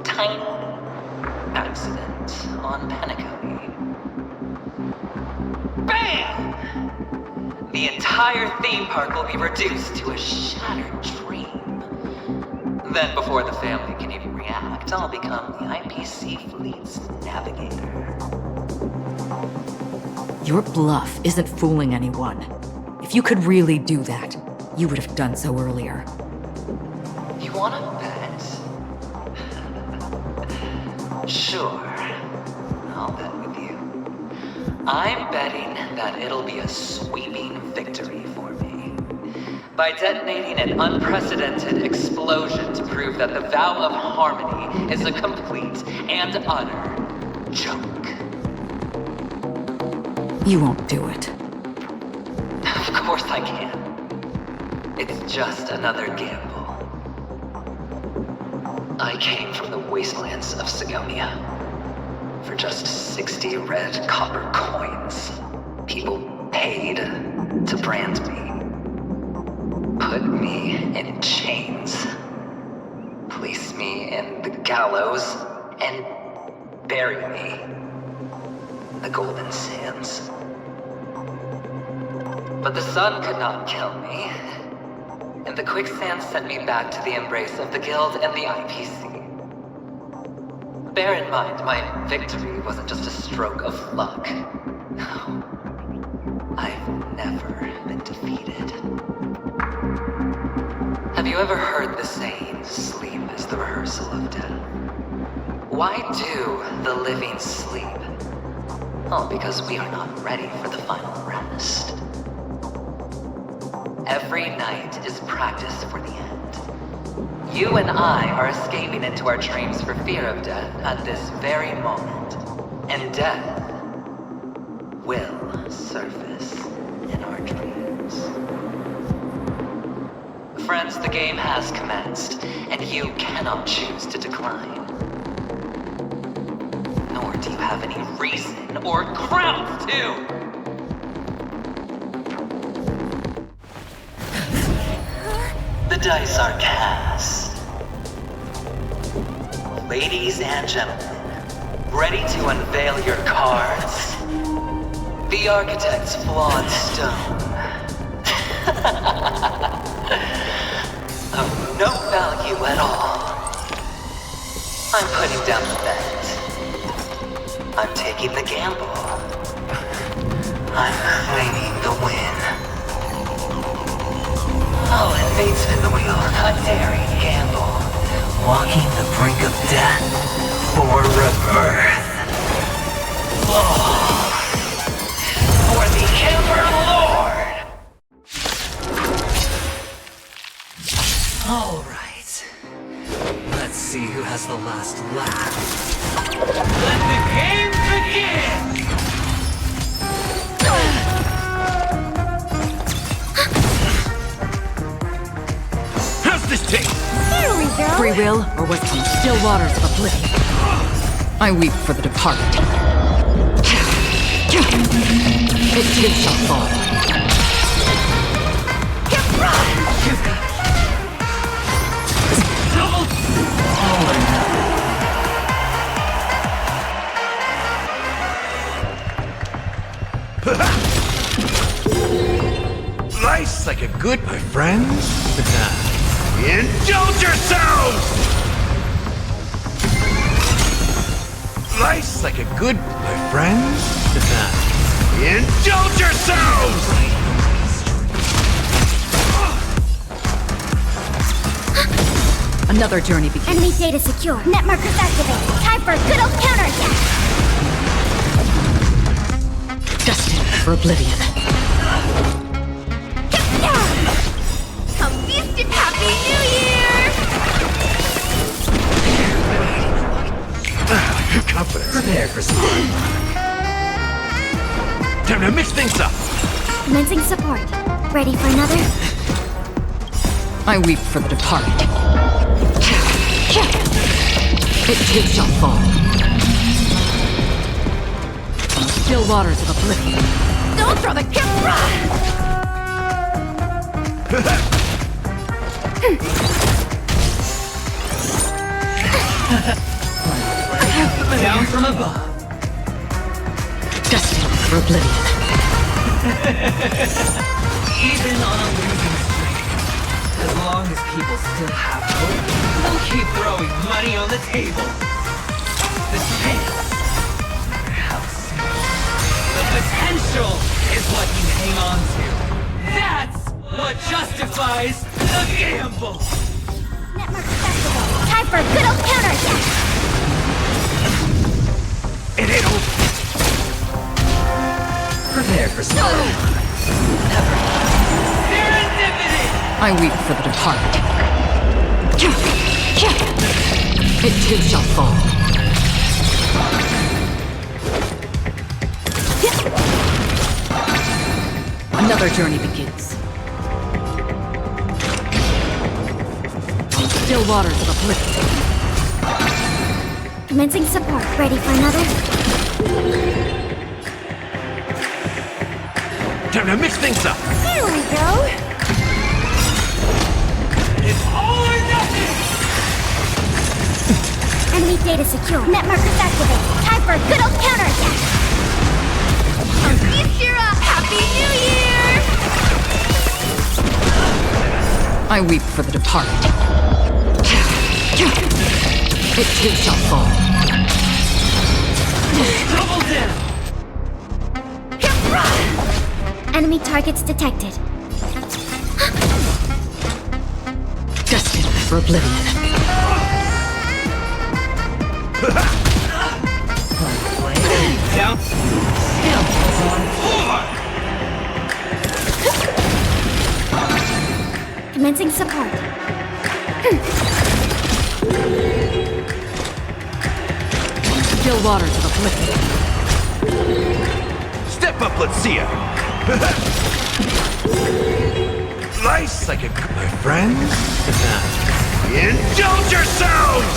Speaker 3: tiny accident on Penacony. Bam! The entire theme park will be reduced to a shattered dream. Then before the family can even react, I'll become the IPC fleet's navigator.
Speaker 6: Your bluff isn't fooling anyone. If you could really do that, you would have done so earlier.
Speaker 3: You wanna bet? Sure. I'll bet with you. I'm betting that it'll be a sweeping victory for me. By detonating an unprecedented explosion to prove that the vow of harmony is a complete and utter joke.
Speaker 6: You won't do it.
Speaker 3: Of course I can. It's just another gamble. I came from the wastelands of Sigonia. For just 60 red copper coins, people paid to brand me. Put me in chains. Place me in the gallows and bury me in the golden sands. But the sun could not kill me, and the quicksand sent me back to the embrace of the Guild and the IPC. Bear in mind, my victory wasn't just a stroke of luck. No. I've never been defeated. Have you ever heard the saying, sleep is the rehearsal of death? Why do the living sleep? Oh, because we are not ready for the final rest. Every night is practice for the end. You and I are escaping into our dreams for fear of death at this very moment. And death will surface in our dreams. Friends, the game has commenced, and you cannot choose to decline. Nor do you have any reason or grounds to! The dice are cast. Ladies and gentlemen, ready to unveil your cards? The architect's flawed stone. Of no value at all. I'm putting down the bet. I'm taking the gamble. I'm claiming the win. I'll invade spin the wheel, a daring gamble, walking the brink of death for rebirth. Oh, for the Ember Lord! All right,
Speaker 2: Let's see who has the last laugh.
Speaker 16: Let the game begin! How's this taste?
Speaker 7: Here we go.
Speaker 6: Free will, or was it from still waters of oblivion? I weep for the departed. It too shall fall.
Speaker 11: Nice like a good, my friends. Indulge yourselves! Nice like a good, my friends. Indulge yourselves!
Speaker 6: Another journey begins.
Speaker 7: Enemy data secure. Net markers activated. Time for a good old counterattack.
Speaker 6: Destined for oblivion.
Speaker 10: A feast and Happy New Year!
Speaker 11: Confidence.
Speaker 2: Prepare for some.
Speaker 11: Time to mix things up.
Speaker 7: Commencing support. Ready for another?
Speaker 6: I weep for the departed. It too shall fall. On the still waters of oblivion.
Speaker 10: Don't throw the camera!
Speaker 2: Down from above.
Speaker 6: Destined for oblivion.
Speaker 2: Even on a losing streak, as long as people still have hope, they'll keep throwing money on the table. The chance, how soon? The potential is what you hang on to. That's what justifies the gamble.
Speaker 7: Network accessible. Time for a good old counterattack.
Speaker 11: It ain't over.
Speaker 2: Prepare for some.
Speaker 6: I weep for the departed. It too shall fall. Another journey begins. On the still waters of oblivion.
Speaker 7: Commencing support. Ready for another?
Speaker 11: Time to mix things up.
Speaker 7: Here we go.
Speaker 16: It's all or nothing!
Speaker 7: Enemy data secure. Net markers activated. Time for a good old counterattack.
Speaker 10: Happy New Year!
Speaker 6: I weep for the departed. It too shall fall.
Speaker 16: Double down!
Speaker 7: Enemy targets detected.
Speaker 6: Destined for oblivion.
Speaker 2: Down. Still on floor.
Speaker 7: Commencing support.
Speaker 6: Still waters of oblivion.
Speaker 11: Step up, let's see ya. Nice like a good, my friends. Indulge yourselves!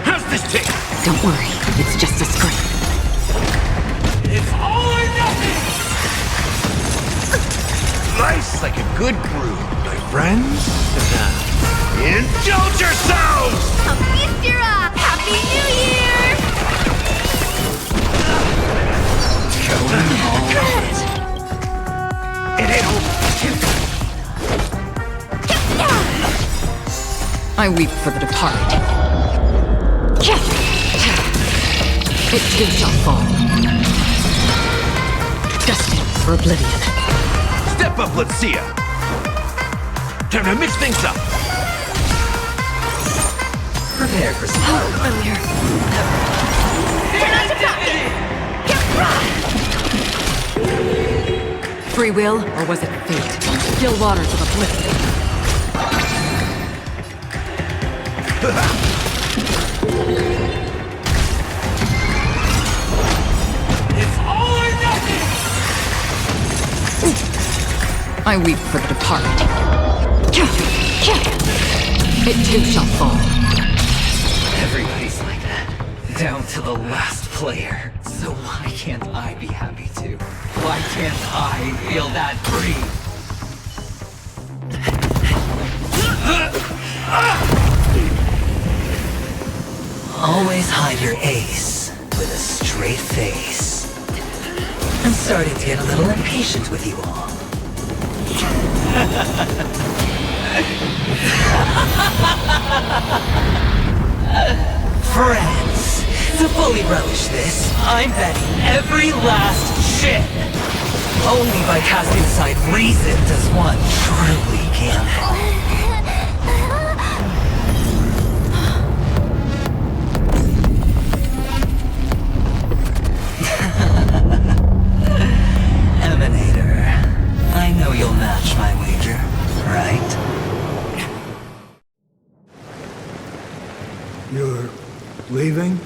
Speaker 11: How's this taste?
Speaker 6: Don't worry, it's just a scrape.
Speaker 16: It's all or nothing!
Speaker 11: Nice like a good brew, my friends. Indulge yourselves!
Speaker 10: Happy New Year!
Speaker 11: It ain't over.
Speaker 6: I weep for the departed. It too shall fall. Destined for oblivion.
Speaker 11: Step up, let's see ya. Time to mix things up.
Speaker 2: Prepare for some.
Speaker 6: I'm here. Free will, or was it fate? Still waters of upliftment.
Speaker 12: It's all or nothing!
Speaker 6: I weep for the departed. It too shall fall.
Speaker 2: Everybody's like that, down to the last player. So why can't I be happy too? Why can't I feel that free? Always hide your ace with a straight face. I'm starting to get a little impatient with you all. Friends, to fully relish this, I'm betting every last shit. Only by casting aside reason does one truly gamble. Emanator, I know you'll match my wager, right?
Speaker 1: You're leaving?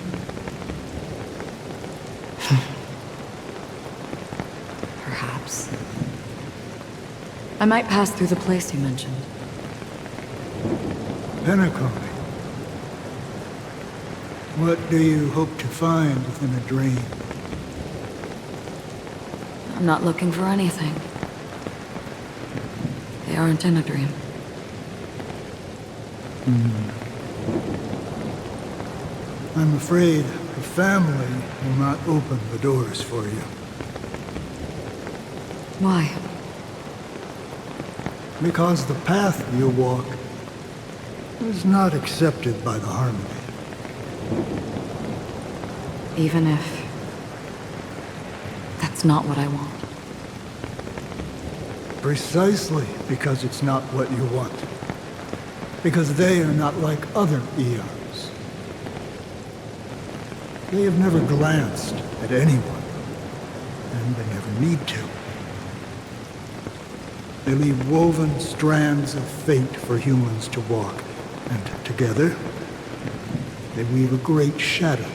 Speaker 6: Perhaps. I might pass through the place you mentioned.
Speaker 1: Penacony. What do you hope to find within a dream?
Speaker 6: I'm not looking for anything. They aren't in a dream.
Speaker 1: I'm afraid the family will not open the doors for you.
Speaker 6: Why?
Speaker 1: Because the path you walk is not accepted by the Harmony.
Speaker 6: Even if that's not what I want.
Speaker 1: Precisely because it's not what you want. Because they are not like other eons. They have never glanced at anyone, and they never need to. They leave woven strands of fate for humans to walk, and together, they weave a great shadow.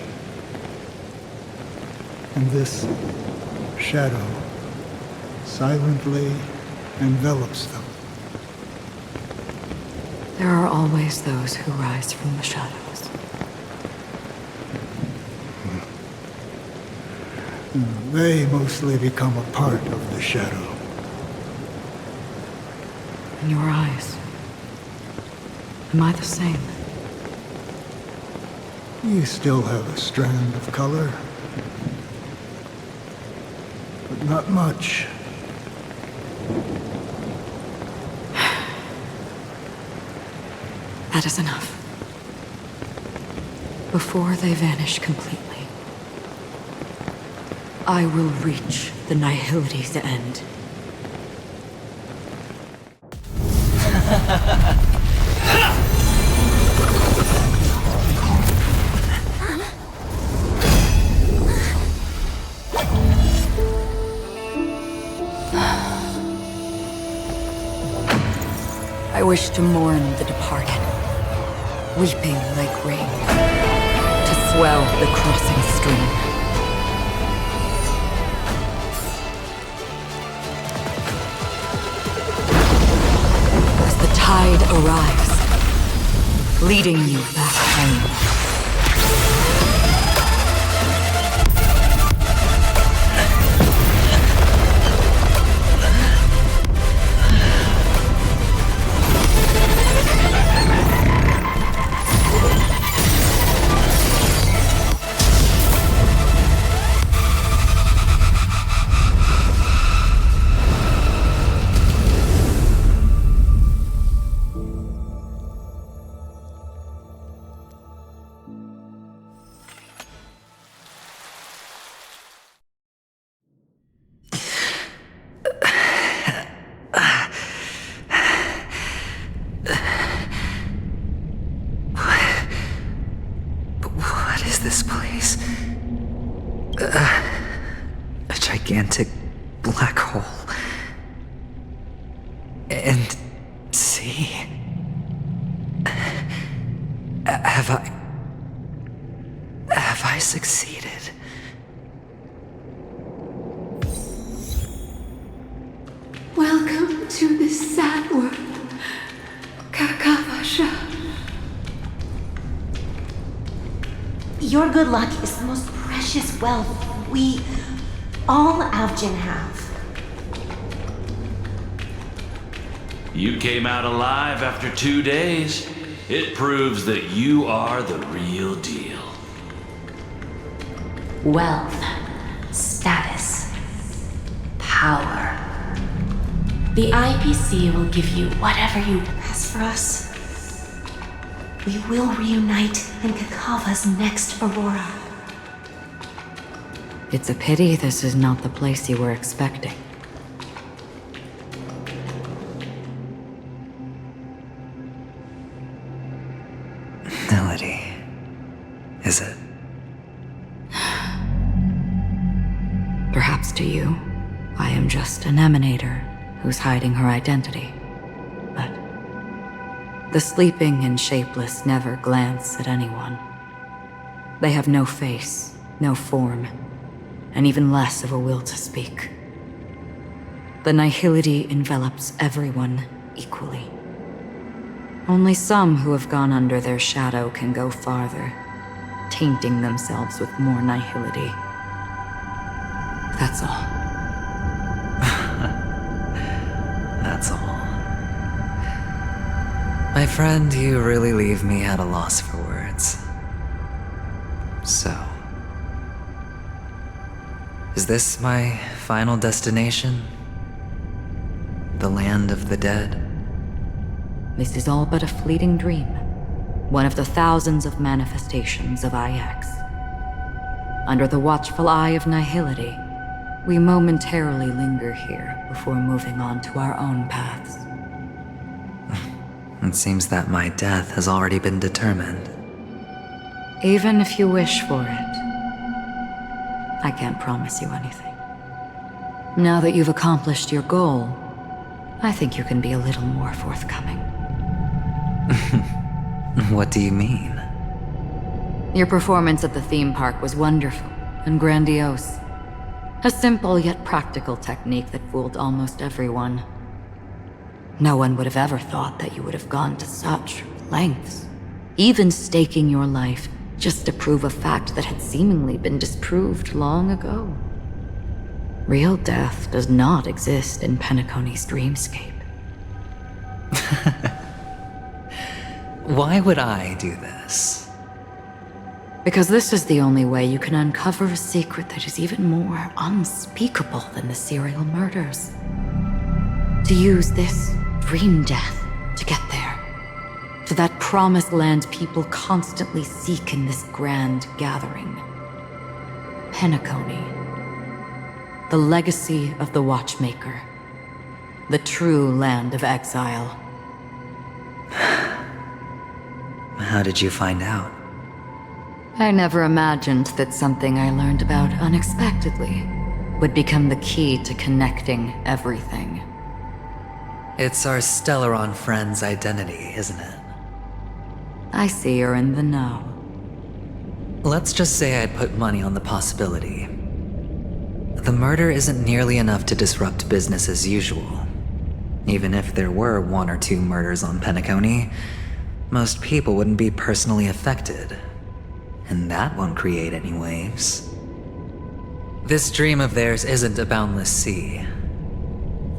Speaker 1: And this shadow silently envelops them.
Speaker 6: There are always those who rise from the shadows.
Speaker 1: They mostly become a part of the shadow.
Speaker 6: In your eyes, am I the same?
Speaker 1: You still have a strand of color, but not much.
Speaker 6: That is enough. Before they vanish completely, I will reach the nihility's end. I wish to mourn the departed, weeping like rain, to swell the crossing stream. As the tide arrives, leading you back home.
Speaker 2: A gigantic black hole. And see? Have I succeeded?
Speaker 15: Welcome to this sad world, Kakavasha.
Speaker 13: Your good luck is the most precious wealth we, all Avgin, have.
Speaker 16: You came out alive after 2 days. It proves that you are the real deal.
Speaker 22: Wealth, status, power. The IPC will give you whatever you...
Speaker 13: As for us, we will reunite in Kakava's next aurora.
Speaker 6: It's a pity this is not the place you were expecting.
Speaker 2: Melody. Is it?
Speaker 6: Perhaps to you, I am just an emanator who's hiding her identity. But the sleeping and shapeless never glance at anyone. They have no face, no form, and even less of a will to speak. The nihility envelops everyone equally. Only some who have gone under their shadow can go farther, tainting themselves with more nihility. That's all.
Speaker 2: That's all. My friend, you really leave me at a loss for words. So, is this my final destination? The land of the dead?
Speaker 6: This is all but a fleeting dream. One of the thousands of manifestations of IX. Under the watchful eye of nihility, we momentarily linger here before moving on to our own paths.
Speaker 2: It seems that my death has already been determined.
Speaker 6: Even if you wish for it, I can't promise you anything. Now that you've accomplished your goal, I think you can be a little more forthcoming.
Speaker 2: What do you mean?
Speaker 6: Your performance at the theme park was wonderful and grandiose. A simple yet practical technique that fooled almost everyone. No one would have ever thought that you would have gone to such lengths, even staking your life just to prove a fact that had seemingly been disproved long ago. Real death does not exist in Penacony's dreamscape.
Speaker 2: Why would I do this?
Speaker 6: Because this is the only way you can uncover a secret that is even more unspeakable than the serial murders. To use this dream death to get there. To that promised land people constantly seek in this grand gathering. Penacony. The legacy of the Watchmaker. The true land of exile.
Speaker 2: How did you find out?
Speaker 6: I never imagined that something I learned about unexpectedly would become the key to connecting everything.
Speaker 2: It's our Stellaron friend's identity, isn't it?
Speaker 6: I see you're in the know.
Speaker 2: Let's just say I'd put money on the possibility. The murder isn't nearly enough to disrupt business as usual. Even if there were 1 or 2 murders on Penacony, most people wouldn't be personally affected. And that won't create any waves. This dream of theirs isn't a boundless sea.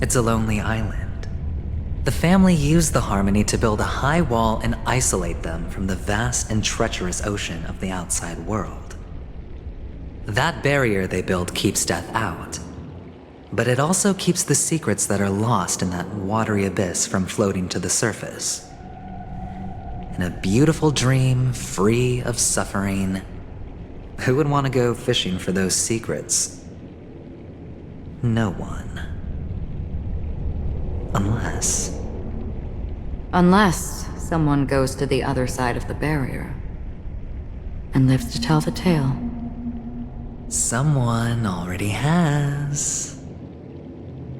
Speaker 2: It's a lonely island. The family used the Harmony to build a high wall and isolate them from the vast and treacherous ocean of the outside world. That barrier they built keeps death out, but it also keeps the secrets that are lost in that watery abyss from floating to the surface. In a beautiful dream, free of suffering, who would want to go fishing for those secrets? No one.
Speaker 6: Unless someone goes to the other side of the barrier and lives to tell the tale.
Speaker 2: Someone already has.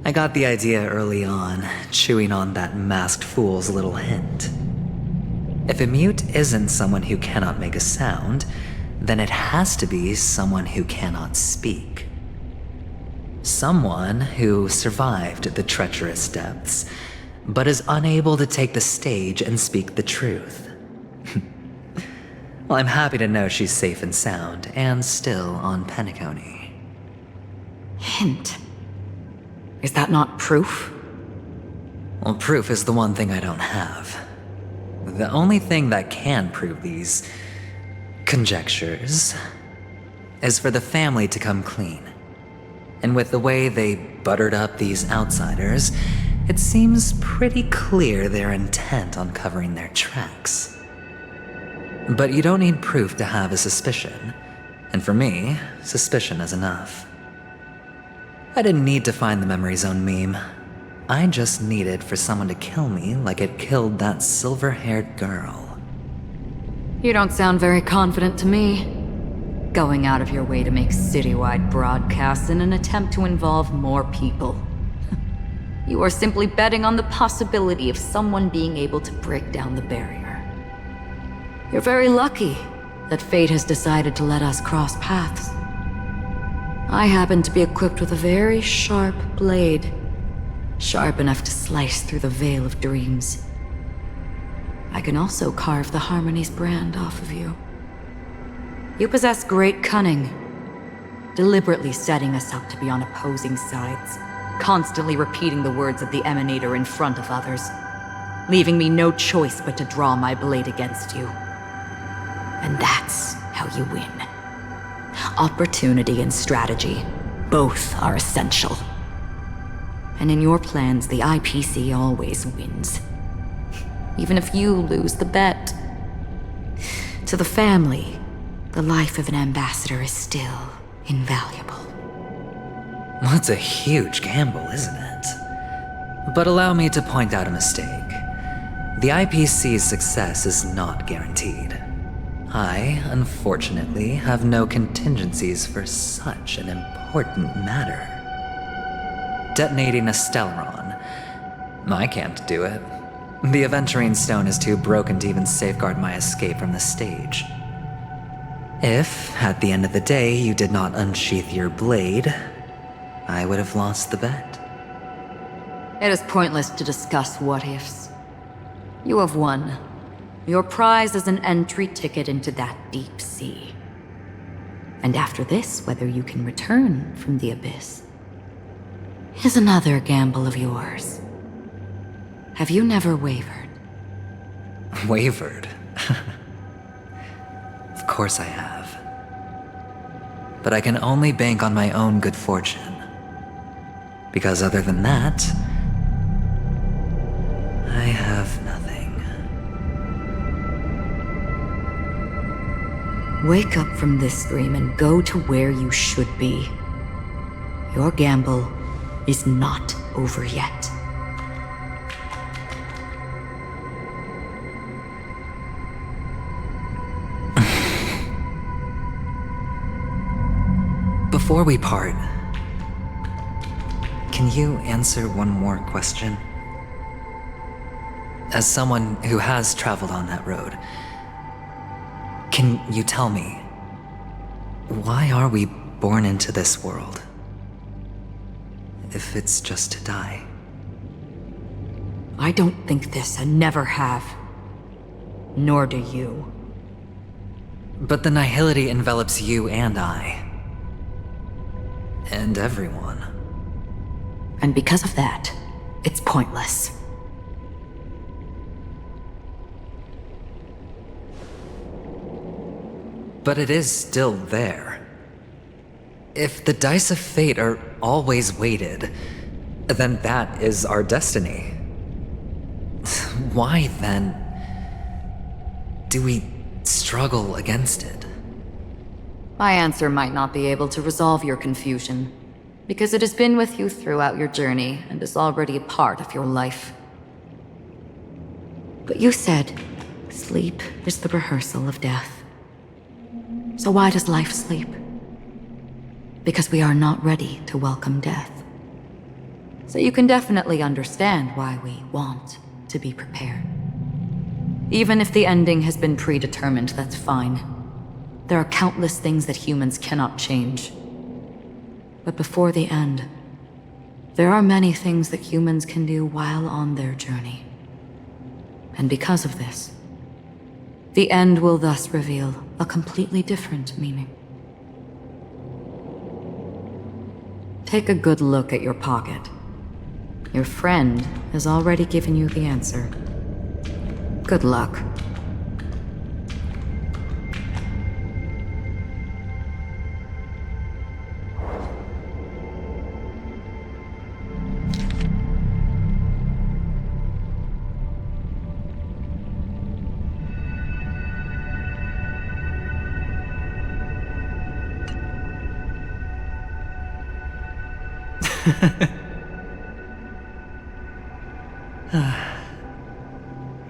Speaker 2: I got the idea early on, chewing on that masked fool's little hint. If a mute isn't someone who cannot make a sound, then it has to be someone who cannot speak. Someone who survived the treacherous depths, but is unable to take the stage and speak the truth. Well, I'm happy to know she's safe and sound, and still on Penacony.
Speaker 6: Hint. Is that not proof?
Speaker 2: Well, proof is the one thing I don't have. The only thing that can prove these conjectures is for the family to come clean. And with the way they buttered up these outsiders, it seems pretty clear they're intent on covering their tracks. But you don't need proof to have a suspicion, and for me, suspicion is enough. I didn't need to find the memory zone meme. I just needed for someone to kill me like it killed that silver-haired girl.
Speaker 6: You don't sound very confident to me. Going out of your way to make citywide broadcasts in an attempt to involve more people. You are simply betting on the possibility of someone being able to break down the barrier. You're very lucky that fate has decided to let us cross paths. I happen to be equipped with a very sharp blade, sharp enough to slice through the veil of dreams. I can also carve the Harmony's brand off of you. You possess great cunning, deliberately setting us up to be on opposing sides, constantly repeating the words of the Emanator in front of others, leaving me no choice but to draw my blade against you. And that's how you win. Opportunity and strategy, both are essential. And in your plans, the IPC always wins. Even if you lose the bet. To the family, the life of an ambassador is still invaluable.
Speaker 2: That's a huge gamble, isn't it? But allow me to point out a mistake. The IPC's success is not guaranteed. I, unfortunately, have no contingencies for such an important matter. Detonating a Stellaron. I can't do it. The Aventurine stone is too broken to even safeguard my escape from the stage. If, at the end of the day, you did not unsheath your blade, I would have lost the bet.
Speaker 6: It is pointless to discuss what-ifs. You have won. Your prize is an entry ticket into that deep sea. And after this, whether you can return from the abyss is another gamble of yours. Have you never wavered?
Speaker 2: Wavered? Of course I have. But I can only bank on my own good fortune. Because other than that, I have nothing.
Speaker 6: Wake up from this dream and go to where you should be. Your gamble is not over yet.
Speaker 2: Before we part, can you answer one more question? As someone who has traveled on that road, can you tell me, why are we born into this world? If it's just to die.
Speaker 6: I don't think this and never have. Nor do you.
Speaker 2: But the nihility envelops you and I. And everyone.
Speaker 6: And because of that, it's pointless.
Speaker 2: But it is still there. If the dice of fate are always weighted, then that is our destiny. Why, then, do we struggle against it?
Speaker 6: My answer might not be able to resolve your confusion, because it has been with you throughout your journey and is already a part of your life. But you said, sleep is the rehearsal of death. So why does life sleep? Because we are not ready to welcome death. So you can definitely understand why we want to be prepared. Even if the ending has been predetermined, that's fine. There are countless things that humans cannot change. But before the end, there are many things that humans can do while on their journey. And because of this, the end will thus reveal a completely different meaning. Take a good look at your pocket. Your friend has already given you the answer. Good luck.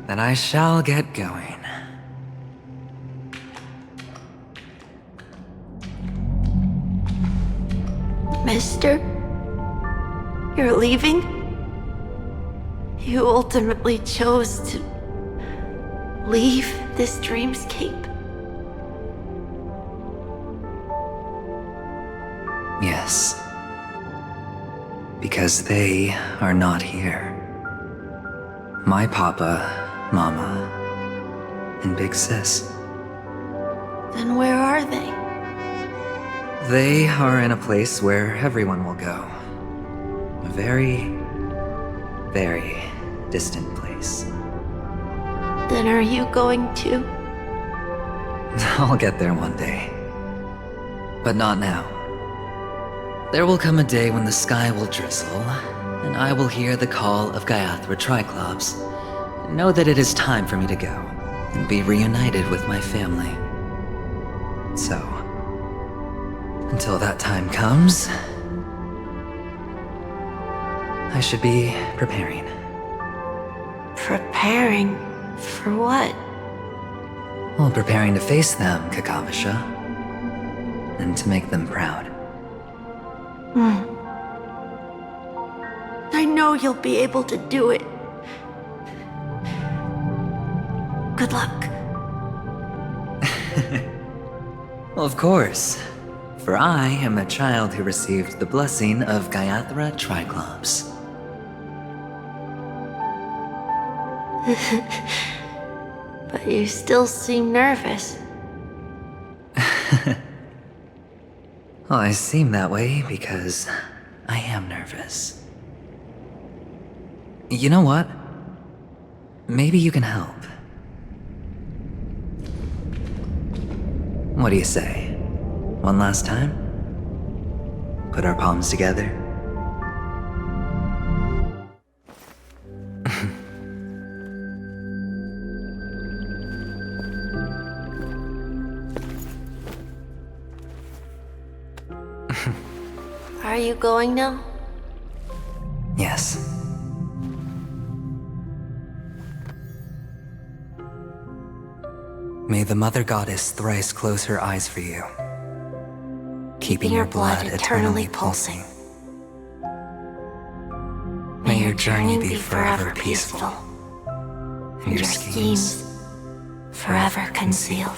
Speaker 2: Then I shall get going.
Speaker 10: Mister? You're leaving? You ultimately chose to leave this dreamscape?
Speaker 2: Yes. Because they are not here. My papa, mama, and big sis.
Speaker 10: Then where are they?
Speaker 2: They are in a place where everyone will go. A very, very distant place.
Speaker 10: Then are you going too?
Speaker 2: I'll get there one day. But not now. There will come a day when the sky will drizzle, and I will hear the call of Gaiathra Triclops, and know that it is time for me to go, and be reunited with my family. So, until that time comes, I should be preparing.
Speaker 10: Preparing? For what?
Speaker 2: Well, preparing to face them, Kakavasha, and to make them proud.
Speaker 10: I know you'll be able to do it. Good luck.
Speaker 2: Well, of course. For I am a child who received the blessing of Gaiathra Triclops.
Speaker 10: But you still seem nervous.
Speaker 2: Well, I seem that way because I am nervous. You know what? Maybe you can help. What do you say? One last time? Put our palms together?
Speaker 10: Are you going now?
Speaker 2: Yes. May the Mother Goddess thrice close her eyes for you, keeping your blood eternally pulsing. May your journey be forever peaceful, and your schemes
Speaker 10: forever concealed.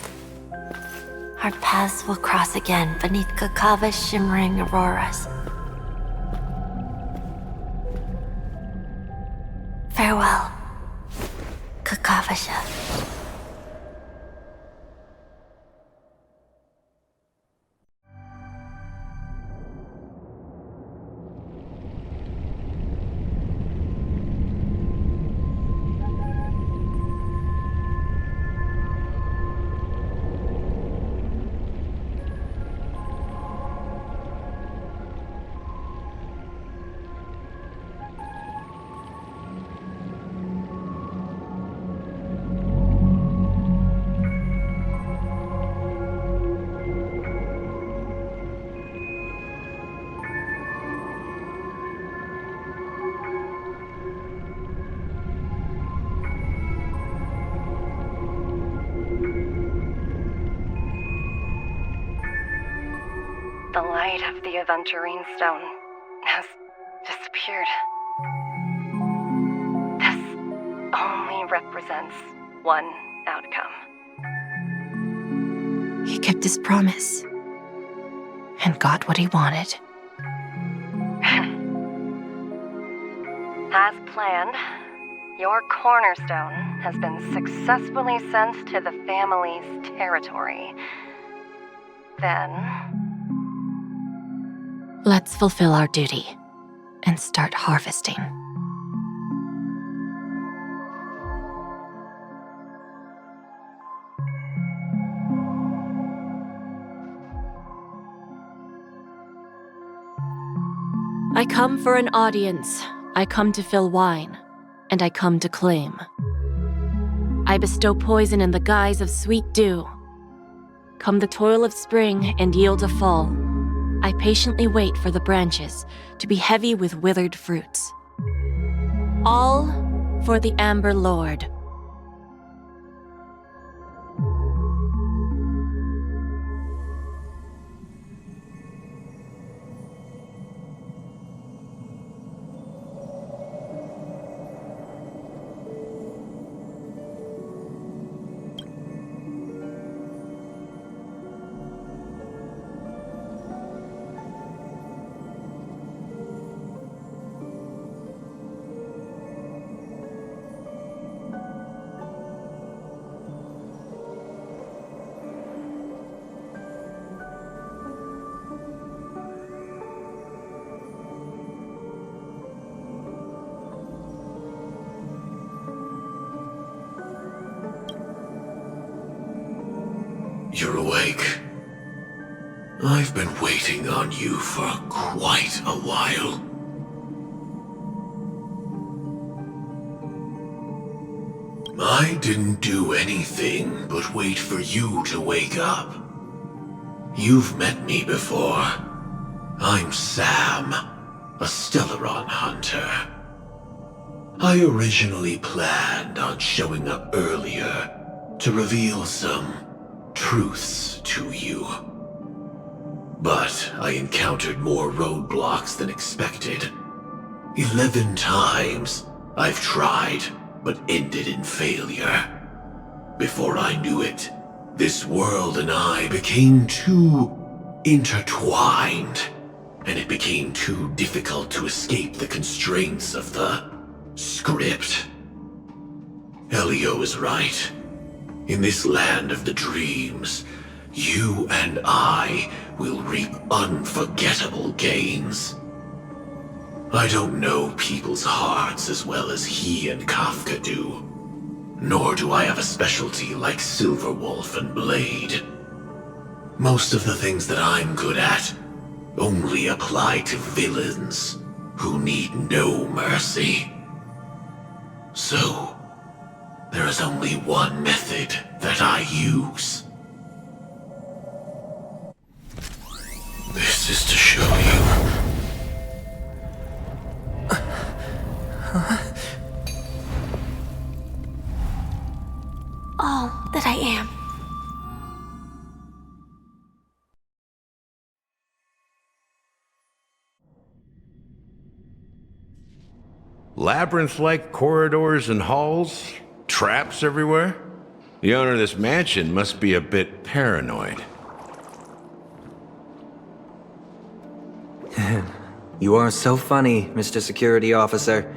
Speaker 10: Our paths will cross again beneath Kakava's shimmering auroras. Farewell, Kakavasha.
Speaker 15: The light of the Aventurine stone has disappeared.
Speaker 22: represents one outcome. He kept his promise and got what he wanted. As planned, your cornerstone has been successfully sent to the family's territory. Then, let's fulfill our duty and start harvesting. I come for an audience. I come to fill wine, and I come to claim. I bestow poison in the guise of sweet dew. Come the toil of spring and yield a fall. I patiently wait for the branches to be heavy with withered fruits. All for the Amber Lord.
Speaker 5: You're awake. I've been waiting on you for quite a while. I didn't do anything but wait for you to wake up. You've met me before. I'm Sam, a Stellaron hunter. I originally planned on showing up earlier to reveal some truths to you. But I encountered more roadblocks than expected. 11 times I've tried, but ended in failure. Before I knew it, this world and I became too intertwined, and it became too difficult to escape the constraints of the script. Elio is right. In this land of the dreams, you and I will reap unforgettable gains. I don't know people's hearts as well as he and Kafka do. Nor do I have a specialty like Silverwolf and Blade. Most of the things that I'm good at only apply to villains who need no mercy. So, there is only one method that I use. This is to show you.
Speaker 22: All that I am.
Speaker 11: Labyrinth-like corridors and halls? Traps everywhere? The owner of this mansion must be a bit paranoid.
Speaker 4: You are so funny, Mr. Security Officer.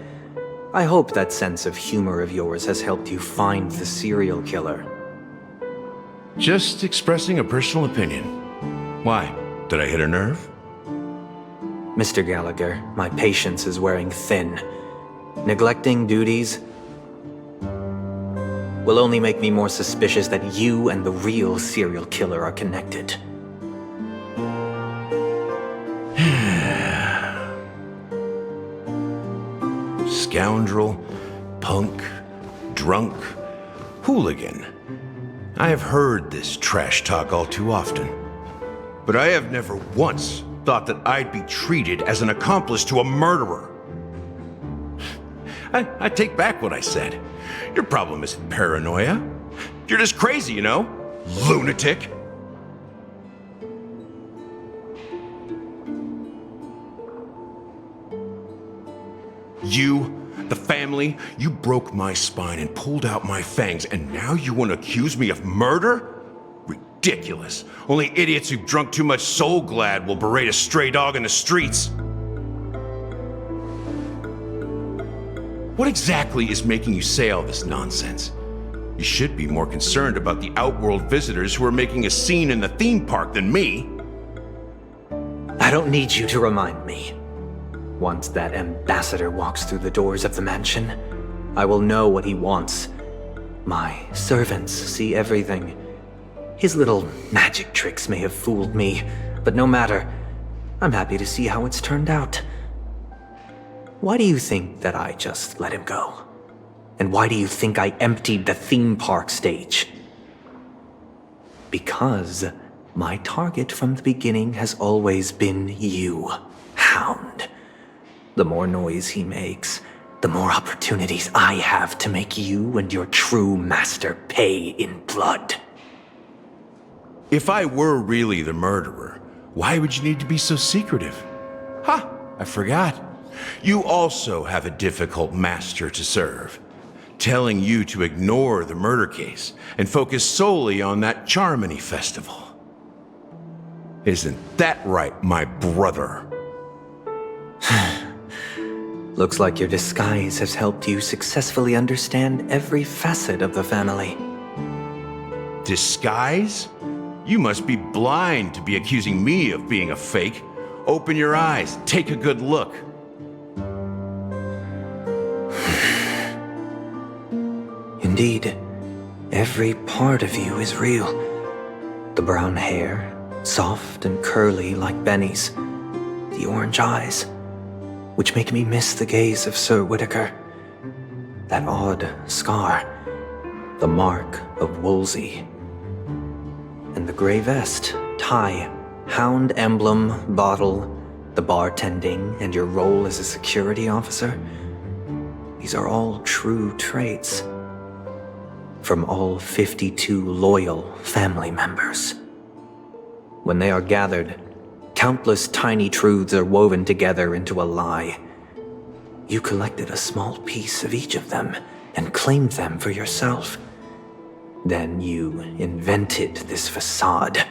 Speaker 4: I hope that sense of humor of yours has helped you find the serial killer.
Speaker 11: Just expressing a personal opinion. Why? Did I hit a nerve?
Speaker 4: Mr. Gallagher, my patience is wearing thin. Neglecting duties will only make me more suspicious that you and the real serial killer are connected.
Speaker 11: Scoundrel, punk, drunk, hooligan. I have heard this trash talk all too often. But I have never once thought that I'd be treated as an accomplice to a murderer. I take back what I said. Your problem isn't paranoia. You're just crazy, you know? Lunatic. You The family? You broke my spine and pulled out my fangs, and now you want to accuse me of murder? Ridiculous. Only idiots who've drunk too much Soul Glad will berate a stray dog in the streets. What exactly is making you say all this nonsense? You should be more concerned about the outworld visitors who are making a scene in the theme park than me.
Speaker 4: I don't need you to remind me. Once that ambassador walks through the doors of the mansion, I will know what he wants. My servants see everything. His little magic tricks may have fooled me, but no matter. I'm happy to see how it's turned out. Why do you think that I just let him go? And why do you think I emptied the theme park stage? Because my target from the beginning has always been you, Hound. The more noise he makes, the more opportunities I have to make you and your true master pay in blood.
Speaker 11: If I were really the murderer, why would you need to be so secretive? Ha! I forgot. You also have a difficult master to serve, telling you to ignore the murder case and focus solely on that Charmony festival. Isn't that right, my brother?
Speaker 4: Looks like your disguise has helped you successfully understand every facet of the family.
Speaker 11: Disguise? You must be blind to be accusing me of being a fake. Open your eyes, take a good look.
Speaker 4: Indeed, every part of you is real. The brown hair, soft and curly like Benny's. The orange eyes, which make me miss the gaze of Sir Whitaker. That odd scar, the mark of Wolsey. And the gray vest, tie, hound emblem, bottle, the bartending, and your role as a security officer. These are all true traits. From all 52 loyal family members. When they are gathered, countless tiny truths are woven together into a lie. You collected a small piece of each of them and claimed them for yourself. Then you invented this facade,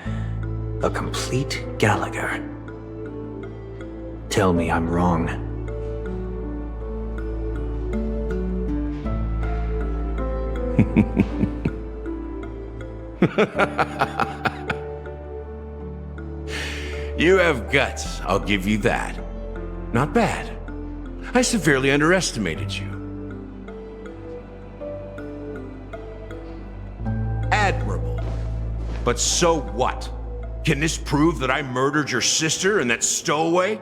Speaker 4: a complete Gallagher. Tell me I'm wrong.
Speaker 11: You have guts, I'll give you that. Not bad. I severely underestimated you. Admirable. But so what? Can this prove that I murdered your sister and that stowaway?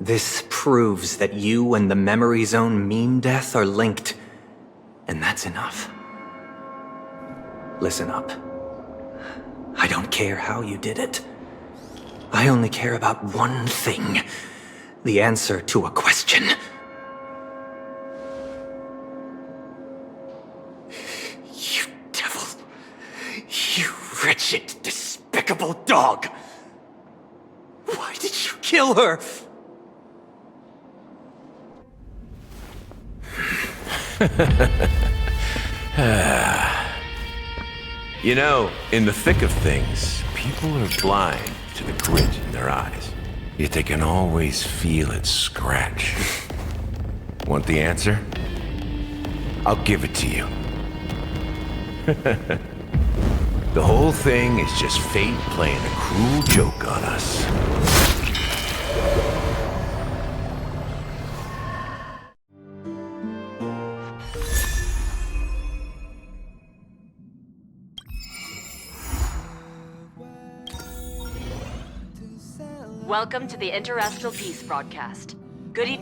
Speaker 4: This proves that you and the Memory Zone meme death are linked. And that's enough. Listen up. I don't care how you did it. I only care about one thing. The answer to a question. You devil. You wretched, despicable dog. Why did you kill her?
Speaker 11: You know, in the thick of things, people are blind to the grit in their eyes. Yet they can always feel it scratch. Want the answer? I'll give it to you. The whole thing is just fate playing a cruel joke on us.
Speaker 15: Welcome to the Interastral Peace broadcast.